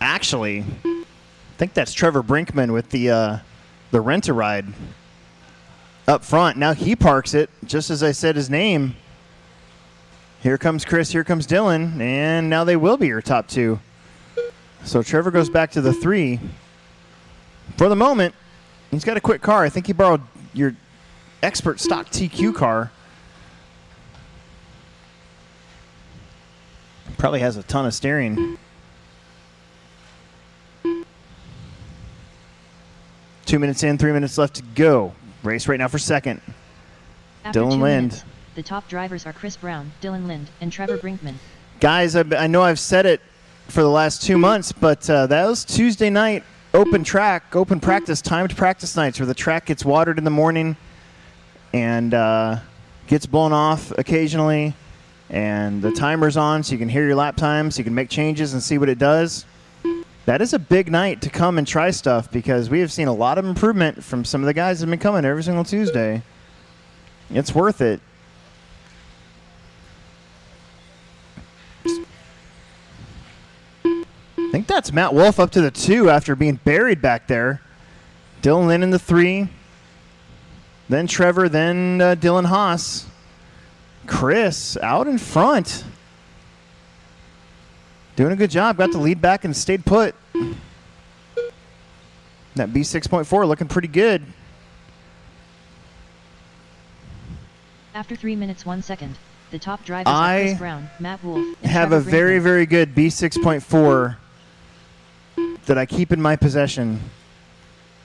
Actually, I think that's Trevor Brinkman with the rent-a-ride up front. Now he parks it, just as I said his name. Here comes Chris, here comes Dylan, and now they will be your top 2. So Trevor goes back to the 3. For the moment, he's got a quick car. I think he borrowed your expert stock TQ car. Probably has a ton of steering. 2 minutes in, 3 minutes left to go. Race right now for second. After Dylan 2 Lind. minutes, the top drivers are Chris Brown, Dylan Lind, and Trevor Brinkman. Guys, I know I've said it for the last 2 months, but that was Tuesday night open practice, timed practice nights where the track gets watered in the morning and gets blown off occasionally, and the timer's on so you can hear your lap time, so you can make changes and see what it does. That is a big night to come and try stuff because we have seen a lot of improvement from some of the guys that have been coming every single Tuesday. It's worth it. I think that's Matt Wolf up to the 2 after being buried back there. Dylan Lind in the 3. Then Trevor, then Dylan Haas. Chris out in front. Doing a good job. Got the lead back and stayed put. That B6.4 looking pretty good. After 3 minutes 1 second, the top drivers are Chris Brown, Matt Wolf, and have Trevor a very, Brinkman. very good B6.4 that I keep in my possession.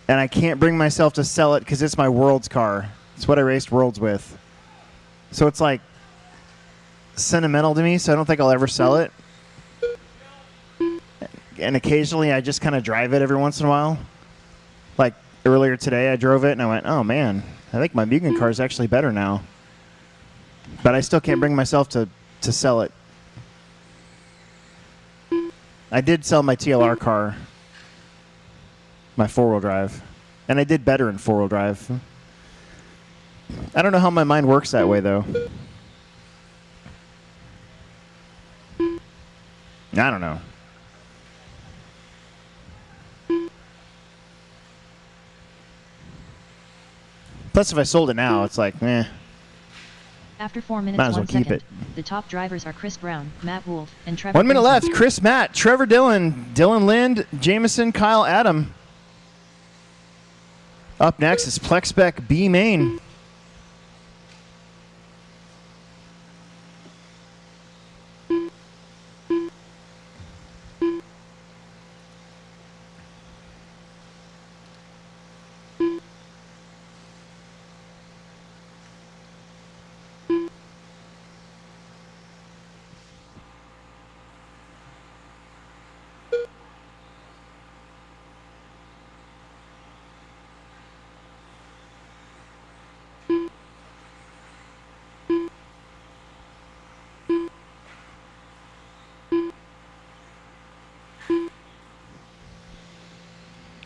And I can't bring myself to sell it because it's my Worlds car. It's what I raced Worlds with. So it's like sentimental to me, so I don't think I'll ever sell it. And occasionally I just kind of drive it every once in a while. Like earlier today I drove it and I went, oh man, I think my Mugen car is actually better now. But I still can't bring myself to sell it. I did sell my TLR car, my 4-wheel drive, and I did better in 4-wheel drive. I don't know how my mind works that way though. I don't know. Plus, if I sold it now, it's like, eh. After 4 minutes Might as well 1 keep second, it. the top drivers are Chris Brown, Matt Wolf, and Trevor 1 minute Brinkman. left. Chris, Matt, Trevor, Dylan, Dylan Lind, Jameson, Kyle, Adam. Up next is Plex Spec B Main.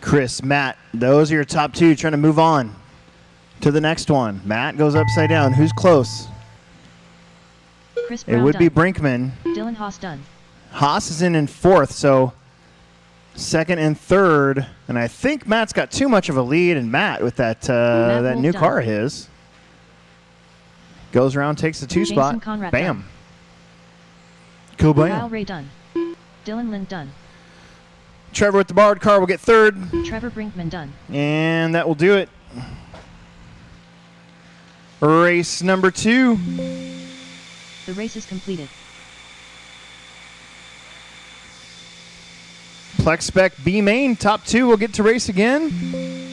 Chris, Matt, those are your top 2 trying to move on to the next one. Matt goes upside down. Who's close? Chris Brown It would done. be Brinkman. Dylan Haas done. Haas is in 4th, so second and third. And I think Matt's got too much of a lead, and Matt with that that Wolf new done. car of his goes around, takes the 2 Jason spot. Conrad Bam. done. Cool, Kyle bam. Ray done. Dylan Lind done. Trevor with the borrowed car will get 3rd, Trevor Brinkman done. and that will do it. Race number 2. The race is completed. Plex Spec B main, top 2 will get to race again.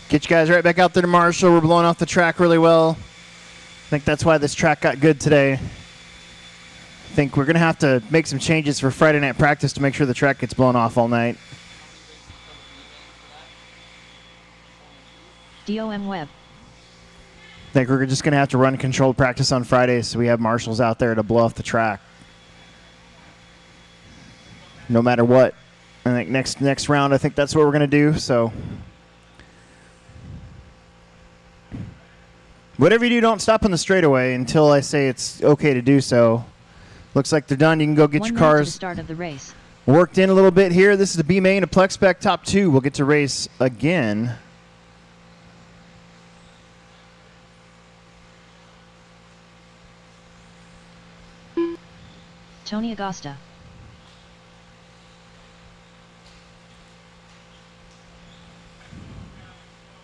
Get you guys right back out there to Marshall. We're blowing off the track really well. I think that's why this track got good today. I think we're going to have to make some changes for Friday night practice to make sure the track gets blown off all night. DOM Web. I think we're just going to have to run controlled practice on Fridays so we have marshals out there to blow off the track. No matter what. I think next round, I think that's what we're going to do. So whatever you do, don't stop on the straightaway until I say it's okay to do so. Looks like they're done. You can go get 1 your minute to the cars start of the race. worked in a little bit here. This is the B main, a Plex Spec top 2. We'll get to race again. Tony Agosta.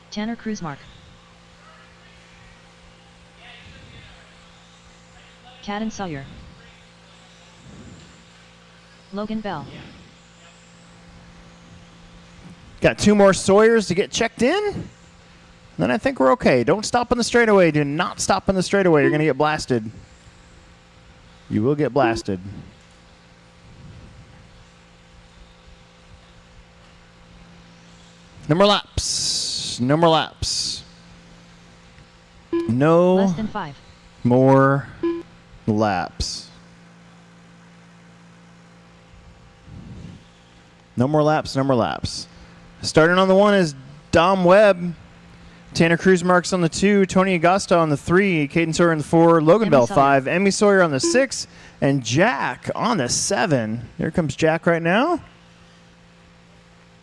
Tanner Kruzmark. Cadden Sawyer. Logan Bell. Got 2 more Sawyers to get checked in. Then I think we're okay. Don't stop on the straightaway. Do not stop on the straightaway. You're going to get blasted. You will get blasted. No more laps. No more laps. No Less than 5. more laps. No more laps. No more laps. Starting on the 1 is Dom Webb. Tanner Kruzmark's on the 2, Tony Agosta on the 3, Caden Sawyer on the 4, Logan Emmy Bell Sawyer. 5, Emmy Sawyer on the 6, and Jack on the 7. Here comes Jack right now.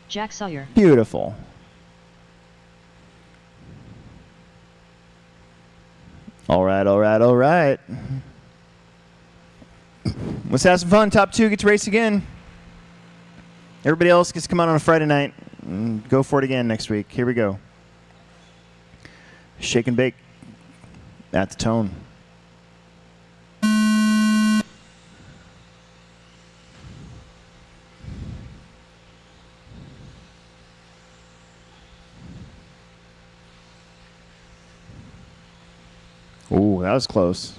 Jack Sawyer. Beautiful. All right, all right, all right. Let's have some fun. Top 2 get to race again. Everybody else gets to come out on a Friday night and go for it again next week. Here we go. Shake and bake at the tone. Ooh, that was close.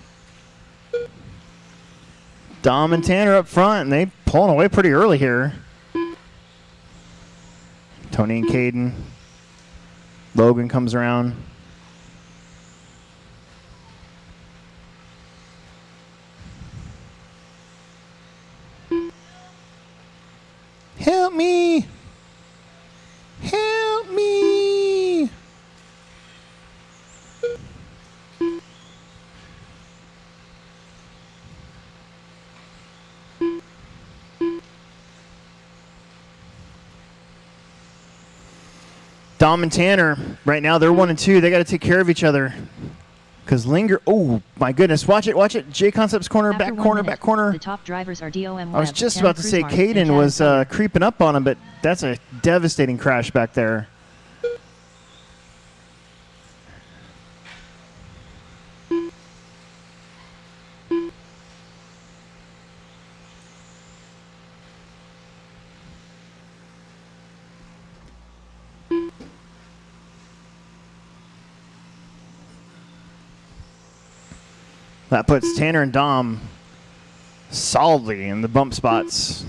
Dom and Tanner up front, and they pulling away pretty early here. Tony and Caden. Logan comes around. Help me! Help me! Dom and Tanner, right now they're 1 and 2. They got to take care of each other. Because Linger, oh my goodness, watch it, watch it. J Concepts corner, After back 1 corner, minute, back corner. The top drivers are DOM Web, I was just Tanner about to say Kruzmark, and Caden Cadden was Sawyer. creeping up on him, but that's a devastating crash back there. That puts Tanner and Dom solidly in the bump spots.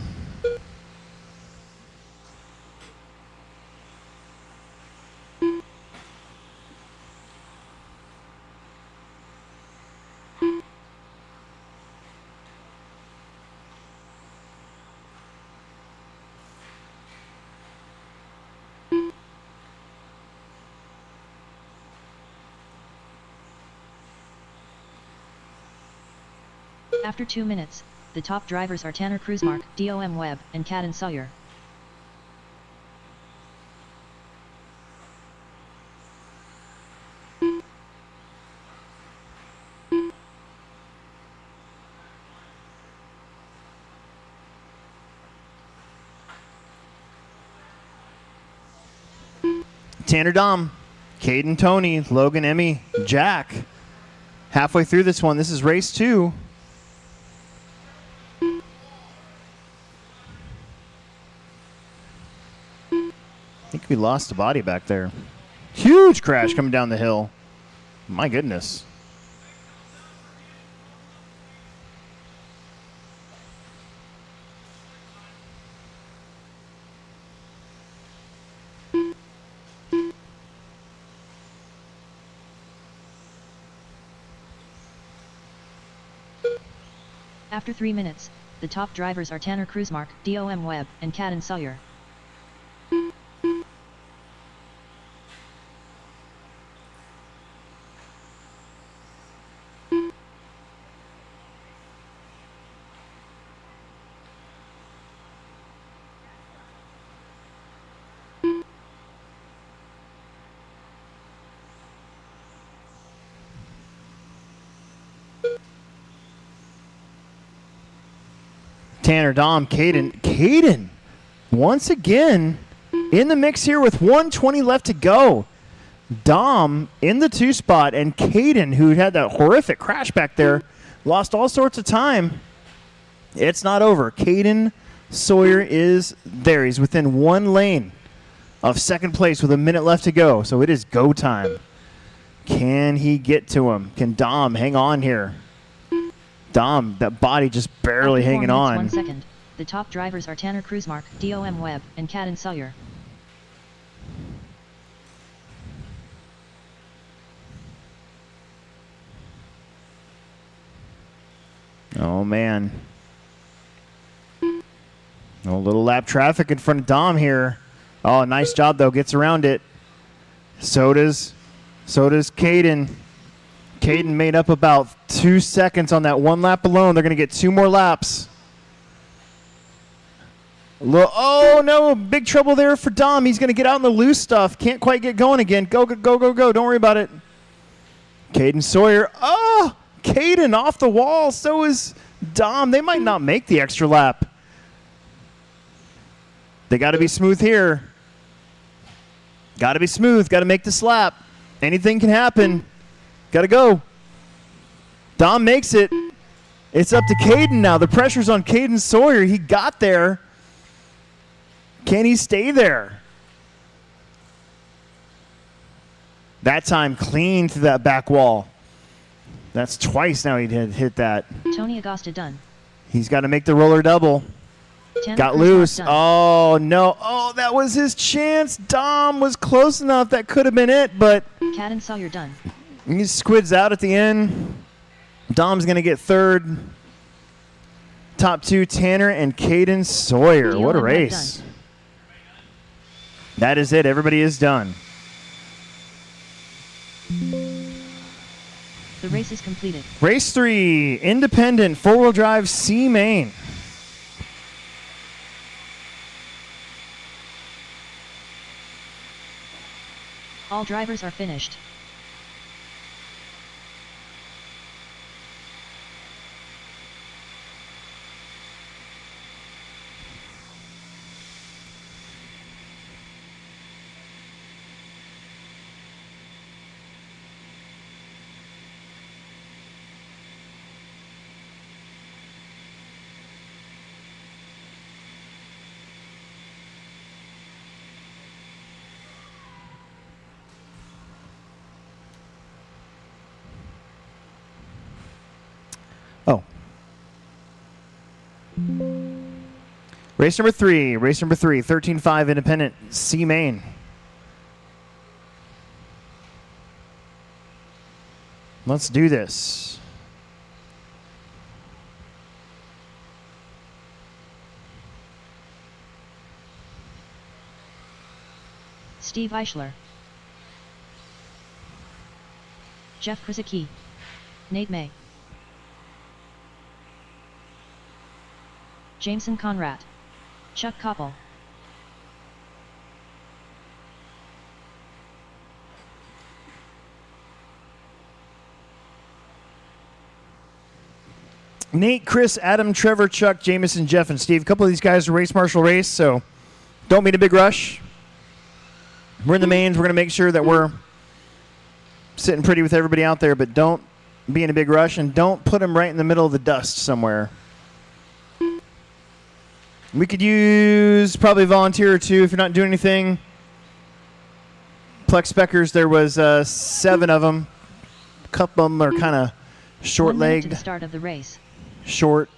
After 2 minutes, The top drivers are Tanner Kruzmark, DOM Webb, and Cadden Sawyer. Tanner Dom, Caden Tony, Logan Emmy, Jack. Halfway through this one, this is race 2. I think we lost the body back there. Huge crash coming down the hill. My goodness. After 3 minutes, the top drivers are Tanner Kruzmark, DOM Webb, and Cadden Sawyer. Tanner, Dom, Caden. Caden, once again, in the mix here with 1:20 left to go. Dom in the 2 spot, and Caden, who had that horrific crash back there, lost all sorts of time. It's not over. Caden Sawyer is there. He's within 1 lane of second place with a minute left to go, so it is go time. Can he get to him? Can Dom hang on here? Dom, that body just barely After 4 hanging minutes, on. 1 second. The top drivers are Tanner Kruzmark, DOM Webb, and Cadden Sawyer. Oh, man. A little lap traffic in front of Dom here. Oh, nice job, though. Gets around it. So does Caden. Caden made up about 2 seconds on that 1 lap alone. They're going to get 2 more laps. Oh, no. Big trouble there for Dom. He's going to get out in the loose stuff. Can't quite get going again. Go, go, go, go, go. Don't worry about it. Caden Sawyer. Oh, Caden off the wall. So is Dom. They might not make the extra lap. They got to be smooth here. Got to be smooth. Got to make this lap. Anything can happen. Got to go. Dom makes it. It's up to Caden now. The pressure's on Caden Sawyer. He got there. Can he stay there? That time clean through that back wall. That's twice now he hit that. Tony Agosta done. He's got to make the roller double. Tanner Got Kruzmark loose. done. Oh, no. Oh, that was his chance. Dom was close enough. That could have been it, but Cadden Sawyer done. he squids out at the end. Dom's going to get third. Top 2, Tanner and Caden Sawyer. DOM What a Webb race. That is it. Everybody is done. The race is completed. Race 3, independent, 4-wheel drive, C main. All drivers are finished. Oh. Race number 3, 13.5 independent, C main. Let's do this. Steve Eichler. Jeff Krzyzewski. Nate May. Jameson Conrad. Chuck Koppel. Nate, Chris, Adam, Trevor, Chuck, Jameson, Jeff, and Steve. A couple of these guys are race marshal race, so don't be in a big rush. We're in the mains. We're going to make sure that we're sitting pretty with everybody out there, but don't be in a big rush, and don't put them right in the middle of the dust somewhere. We could use probably a volunteer or two if you're not doing anything. Plex Speckers, there was 7 of them. A couple of them are kind of 1 minute to short-legged. the start of the race. Short.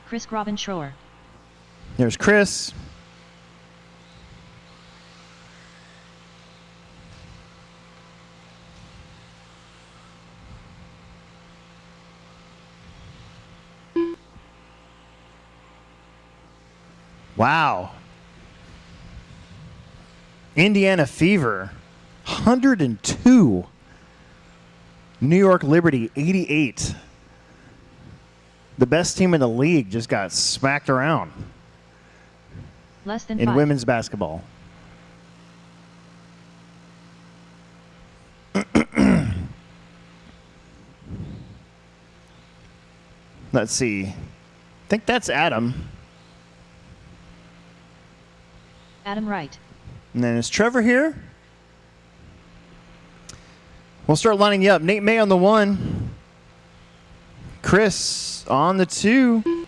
Chris Grobenschroer. There's Chris. Wow. Indiana Fever, 102. New York Liberty, 88. The best team in the league just got smacked around Less than in 5. women's basketball. Let's see. I think that's Adam. Adam Wright. And then is Trevor here? We'll start lining you up. Nate May on the 1. Chris on the 2.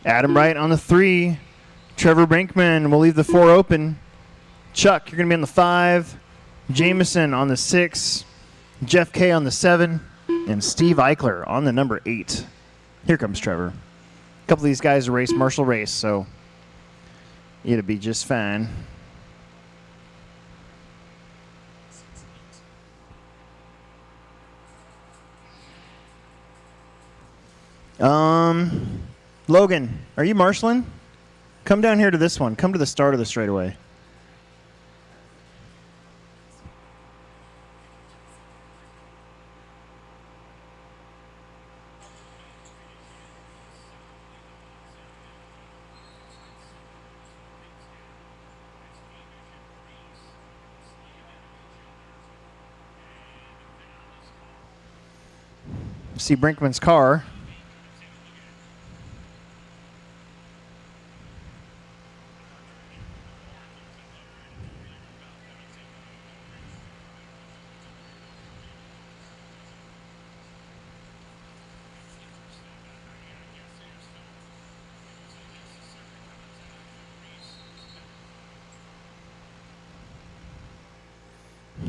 Adam Wright on the 3. Trevor Brinkman will leave the 4 open. Chuck, you're going to be on the 5. Jameson on the 6. Jeff K on the 7. And Steve Eichler on the number 8. Here comes Trevor. A couple of these guys race Marshall race, so it'll be just fine. Logan, are you marshaling? Come down here to this one. Come to the start of the straightaway. See Brinkman's car.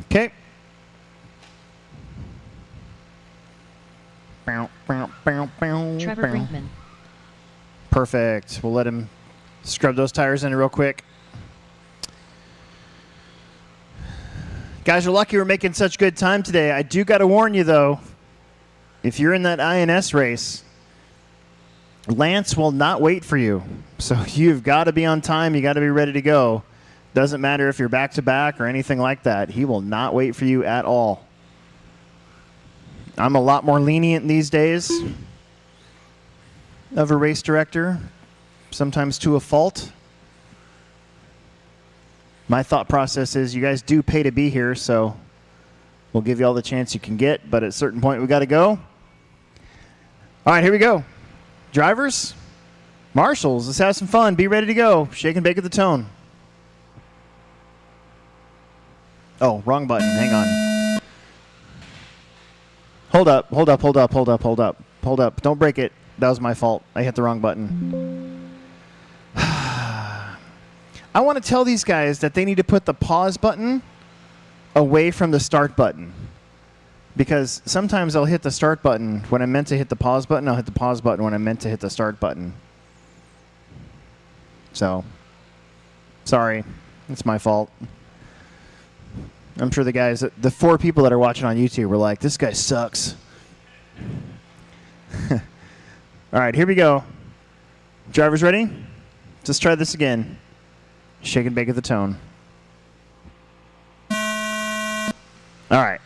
Okay. Trevor Brinkman. Perfect. We'll let him scrub those tires in real quick. Guys, you're lucky we're making such good time today. I do got to warn you, though. If you're in that INS race, Lance will not wait for you. So you've got to be on time. You got to be ready to go. Doesn't matter if you're back-to-back or anything like that. He will not wait for you at all. I'm a lot more lenient these days of a race director, sometimes to a fault. My thought process is you guys do pay to be here, so we'll give you all the chance you can get, but at a certain point we got to go. All right, here we go. Drivers, marshals, let's have some fun. Be ready to go. Shake and bake at the tone. Oh, wrong button. Hang on. Hold up, hold up, hold up, hold up, hold up, hold up. Don't break it. That was my fault. I hit the wrong button. I want to tell these guys that they need to put the pause button away from the start button. Because sometimes I'll hit the start button when I meant to hit the pause button. I'll hit the pause button when I meant to hit the start button. So, sorry. It's my fault. I'm sure the guys, the 4 people that are watching on YouTube were like, this guy sucks. All right, here we go. Drivers ready? Let's try this again. Shake and bake at the tone. All right.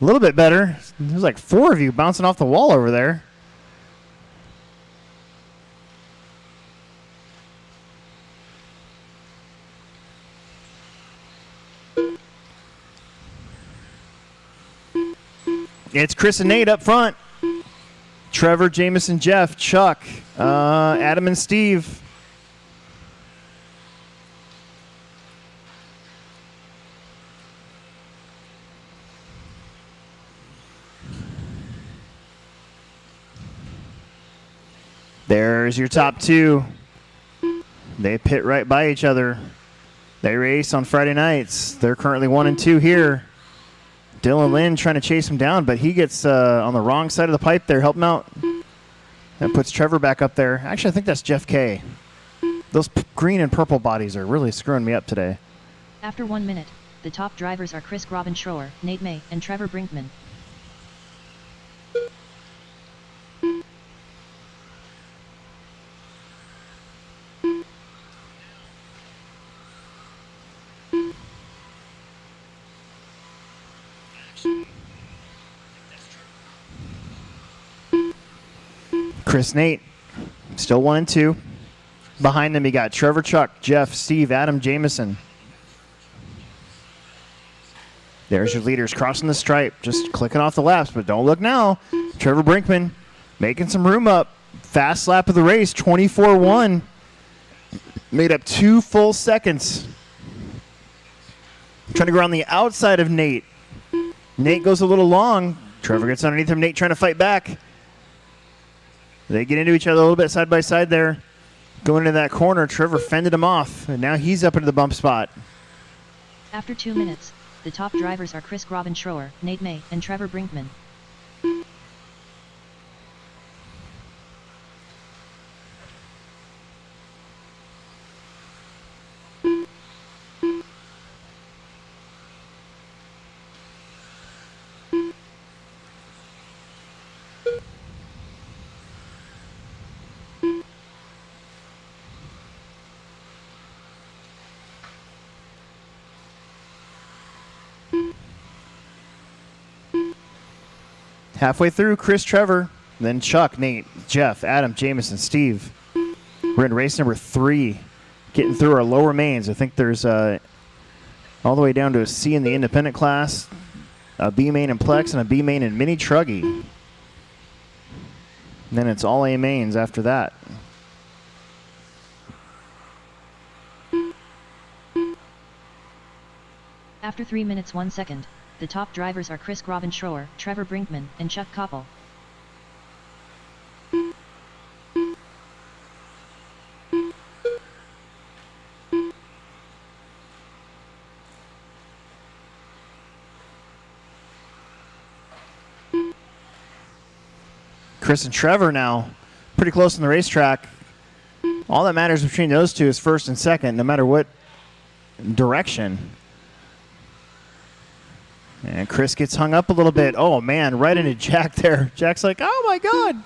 A little bit better. There's like 4 of you bouncing off the wall over there. It's Chris and Nate up front. Trevor, Jameson, Jeff, Chuck, Adam and Steve. There's your top 2. They pit right by each other. They race on Friday nights. They're currently 1 and 2 here. Dylan Lynn trying to chase him down, but he gets on the wrong side of the pipe there. Help him out. That puts Trevor back up there. Actually, I think that's Jeff K. Those green and purple bodies are really screwing me up today. After 1 minute, the top drivers are Chris Grobenschoer, Nate May, and Trevor Brinkman. Chris, Nate, still 1 and 2. Behind them, you got Trevor, Chuck, Jeff, Steve, Adam, Jameson. There's your leaders crossing the stripe, just clicking off the laps, but don't look now. Trevor Brinkman making some room up. Fast lap of the race, 24-1. Made up 2 full seconds. Trying to go around the outside of Nate. Nate goes a little long. Trevor gets underneath him. Nate trying to fight back. They get into each other a little bit side by side there. Going into that corner, Trevor fended him off, and now he's up into the bump spot. After 2 minutes, the top drivers are Chris Grobenschoer, Nate May, and Trevor Brinkman. Halfway through, Chris, Trevor, then Chuck, Nate, Jeff, Adam, Jameson, Steve. We're in race number 3, getting through our lower mains. I think there's all the way down to a C in the independent class, a B main in Plex, and a B main in Mini Truggy. And then it's all A mains after that. After 3 minutes 1 second, the top drivers are Chris Grobenschoer, Trevor Brinkman, and Chuck Koppel. Chris and Trevor now pretty close on the racetrack. All that matters between those two is first and second, no matter what direction. And Chris gets hung up a little bit. Oh, man, right into Jack there. Jack's like, oh, my God.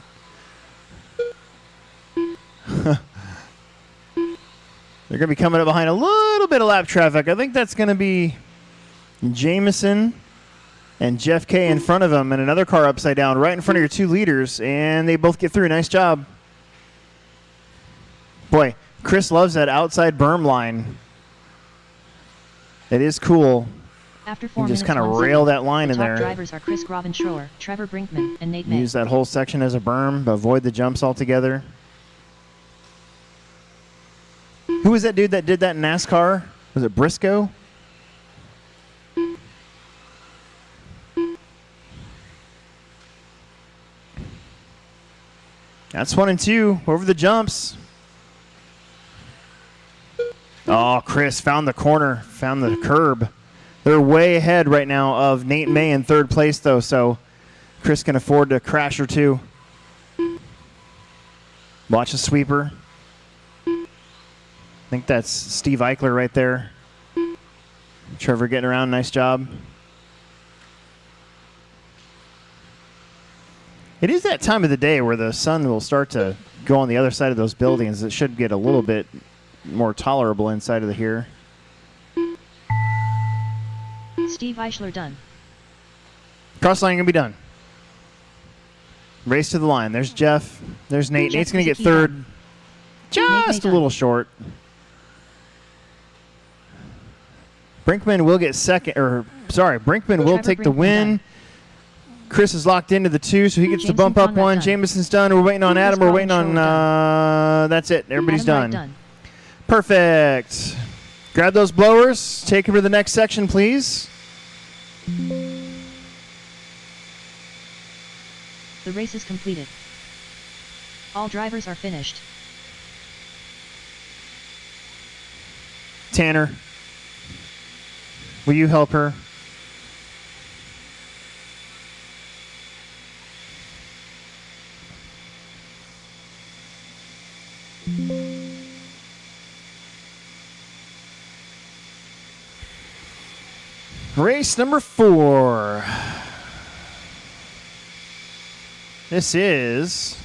They're going to be coming up behind a little bit of lap traffic. I think that's going to be Jameson and Jeff K in front of them and another car upside down right in front of your 2 leaders, and they both get through. Nice job. Boy, Chris loves that outside berm line. It is cool. After 4 You minutes just kind of 1 rail second, that line the in top there. drivers are Chris Grobenschoer, Trevor Brinkman, and Nate May. Use that whole section as a berm, avoid the jumps altogether. Who was that dude that did that in NASCAR? Was it Briscoe? That's 1 and 2 over the jumps. Oh, Chris found the corner, found the curb. They're way ahead right now of Nate May in 3rd place, though, so Chris can afford to crash or 2. Watch the sweeper. I think that's Steve Eichler right there. Trevor getting around, nice job. It is that time of the day where the sun will start to go on the other side of those buildings. It should get a little bit more tolerable inside of the here. Steve Eichler done. Cross line going to be done. Race to the line. There's Jeff. There's Nate. Jeff Nate's going to get Kuzicki third. done. Just a done. little short. Brinkman will get second, or sorry, Brinkman will Trevor take the Brinkman win. done. Chris is locked into the 2, so he gets to Jameson bump up Conrad one. done. Jameson's done. We're waiting on Chris Adam. We're waiting Collins on, Show that's it. Everybody's Adam done. Wright Perfect. Grab those blowers. Take them to the next section, please. The race is completed. All drivers are finished. Tanner, will you help her? Race number 4. This is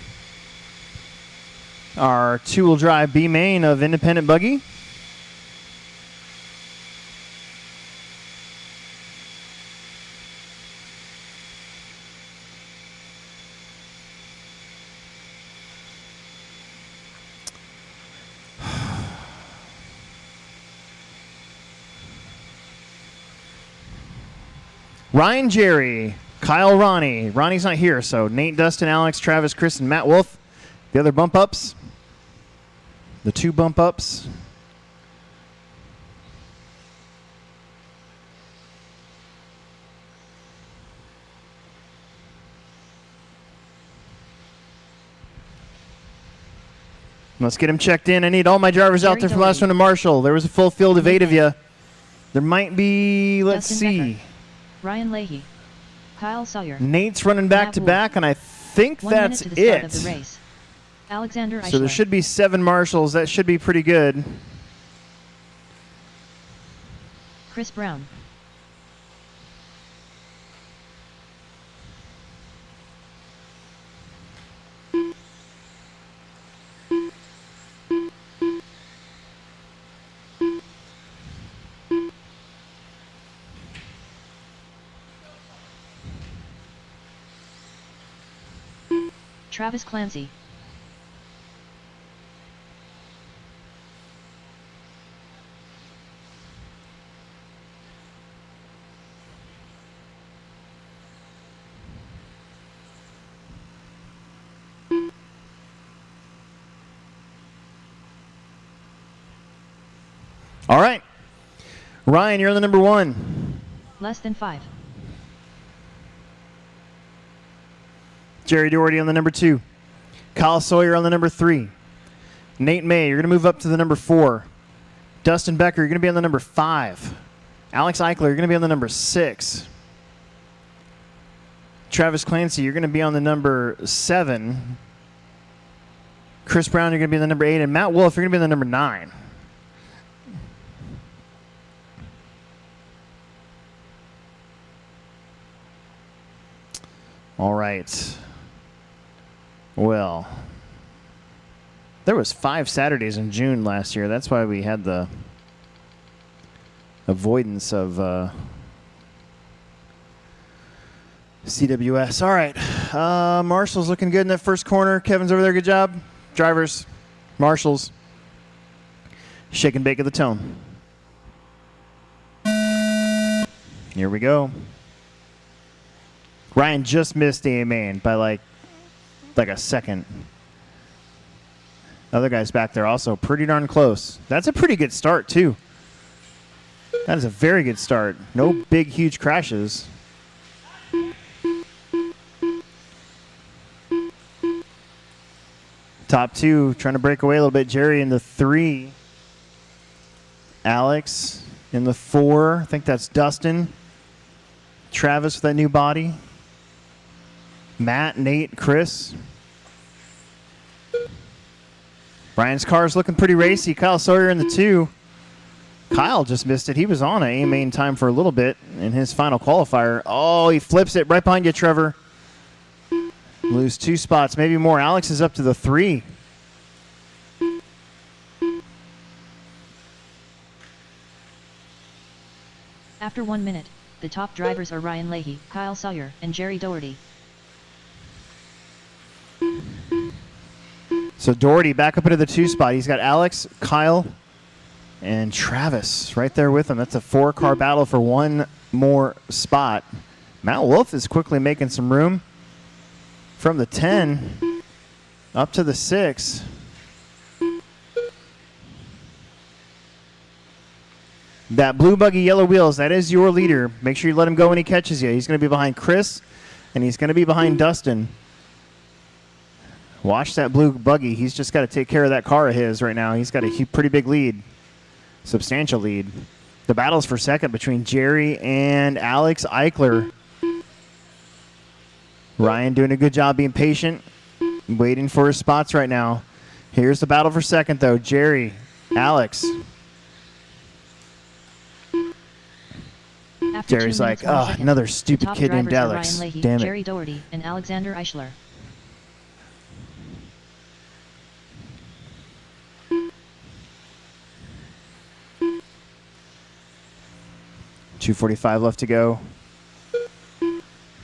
our 2-wheel drive B main of Independent Buggy. Ryan, Jerry, Kyle, Ronnie. Ronnie's not here, so Nate, Dustin, Alex, Travis, Chris, and Matt Wolf. The other bump ups. The 2 bump ups. Let's get him checked in. I need all my drivers out Jerry there for the last Doherty. one to Marshall. There was a full field of 8 of you. There might be, let's Dustin see. Becker. Ryan Leahy. Kyle Sawyer. Nate's running back Matt to Wolf. back, and I think 1 minute that's to the start it. of the race. Alexander Eichler. So there should be 7 marshals. That should be pretty good. Chris Brown. Travis Clancy. All right. Ryan, you're on the number 1. Less than 5. Jerry Doherty on the number 2. Kyle Sawyer on the number 3. Nate May, you're going to move up to the number 4. Dustin Becker, you're going to be on the number 5. Alex Eichler, you're going to be on the number 6. Travis Clancy, you're going to be on the number 7. Chris Brown, you're going to be on the number 8. And Matt Wolf, you're going to be on the number 9. All right. Well, there was 5 Saturdays in June last year. That's why we had the avoidance of CWS. All right. Marshall's looking good in that first corner. Kevin's over there. Good job. Drivers, marshals. Shake and bake of the tone. Here we go. Ryan just missed the A-main by like a second. Other guys back there also pretty darn close. That's a pretty good start, too. That is a very good start. No big, huge crashes. Top 2 trying to break away a little bit. Jerry in the 3. Alex in the 4. I think that's Dustin. Travis with that new body. Matt, Nate, Chris. Brian's car's looking pretty racy. Kyle Sawyer in the 2. Kyle just missed it. He was on a main time for a little bit in his final qualifier. Oh, he flips it right behind you, Trevor. Lose 2 spots, maybe more. Alex is up to the 3. After 1 minute, the top drivers are Ryan Leahy, Kyle Sawyer, and Jerry Doherty. So Doherty back up into the 2 spot. He's got Alex, Kyle, and Travis right there with him. That's a 4-car battle for 1 more spot. Matt Wolf is quickly making some room from the 10 up to the 6. That blue buggy, yellow wheels, that is your leader. Make sure you let him go when he catches you. He's going to be behind Chris, and he's going to be behind Dustin. Watch that blue buggy. He's just got to take care of that car of his right now. He's got a pretty big lead, substantial lead. The battle's for second between Jerry and Alex Eichler. Ryan doing a good job being patient, waiting for his spots right now. Here's the battle for second, though. Jerry, Alex. After Jerry's 2 like, minutes, 1 oh, second, another the stupid top kid named drivers are Alex. Ryan Leahy, Damn it. Jerry Doherty, and Alexander Eichler. .245 left to go.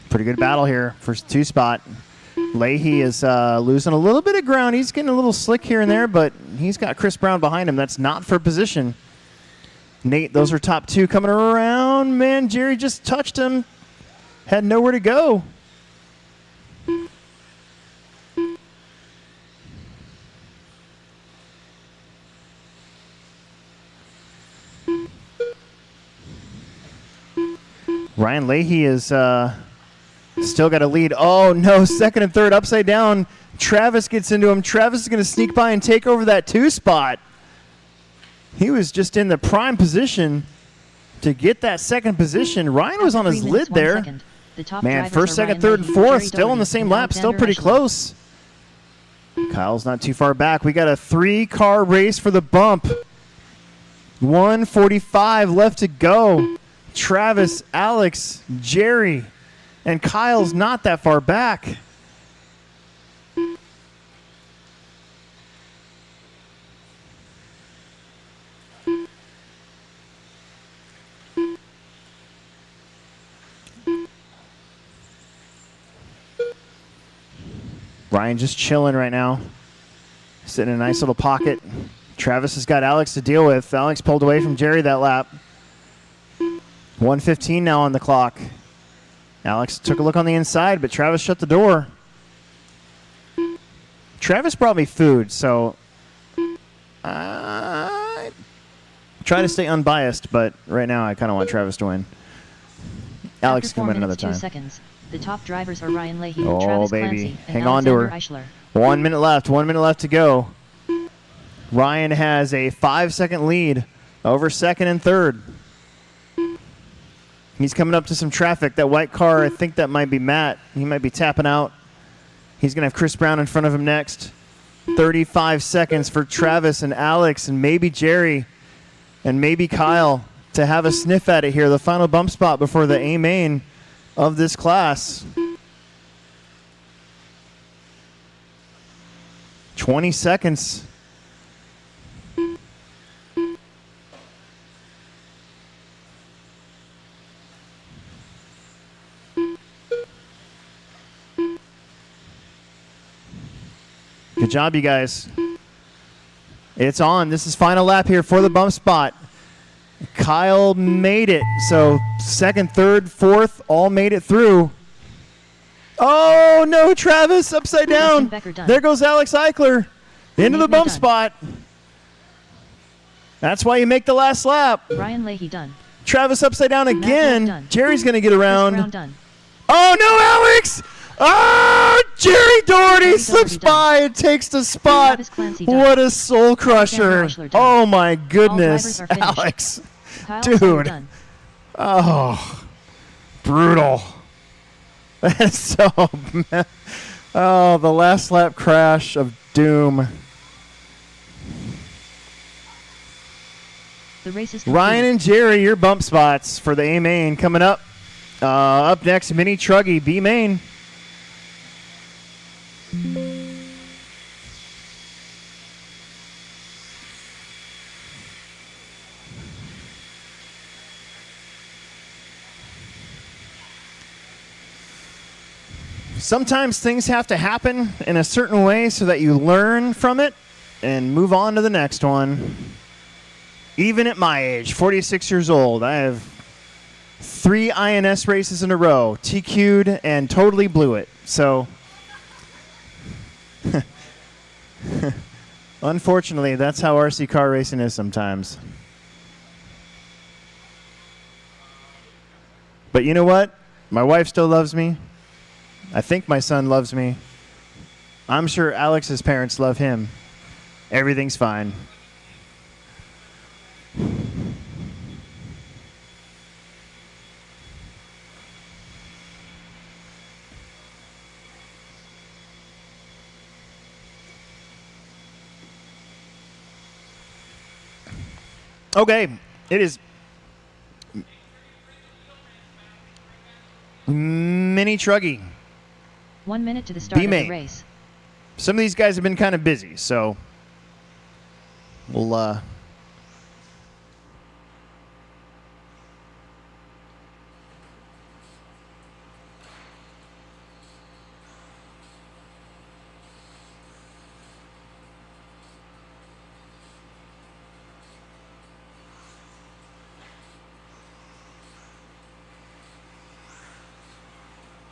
Pretty good battle here. First 2 spot. Leahy is losing a little bit of ground. He's getting a little slick here and there, but he's got Chris Brown behind him. That's not for position. Nate, those are top 2 coming around. Man, Jerry just touched him. Had nowhere to go. Ryan Leahy is still got a lead. Oh, no, second and third upside down. Travis gets into him. Travis is going to sneak by and take over that 2 spot. He was just in the prime position to get that second position. Ryan was on his lid there. Man, first, second, third, and fourth, still on the same lap, still pretty close. Kyle's not too far back. We got a 3-car race for the bump. 1:45 left to go. Travis, Alex, Jerry, and Kyle's not that far back. Ryan just chilling right now. Sitting in a nice little pocket. Travis has got Alex to deal with. Alex pulled away from Jerry that lap. 1:15 now on the clock. Alex took a look on the inside, but Travis shut the door. Travis brought me food, so I try to stay unbiased, but right now I kind of want Travis to win. Alex can win another time. 2 seconds. The top drivers are Ryan Leahy, Oh, Travis baby. Clancy, and Hang on to her. Alexander Eichler. 1 minute left. 1 minute left to go. Ryan has a 5-second lead over second and third. He's coming up to some traffic. That white car, I think that might be Matt. He might be tapping out. He's going to have Chris Brown in front of him next. 35 seconds for Travis and Alex and maybe Jerry and maybe Kyle to have a sniff at it here. The final bump spot before the A main of this class. 20 seconds. Good job, you guys. It's on. This is final lap here for the bump spot. Kyle made it. So second, third, fourth, all made it through. Oh, no, Travis, upside down. There goes Alex Eichler into the bump spot. That's why you make the last lap. Ryan Leahy done. Travis upside down again. Done. Jerry's going to get Chris around. Brown done. Oh, no, Alex! Oh, Jerry Doherty Jerry slips Doherty by and takes the spot. Travis Clancy done. What a soul crusher. Eichler done. Oh, my goodness. All drivers are finished. Alex. Kyle Dude. Sawyer done. Oh, brutal. That's so... Oh, the last lap crash of doom. The race is complete. Ryan and Jerry, your bump spots for the A main coming up. Up next, Mini Truggy B main. Sometimes things have to happen in a certain way so that you learn from it and move on to the next one. Even at my age, 46 years old, I have 3 INS races in a row, TQ'd and totally blew it. So, unfortunately, that's how RC car racing is sometimes. But you know what? My wife still loves me. I think my son loves me. I'm sure Alex's parents love him. Everything's fine. Okay, it is mini truggy. 1 minute to the start of B-main. the race. Some of these guys have been kind of busy, so we'll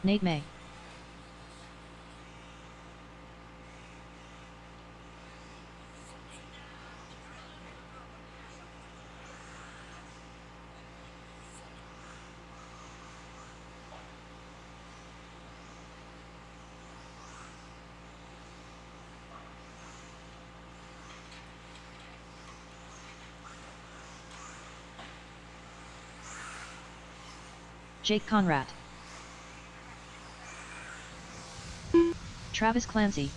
Nate May. Jake Conrad. Travis Clancy.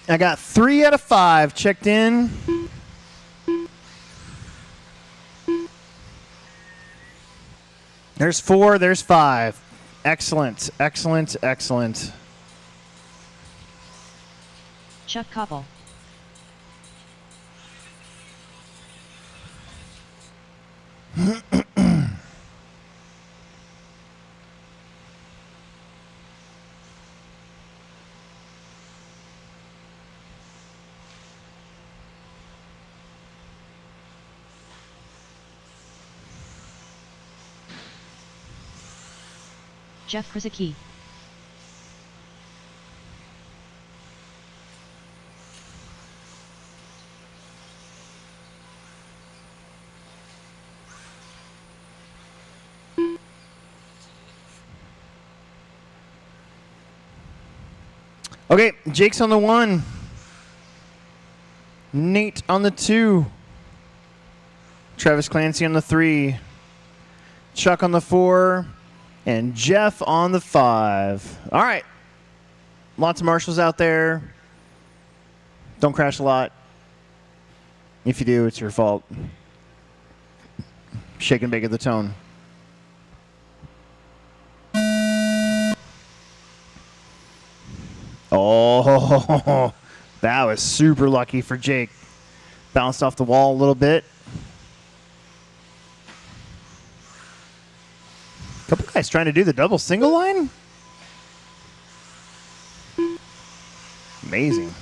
I got 3 out of 5 checked in. There's 4, there's 5. Excellent, excellent, excellent. Chuck Koppel. Jeff Krasicki. Okay, Jake's on the 1. Nate on the 2. Travis Clancy on the 3. Chuck on the 4. And Jeff on the 5. All right. Lots of marshals out there. Don't crash a lot. If you do, it's your fault. Shake and bake at the tone. Oh, that was super lucky for Jake. Bounced off the wall a little bit. Couple guys trying to do the double single line. Amazing.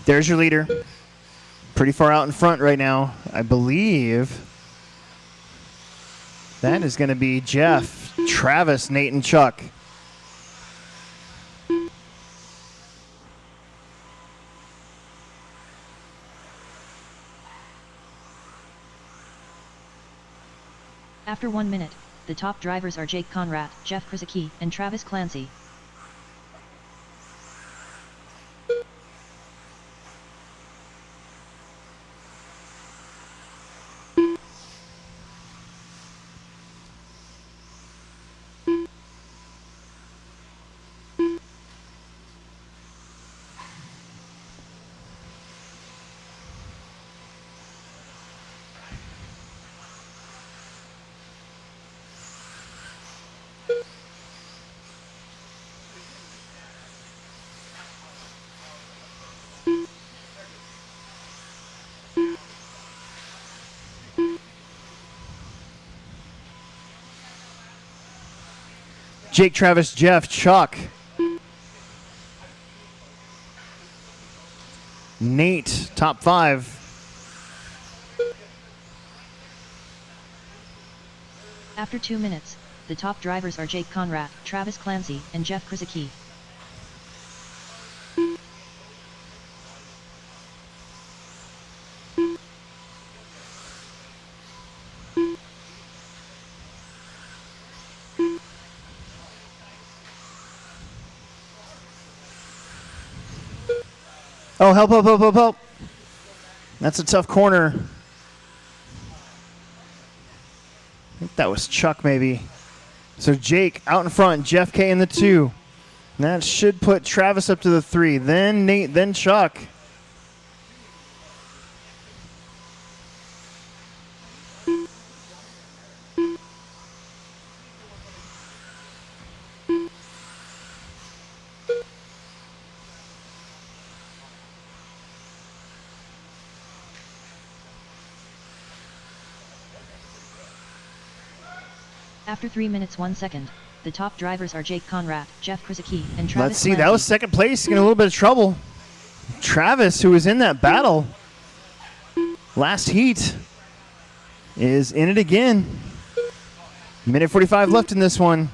There's your leader. Pretty far out in front right now. I believe that is going to be Jeff, Travis, Nate, and Chuck. After 1 minute, the top drivers are Jake Conrad, Jeff Krasicki, and Travis Clancy. Jake, Travis, Jeff, Chuck. Nate, top 5. After 2 minutes, the top drivers are Jake Conrad, Travis Clancy, and Jeff Krasicki. Oh, help, help, help, help, help. That's a tough corner. I think that was Chuck, maybe. So Jake out in front, Jeff K in the 2. And that should put Travis up to the 3. Then Nate, then Chuck. After 3 minutes 1 second, the top drivers are Jake Conrad, Jeff Krasicki, and Travis Let's see, Clancy. that was second place, in a little bit of trouble. Travis, who was in that battle last heat, is in it again. Minute 45 left in this one.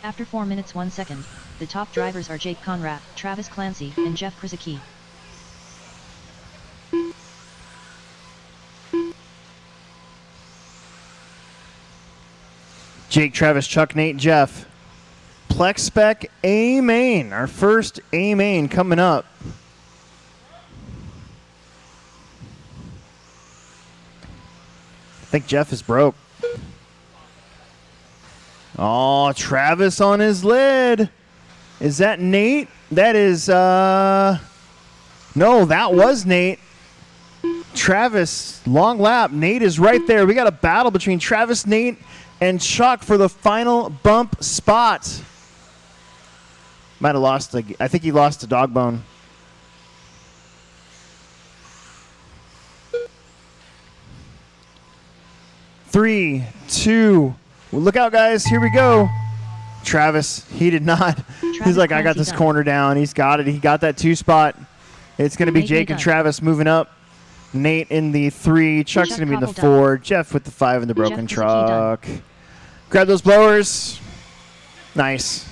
After 4 minutes 1 second, the top drivers are Jake Conrad, Travis Clancy, and Jeff Krasicki. Jake, Travis, Chuck, Nate, Jeff. Plex Spec A main, our first A main coming up. I think Jeff is broke. Oh, Travis on his lid. Is that Nate? That is, no, that was Nate. Travis, long lap. Nate is right there. We got a battle between Travis, Nate, and Chuck for the final bump spot. Might have lost, I think he lost a dog bone. Three, two, well, look out, guys. Here we go. Travis, he did not. He's like, I got this corner down. He's got it. He got that 2 spot. It's going to be Jake and Travis moving up. Nate in the 3. Chuck's going to be in the 4. Jeff with the 5 in the broken truck. Grab those blowers. Nice.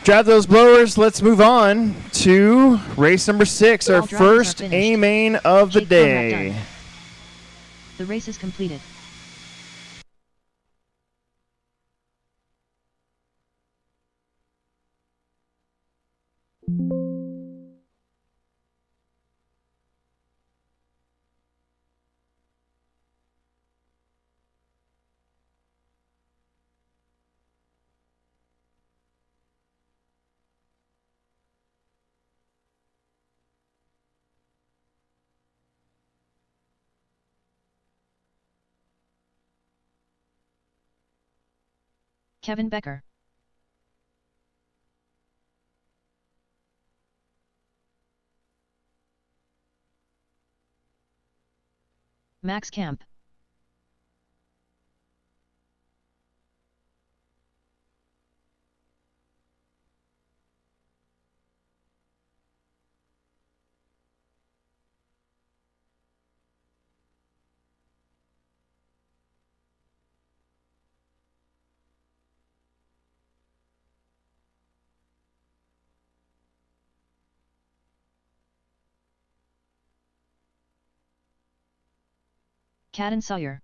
Grab those blowers. Let's move on to race number 6, our first A main of the day. The race is completed. Kevin Becker. Max Camp. Cadden Sawyer.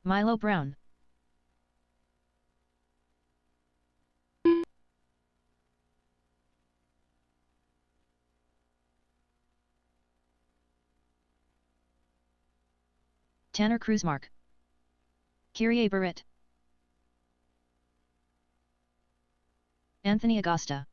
Milo Brown. Tanner Kruzmark. Kyrie Barrett. Anthony Agosta.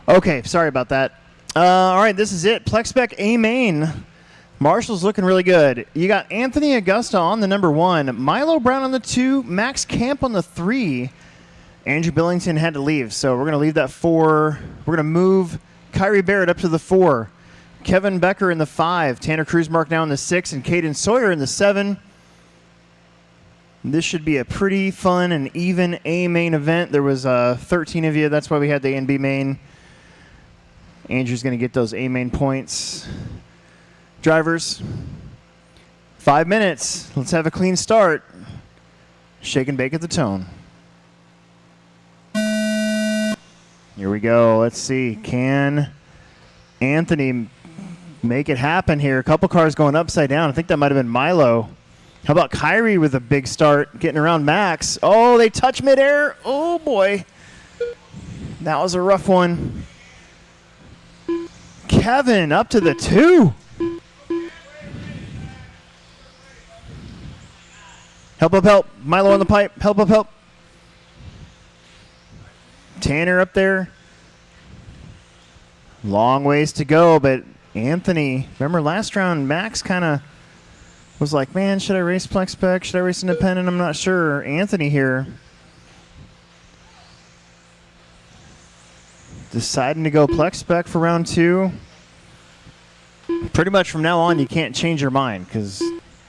Okay, sorry about that. All right, this is it. Plex Spec A main. Marshall's looking really good. You got Anthony Augusta on the number 1, Milo Brown on the 2, Max Camp on the 3. Andrew Billington had to leave, so we're going to leave that 4. We're going to move Kyrie Barrett up to the 4. Kevin Becker in the 5. Tanner Kruzmark now in the 6, and Caden Sawyer in the 7. This should be a pretty fun and even A main event. There was 13 of you. That's why we had the A and B main. Andrew's going to get those A main points. Drivers, 5 minutes. Let's have a clean start. Shake and bake at the tone. Here we go. Let's see. Can Anthony make it happen here? A couple cars going upside down. I think that might have been Milo. How about Kyrie with a big start, getting around Max? Oh, they touch midair. Oh, boy. That was a rough one. Kevin up to the 2. Help. Milo on the pipe. Help. Tanner up there. Long ways to go, but Anthony, remember last round, Max kind of was like, man, should I race Plex Spec? Should I race Independent? I'm not sure. Anthony here deciding to go Plex Spec for round 2. Pretty much from now on, you can't change your mind because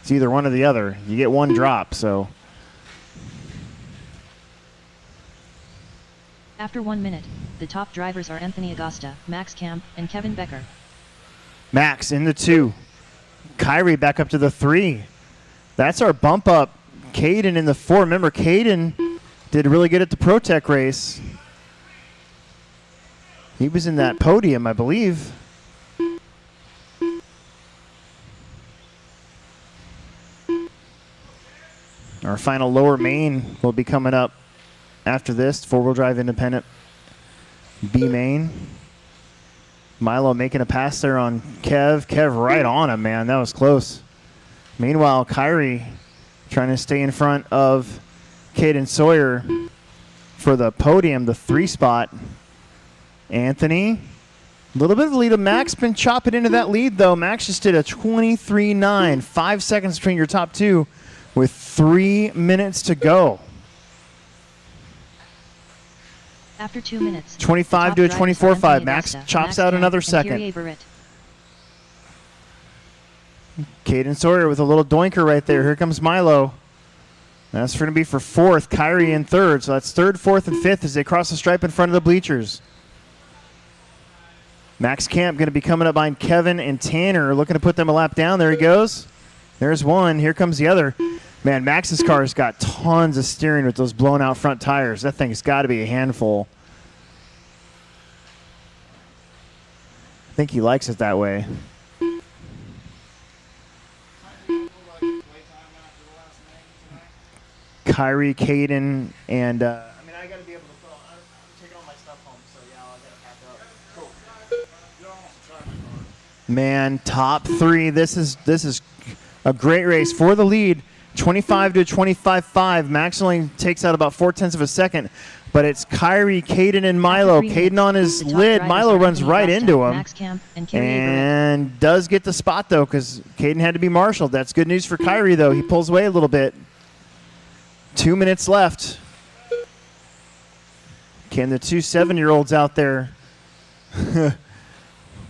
It's either one or the other. You get one drop, so. After 1 minute, the top drivers are Anthony Agosta, Max Camp, and Kevin Becker. Max in the 2. Kyrie back up to the 3. That's our bump up. Caden in the 4. Remember, Caden did really good at the Pro Tech race. He was in that podium, I believe. Our final lower main will be coming up after this. 4-wheel drive independent B main. Milo making a pass there on Kev. Kev right on him, man. That was close. Meanwhile, Kyrie trying to stay in front of Caden Sawyer for the podium, the 3 spot. Anthony, a little bit of the lead of Max, been chopping into that lead, though. Max just did a 23.9, 5 seconds between your top 2 with 3 minutes to go. After 2 minutes, 25 to a 24.5. Max chops out another second. Caden Sawyer with a little doinker right there. Here comes Milo. That's going to be for 4th. Kyrie in 3rd. So that's 3rd, 4th, and 5th as they cross the stripe in front of the bleachers. Max Camp going to be coming up behind Kevin and Tanner, looking to put them a lap down. There he goes. There's one. Here comes the other. Man, Max's car's got tons of steering with those blown out front tires. That thing's got to be a handful. I think he likes it that way. Kyrie, Caden, and I mean, I got to be able to put I'm taking all my stuff home, so yeah, I got to pack up. Cool. Man, top 3. This is a great race for the lead. 25 to 25.5. Max only takes out about 0.4 of a second, but it's Kyrie, Caden, and Milo. Caden on his lid. Milo runs right into him and does get the spot, though, because Caden had to be marshaled. That's good news for Kyrie, though. He pulls away a little bit. 2 minutes left. Can the 2 7-year-olds out there,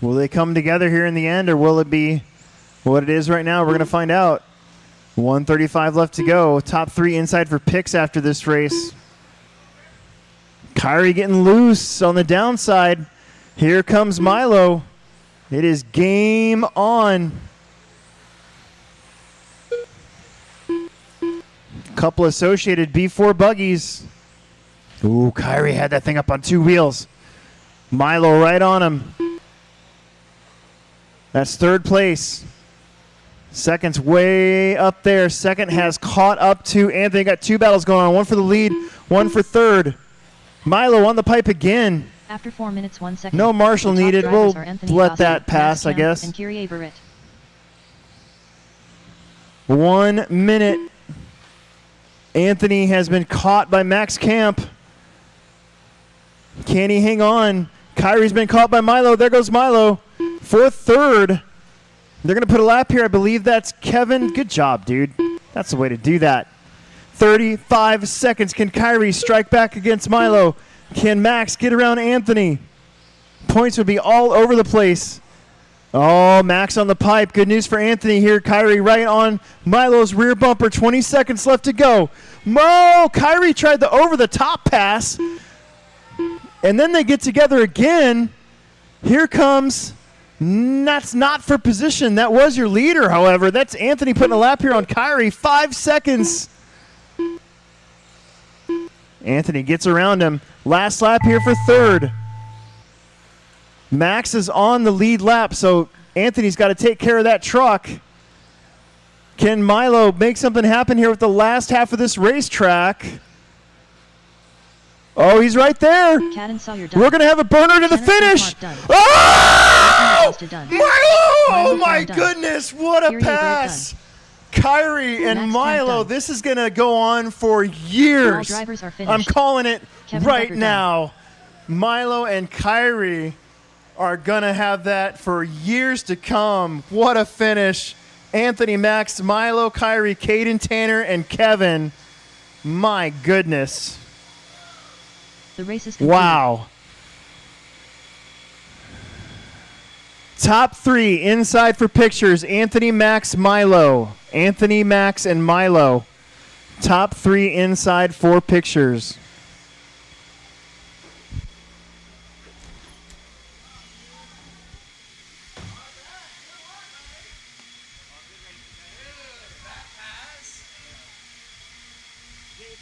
will they come together here in the end, or will it be what it is right now? We're going to find out. 1:35 left to go. Top 3 inside for picks after this race. Kyrie getting loose on the downside. Here comes Milo. It is game on. Couple associated B4 buggies. Ooh, Kyrie had that thing up on 2 wheels. Milo right on him. That's 3rd place. Second's way up there. Second has caught up to Anthony. Got 2 battles going on. One for the lead, one for 3rd. Milo on the pipe again. After 4 minutes, 1 second. No marshal needed. We'll let that pass, I guess. 1 minute. Anthony has been caught by Max Camp. Can he hang on? Kyrie's been caught by Milo. There goes Milo. For 3rd. They're going to put a lap here. I believe that's Kevin. Good job, dude. That's the way to do that. 35 seconds. Can Kyrie strike back against Milo? Can Max get around Anthony? Points would be all over the place. Oh, Max on the pipe. Good news for Anthony here. Kyrie right on Milo's rear bumper. 20 seconds left to go. Kyrie tried the over-the-top pass. And then they get together again. Here comes... That's not for position. That was your leader, however. That's Anthony putting a lap here on Kyrie. 5 seconds. Anthony gets around him. Last lap here for 3rd. Max is on the lead lap, so Anthony's got to take care of that truck. Can Milo make something happen here with the last half of this racetrack? Oh, he's right there. We're going to have a burner to the finish. Oh! Milo! Oh, my goodness. What a pass. Kyrie and Milo, this is going to go on for years. I'm calling it right now. Milo and Kyrie are going to have that for years to come. What a finish. Anthony, Max, Milo, Kyrie, Caden, Tanner, and Kevin. My goodness. The race is complete. Wow. Top 3 inside for pictures. Anthony, Max, Milo. Anthony, Max, and Milo. Top 3 inside 4 pictures.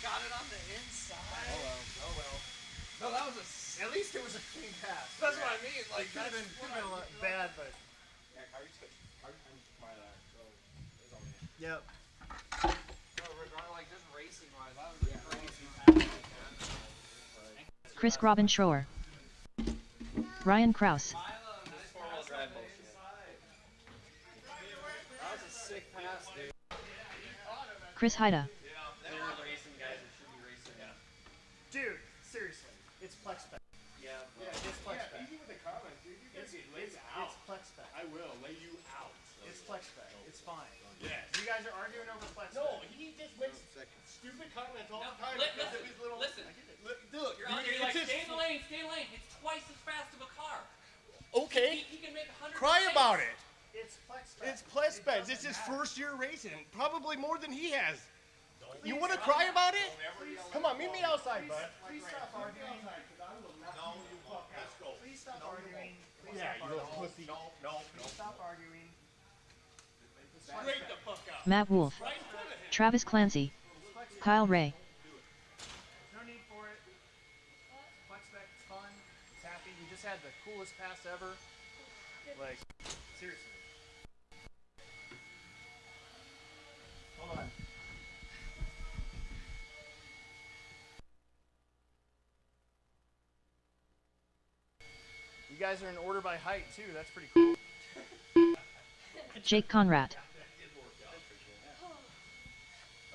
Got it on the inside. Oh well. No, that was at least it was a clean pass. That's what I mean. Like could have been a lot bad, but. Yeah, Kyrie's my so it's all good. Yep. No, regardless, like just racing wise, that was crazy. Chris Robin Schroer. Ryan Kraus. That was a sick pass, dude. Chris Haida. Dude, seriously, it's Plex spec. Yeah, it's Plex spec. Easy with the comments, dude. You guys get laid out. It's Plex spec. I will lay you out. It's Plex spec. It's fine. Yes. You guys are arguing over Plex spec. No, he just makes stupid comments all the time. Listen. Look, You're like, stay in the lane. It's twice as fast of a car. Okay. He can make 100. Cry about it. It's Plex spec. It's Plex spec. This is his first year racing. Probably more than he has. You want to cry about it? Come on, meet me outside, bud. Please stop arguing. No, you fuck. Let's go. Please stop arguing. Yeah, you little pussy. No. Stop arguing. Straight the fuck out. Matt Wolf. Travis Clancy. Kyle Ray. No need for it. Plex spec, it's fun. It's happy. We just had the coolest pass ever. Like, seriously. Hold on. You guys are in order by height too. That's pretty cool. Jake Conrad.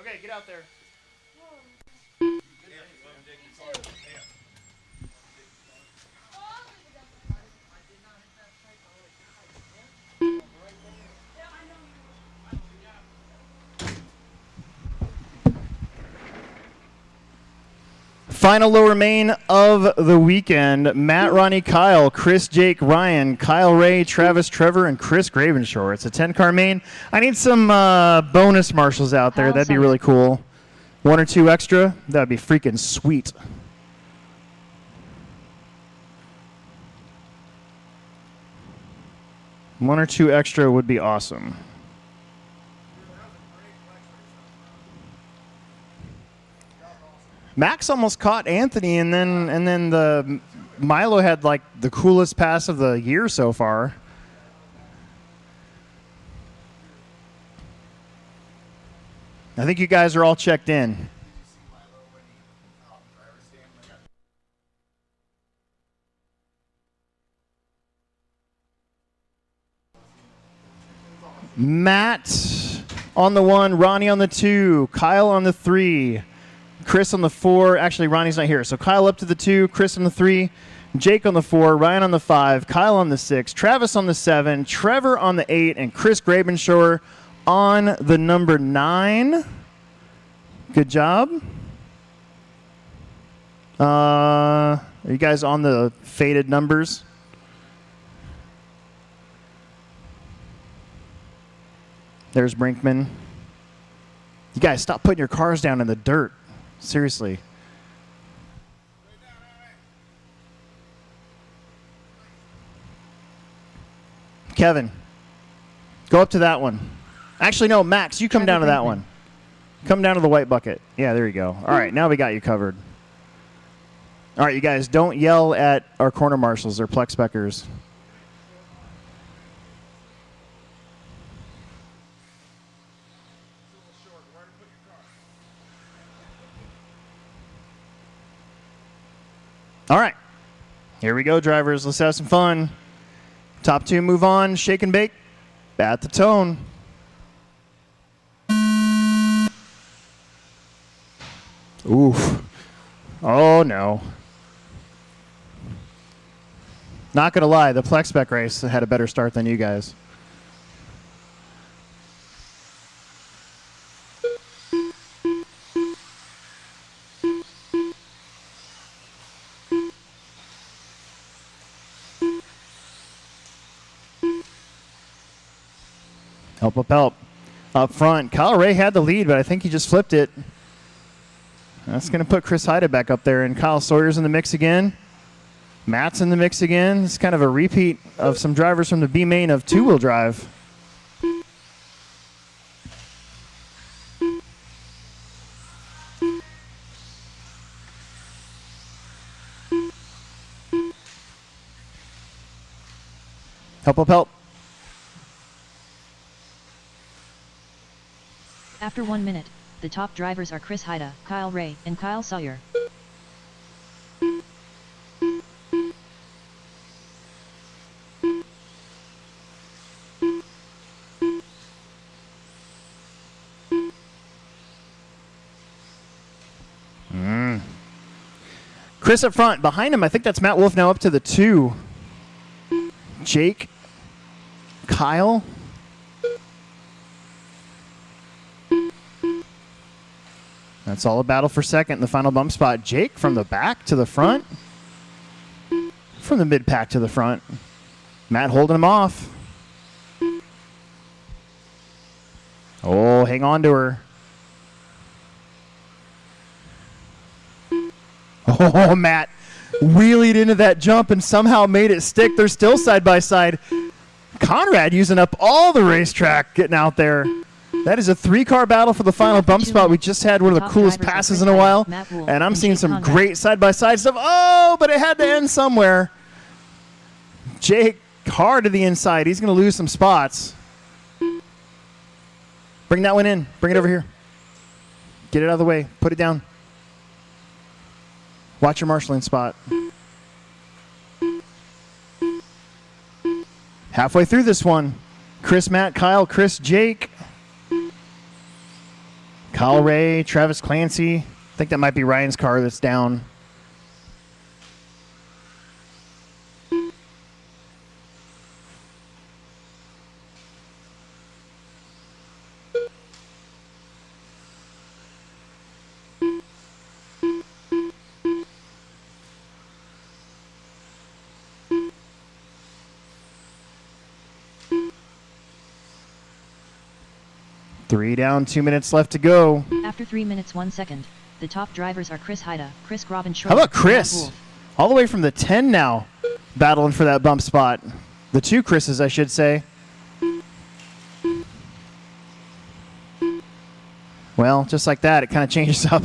Okay, get out there. Final lower main of the weekend. Matt, Ronnie, Kyle, Chris, Jake, Ryan, Kyle, Ray, Travis, Trevor, and Chris Gravenshore. It's a 10-car main. I need some bonus marshals out there. That'd be really cool. 1 or 2 extra. That'd be freaking sweet. One or 2 extra would be awesome. Max almost caught Anthony, and then the Milo had like the coolest pass of the year so far. I think you guys are all checked in. Matt on the 1, Ronnie on the 2, Kyle on the 3. Chris on the 4. Actually, Ronnie's not here. So Kyle up to the 2, Chris on the 3, Jake on the 4, Ryan on the 5, Kyle on the 6, Travis on the 7, Trevor on the 8, and Chris Gravenshore on the number 9. Good job. Are you guys on the faded numbers? There's Brinkman. You guys, stop putting your cars down in the dirt. Seriously. Kevin, go up to that one. Actually, no, Max, you come down to that one. Come down to the white bucket. Yeah, there you go. All right, now we got you covered. All right, you guys, don't yell at our corner marshals. They're Plex speckers. All right, here we go, drivers. Let's have some fun. Top 2 move on, shake and bake, at the tone. Oof. Oh, no. Not going to lie, the Plex spec race had a better start than you guys. Help. up front. Kyle Ray had the lead, but I think he just flipped it. That's going to put Chris Haida back up there, and Kyle Sawyer's in the mix again. Matt's in the mix again. It's kind of a repeat of some drivers from the B main of two-wheel drive. Help. After 1 minute, the top drivers are Chris Haida, Kyle Ray, and Kyle Sawyer. Chris up front. Behind him, I think that's Matt Wolf now up to the 2. Jake. Kyle. That's all a battle for second in the final bump spot. Jake from the back to the front. From the mid-pack to the front. Matt holding him off. Oh, hang on to her. Oh, Matt wheelied into that jump and somehow made it stick. They're still side by side. Conrad using up all the racetrack getting out there. That is a 3-car battle for the final bump spot. We just had one of the coolest passes in a while, and I'm seeing some great side-by-side stuff. Oh, but it had to end somewhere. Jake hard to the inside. He's going to lose some spots. Bring that one in. Bring it over here. Get it out of the way. Put it down. Watch your marshalling spot. Halfway through this one. Chris, Matt, Kyle, Chris, Jake. Kyle Ray, Travis Clancy. I think that might be Ryan's car that's down. Three down, 2 minutes left to go. After 3 minutes 1 second, the top drivers are Chris Haida, Chris Graben-Schroeder. How about Chris? All the way from the 10 now, battling for that bump spot. The 2 Chris's, I should say. Well, just like that, it kind of changes up.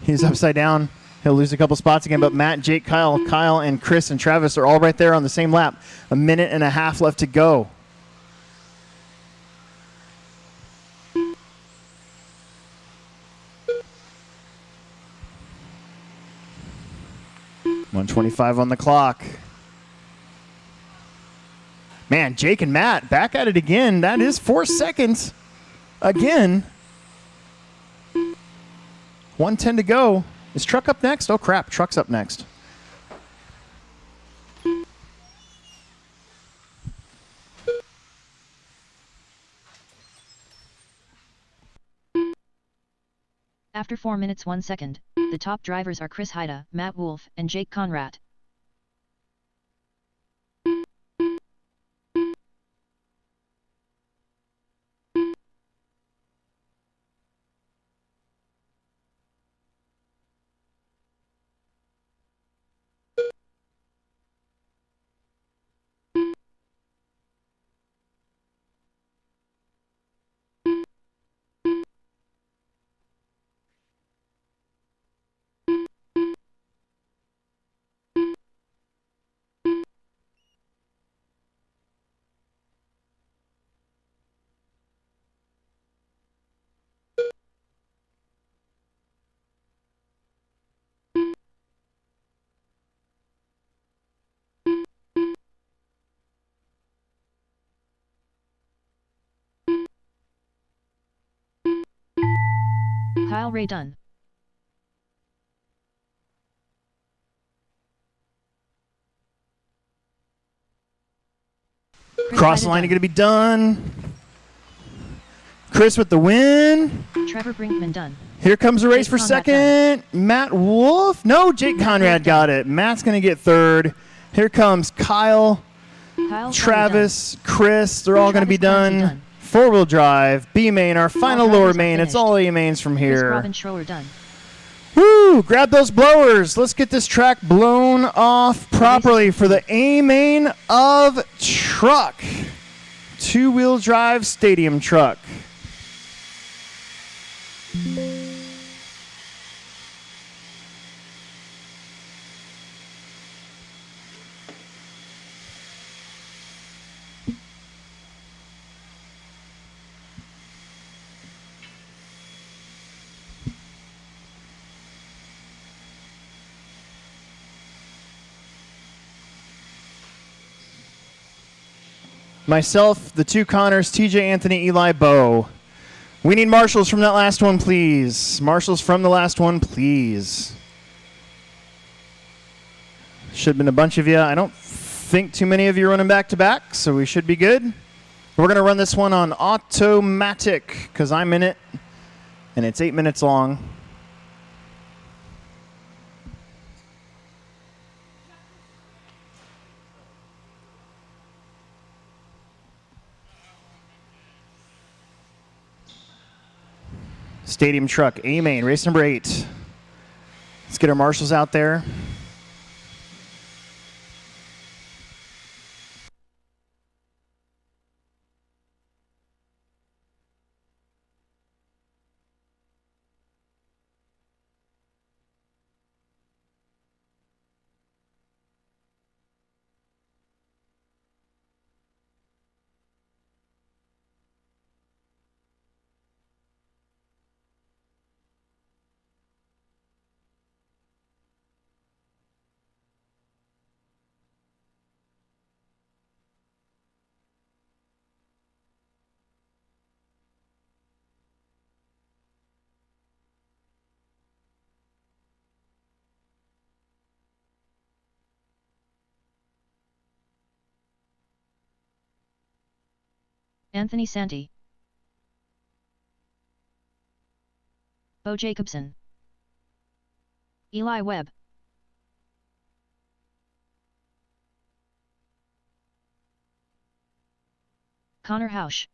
He's upside down. He'll lose a couple spots again, but Matt, Jake, Kyle, and Chris and Travis are all right there on the same lap. 1.5 minutes left to go. .125 on the clock. Man, Jake and Matt back at it again. That is 4 seconds. Again. 1:10 to go. Is Truck up next? Oh, crap. Truck's up next. After 4 minutes 1 second, the top drivers are Chris Haida, Matt Wolf, and Jake Conrad. Kyle Ray done. Cross line going to be done. Chris with the win. Trevor Brinkman done. Here comes a race Jake for Conrad second. Matt Wolf. No, Jake Conrad got it. Matt's going to get third. Here comes Kyle, Kyle Travis, Chris. They're all going to be Travis Clancy done. done. 4-wheel drive, B main, our final drivers lower are main. It's finished. all A mains from Chris here. Robin Schroer done. Woo! Grab those blowers. Let's get this track blown off properly for the A main of truck. 2-wheel drive stadium truck. Myself, the two Connors, TJ, Anthony, Eli, Bo. We need marshals from that last one, please. Marshals from the last one, please. Should have been a bunch of you. I don't think too many of you are running back to back, so we should be good. We're going to run this one on automatic because I'm in it, and it's 8 minutes long. Stadium truck, A main, race number 8. Let's get our marshals out there. Anthony Santi. Bo Jacobson. Eli Webb. Connor Hausch.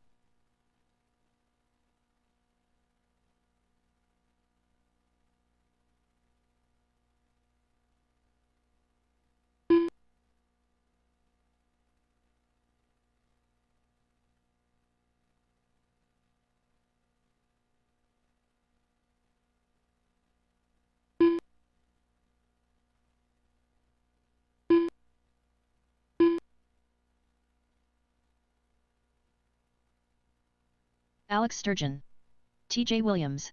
Alex Sturgeon. TJ Williams.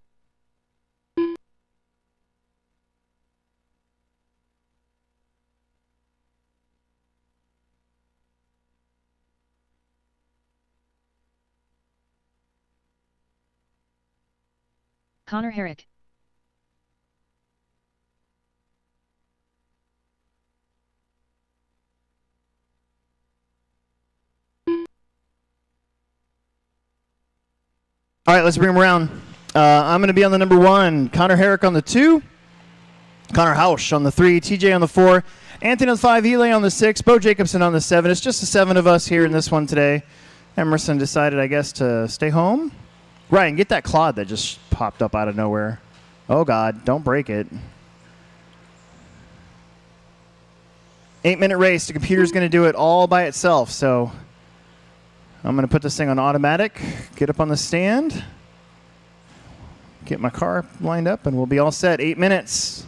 Connor Herrick. All right, let's bring them around. I'm going to be on the number 1. Connor Herrick on the 2. Connor Hausch on the 3. TJ on the 4. Anthony on the 5. Eli on the 6. Bo Jacobson on the 7. It's just the 7 of us here in this one today. Emerson decided, I guess, to stay home. Ryan, get that clod that just popped up out of nowhere. Oh, God, don't break it. 8-minute race. The computer's going to do it all by itself, so I'm going to put this thing on automatic, get up on the stand, get my car lined up, and we'll be all set. 8 minutes.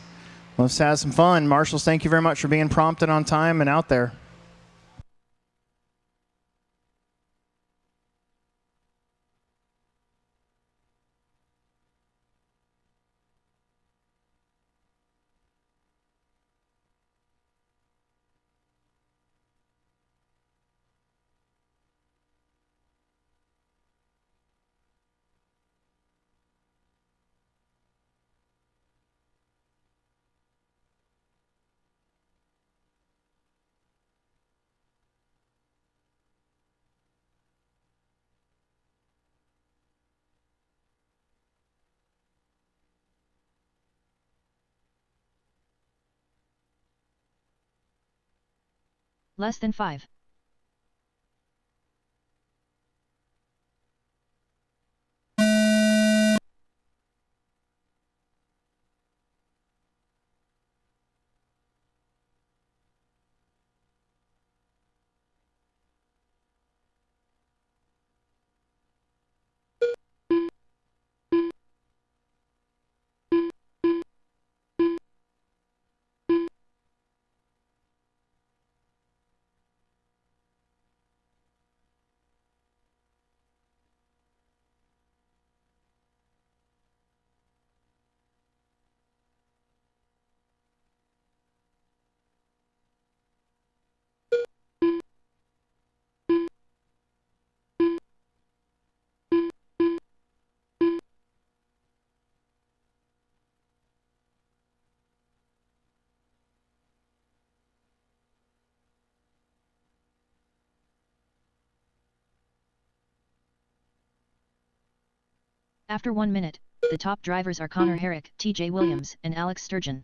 Let's have some fun. Marshals, thank you very much for being prompt and on time and out there. Less than 5. After 1 minute, the top drivers are Connor Herrick, TJ Williams, and Alex Sturgeon.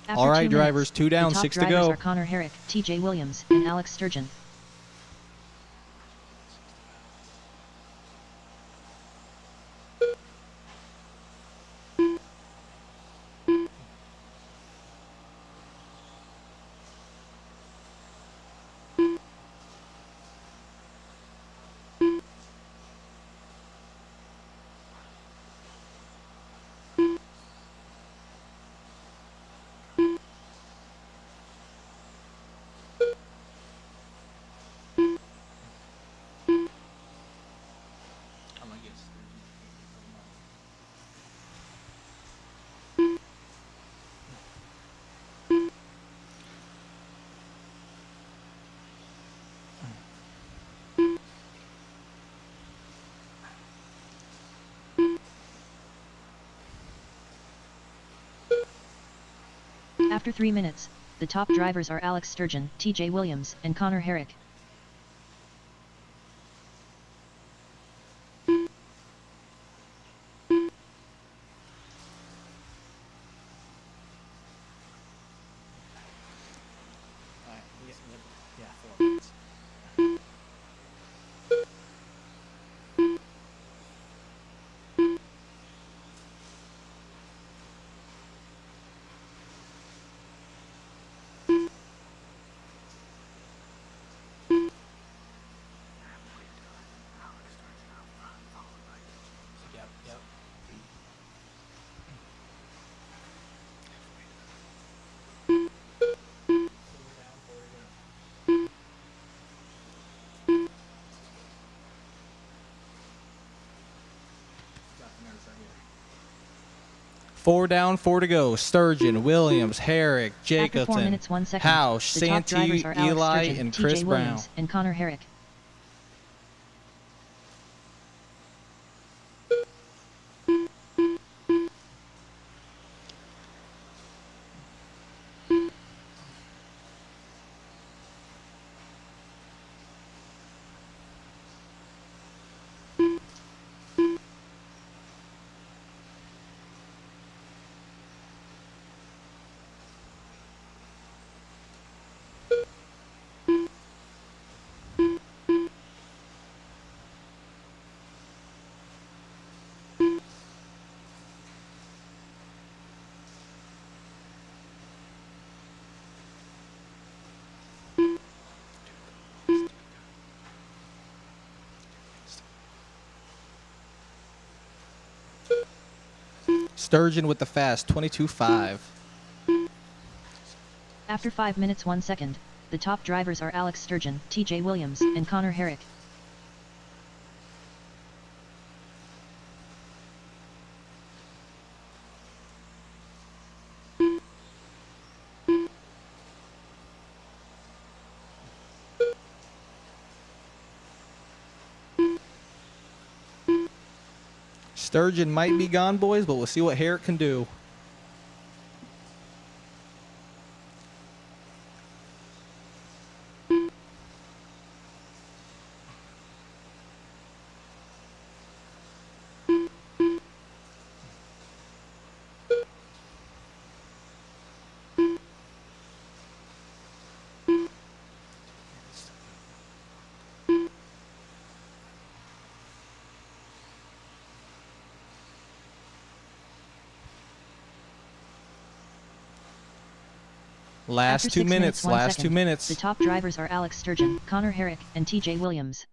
After All right, 2 drivers, minutes, 2 down, the top 6 to drivers go. are Connor Herrick, TJ Williams, and Alex Sturgeon. After 3 minutes, the top drivers are Alex Sturgeon, TJ Williams, and Connor Herrick. Four down, 4 to go. Sturgeon, Williams, Herrick, After 4 Jacobson, minutes 1 second, Hausch, the top drivers Santee, are Alex Eli, Sturgeon, and TJ Chris Brown. Williams, and Connor Herrick. Sturgeon with the fast, 22.5. After 5 minutes 1 second, the top drivers are Alex Sturgeon, TJ Williams, and Connor Herrick. Sturgeon might be gone, boys, but we'll see what Herrick can do. Last After 2 6 minutes. 1 Last second, 2 minutes. The top drivers are Alex Sturgeon, Connor Herrick, and TJ Williams.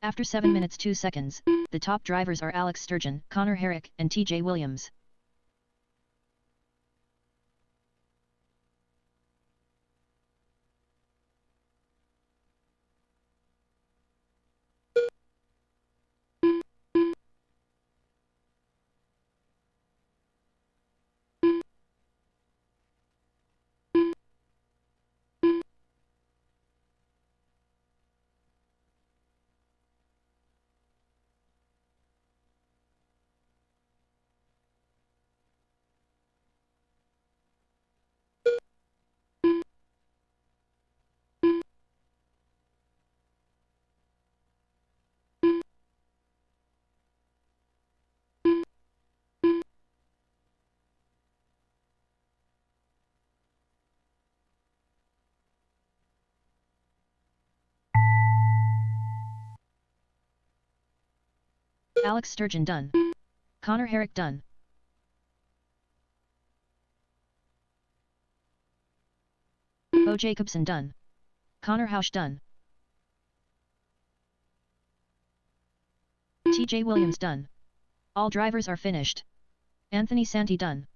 After 7 minutes 2 seconds, the top drivers are Alex Sturgeon, Connor Herrick, and TJ Williams. Alex Sturgeon done. Connor Herrick done. Bo Jacobson done. Connor Hausch done. TJ Williams done. All drivers are finished. Anthony Santi done.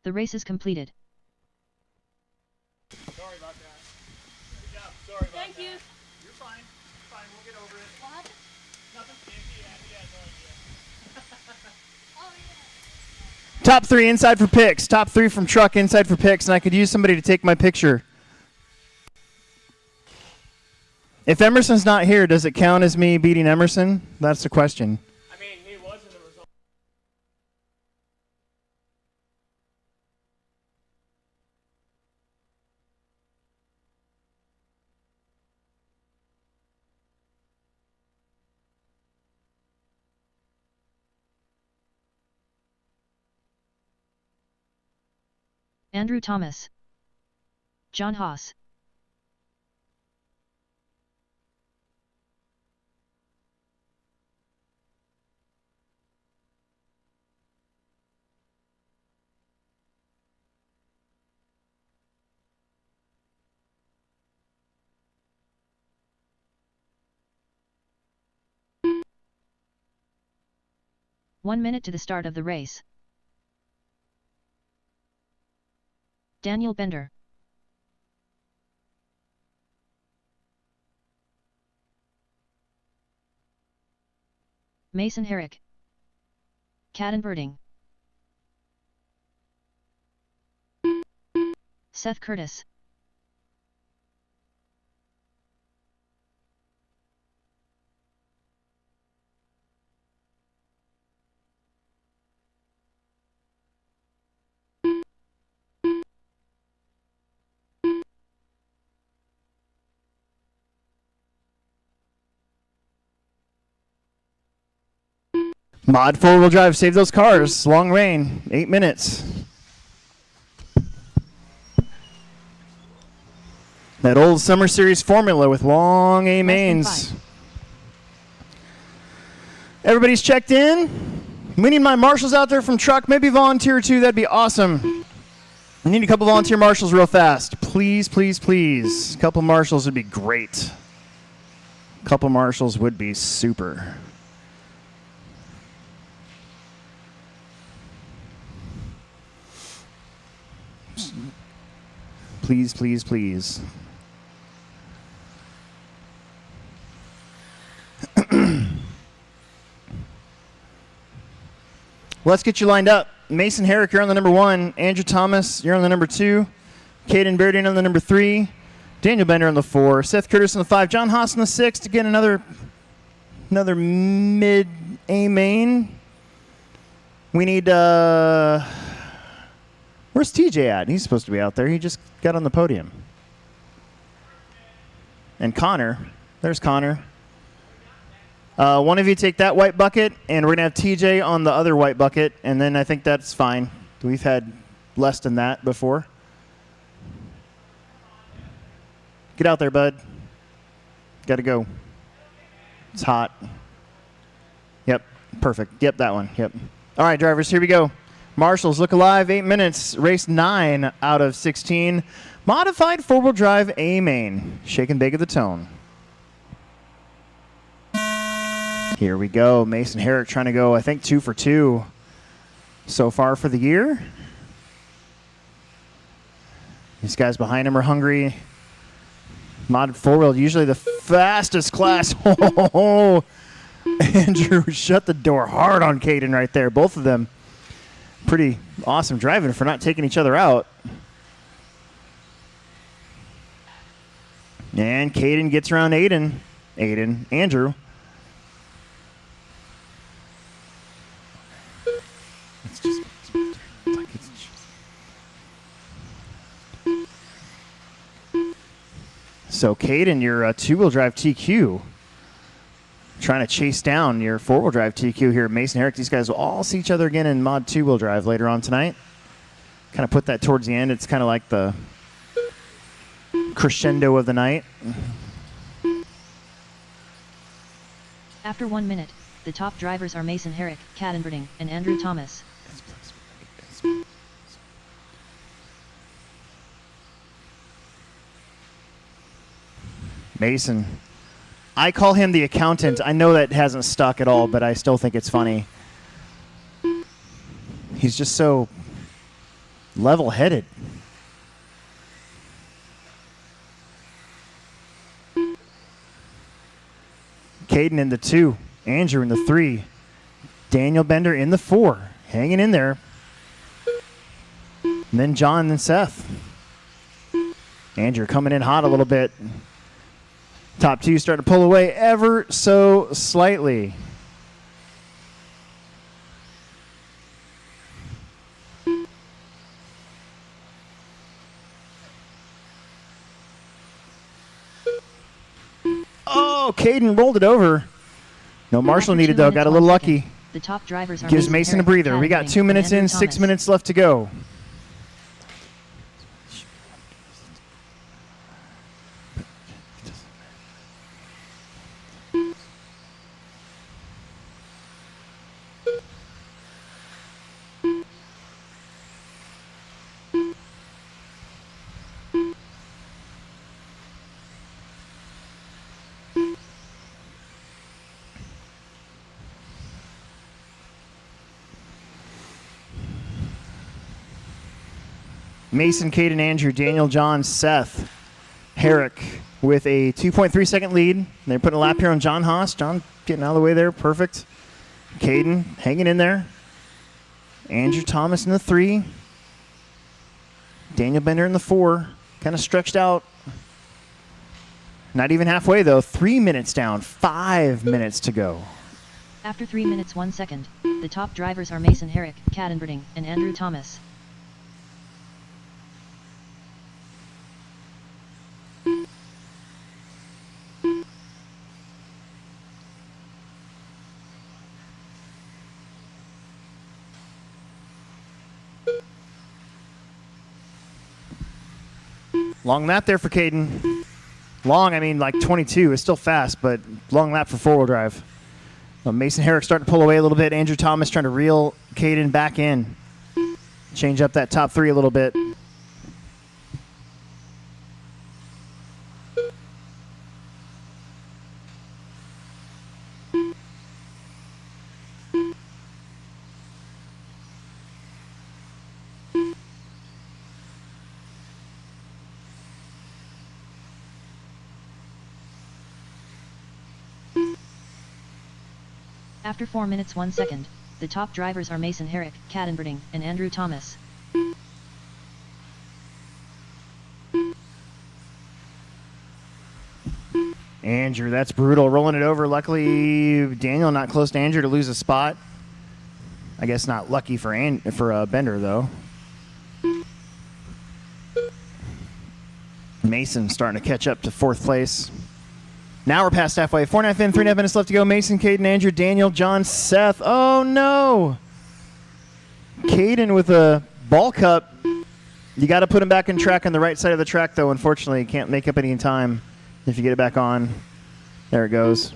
The race is completed. Sorry about that. Good job. Sorry about Thank that. you. You're fine. You're fine. We'll get over it. What happened? Nothing. He had no idea. Oh yeah. Top 3 inside for picks. Top 3 from truck inside for picks, and I could use somebody to take my picture. If Emerson's not here, does it count as me beating Emerson? That's the question. I mean, he was in the result. Andrew Thomas. John Haas. One minute to the start of the race. Daniel Bender. Mason Herrick. Caden Birding. Seth Curtis. Mod 4-wheel drive, save those cars. Long rain, 8 minutes. That old Summer Series formula with long A mains. Everybody's checked in. We need my marshals out there from truck. Maybe volunteer too. That'd be awesome. I need a couple volunteer marshals real fast. Please, please, please. A couple marshals would be great. A couple marshals would be super. Please, please, please. Let's get you lined up. Mason Herrick, you're on the number 1. Andrew Thomas, you're on the number 2. Caden Bearden on the number 3. Daniel Bender on the 4. Seth Curtis on the 5. John Haas on the 6. Again, another mid A main. We need, where's TJ at? He's supposed to be out there. He just got on the podium. And Connor. There's Connor. One of you take that white bucket, and we're going to have TJ on the other white bucket, and then I think that's fine. We've had less than that before. Get out there, bud. Got to go. It's hot. Yep, perfect. Yep, that one. Yep. All right, drivers, here we go. Marshals, look alive, 8 minutes. Race 9 out of 16. Modified 4-wheel drive A main. Shake and bake of the tone. Here we go. Mason Herrick trying to go, I think, 2 for 2 so far for the year. These guys behind him are hungry. Modded 4-wheel, usually the fastest class. Oh, Andrew shut the door hard on Caden right there. Both of them pretty awesome driving for not taking each other out. And Caden gets around Andrew. So, Caden, your 2-wheel drive TQ, trying to chase down your 4-wheel drive TQ here. Mason Herrick, these guys will all see each other again in mod 2-wheel drive later on tonight. Kind of put that towards the end. It's kind of like the crescendo of the night. After 1 minute, the top drivers are Mason Herrick, Caden Bearden, and Andrew Thomas. Mason. I call him the accountant. I know that hasn't stuck at all, but I still think it's funny. He's just so level-headed. Caden in the 2. Andrew in the 3. Daniel Bender in the 4. Hanging in there. And then John and Seth. Andrew coming in hot a little bit. Top 2 starting to pull away ever so slightly. Oh, Caden rolled it over. No Marshall needed, though. Got a little lucky. The top drivers are Gives Mason a breather. We got 2 minutes in, 6 minutes left to go. Mason, Caden, Andrew, Daniel, John, Seth, Herrick with a 2.3 second lead. They're putting a lap here on John Haas. John getting out of the way there. Perfect. Caden hanging in there. Andrew Thomas in the 3. Daniel Bender in the 4. Kind of stretched out. Not even halfway, though. 3 minutes down. 5 minutes to go. After 3 minutes 1 second, the top drivers are Mason Herrick, Caden Bearden, and Andrew Thomas. Long lap there for Caden. Long, I mean like 22. It's still fast, but long lap for four-wheel drive. Mason Herrick starting to pull away a little bit. Andrew Thomas trying to reel Caden back in. Change up that top three a little bit. After 4 minutes 1 second, the top drivers are Mason Herrick, Cadenberding, and Andrew Thomas. Andrew, that's brutal. Rolling it over. Luckily, Daniel not close to Andrew to lose a spot. I guess not lucky for Bender, though. Mason starting to catch up to fourth place. Now we're past halfway. 4.5 in, 3.5 minutes left to go. Mason, Caden, Andrew, Daniel, John, Seth. Oh, no. Caden with a ball cup. You got to put him back in track on the right side of the track, though. Unfortunately, you can't make up any time if you get it back on. There it goes.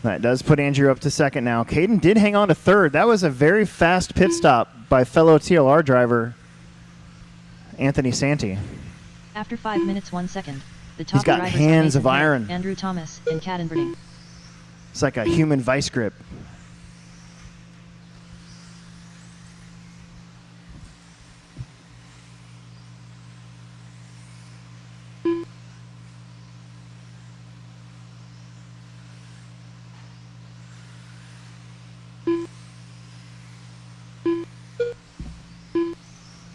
That does put Andrew up to second now. Caden did hang on to third. That was a very fast pit stop by fellow TLR driver Anthony Santi. After 5 minutes 1 second, the top He's got drivers hands are of Mason Herrick, iron. Andrew Thomas, and Cadenberding. It's like a human vice grip.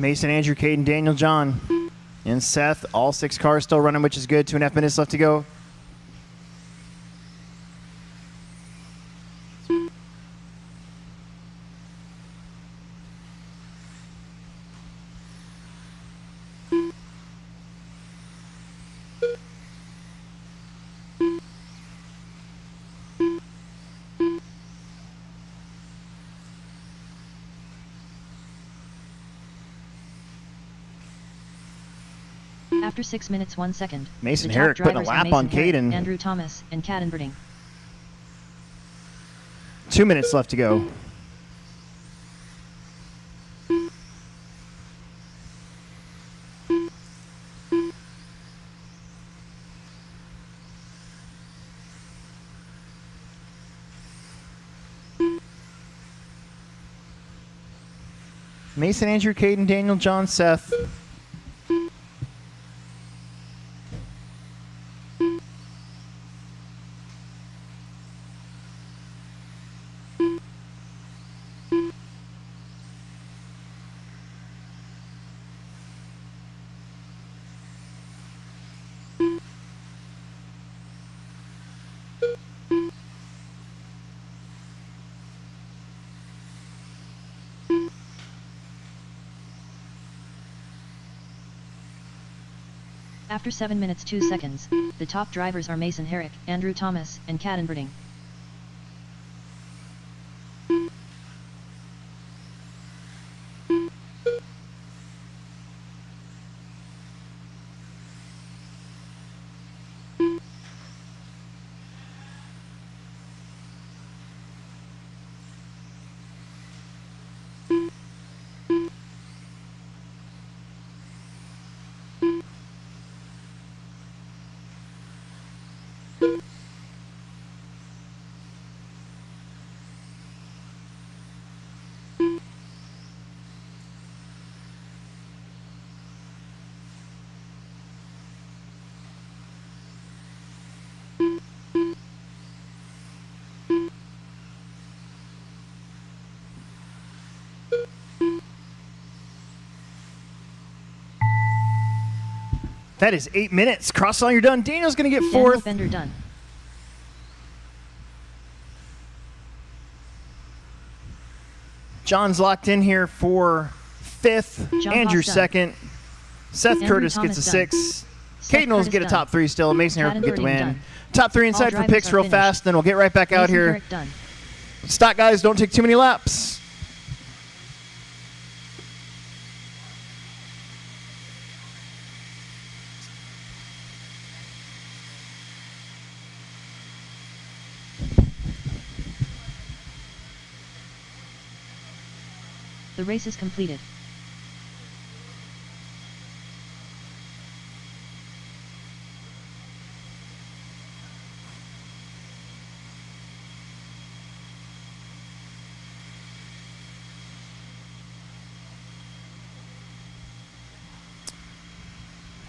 Mason, Andrew, Caden, Daniel, John, and Seth. All 6 cars still running, which is good. 2.5 minutes left to go. After 6 minutes 1 second, Mason the Herrick top putting a drivers are lap on Mason Herrick, Caden. Andrew Thomas, and Cadenberding. 2 minutes left to go. Mason, Andrew, Caden, Daniel, John, Seth. After 7 minutes 2 seconds, the top drivers are Mason Herrick, Andrew Thomas, and Cadenberding. That is 8 minutes. Cross all, you're done. Daniel's going to get Daniel fourth. Bender done. John's locked in here for fifth. John Andrew Hoff's done. second. Seth Andrew Curtis Thomas gets a done. 6. Seth Caden will Curtis get a done. top 3 still. Mason Herrick will get the Cadenberding win. done. Top 3 All inside for drivers picks are real finished. fast. Then we'll get right back out Mason here. Herrick done. Stock guys, don't take too many laps. The race is completed.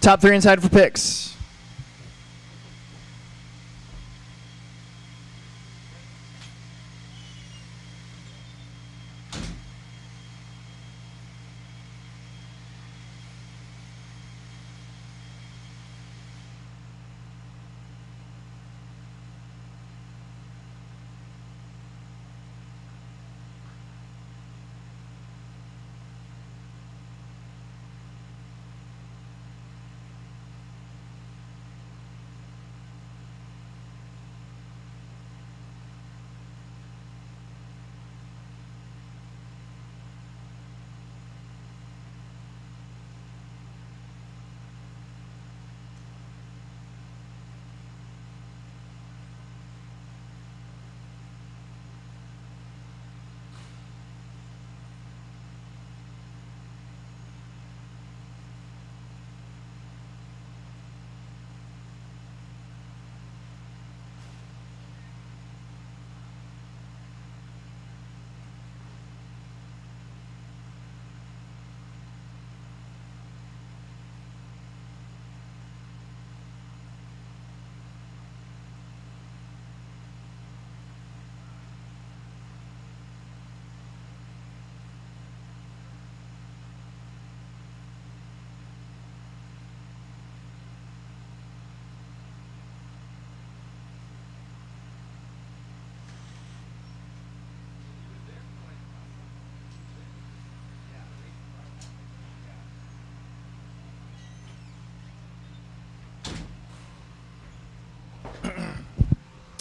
Top 3 inside for picks.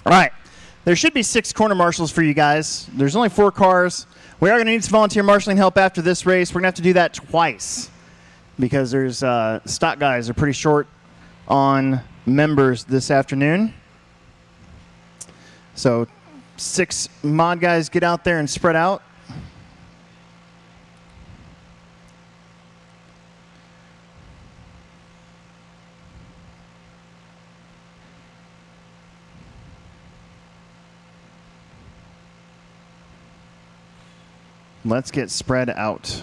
All right. There should be 6 corner marshals for you guys. There's only 4 cars. We are going to need some volunteer marshaling help after this race. We're going to have to do that twice because there's stock guys are pretty short on members this afternoon. So 6 mod guys get out there and spread out. Let's get spread out.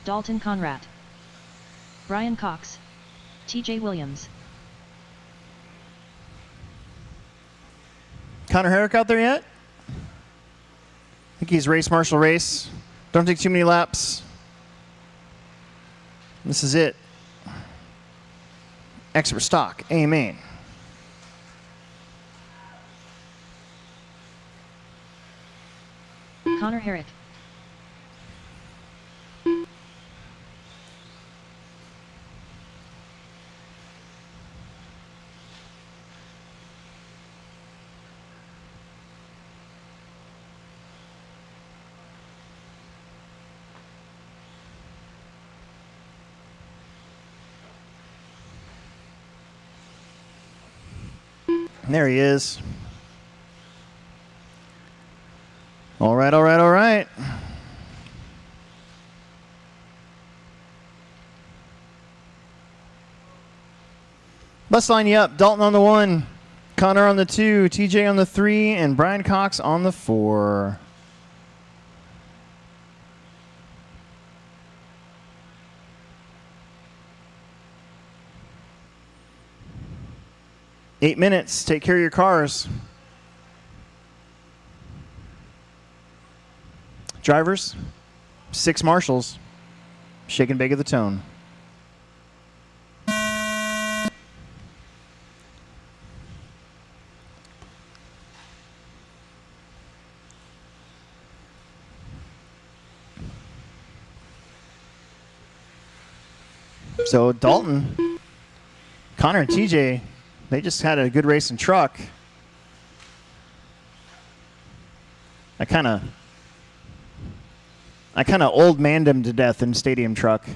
Dalton Conrad, Brian Cox, TJ Williams. Connor Herrick out there yet? I think he's race marshal race. Don't take too many laps. This is it. Expert stock. Amen. Connor Herrick. There he is. All right, all right, all right. Let's line you up. Dalton on the 1, Connor on the 2, TJ on the 3, and Brian Cox on the 4. Eight minutes. Take care of your cars. Drivers, 6 marshals. Shake and bake of the tone. So Dalton, Connor, and TJ, they just had a good racing truck. I kind of old manned him to death in stadium truck.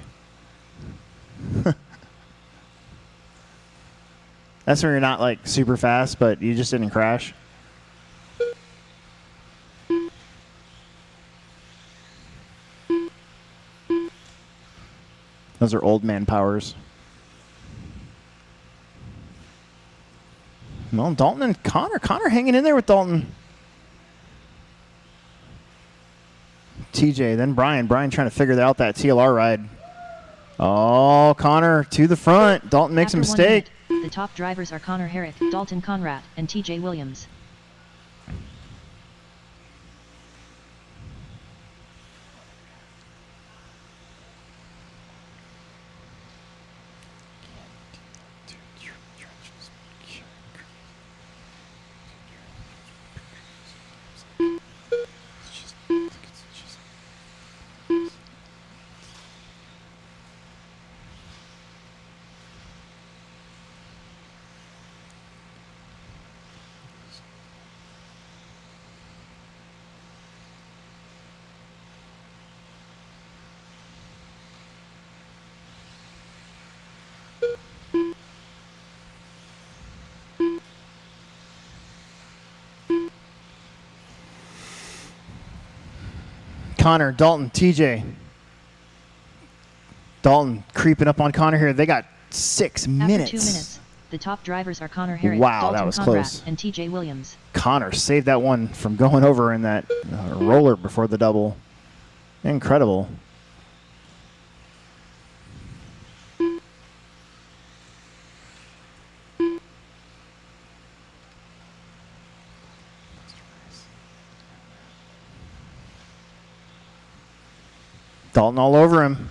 That's when you're not like super fast, but you just didn't crash. Those are old man powers. Well, Dalton and Connor. Connor hanging in there with Dalton. TJ, then Brian. Brian trying to figure out that TLR ride. Oh, Connor to the front. Dalton makes a After 1 mistake. minute, the top drivers are Connor Herrick, Dalton Conrad, and TJ Williams. Connor, Dalton, TJ. Dalton creeping up on Connor here. They got 6 minutes. After 2 minutes, the top drivers are Connor Herrick, Wow, Dalton that was Conrad, close. and TJ Williams. Connor saved that one from going over in that roller before the double. Incredible. Dalton all over him.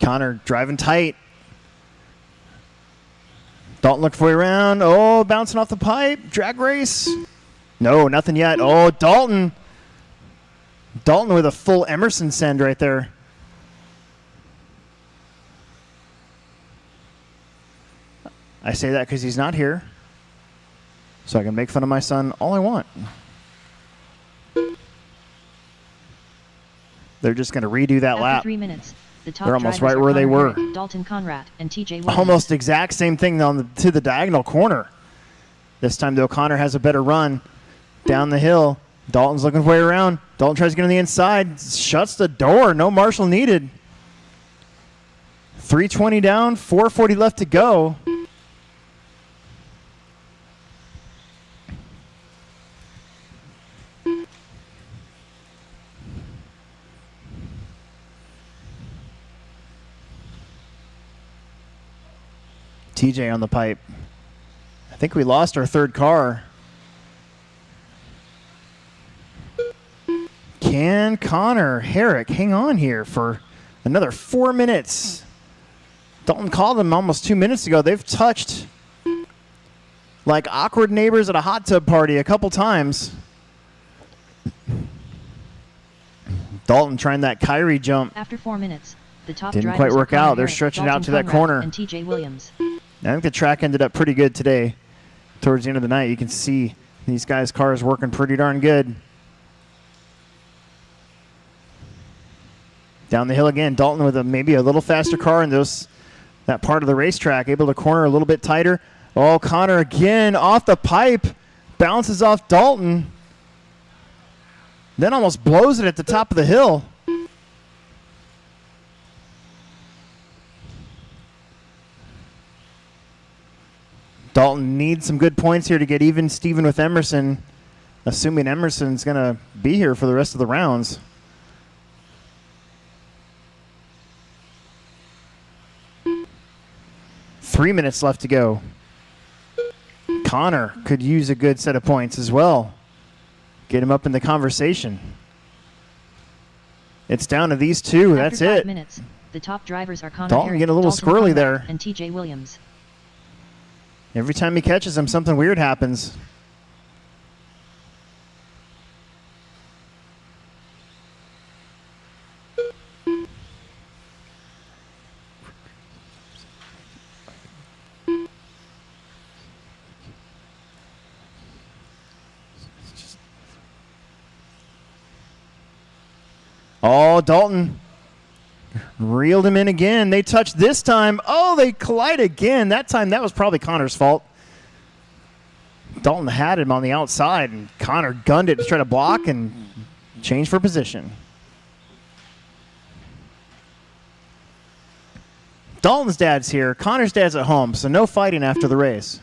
Connor driving tight. Dalton looking for you around. Oh, bouncing off the pipe. Drag race. No, nothing yet. Oh, Dalton. Dalton with a full Emerson send right there. I say that because he's not here. So I can make fun of my son all I want. They're just going to redo that After lap. 3 minutes, the top They're almost drivers right are where they Connor were. Herrick, Dalton Conrad, and TJ Williams. Almost exact same thing on to the diagonal corner. This time, though, Connor has a better run down the hill. Dalton's looking way around. Dalton tries to get on the inside. Shuts the door. No marshal needed. 320 down, 440 left to go. TJ on the pipe. I think we lost our third car. Can Connor Herrick hang on here for another 4 minutes? Dalton called them almost 2 minutes ago. They've touched like awkward neighbors at a hot tub party a couple times. Dalton trying that Kyrie jump. After 4 minutes, the top Didn't drivers quite are work Connor out. They're Herrick, stretching Dalton out to that Conrad, corner. and TJ Williams. I think the track ended up pretty good today. Towards the end of the night, you can see these guys' cars working pretty darn good. Down the hill again, Dalton with maybe a little faster car in that part of the racetrack, able to corner a little bit tighter. Oh, Connor again off the pipe, bounces off Dalton, then almost blows it at the top of the hill. Dalton needs some good points here to get even Steven with Emerson, assuming Emerson's going to be here for the rest of the rounds. Three minutes left to go. Connor could use a good set of points as well. Get him up in the conversation. It's down to these two. After That's 5 it. minutes, the top drivers are Connor Dalton Herrick, getting a little Dalton squirrely Conrad, there. and TJ Williams. Every time he catches him, something weird happens. Oh, Dalton reeled him in again. They touched this time. Oh, they collide again. That time, that was probably Connor's fault. Dalton had him on the outside, and Connor gunned it to try to block and change for position. Dalton's dad's here. Connor's dad's at home, so no fighting after the race.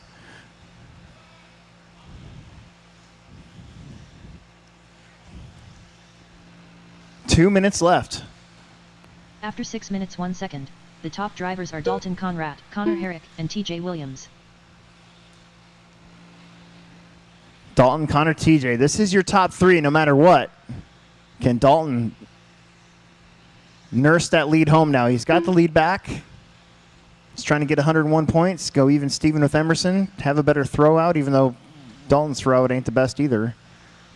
Two minutes left. After 6 minutes 1 second, the top drivers are Dalton Conrad, Connor Herrick, and TJ Williams. Dalton, Connor, TJ. This is your top three no matter what. Can Dalton nurse that lead home now? He's got the lead back. He's trying to get 101 points. Go even Steven with Emerson. Have a better throw out, even though Dalton's throw out ain't the best either.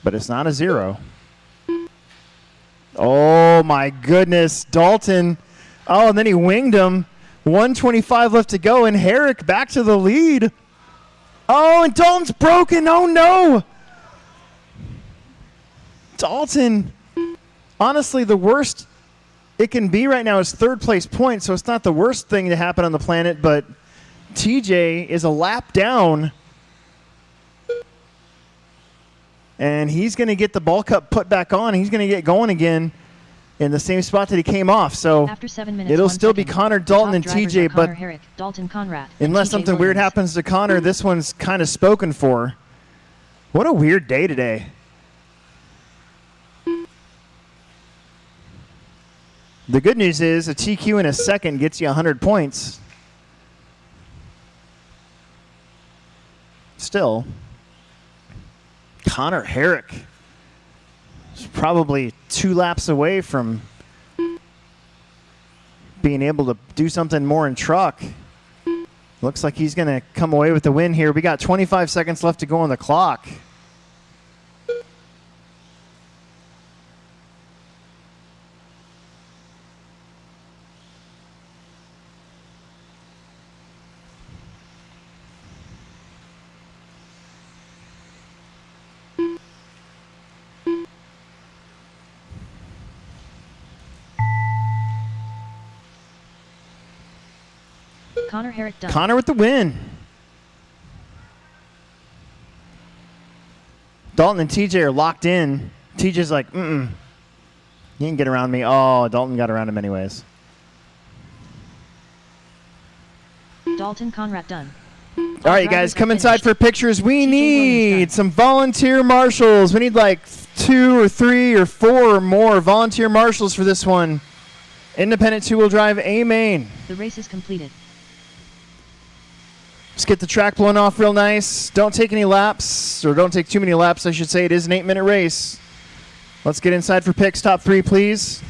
But it's not a 0. Oh, my goodness. Dalton. Oh, and then he winged him. 125 left to go, and Herrick back to the lead. Oh, and Dalton's broken. Oh, no. Dalton. Honestly, the worst it can be right now is third place point, so it's not the worst thing to happen on the planet, but TJ is a lap down. And he's going to get the ball cup put back on. He's going to get going again in the same spot that he came off. So After 7 minutes, it'll 1 still be second, Connor, the Dalton, top and drivers TJ, are but Connor Herrick, Dalton Conrad, and unless TJ something weird Williams. happens to Connor, this one's kind of spoken for. What a weird day today. The good news is a TQ in a second gets you 100 points. Still, Connor Herrick is probably 2 laps away from being able to do something more in truck. Looks like he's going to come away with the win here. We got 25 seconds left to go on the clock. Connor Herrick done. Connor with the win. Dalton and TJ are locked in. TJ's like, you can get around me. Oh, Dalton got around him anyways. Dalton Conrad done. All right, you guys, come inside for pictures. We need some volunteer marshals. We need like 2 or 3 or 4 or more volunteer marshals for this one. Independent 2-wheel drive A main. The race is completed. Let's get the track blown off real nice. Don't take any laps, or don't take too many laps, I should say. It is an 8-minute race. Let's get inside for picks. Top 3, please.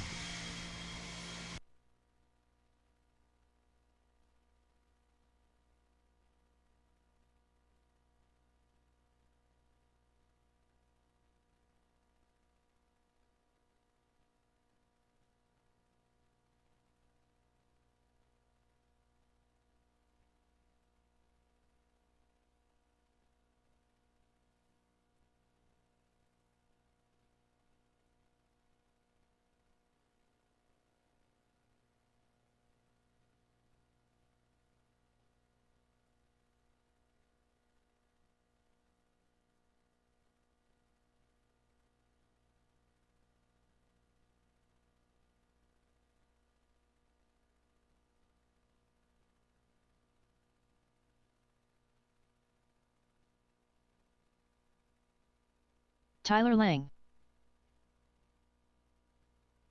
Tyler Lang,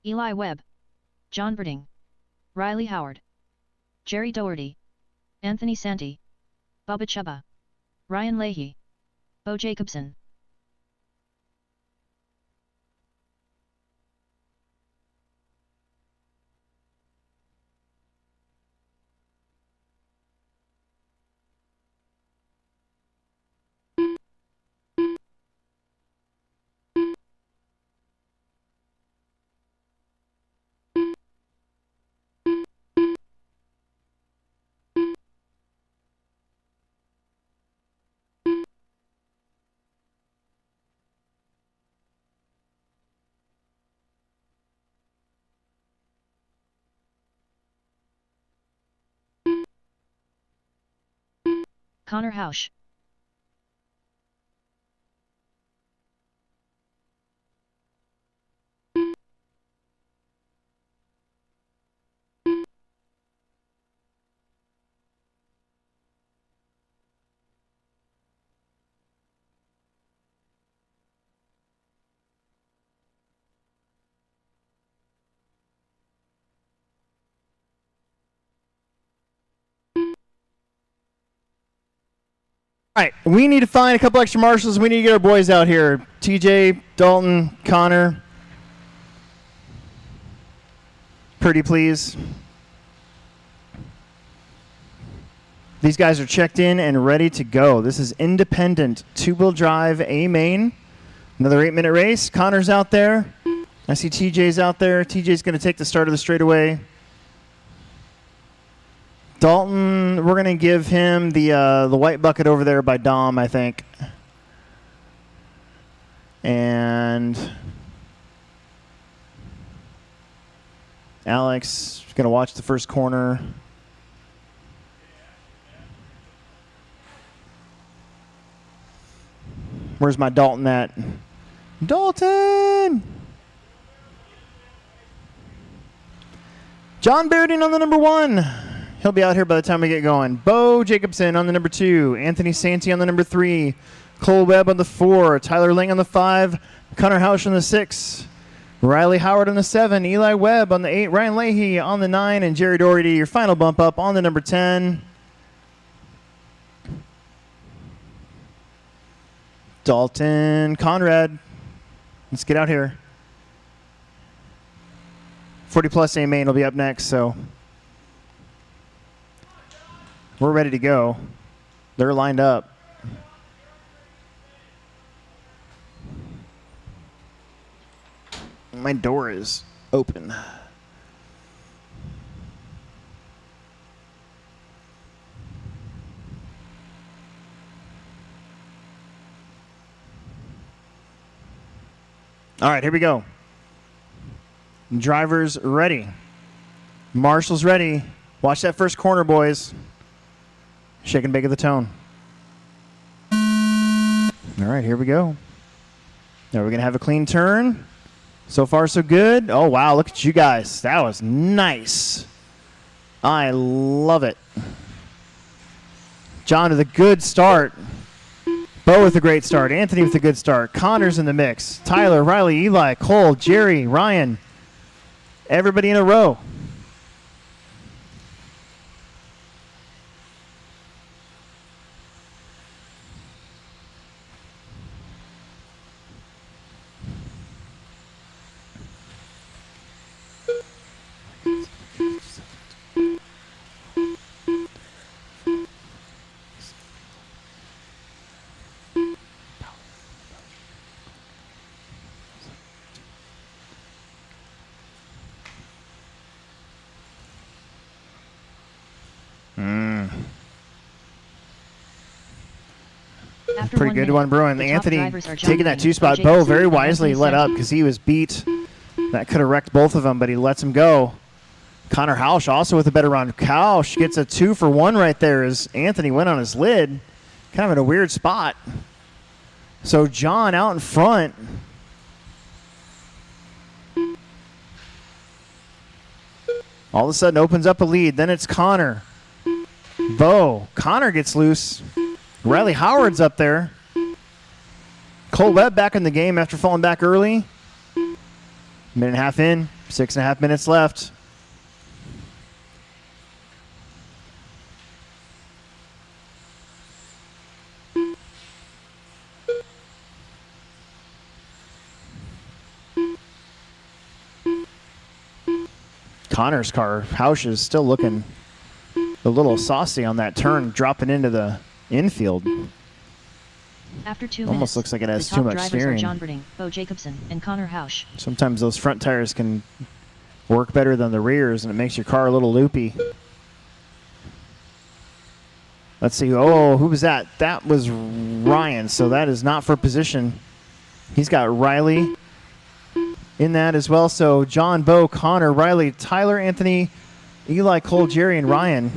Eli Webb, John Berding, Riley Howard, Jerry Doherty, Anthony Santi, Bubba Chuba, Ryan Leahy, Bo Jacobson. Connor Hausch. All right, we need to find a couple extra marshals. We need to get our boys out here. TJ, Dalton, Connor. Pretty please. These guys are checked in and ready to go. This is independent, two-wheel drive, A main. Another 8-minute race. Connor's out there. I see TJ's out there. TJ's going to take the start of the straightaway. Dalton, we're going to give him the white bucket over there by Dom, I think. And Alex is going to watch the first corner. Where's my Dalton at? Dalton! John Bearden on the number 1. He'll be out here by the time we get going. Bo Jacobson on the number 2. Anthony Santi on the number 3. Cole Webb on the 4. Tyler Ling on the 5. Connor Hausch on the 6. Riley Howard on the 7. Eli Webb on the 8. Ryan Leahy on the 9. And Jerry Doherty, your final bump up on the number 10. Dalton Conrad. Let's get out here. 40 plus A main will be up next, so we're ready to go. They're lined up. My door is open. All right, here we go. Drivers ready. Marshall's ready. Watch that first corner, boys. Shake and bake of the tone. All right, here we go. Now we're going to have a clean turn. So far, so good. Oh, wow, look at you guys. That was nice. I love it. John with a good start. Bo with a great start. Anthony with a good start. Connor's in the mix. Tyler, Riley, Eli, Cole, Jerry, Ryan. Everybody in a row. After Pretty 1 good minute, one brewing. the top Anthony drivers are John taking that King, 2-spot. Bo Bo Jacobson, very and wisely Anthony let up Santi. because he was beat. That could have wrecked both of them, but he lets him go. Connor Hausch also with a better run. Hausch gets a 2-for-1 right there as Anthony went on his lid. Kind of in a weird spot. So John out in front. All of a sudden opens up a lead. Then it's Connor. Bo. Connor gets loose. Riley Howard's up there. Cole Webb back in the game after falling back early. Minute and a half in. 6.5 minutes left. Connor's car, Hausch is still looking a little saucy on that turn, dropping into the infield. After 2 Almost minutes, looks like it has the too top much drivers steering. are John Birding, Bo Jacobson, and Connor Hausch. Sometimes those front tires can work better than the rears, and it makes your car a little loopy. Let's see. Oh, who was that? That was Ryan, so that is not for position. He's got Riley in that as well. So John, Bo, Connor, Riley, Tyler, Anthony, Eli, Cole, Jerry, and Ryan.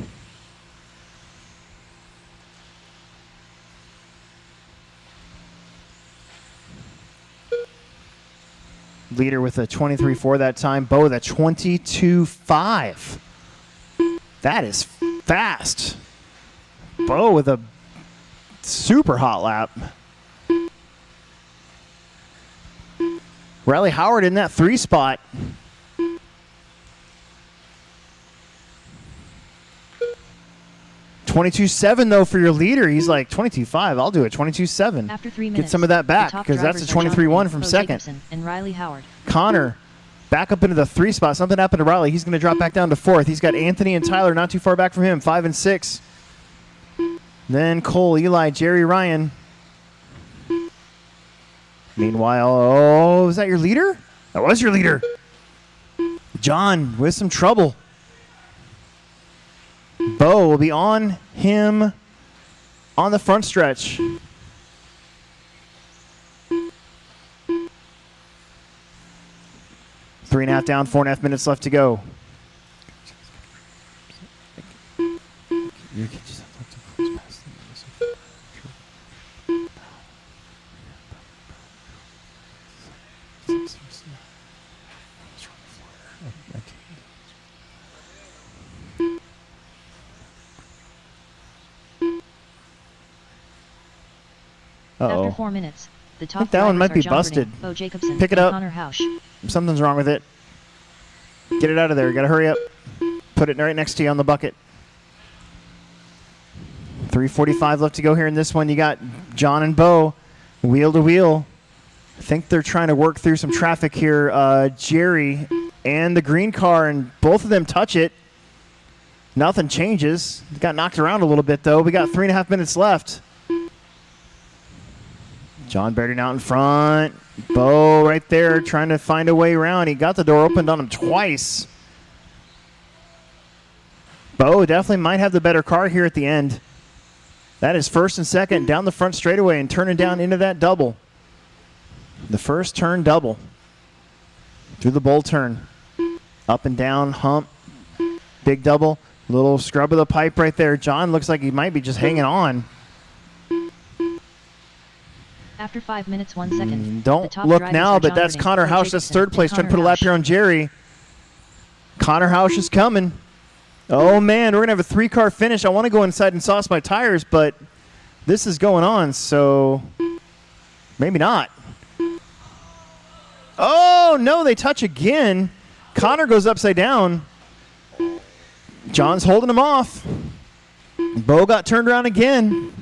Leader with a 23.4 that time. Bo with a 22.5. That is fast. Bo with a super hot lap. Riley Howard in that 3 spot. $22.7 though for your leader. He's like 22.5. I'll do it. 22.7. After 3 minutes, Get some of that back the top because that's a drivers are John 23.1 Ring, from Bo second. Jacobson, and Riley Howard. Connor back up into the 3 spot. Something happened to Riley. He's going to drop back down to 4th. He's got Anthony and Tyler not too far back from him, 5 and 6. Then Cole, Eli, Jerry, Ryan. Meanwhile, oh, is that your leader? That was your leader. John with some trouble. Bo will be on him on the front stretch. 3.5 down, 4.5 minutes left to go. After Uh-oh. 4 minutes, the top that one drivers might are be John busted. Burding, Bo Jacobson, Pick it and up. Connor Hausch. Something's wrong with it. Get it out of there. Got to hurry up. Put it right next to you on the bucket. 3:45 left to go here in this one. You got John and Bo wheel to wheel. I think they're trying to work through some traffic here. Jerry and the green car, and both of them touch it. Nothing changes. Got knocked around a little bit, though. We got 3.5 minutes left. John Burding out in front. Bo right there trying to find a way around. He got the door opened on him twice. Bo definitely might have the better car here at the end. That is first and second down the front straightaway and turning down into that double. The first turn double. Through the bowl turn. Up and down, hump. Big double. Little scrub of the pipe right there. John looks like he might be just hanging on. After 5 minutes, 1 second. Don't the top look drivers now, are but John that's Burding, Connor Bo Hausch. That's Jacobson, third place. and Trying to put a Connor lap here Hausch. on Jerry. Connor Hausch is coming. Oh, man, we're going to have a 3-car finish. I want to go inside and sauce my tires, but this is going on, so maybe not. Oh, no, they touch again. Connor goes upside down. John's holding him off. Bo got turned around again.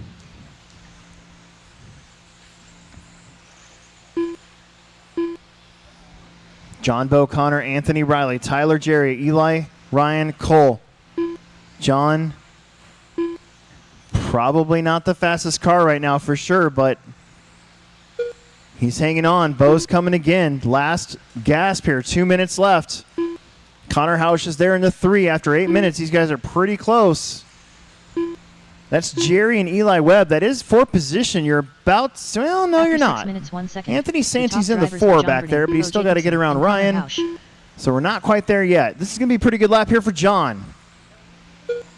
John, Bo, Connor, Anthony, Riley, Tyler, Jerry, Eli, Ryan, Cole. John, probably not the fastest car right now for sure, but he's hanging on. Bo's coming again. Last gasp here. 2 minutes left. Connor Hausch is there in the 3 after 8 minutes. These guys are pretty close. That's Jerry and Eli Webb. That is for position. You're about, well, no, After you're 6 not. minutes, 1 second. Anthony The Santi's top in the drivers 4 are John back Burding, there, but he's Bo still got to get Jacobson, around and Connor Ryan. Hausch. So we're not quite there yet. This is going to be a pretty good lap here for John.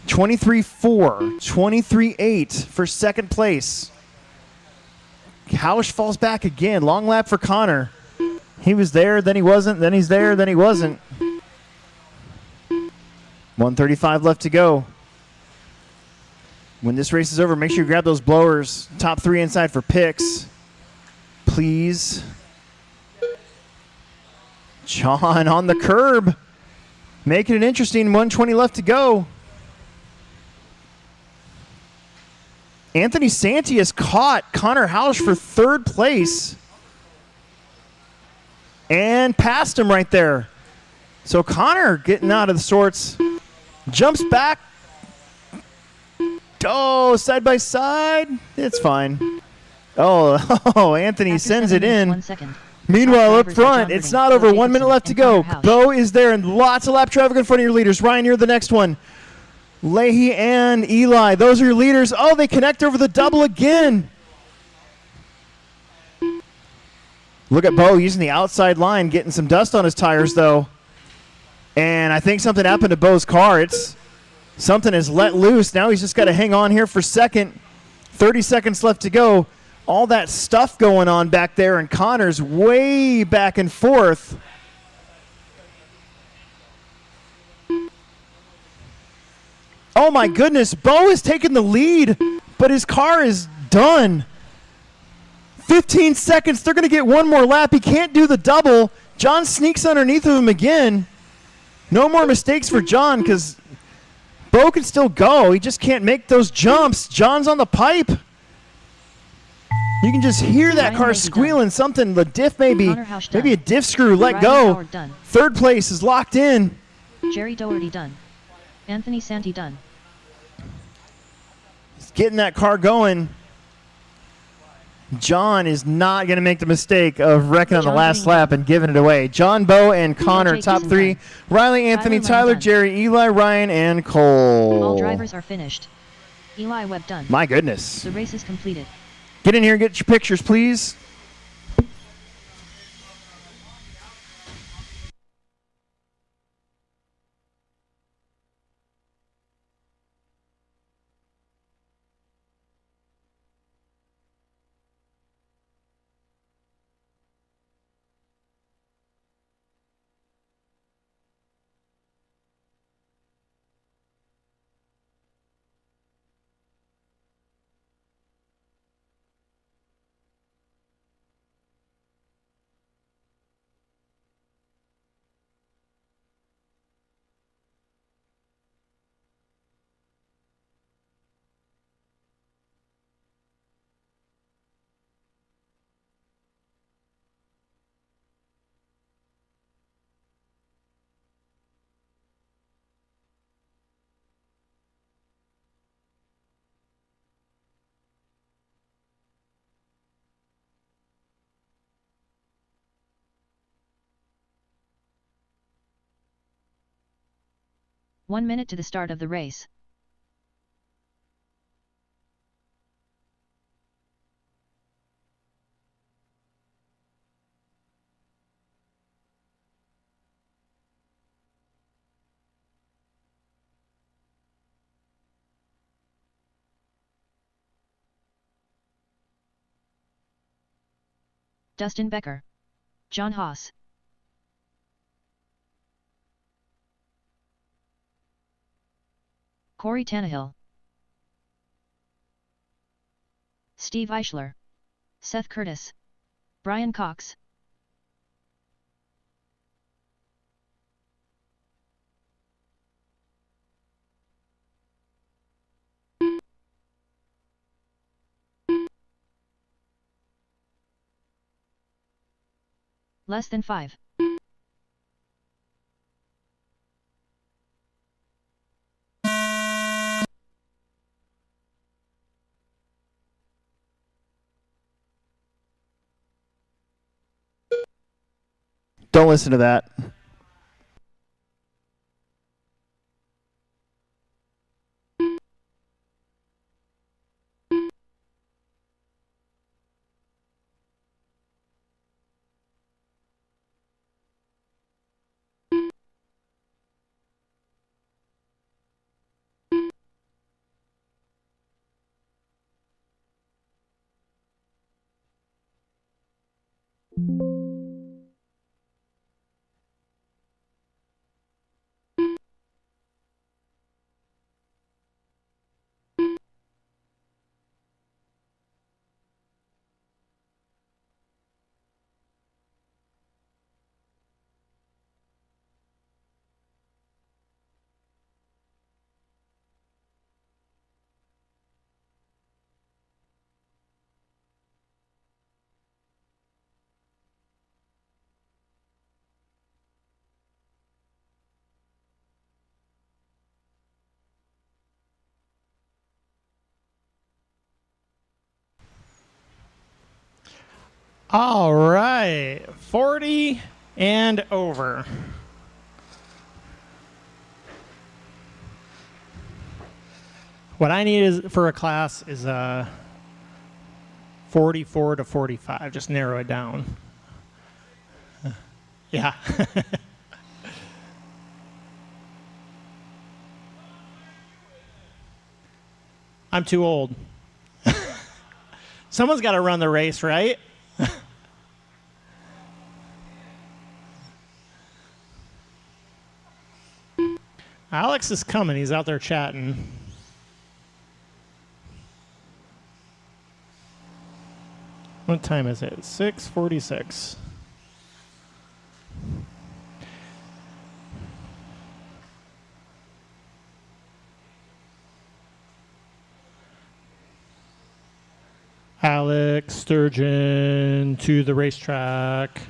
23.4, 23.8 for second place. Hausch falls back again. Long lap for Connor. He was there, then he wasn't, then he's there, then he wasn't. 1:35 left to go. When this race is over, make sure you grab those blowers. Top 3 inside for picks. Please. John on the curb. Making it interesting. 1:20 left to go. Anthony Santi has caught Connor Hausch for third place. And passed him right there. So Connor getting out of the sorts. Jumps back. Oh, side by side. It's fine. Oh, Anthony After sends 7 it minutes, in. 1 second. Meanwhile, up Top drivers are front, John it's Burding, not Bo over. 1 Jacobson, minute left to and go. Connor Hausch. Bo is there, and lots of lap traffic in front of your leaders. Ryan, you're the next one. Leahy and Eli, those are your leaders. Oh, they connect over the double again. Look at Bo using the outside line, getting some dust on his tires, though. And I think something happened to Bo's car. Something is let loose. Now he's just got to hang on here for second. 30 seconds left to go. all that stuff going on back there, and Connor's way back and forth. Oh my goodness, Bo is taking the lead, but his car is done. 15 seconds, they're going to get one more lap. He can't do the double. John sneaks underneath of him again. No more mistakes for John because Bo can still go. He just can't make those jumps. John's on the pipe. You can just hear that car squealing something. The diff maybe a diff screw let go. Third place is locked in. Jerry Doherty done. Anthony Santi done. He's getting that car going. John is not going to make the mistake of wrecking on the last lap and giving it away. John, Bo, and Connor, top three. Riley, Anthony, Tyler, Jerry, Eli, Ryan, and Cole. All drivers are finished. Eli Webb done. My goodness. The race is completed. Get in here and get your pictures, please. One minute to the start of the race. Dustin Becker. John Haas. Corey Tannehill. Steve Eichler. Seth Curtis. Brian Cox. Less than 5. Don't listen to that. All right, 40 and over. What I need is for a class is 44 to 45. Just narrow it down. Yeah. I'm too old. Someone's got to run the race, right? Alex is coming. He's out there chatting. What time is it? 6:46. Alex Sturgeon to the racetrack.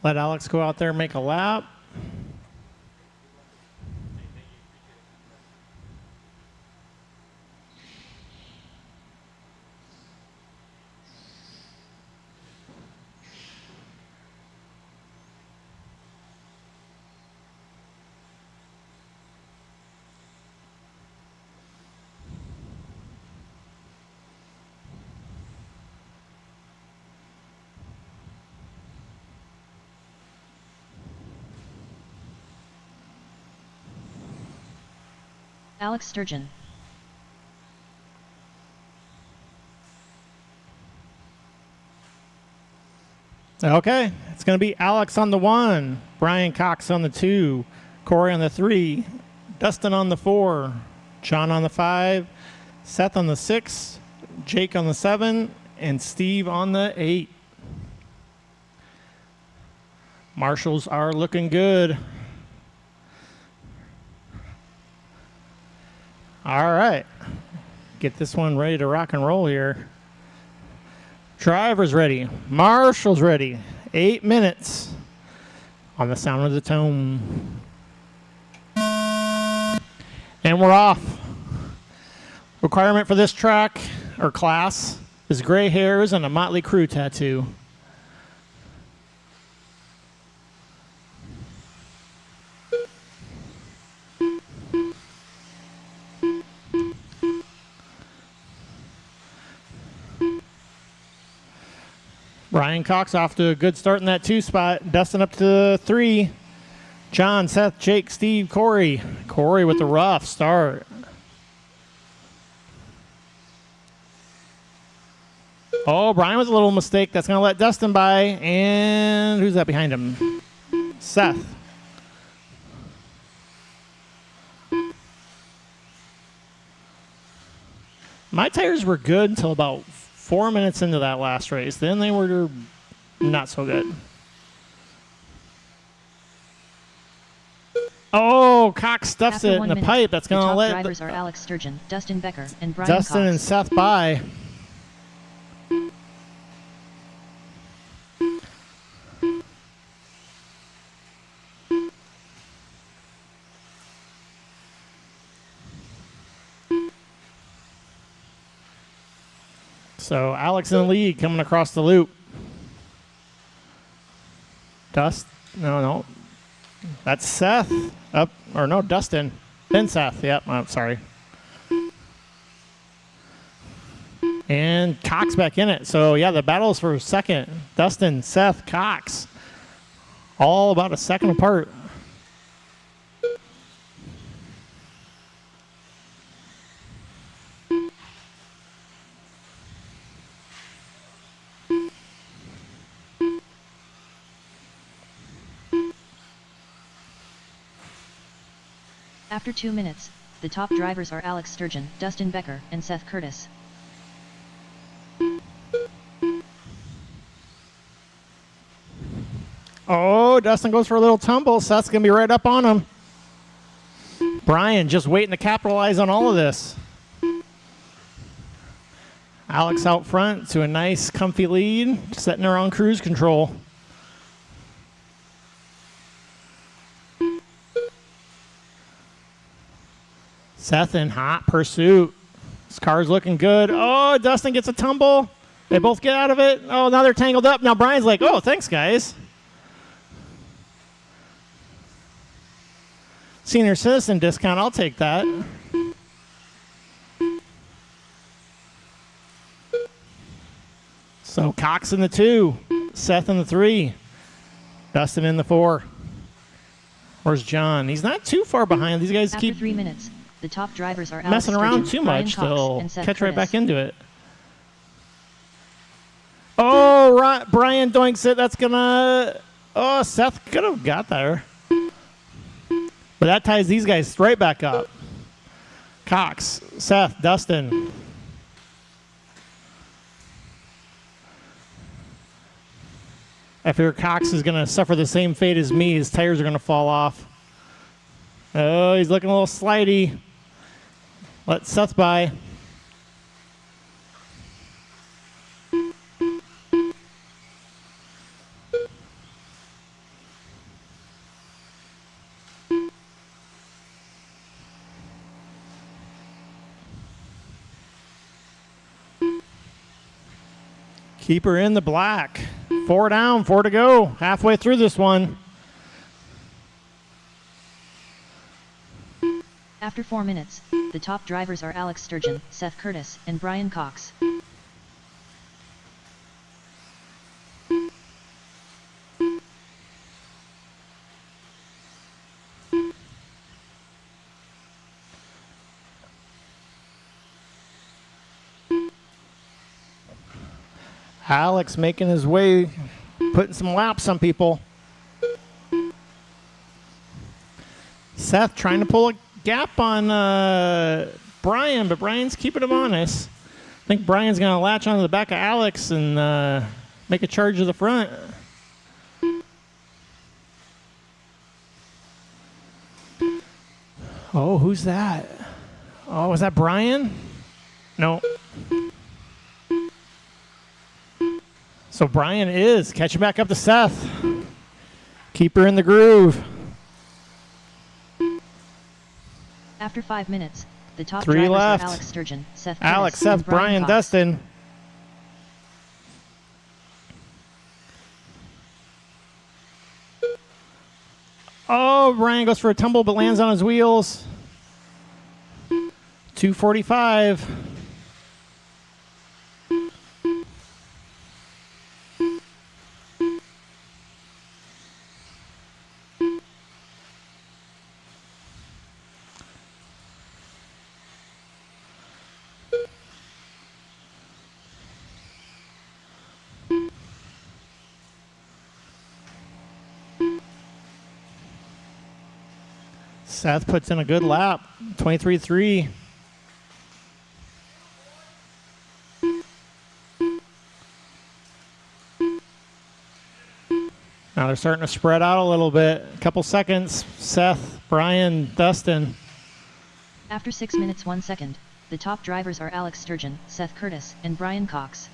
Let Alex go out there and make a lap. Alex Sturgeon. Okay, it's going to be Alex on the 1, Brian Cox on the 2, Corey on the 3, Dustin on the 4, John on the 5, Seth on the 6, Jake on the 7, and Steve on the 8. Marshals are looking good. All right, get this one ready to rock and roll here. Driver's ready. Marshall's ready. 8 minutes on the sound of the tone. And we're off. Requirement for this track or class is gray hairs and a Motley Crue tattoo. Brian Cox off to a good start in that 2 spot. Dustin up to 3. John, Seth, Jake, Steve, Corey. Corey with the rough start. Oh, Brian with a little mistake. That's going to let Dustin by. And who's that behind him? Seth. My tires were good until about 4 minutes into that last race. Then they were not so good. Oh, Cox stuffs After it 1 in the minute, pipe. That's the going to top let drivers are Alex Sturgeon, Dustin Becker, and Brian Dustin Cox. and Seth by. So Alex in the lead coming across the loop. No. That's Seth. Dustin. Then Seth. Yep, I'm sorry. And Cox back in it. So, yeah, the battle's for second. Dustin, Seth, Cox. All about a second apart. After 2 minutes, the top drivers are Alex Sturgeon, Dustin Becker, and Seth Curtis. Oh, Dustin goes for a little tumble. Seth's going to be right up on him. Brian just waiting to capitalize on all of this. Alex out front to a nice, comfy lead, setting her on cruise control. Seth in hot pursuit. This car's looking good. Oh, Dustin gets a tumble. They both get out of it. Oh, now they're tangled up. Now Brian's like, oh, thanks, guys. Senior citizen discount, I'll take that. So Cox in the 2, Seth in the 3, Dustin in the 4. Where's John? He's not too far behind. These guys After keep 3 minutes, the top drivers are Alex messing around Sturgeon, too Brian much. Cox, They'll and Seth catch right Curtis. back into it. Oh, right. Brian doinks it. That's going to... Oh, Seth could have got there. But that ties these guys right back up. Cox, Seth, Dustin. I figure Cox is going to suffer the same fate as me. His tires are going to fall off. Oh, he's looking a little slidey. Let Seth by. Keeper in the black. 4 down, 4 to go. Halfway through this one. After 4 minutes, the top drivers are Alex Sturgeon, Seth Curtis, and Brian Cox. Alex making his way, putting some laps on people. Seth trying to pull a gap on Brian, but Brian's keeping him honest. I think Brian's going to latch onto the back of Alex and make a charge to the front. Oh, who's that? Oh, was that Brian? No. So Brian is catching back up to Seth. Keeper in the groove. After 5 minutes, the top 3 drivers left. are Alex Sturgeon, Seth Curtis, Alex, and Seth, Brian, Cox. Dustin. Oh, Brian goes for a tumble but lands on his wheels. 245. Seth puts in a good lap, 23-3. Now they're starting to spread out a little bit. A couple seconds. Seth, Brian, Dustin. After 6 minutes 1 second, the top drivers are Alex Sturgeon, Seth Curtis, and Brian Cox.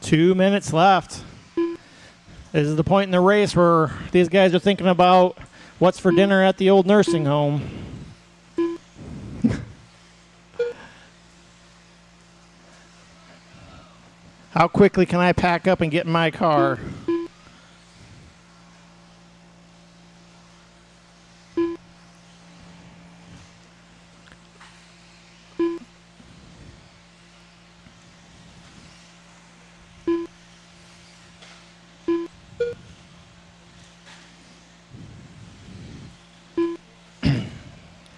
2 minutes left. This is the point in the race where these guys are thinking about what's for dinner at the old nursing home. How quickly can I pack up and get in my car?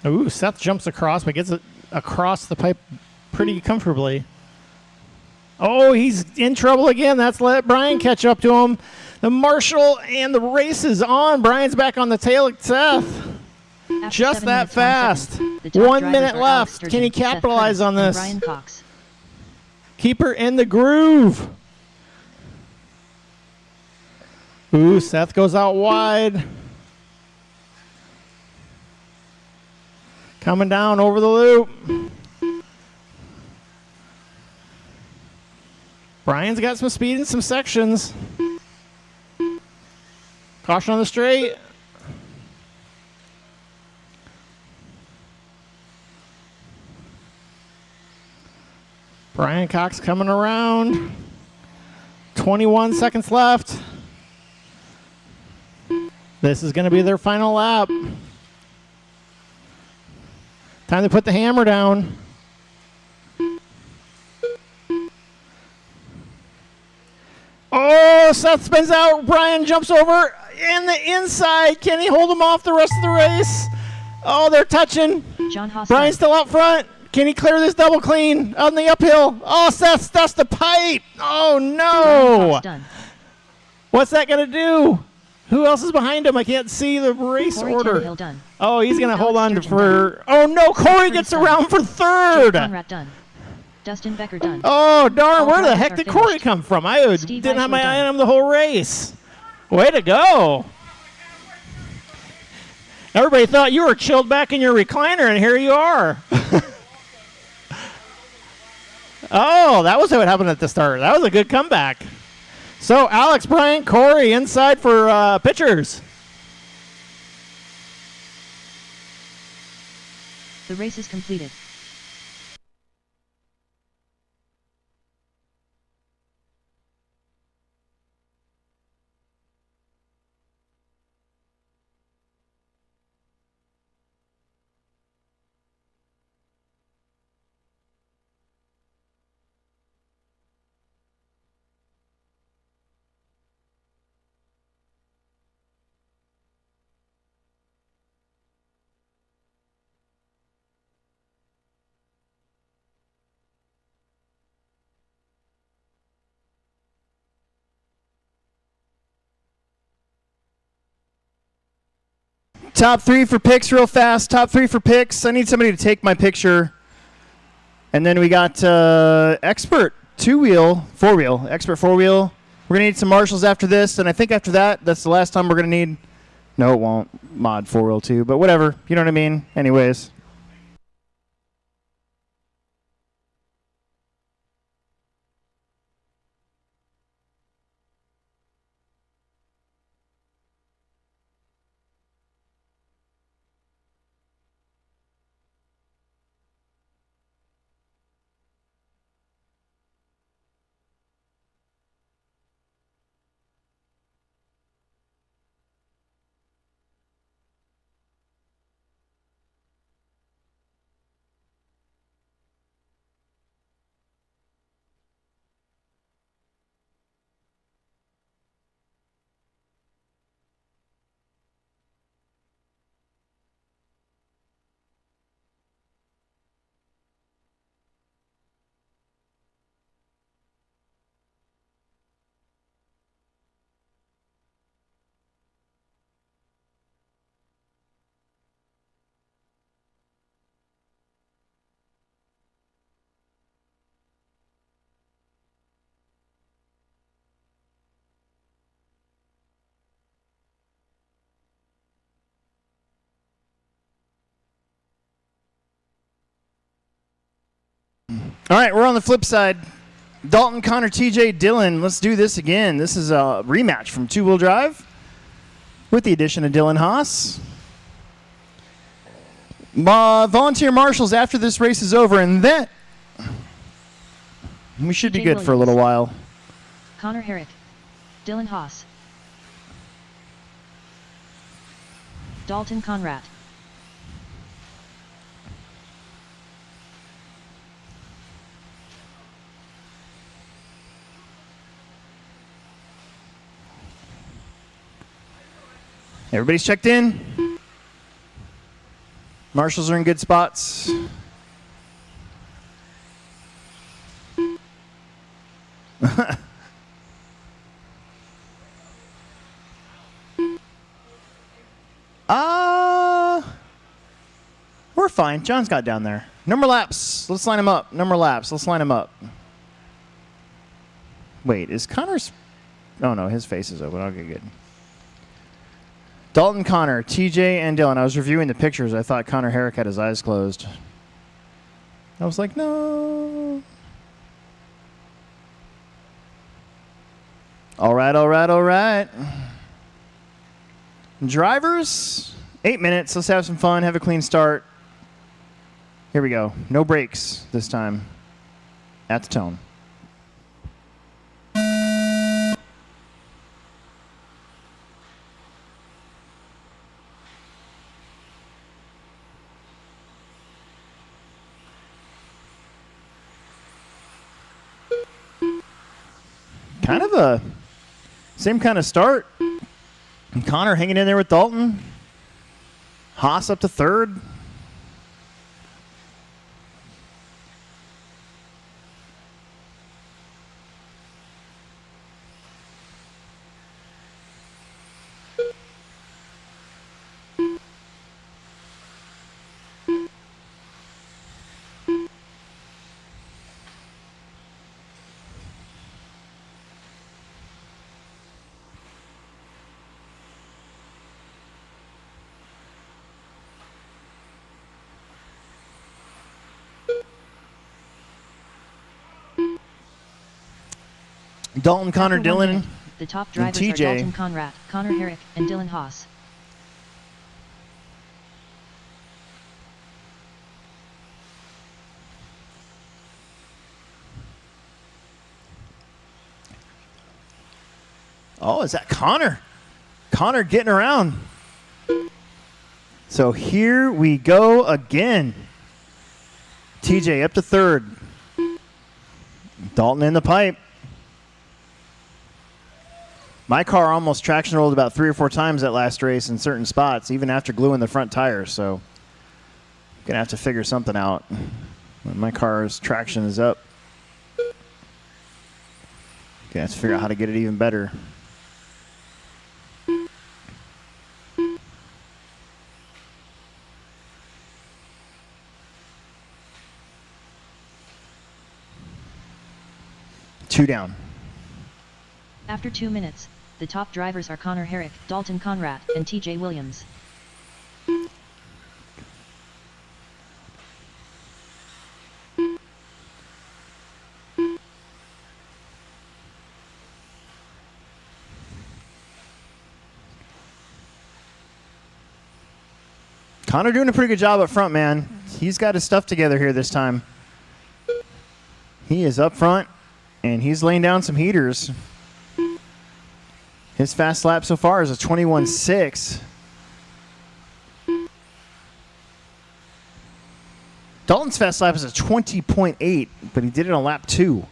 Ooh, Seth jumps across, but gets it across the pipe pretty comfortably. Oh, he's in trouble again. That's let Brian catch up to him. The marshal and the race is on. Brian's back on the tail of Seth. After Just 7 that minutes, 1 fast. second, the top 1 drivers minute are Alex left. Sturgeon, Can he Seth capitalize Curtis, on and this? Brian Cox. Keeper in the groove. Ooh, Seth goes out wide. Coming down over the loop. Brian's got some speed in some sections. Caution on the straight. Brian Cox coming around. 21 seconds left. This is going to be their final lap. Time to put the hammer down. Oh, Seth spins out. Brian jumps over in the inside. Can he hold him off the rest of the race? Oh, they're touching. John Haas Brian's done. still out front. Can he clear this double clean on the uphill? Oh, Seth stuffs the pipe. Oh, Brian no. Cox done. What's that going to do? Who else is behind him? I can't see the race Corey order. Tannehill done. Oh, he's going to hold on Alex for... Oh, no. Corey gets done. around for Jake third. Conrad done. Dustin Becker done. Oh, darn. All Where the drivers heck are did finished. Corey come from? I Steve didn't have my Eichler eye done. on him the whole race. Way to go. Everybody thought you were chilled back in your recliner, and here you are. Oh, that was what happened at the start. That was a good comeback. So, Alex, Brian, Corey inside for pitchers. The race is completed. Top three for picks real fast. Top three for picks. I need somebody to take my picture. And then we got expert two-wheel, four-wheel, expert four-wheel. We're going to need some marshals after this. And I think after that, that's the last time we're going to need... No, it won't. Mod four-wheel too. But whatever. You know what I mean? Anyways. All right, we're on the flip side. Dalton, Connor, TJ, Dylan. Let's do this again. This is a rematch from two-wheel drive with the addition of Dylan Haas. Volunteer marshals after this race is over, and then we should be TJ good for a little Williams. while. Connor Herrick. Dylan Haas. Dalton Conrad. Everybody's checked in. Marshals are in good spots. We're fine. John's got down there. Number laps. Let's line him up. Number laps. Let's line him up. Wait, is Connor's... Oh, no, his face is open. Okay, good. Dalton, Connor, TJ, and Dylan. I was reviewing the pictures. I thought Connor Herrick had his eyes closed. I was like, no. All right, all right, all right. Drivers, 8 minutes. Let's have some fun. Have a clean start. Here we go. No brakes this time. at the tone. Kind of a same kind of start. And Connor hanging in there with Dalton. Haas up to third. Dalton, Connor, After 1 Dylan, minute, the top drivers are TJ. Dalton Conrad, Connor Herrick, and Dylan Haas. Oh, is that Connor? Connor getting around. So here we go again. TJ up to third. Dalton in the pipe. My car almost traction rolled about 3 or 4 times that last race in certain spots, even after gluing the front tires. So I'm going to have to figure something out. When my car's traction is up. Going to have to figure out how to get it even better. Two down. After 2 minutes, the top drivers are Connor Herrick, Dalton Conrad, and TJ Williams. Connor doing a pretty good job up front, man. He's got his stuff together here this time. He is up front, and he's laying down some heaters. His fast lap so far is a 21.6. Dalton's fast lap is a 20.8, but he did it on lap 2.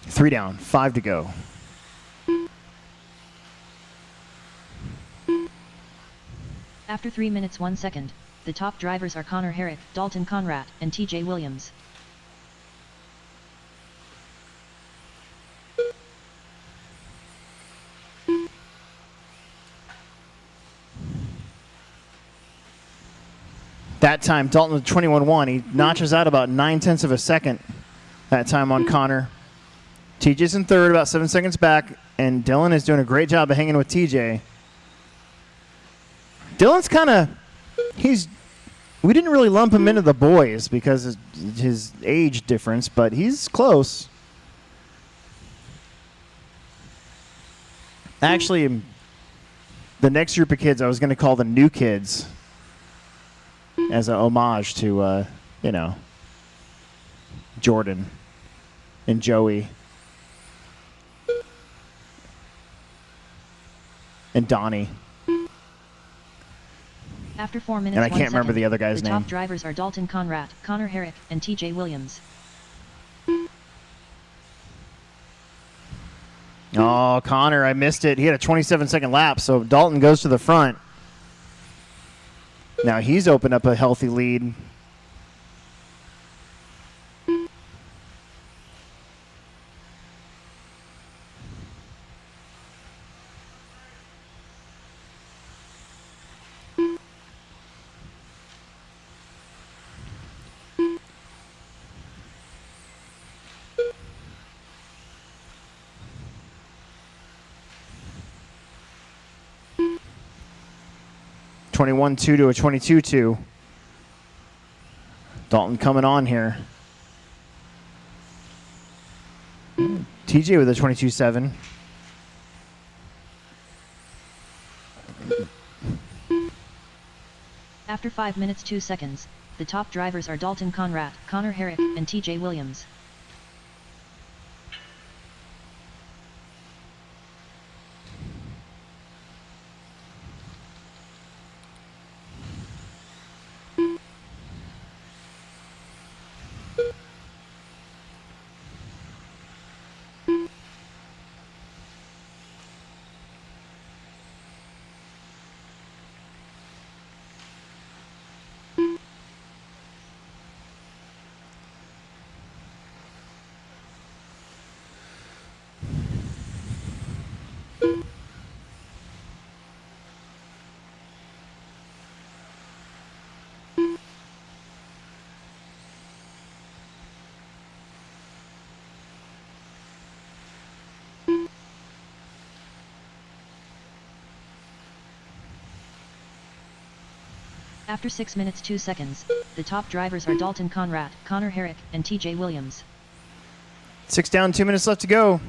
Three down, 5 to go. After 3 minutes 1 second, the top drivers are Connor Herrick, Dalton Conrad, and TJ Williams. That time, Dalton with 21.1. He notches out about 9/10 of a second that time on Connor. TJ's in third, about 7 seconds back, and Dylan is doing a great job of hanging with TJ. Dylan's kind of, we didn't really lump him into the boys because of his age difference, but he's close. Actually, the next group of kids I was going to call the new kids as an homage to, Jordan and Joey and Donnie. After 4 minutes, And I 1 can't remember second, the other guy's the name. top drivers are Dalton Conrad, Connor Herrick, and TJ Williams. Oh, Connor, I missed it. He had a 27-second lap, so Dalton goes to the front. Now he's opened up a healthy lead. (21.2 to a 22.2). Dalton coming on here. TJ with a 22.7. After 5 minutes 2 seconds, the top drivers are Dalton Conrad, Connor Herrick, and TJ Williams. After 6 minutes 2 seconds, the top drivers are Dalton Conrad, Connor Herrick, and TJ Williams. 6 down, 2 minutes left to go.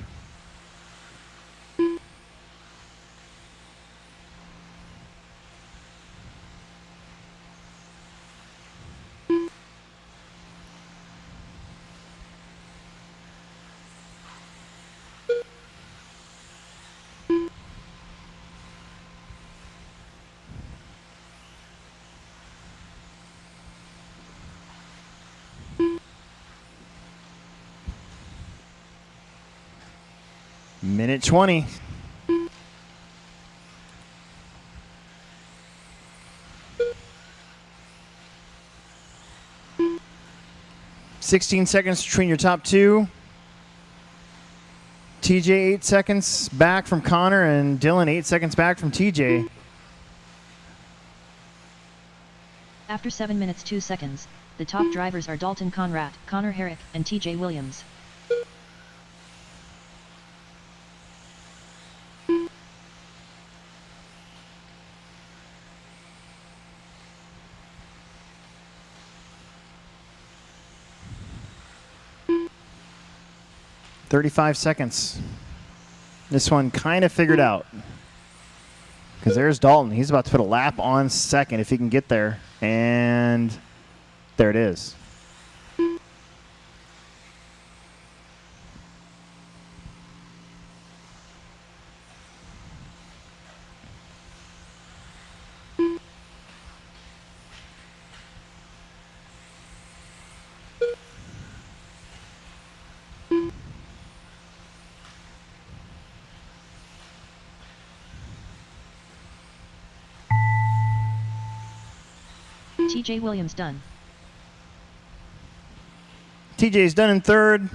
Minute 20. $16 between your top two. TJ 8 seconds back from Connor, and Dylan 8 seconds back from TJ. After 7 minutes 2 seconds, the top drivers are Dalton Conrad, Connor Herrick, and TJ Williams. $35. This one kind of figured out. Because there's Dalton. He's about to put a lap on second if he can get there. And there it is. TJ Williams done. TJ's done in third.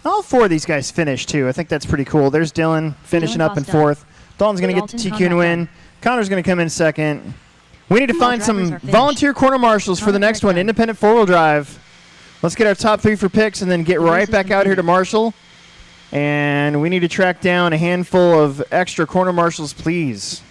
All four of these guys finished, too. I think that's pretty cool. There's Dylan finishing Dylan up in Voss done. fourth. Dalton's going to get the Dalton TQ and Conrad win. done. Connor's going to come in second. We need to All find drivers some are finished. volunteer corner marshals for the Connor next Herrick one. done. Independent four-wheel drive. Let's get our top three for picks and then get The right race is back out here to completed. Marshall. And we need to track down a handful of extra corner marshals, please.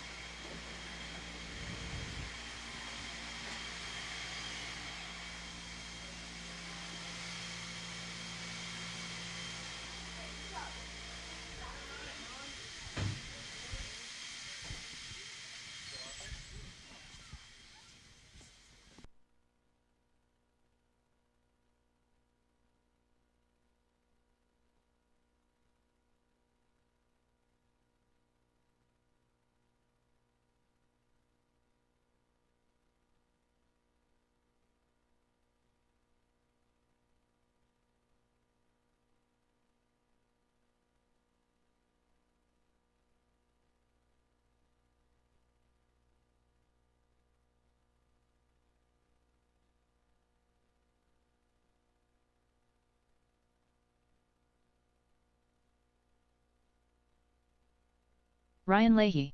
Ryan Leahy,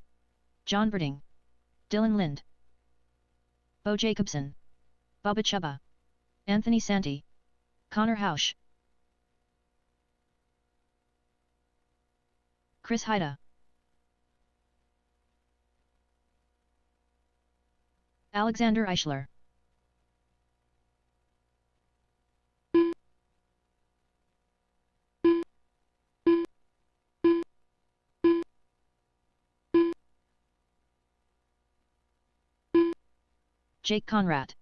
John Berding, Dylan Lind, Bo Jacobson, Bubba Chuba, Anthony Santi, Connor Hausch, Chris Haida, Alexander Eichler, Jake Conrad.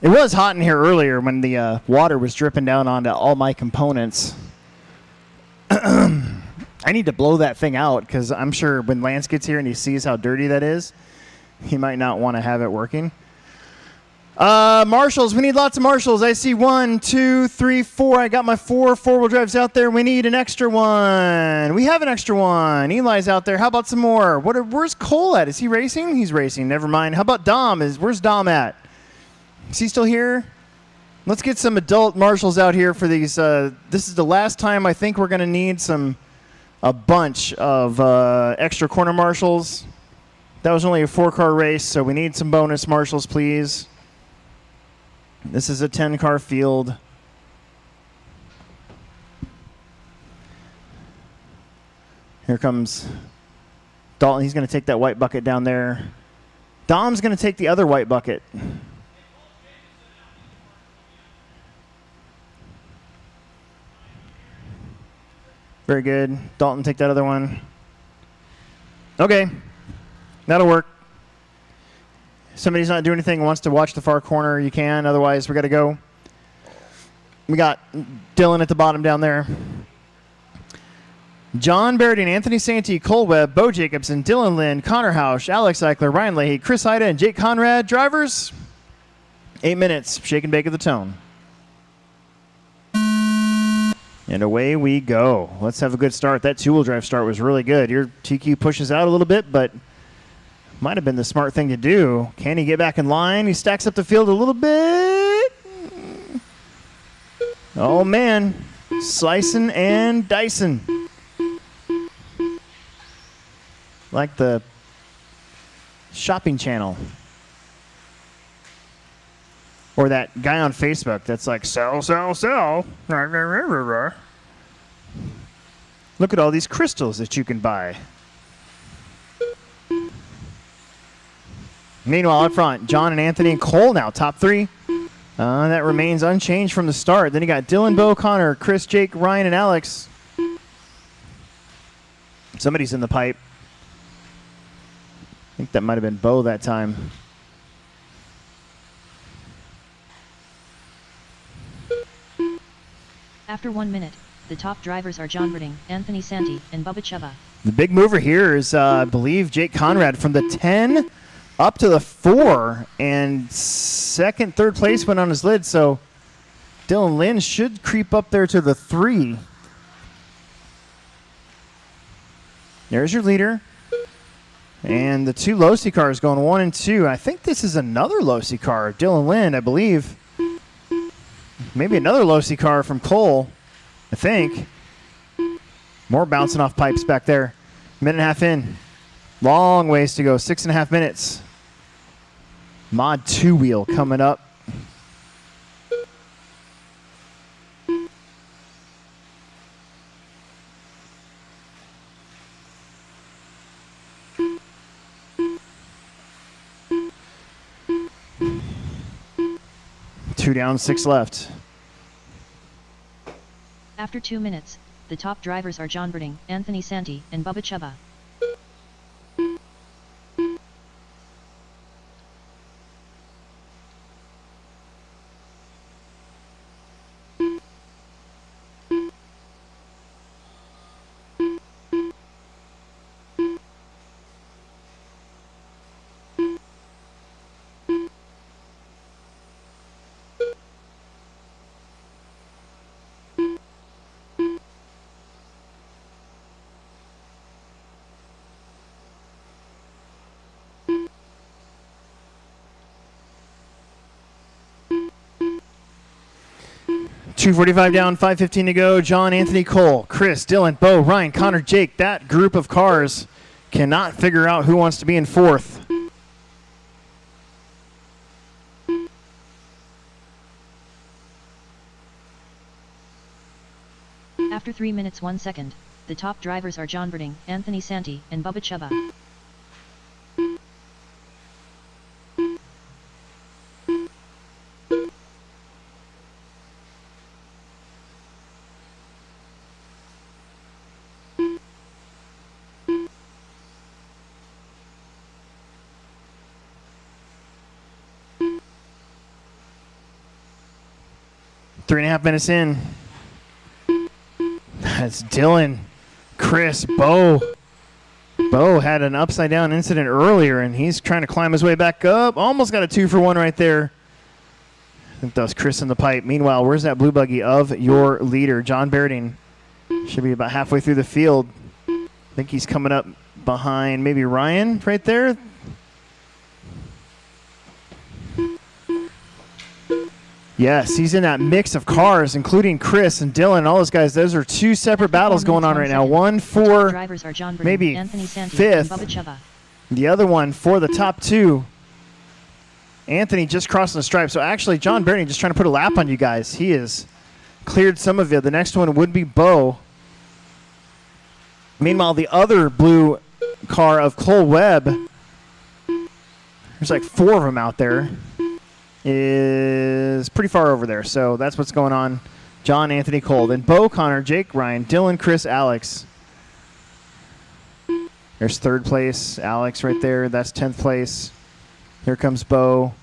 It was hot in here earlier when the water was dripping down onto all my components. I need to blow that thing out because I'm sure when Lance gets here and he sees how dirty that is, he might not want to have it working. Marshals, we need lots of marshals. I see 1, 2, 3, 4. I got my 4 four-wheel drives out there. We need an extra one. We have an extra one. Eli's out there. How about some more? Where's Cole at? Is he racing? He's racing. Never mind. How about Dom? Where's Dom at? Is he still here? Let's get some adult marshals out here for these. This is the last time I think we're going to need a bunch of extra corner marshals. That was only a 4-car race, so we need some bonus marshals, please. This is a 10-car field. Here comes Dalton. He's going to take that white bucket down there. Dom's going to take the other white bucket. Very good. Dalton, take that other one. Okay. That'll work. If somebody's not doing anything and wants to watch the far corner, you can. Otherwise, we got to go. We got Dylan at the bottom down there. John Barrett, Anthony Santee, Cole Webb, Bo Jacobson, Dylan Lynn, Connor Hausch, Alex Eichler, Ryan Leahy, Chris Haida, and Jake Conrad. Drivers, 8 minutes. Shake and bake of the tone. And away we go. Let's have a good start. That two-wheel drive start was really good. Your TQ pushes out a little bit, but might have been the smart thing to do. Can he get back in line? He stacks up the field a little bit. Oh, man. Slicing and dicing. Like the shopping channel. Or that guy on Facebook that's like, sell, sell, sell. Look at all these crystals that you can buy. Meanwhile, up front, John and Anthony and Cole now, top 3. That remains unchanged from the start. Then you got Dylan, Bo, Connor, Chris, Jake, Ryan, and Alex. Somebody's in the pipe. I think that might have been Bo that time. After 1 minute, the top drivers are John Berding, Anthony Santee, and Bubba Chuba. The big mover here is, I believe, Jake Conrad from the 10 up to the 4. And second, third place went on his lid. So Dylan Lynn should creep up there to the 3. There's your leader. And the 2 Losi cars going 1 and 2. I think this is another Losi car. Dylan Lynn, I believe. Maybe another Losi car from Cole, I think. More bouncing off pipes back there. Minute and a half in. Long ways to go. 6.5 minutes. Mod 2 wheel coming up. Two down, 6 left. After 2 minutes, the top drivers are John Birding, Anthony Santi, and Bubba Chuba. .245 down, 5:15 to go. John, Anthony, Cole, Chris, Dylan, Bo, Ryan, Connor, Jake. That group of cars cannot figure out who wants to be in fourth. After 3 minutes 1 second, the top drivers are John Birding, Anthony Santi, and Bubba Chuba. Three and a half minutes in. That's Dylan, Chris, Bo. Bo had an upside down incident earlier, and he's trying to climb his way back up. Almost got a 2 for 1 right there. I think that was Chris in the pipe. Meanwhile, where's that blue buggy of your leader, John Bairding? Should be about halfway through the field. I think he's coming up behind maybe Ryan right there. Yes, he's in that mix of cars, including Chris and Dylan and all those guys. Those are two separate battles going on right now. One for maybe fifth. The other one for the top two. Anthony just crossing the stripe. So actually, John Bairding just trying to put a lap on you guys. He has cleared some of it. The next one would be Bo. Meanwhile, the other blue car of Cole Webb, there's like 4 of them out there, is pretty far over there. So that's what's going on. John, Anthony, Cole. Then Bo, Connor, Jake, Ryan, Dylan, Chris, Alex. There's 3rd place. Alex right there. That's 10th place. Here comes Bo.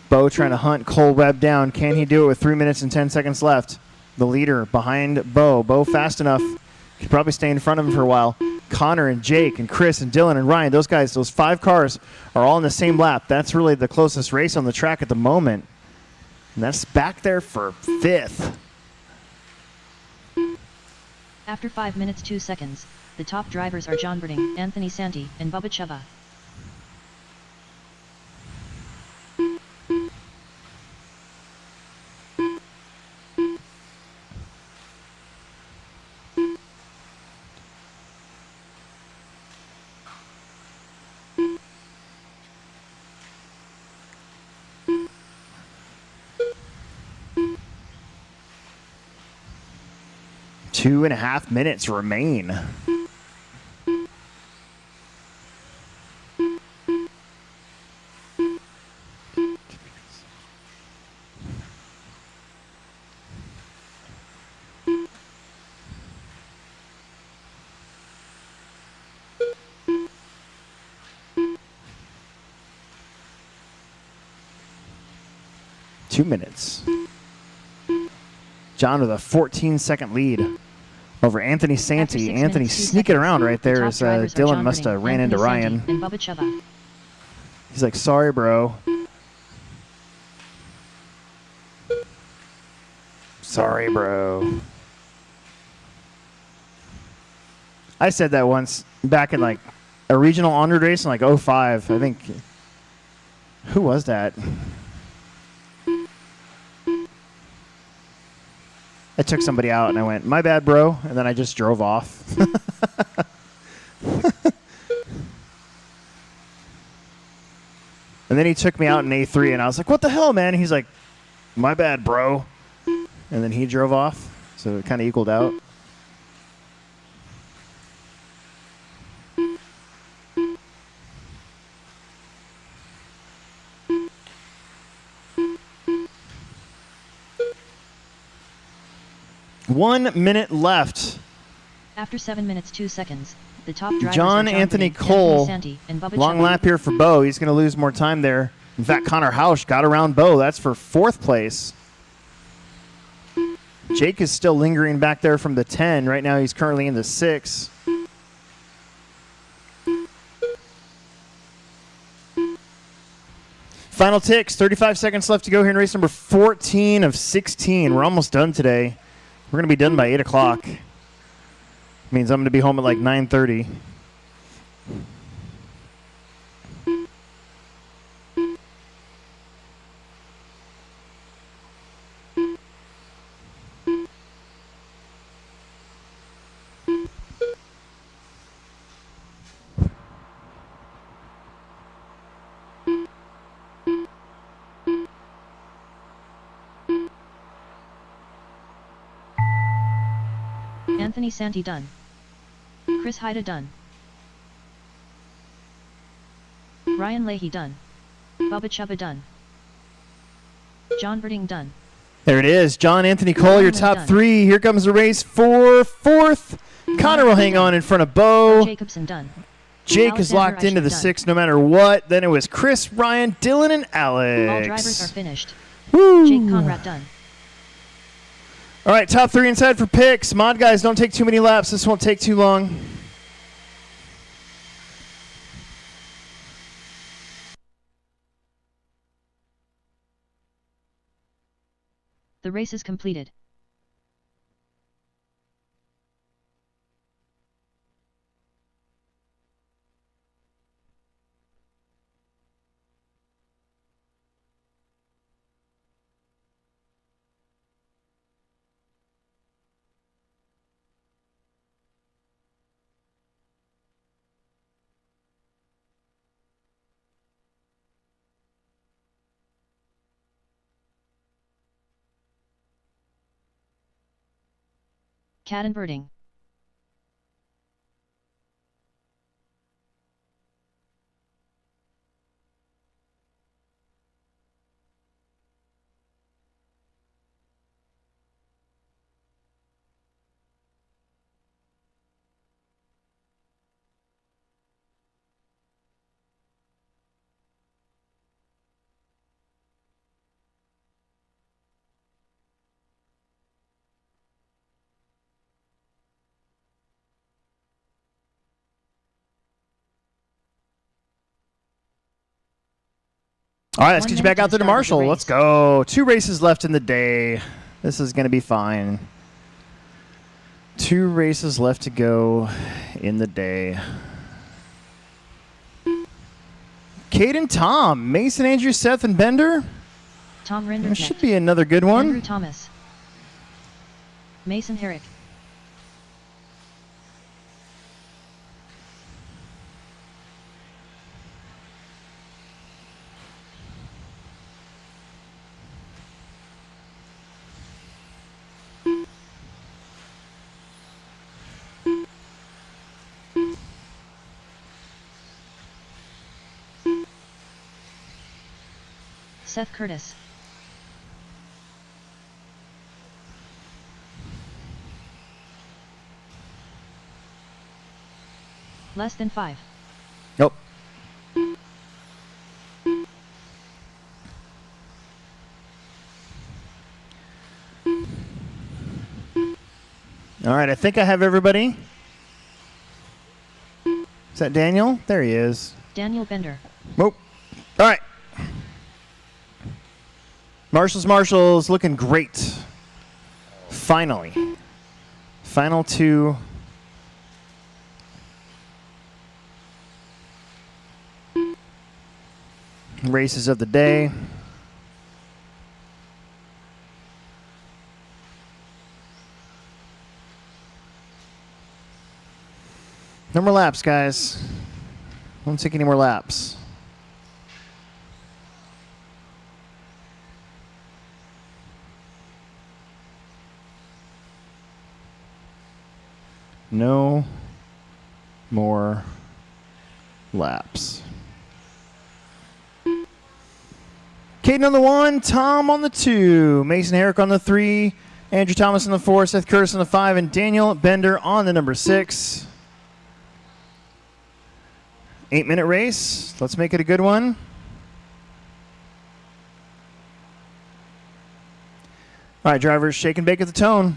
Bo trying to hunt Cole Webb down. Can he do it with 3 minutes and 10 seconds left? The leader behind Bo. Bo fast enough. Could probably stay in front of him for a while. Connor and Jake and Chris and Dylan and Ryan, those guys, those 5 cars are all in the same lap. That's really the closest race on the track at the moment. And that's back there for 5th. After 5 minutes 2 seconds, the top drivers are John Bairding, Anthony Santi, and Bubba Chuba. Two and a half minutes remain. Two minutes. John with a 14-second lead over Anthony Santi. Anthony sneaking around right there as Dylan must have ran into Ryan. He's like, sorry, bro. Sorry, bro. I said that once back in like a regional honored race in like 05. I think. Who was that? I took somebody out and I went, my bad, bro. And then I just drove off. And then he took me out in A3 and I was like, what the hell, man? He's like, my bad, bro. And then he drove off. So it kind of equaled out. 1 minute left. After 7 minutes 2 seconds, the top drivers John are Anthony Britton, Cole, Santi, and Bubba long Chubba. lap here for Bo. He's going to lose more time there. In fact, Connor Hausch got around Bo. That's for 4th place. Jake is still lingering back there from the 10. Right now he's currently in the 6. Final ticks, 35 seconds left to go here in race number 14 of 16. We're almost done today. We're going to be done by 8 o'clock. Means I'm going to be home at like 9:30. Anthony Santi done. Chris Haida done. Ryan Leahy done. Bubba Chubba done. John Britton done. There it is. John Anthony Cole, your top Done. 3. Here comes the race for 4th. Connor will hang on in front of Bo. Jacobson done. Jake is Alexander locked into Eichner the done. 6 no matter what. Then it was Chris, Ryan, Dylan, and Alex. All drivers are finished. Woo. Jake Conrad done. All right, top 3 inside for picks. Mod guys, don't take too many laps. This won't take too long. The race is completed. Cat and birding. All right, let's 1 get you minute back to out the there to start of the Marshall. race. Let's go. 2 races left in the day. This is going to be fine. 2 races left to go in the day. Kate and Tom, Mason, Andrew, Seth, and Bender. Tom There Renderknecht. should be another good Andrew one. Thomas. Mason Herrick. Seth Curtis. Less than 5. Nope. All right, I think I have everybody. Is that Daniel? There he is. Daniel Bender. Whoop. All right. Marshall's looking great. Finally. Final 2. Races of the day. No more laps, guys. Don't take any more laps. No more laps. Caden on the 1, Tom on the 2, Mason Herrick on the 3, Andrew Thomas on the 4, Seth Curtis on the 5, and Daniel Bender on the number 6. 8-minute race. Let's make it a good one. All right, drivers, shake and bake at the tone.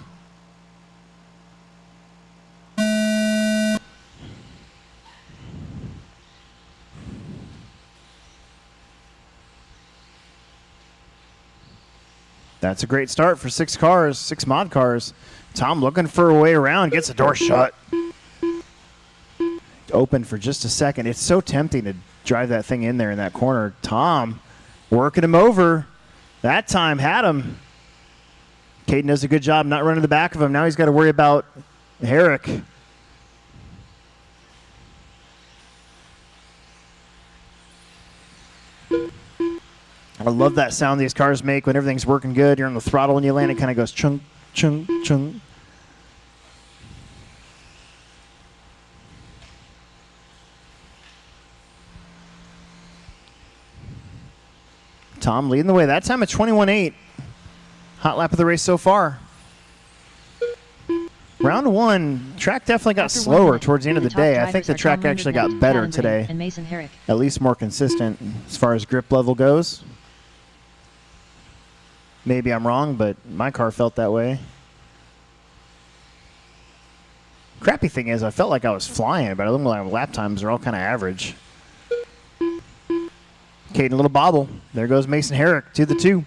That's a great start for 6 cars, 6 mod cars. Tom looking for a way around, gets the door shut. Open for just a second. It's so tempting to drive that thing in there in that corner. Tom working him over. That time had him. Caden does a good job not running the back of him. Now he's got to worry about Herrick. I love that sound these cars make when everything's working good. You're on the throttle when you land. It kind of goes chung, chung, chung. Tom leading the way. That time at 21.8. Hot lap of the race so far. Round 1, track definitely got slower towards the end of the day. I think the track actually got better today. And Mason Herrick. At least more consistent as far as grip level goes. Maybe I'm wrong, but my car felt that way. Crappy thing is I felt like I was flying, but it looked like my lap times are all kind of average. Caden, a little bobble. There goes Mason Herrick to the 2.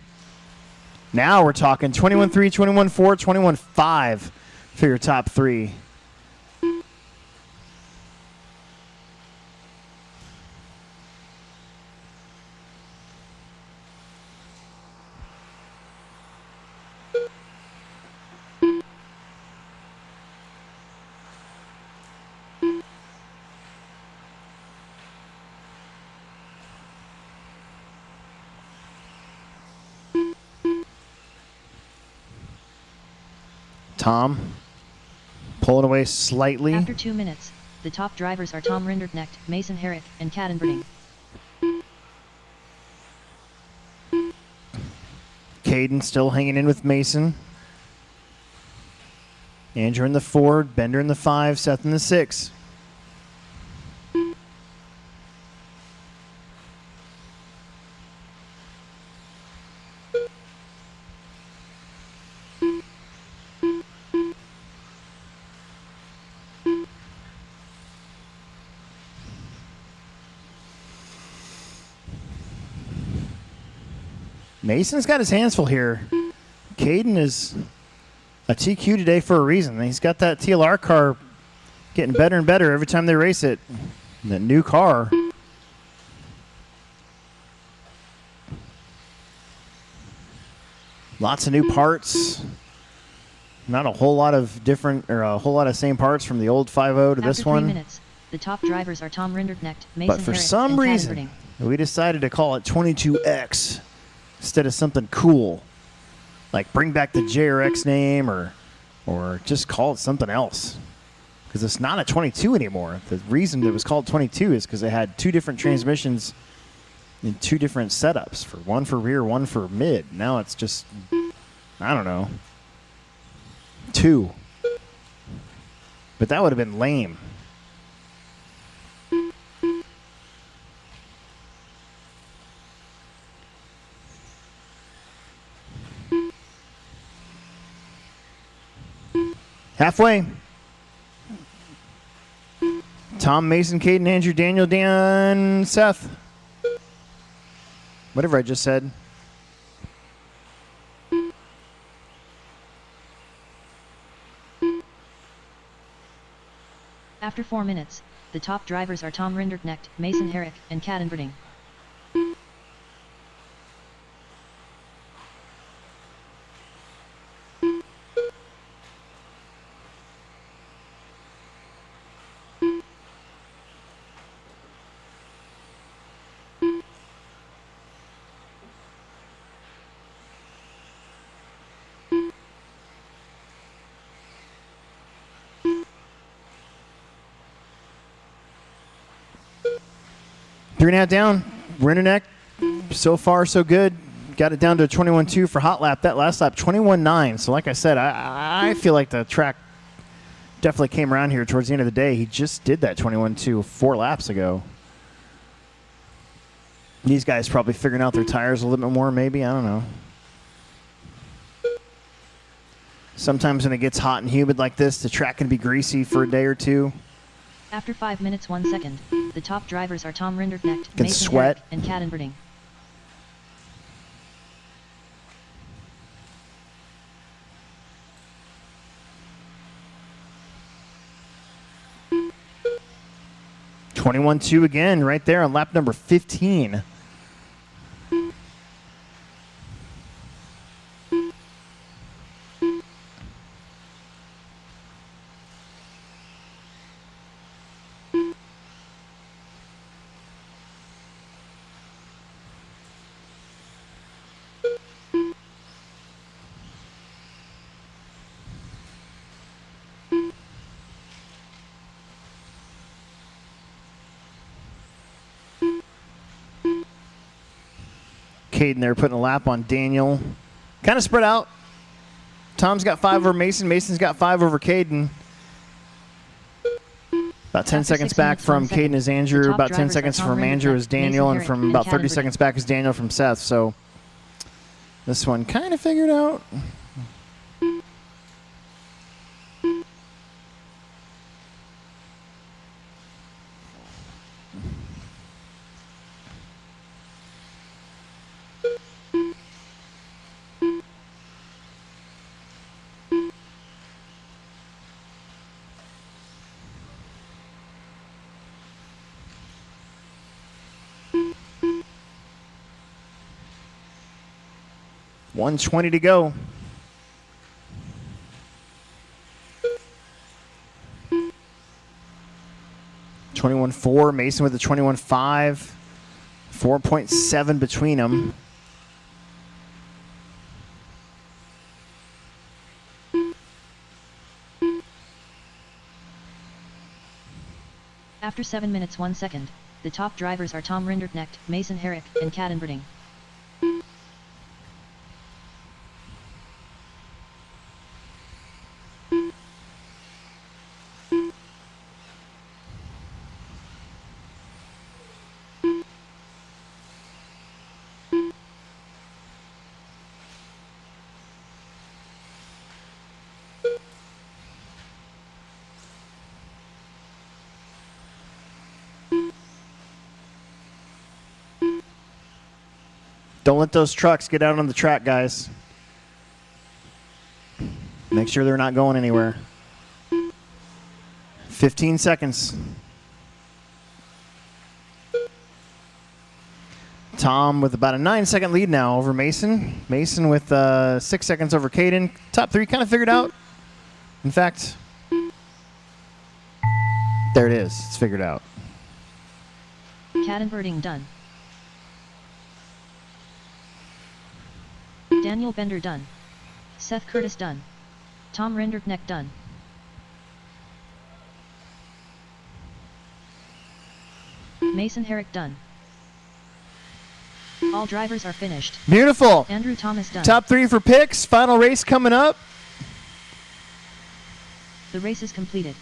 Now we're talking 21-3, 21-4, 21-5 for your top 3. Tom pulling away slightly. After 2 minutes, the top drivers are Tom Rinderknecht, Mason Herrick, and Caden Berding. Caden still hanging in with Mason. Andrew in the 4, Bender in the 5, Seth in the 6. Mason's got his hands full here. Caden is a TQ today for a reason. He's got that TLR car getting better and better every time they race it. And that new car. Lots of new parts. Not a whole lot of different, or a whole lot of same parts from the old 5.0 to this one. After 3 minutes, the top drivers are Tom Rinderknecht, Mason But for Herrick, some and Caden reason, Berding. we decided to call it 22X instead of something cool. Like bring back the JRX name or just call it something else. Because it's not a 22 anymore. The reason it was called 22 is because it had 2 different transmissions in 2 different setups. One for rear, one for mid. Now it's just, I don't know, 2. But that would have been lame. Halfway. Tom, Mason, Caden, Andrew, Daniel, Dan, Seth. Whatever I just said. After 4 minutes, the top drivers are Tom Rinderknecht, Mason Herrick, and Caden Berding. Three and a half down. Rinderknecht, so far so good. got it down to a 21.2 for hot lap. That last lap, 21.9. So like I said, I feel like the track definitely came around here towards the end of the day. He just did that 21.2 4 laps ago. These guys probably figuring out their tires a little bit more, maybe. I don't know. Sometimes when it gets hot and humid like this, the track can be greasy for a day or two. After 5 minutes 1 second, the top drivers are Tom Rinderknecht, Can Mason sweat. Herrick, and Cadenberding. $21.2 again right there on lap number 15. Caden there putting a lap on Daniel. Kind of spread out. Tom's got 5 over Mason. Mason's got 5 over Caden. About 10 After seconds 6 back minutes, from 1 second, Caden is the Andrew. top About 10 drivers are seconds Tom from Andrew Rinderknecht, is Daniel. Mason And from Herrick, about and 30 Cadenberding. seconds back is Daniel from Seth. So this one kind of figured out. $120 to go. $21.4. Mason with a $21.5. 4.7 between them. After 7 minutes 1 second, the top drivers are Tom Rinderknecht, Mason Herrick, and Cadenberding. Don't let those trucks get out on the track, guys. Make sure they're not going anywhere. 15 seconds. Tom with about a 9-second lead now over Mason. Mason with 6 seconds over Caden. Top 3 kind of figured out. In fact, there it is. It's figured out. Cadenberding done. Daniel Bender done. Seth Curtis done. Tom Rinderknecht done. Mason Herrick done. All drivers are finished. Beautiful. Andrew Thomas done. Top 3 for picks. Final race coming up. The race is completed.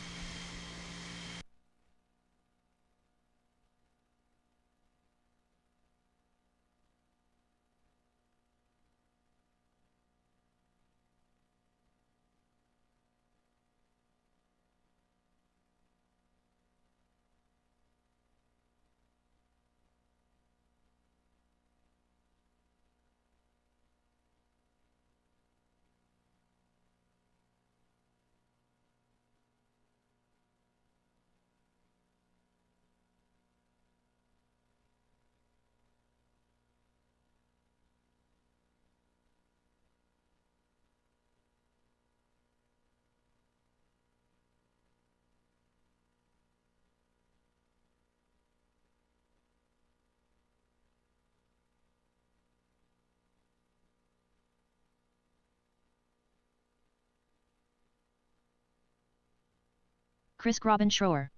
Chris Groben-Schroer,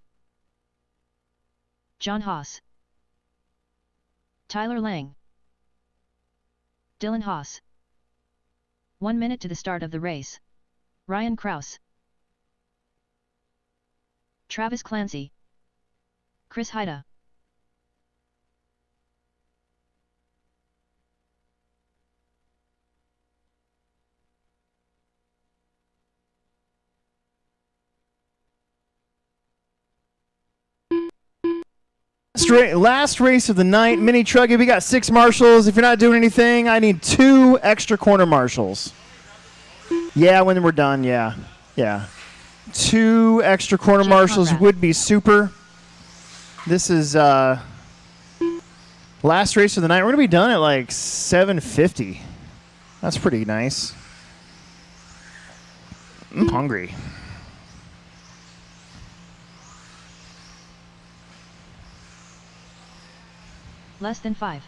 John Haas, Tyler Lang, Dylan Haas. 1 minute to the start of the race. Ryan Kraus. Travis Clancy. Chris Haida. Last race of the night, mini truggy. We got 6 marshals. If you're not doing anything, I need 2 extra corner marshals. Yeah, when we're done, yeah. 2 extra corner Jake marshals Conrad. would be super. This is last race of the night. We're going to be done at like 7:50. That's pretty nice. I'm hungry. Less than 5.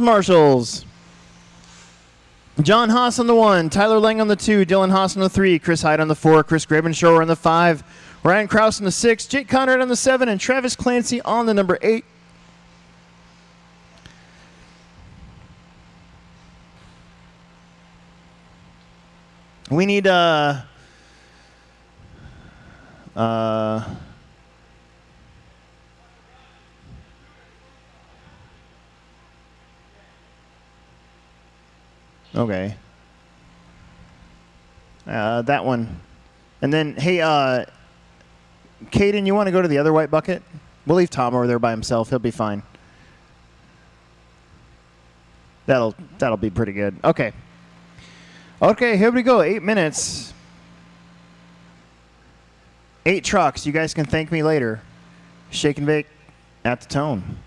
Marshals. John Haas on the 1, Tyler Lang on the 2, Dylan Haas on the 3, Chris Hyde on the 4, Chris Grabenshower on the 5, Ryan Kraus on the 6, Jake Conrad on the 7, and Travis Clancy on the number 8. We need okay. That one. And then, hey, Caden, you want to go to the other white bucket? We'll leave Tom over there by himself. He'll be fine. That'll be pretty good. Okay. Okay, here we go. 8 minutes. 8 trucks. You guys can thank me later. Shake and bake at the tone.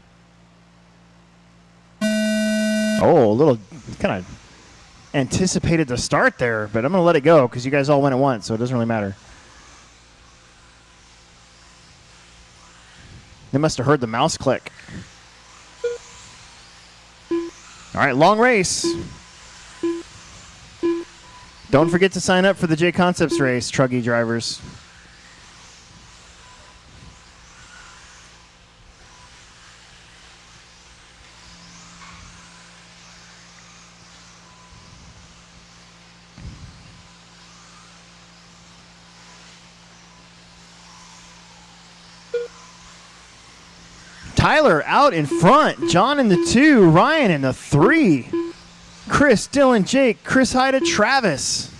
Oh, a little kind of anticipated the start there, but I'm going to let it go because you guys all went at once, so it doesn't really matter. They must have heard the mouse click. All right, long race. Don't forget to sign up for the J Concepts race, Truggy drivers. Tyler out in front. John in the 2. Ryan in the 3. Chris, Dylan, Jake, Chris Hyde, Travis.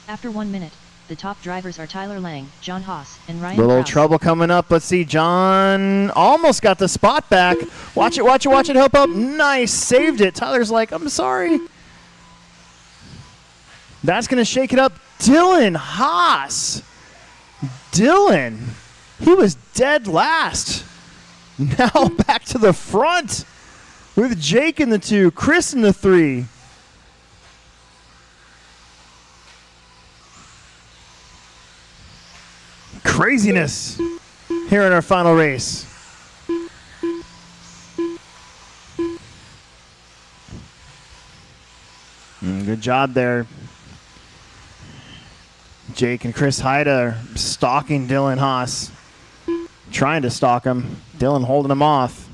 After 1 minute, the top drivers are Tyler Lang, John Haas, and Ryan Little Kraus. trouble coming up. Let's see. John almost got the spot back. Watch it, watch it, watch it. Help up. Nice. Saved it. Tyler's like, I'm sorry. That's going to shake it up. Dylan Haas. Dylan. He was dead last. Now back to the front with Jake in the 2, Chris in the 3. Craziness here in our final race. Good job there. Jake and Chris Hyde are stalking Dylan Haas. Trying to stalk him. Dylan holding him off.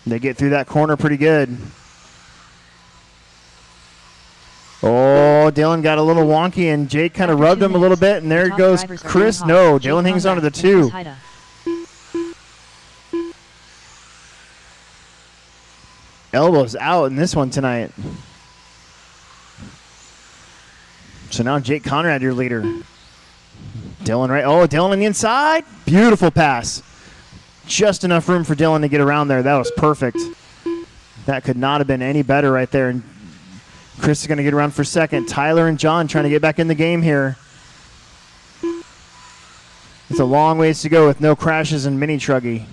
They get through that corner pretty good. Oh, Dylan got a little wonky, and Jake kind of After rubbed 2 him a little minutes, bit, and there the top goes drivers are Chris. Dylan No, Haas, Jake Dylan hangs on to the Conrad, and 2. Chris Haida. Elbows out in this one tonight. So now Jake Conrad, your leader. Dylan right. Oh, Dylan on the inside. Beautiful pass. Just enough room for Dylan to get around there. That was perfect. That could not have been any better right there. And Chris is going to get around for second. Tyler and John trying to get back in the game here. It's a long ways to go with no crashes in Mini Truggy.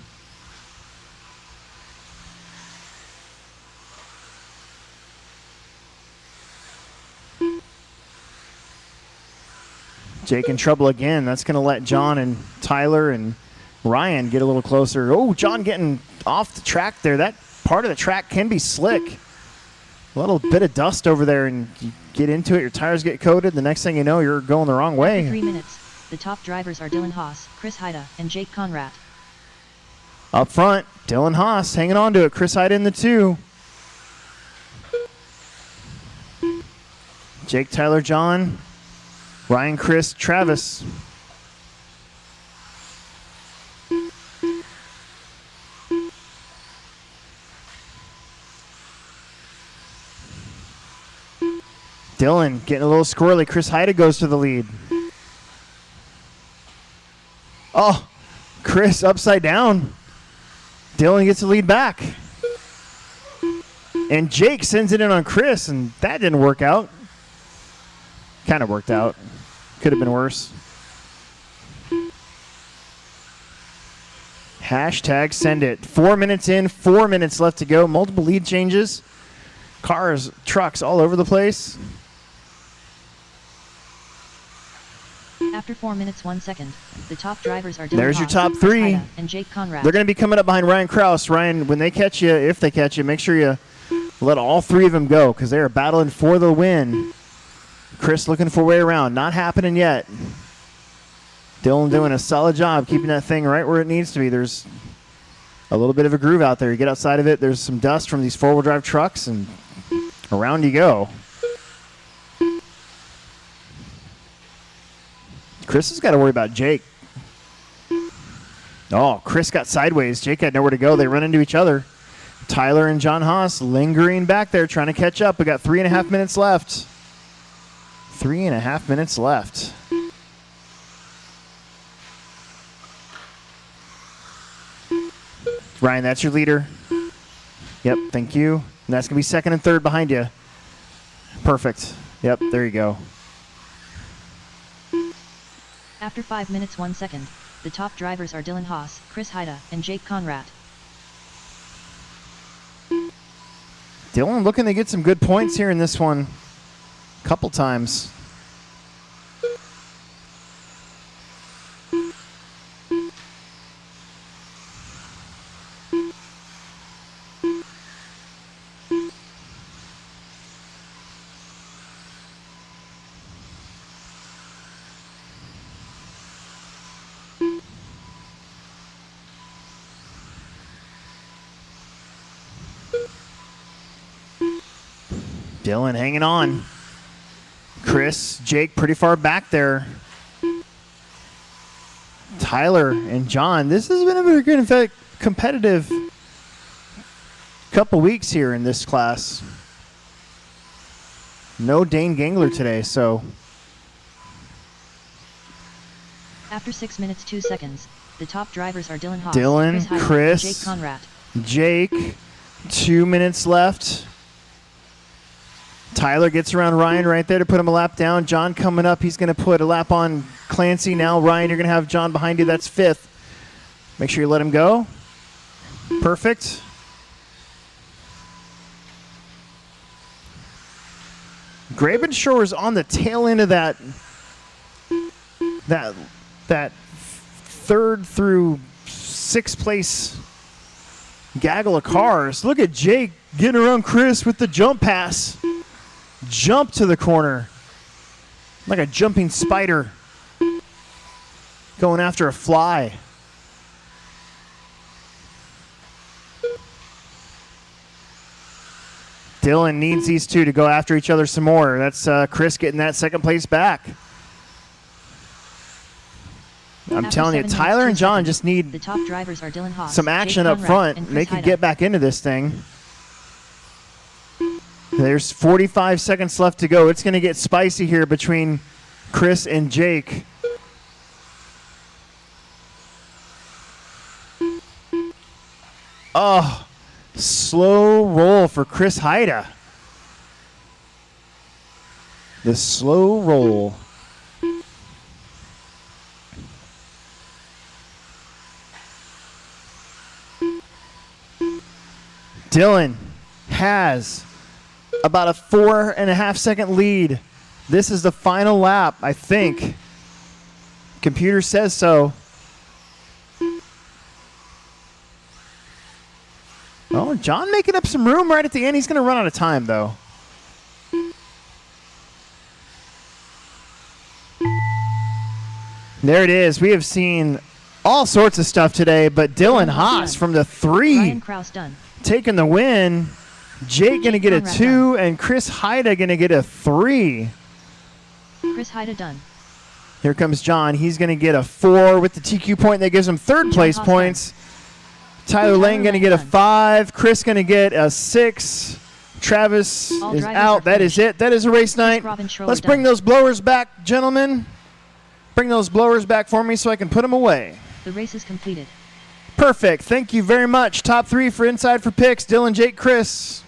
Jake in trouble again. That's going to let John and Tyler and Ryan get a little closer. Oh, John getting off the track there. That part of the track can be slick. A little bit of dust over there, and you get into it, your tires get coated. The next thing you know, you're going the wrong way. After 3 minutes, the top drivers are Dylan Haas, Chris Haida, and Jake Conrad. Up front, Dylan Haas hanging on to it. Chris Hyde in the 2. Jake, Tyler, John, Ryan, Chris, Travis. Dylan getting a little squirrely. Chris Hyde goes to the lead. Oh, Chris upside down. Dylan gets the lead back. And Jake sends it in on Chris, and that didn't work out. Kind of worked out. Could have been worse. Hashtag send it. 4 minutes in, 4 minutes left to go. Multiple lead changes. Cars, trucks all over the place. After 4 minutes 1 second, the top drivers are Dylan There's your Haas, top Chris three. Haida, and Jake Conrad. They're going to be coming up behind Ryan Krause. Ryan, when they catch you, if they catch you, make sure you let all three of them go because they are battling for the win. Chris looking for a way around. Not happening yet. Dylan doing a solid job keeping that thing right where it needs to be. There's a little bit of a groove out there. You get outside of it, there's some dust from these four-wheel drive trucks, and around you go. Chris has got to worry about Jake. Oh, Chris got sideways. Jake had nowhere to go. They run into each other. Tyler and John Haas lingering back there trying to catch up. We got 3.5 minutes left. 3.5 minutes left. Ryan, that's your leader. Yep, thank you. And that's going to be second and third behind you. Perfect. Yep, there you go. After 5 minutes 1 second, the top drivers are Dylan Haas, Chris Haida, and Jake Conrad. Dylan looking to get some good points here in this one. Couple times. Dylan hanging on. Chris, Jake pretty far back there. Tyler and John. This has been a very good, in fact, competitive couple weeks here in this class. No Dane Gangler today, so. After 6 minutes 2 seconds, the top drivers are Dylan Haas, Dylan, Haida, Chris, and Jake Conrad. Jake, 2 minutes left. Tyler gets around Ryan right there to put him a lap down. John coming up. He's going to put a lap on Clancy. Now, Ryan, you're going to have John behind you. That's fifth. Make sure you let him go. Perfect. Grabenshore is on the tail end of that third through sixth place gaggle of cars. Look at Jake getting around Chris with the jump pass. Jump to the corner like a jumping spider going after a fly. Dylan needs these two to go after each other some more. That's Chris getting that second place back. I'm After telling you, 7 Tyler and minutes, 2 John seconds, just need the top drivers are Dylan Haas, some action Jake up Conrad, front. and They Chris can Haida. get back into this thing. There's 45 seconds left to go. It's going to get spicy here between Chris and Jake. Oh, slow roll for Chris Haida. The slow roll. Dylan has about a 4.5 second lead. This is the final lap, I think. Computer says so. Oh, John making up some room right at the end. He's going to run out of time, though. There it is. We have seen all sorts of stuff today, but Dylan Haas from the 3 Ryan Kraus done. taking the win. Jake going to get a Conrad 2, and Chris Haida going to get a 3. Chris Haida done. Here comes John. He's going to get a 4 with the TQ point. That gives him third place Haas points. Tyler Lane going to get a 5. Chris going to get a 6. Travis All is drivers out. are That is finished. it. That is a race night. Robin Schroeder Let's bring done. those blowers back, gentlemen. Bring those blowers back for me so I can put them away. The race is completed. Perfect. Thank you very much. Top 3 for Inside for Picks. Dylan, Jake, Chris.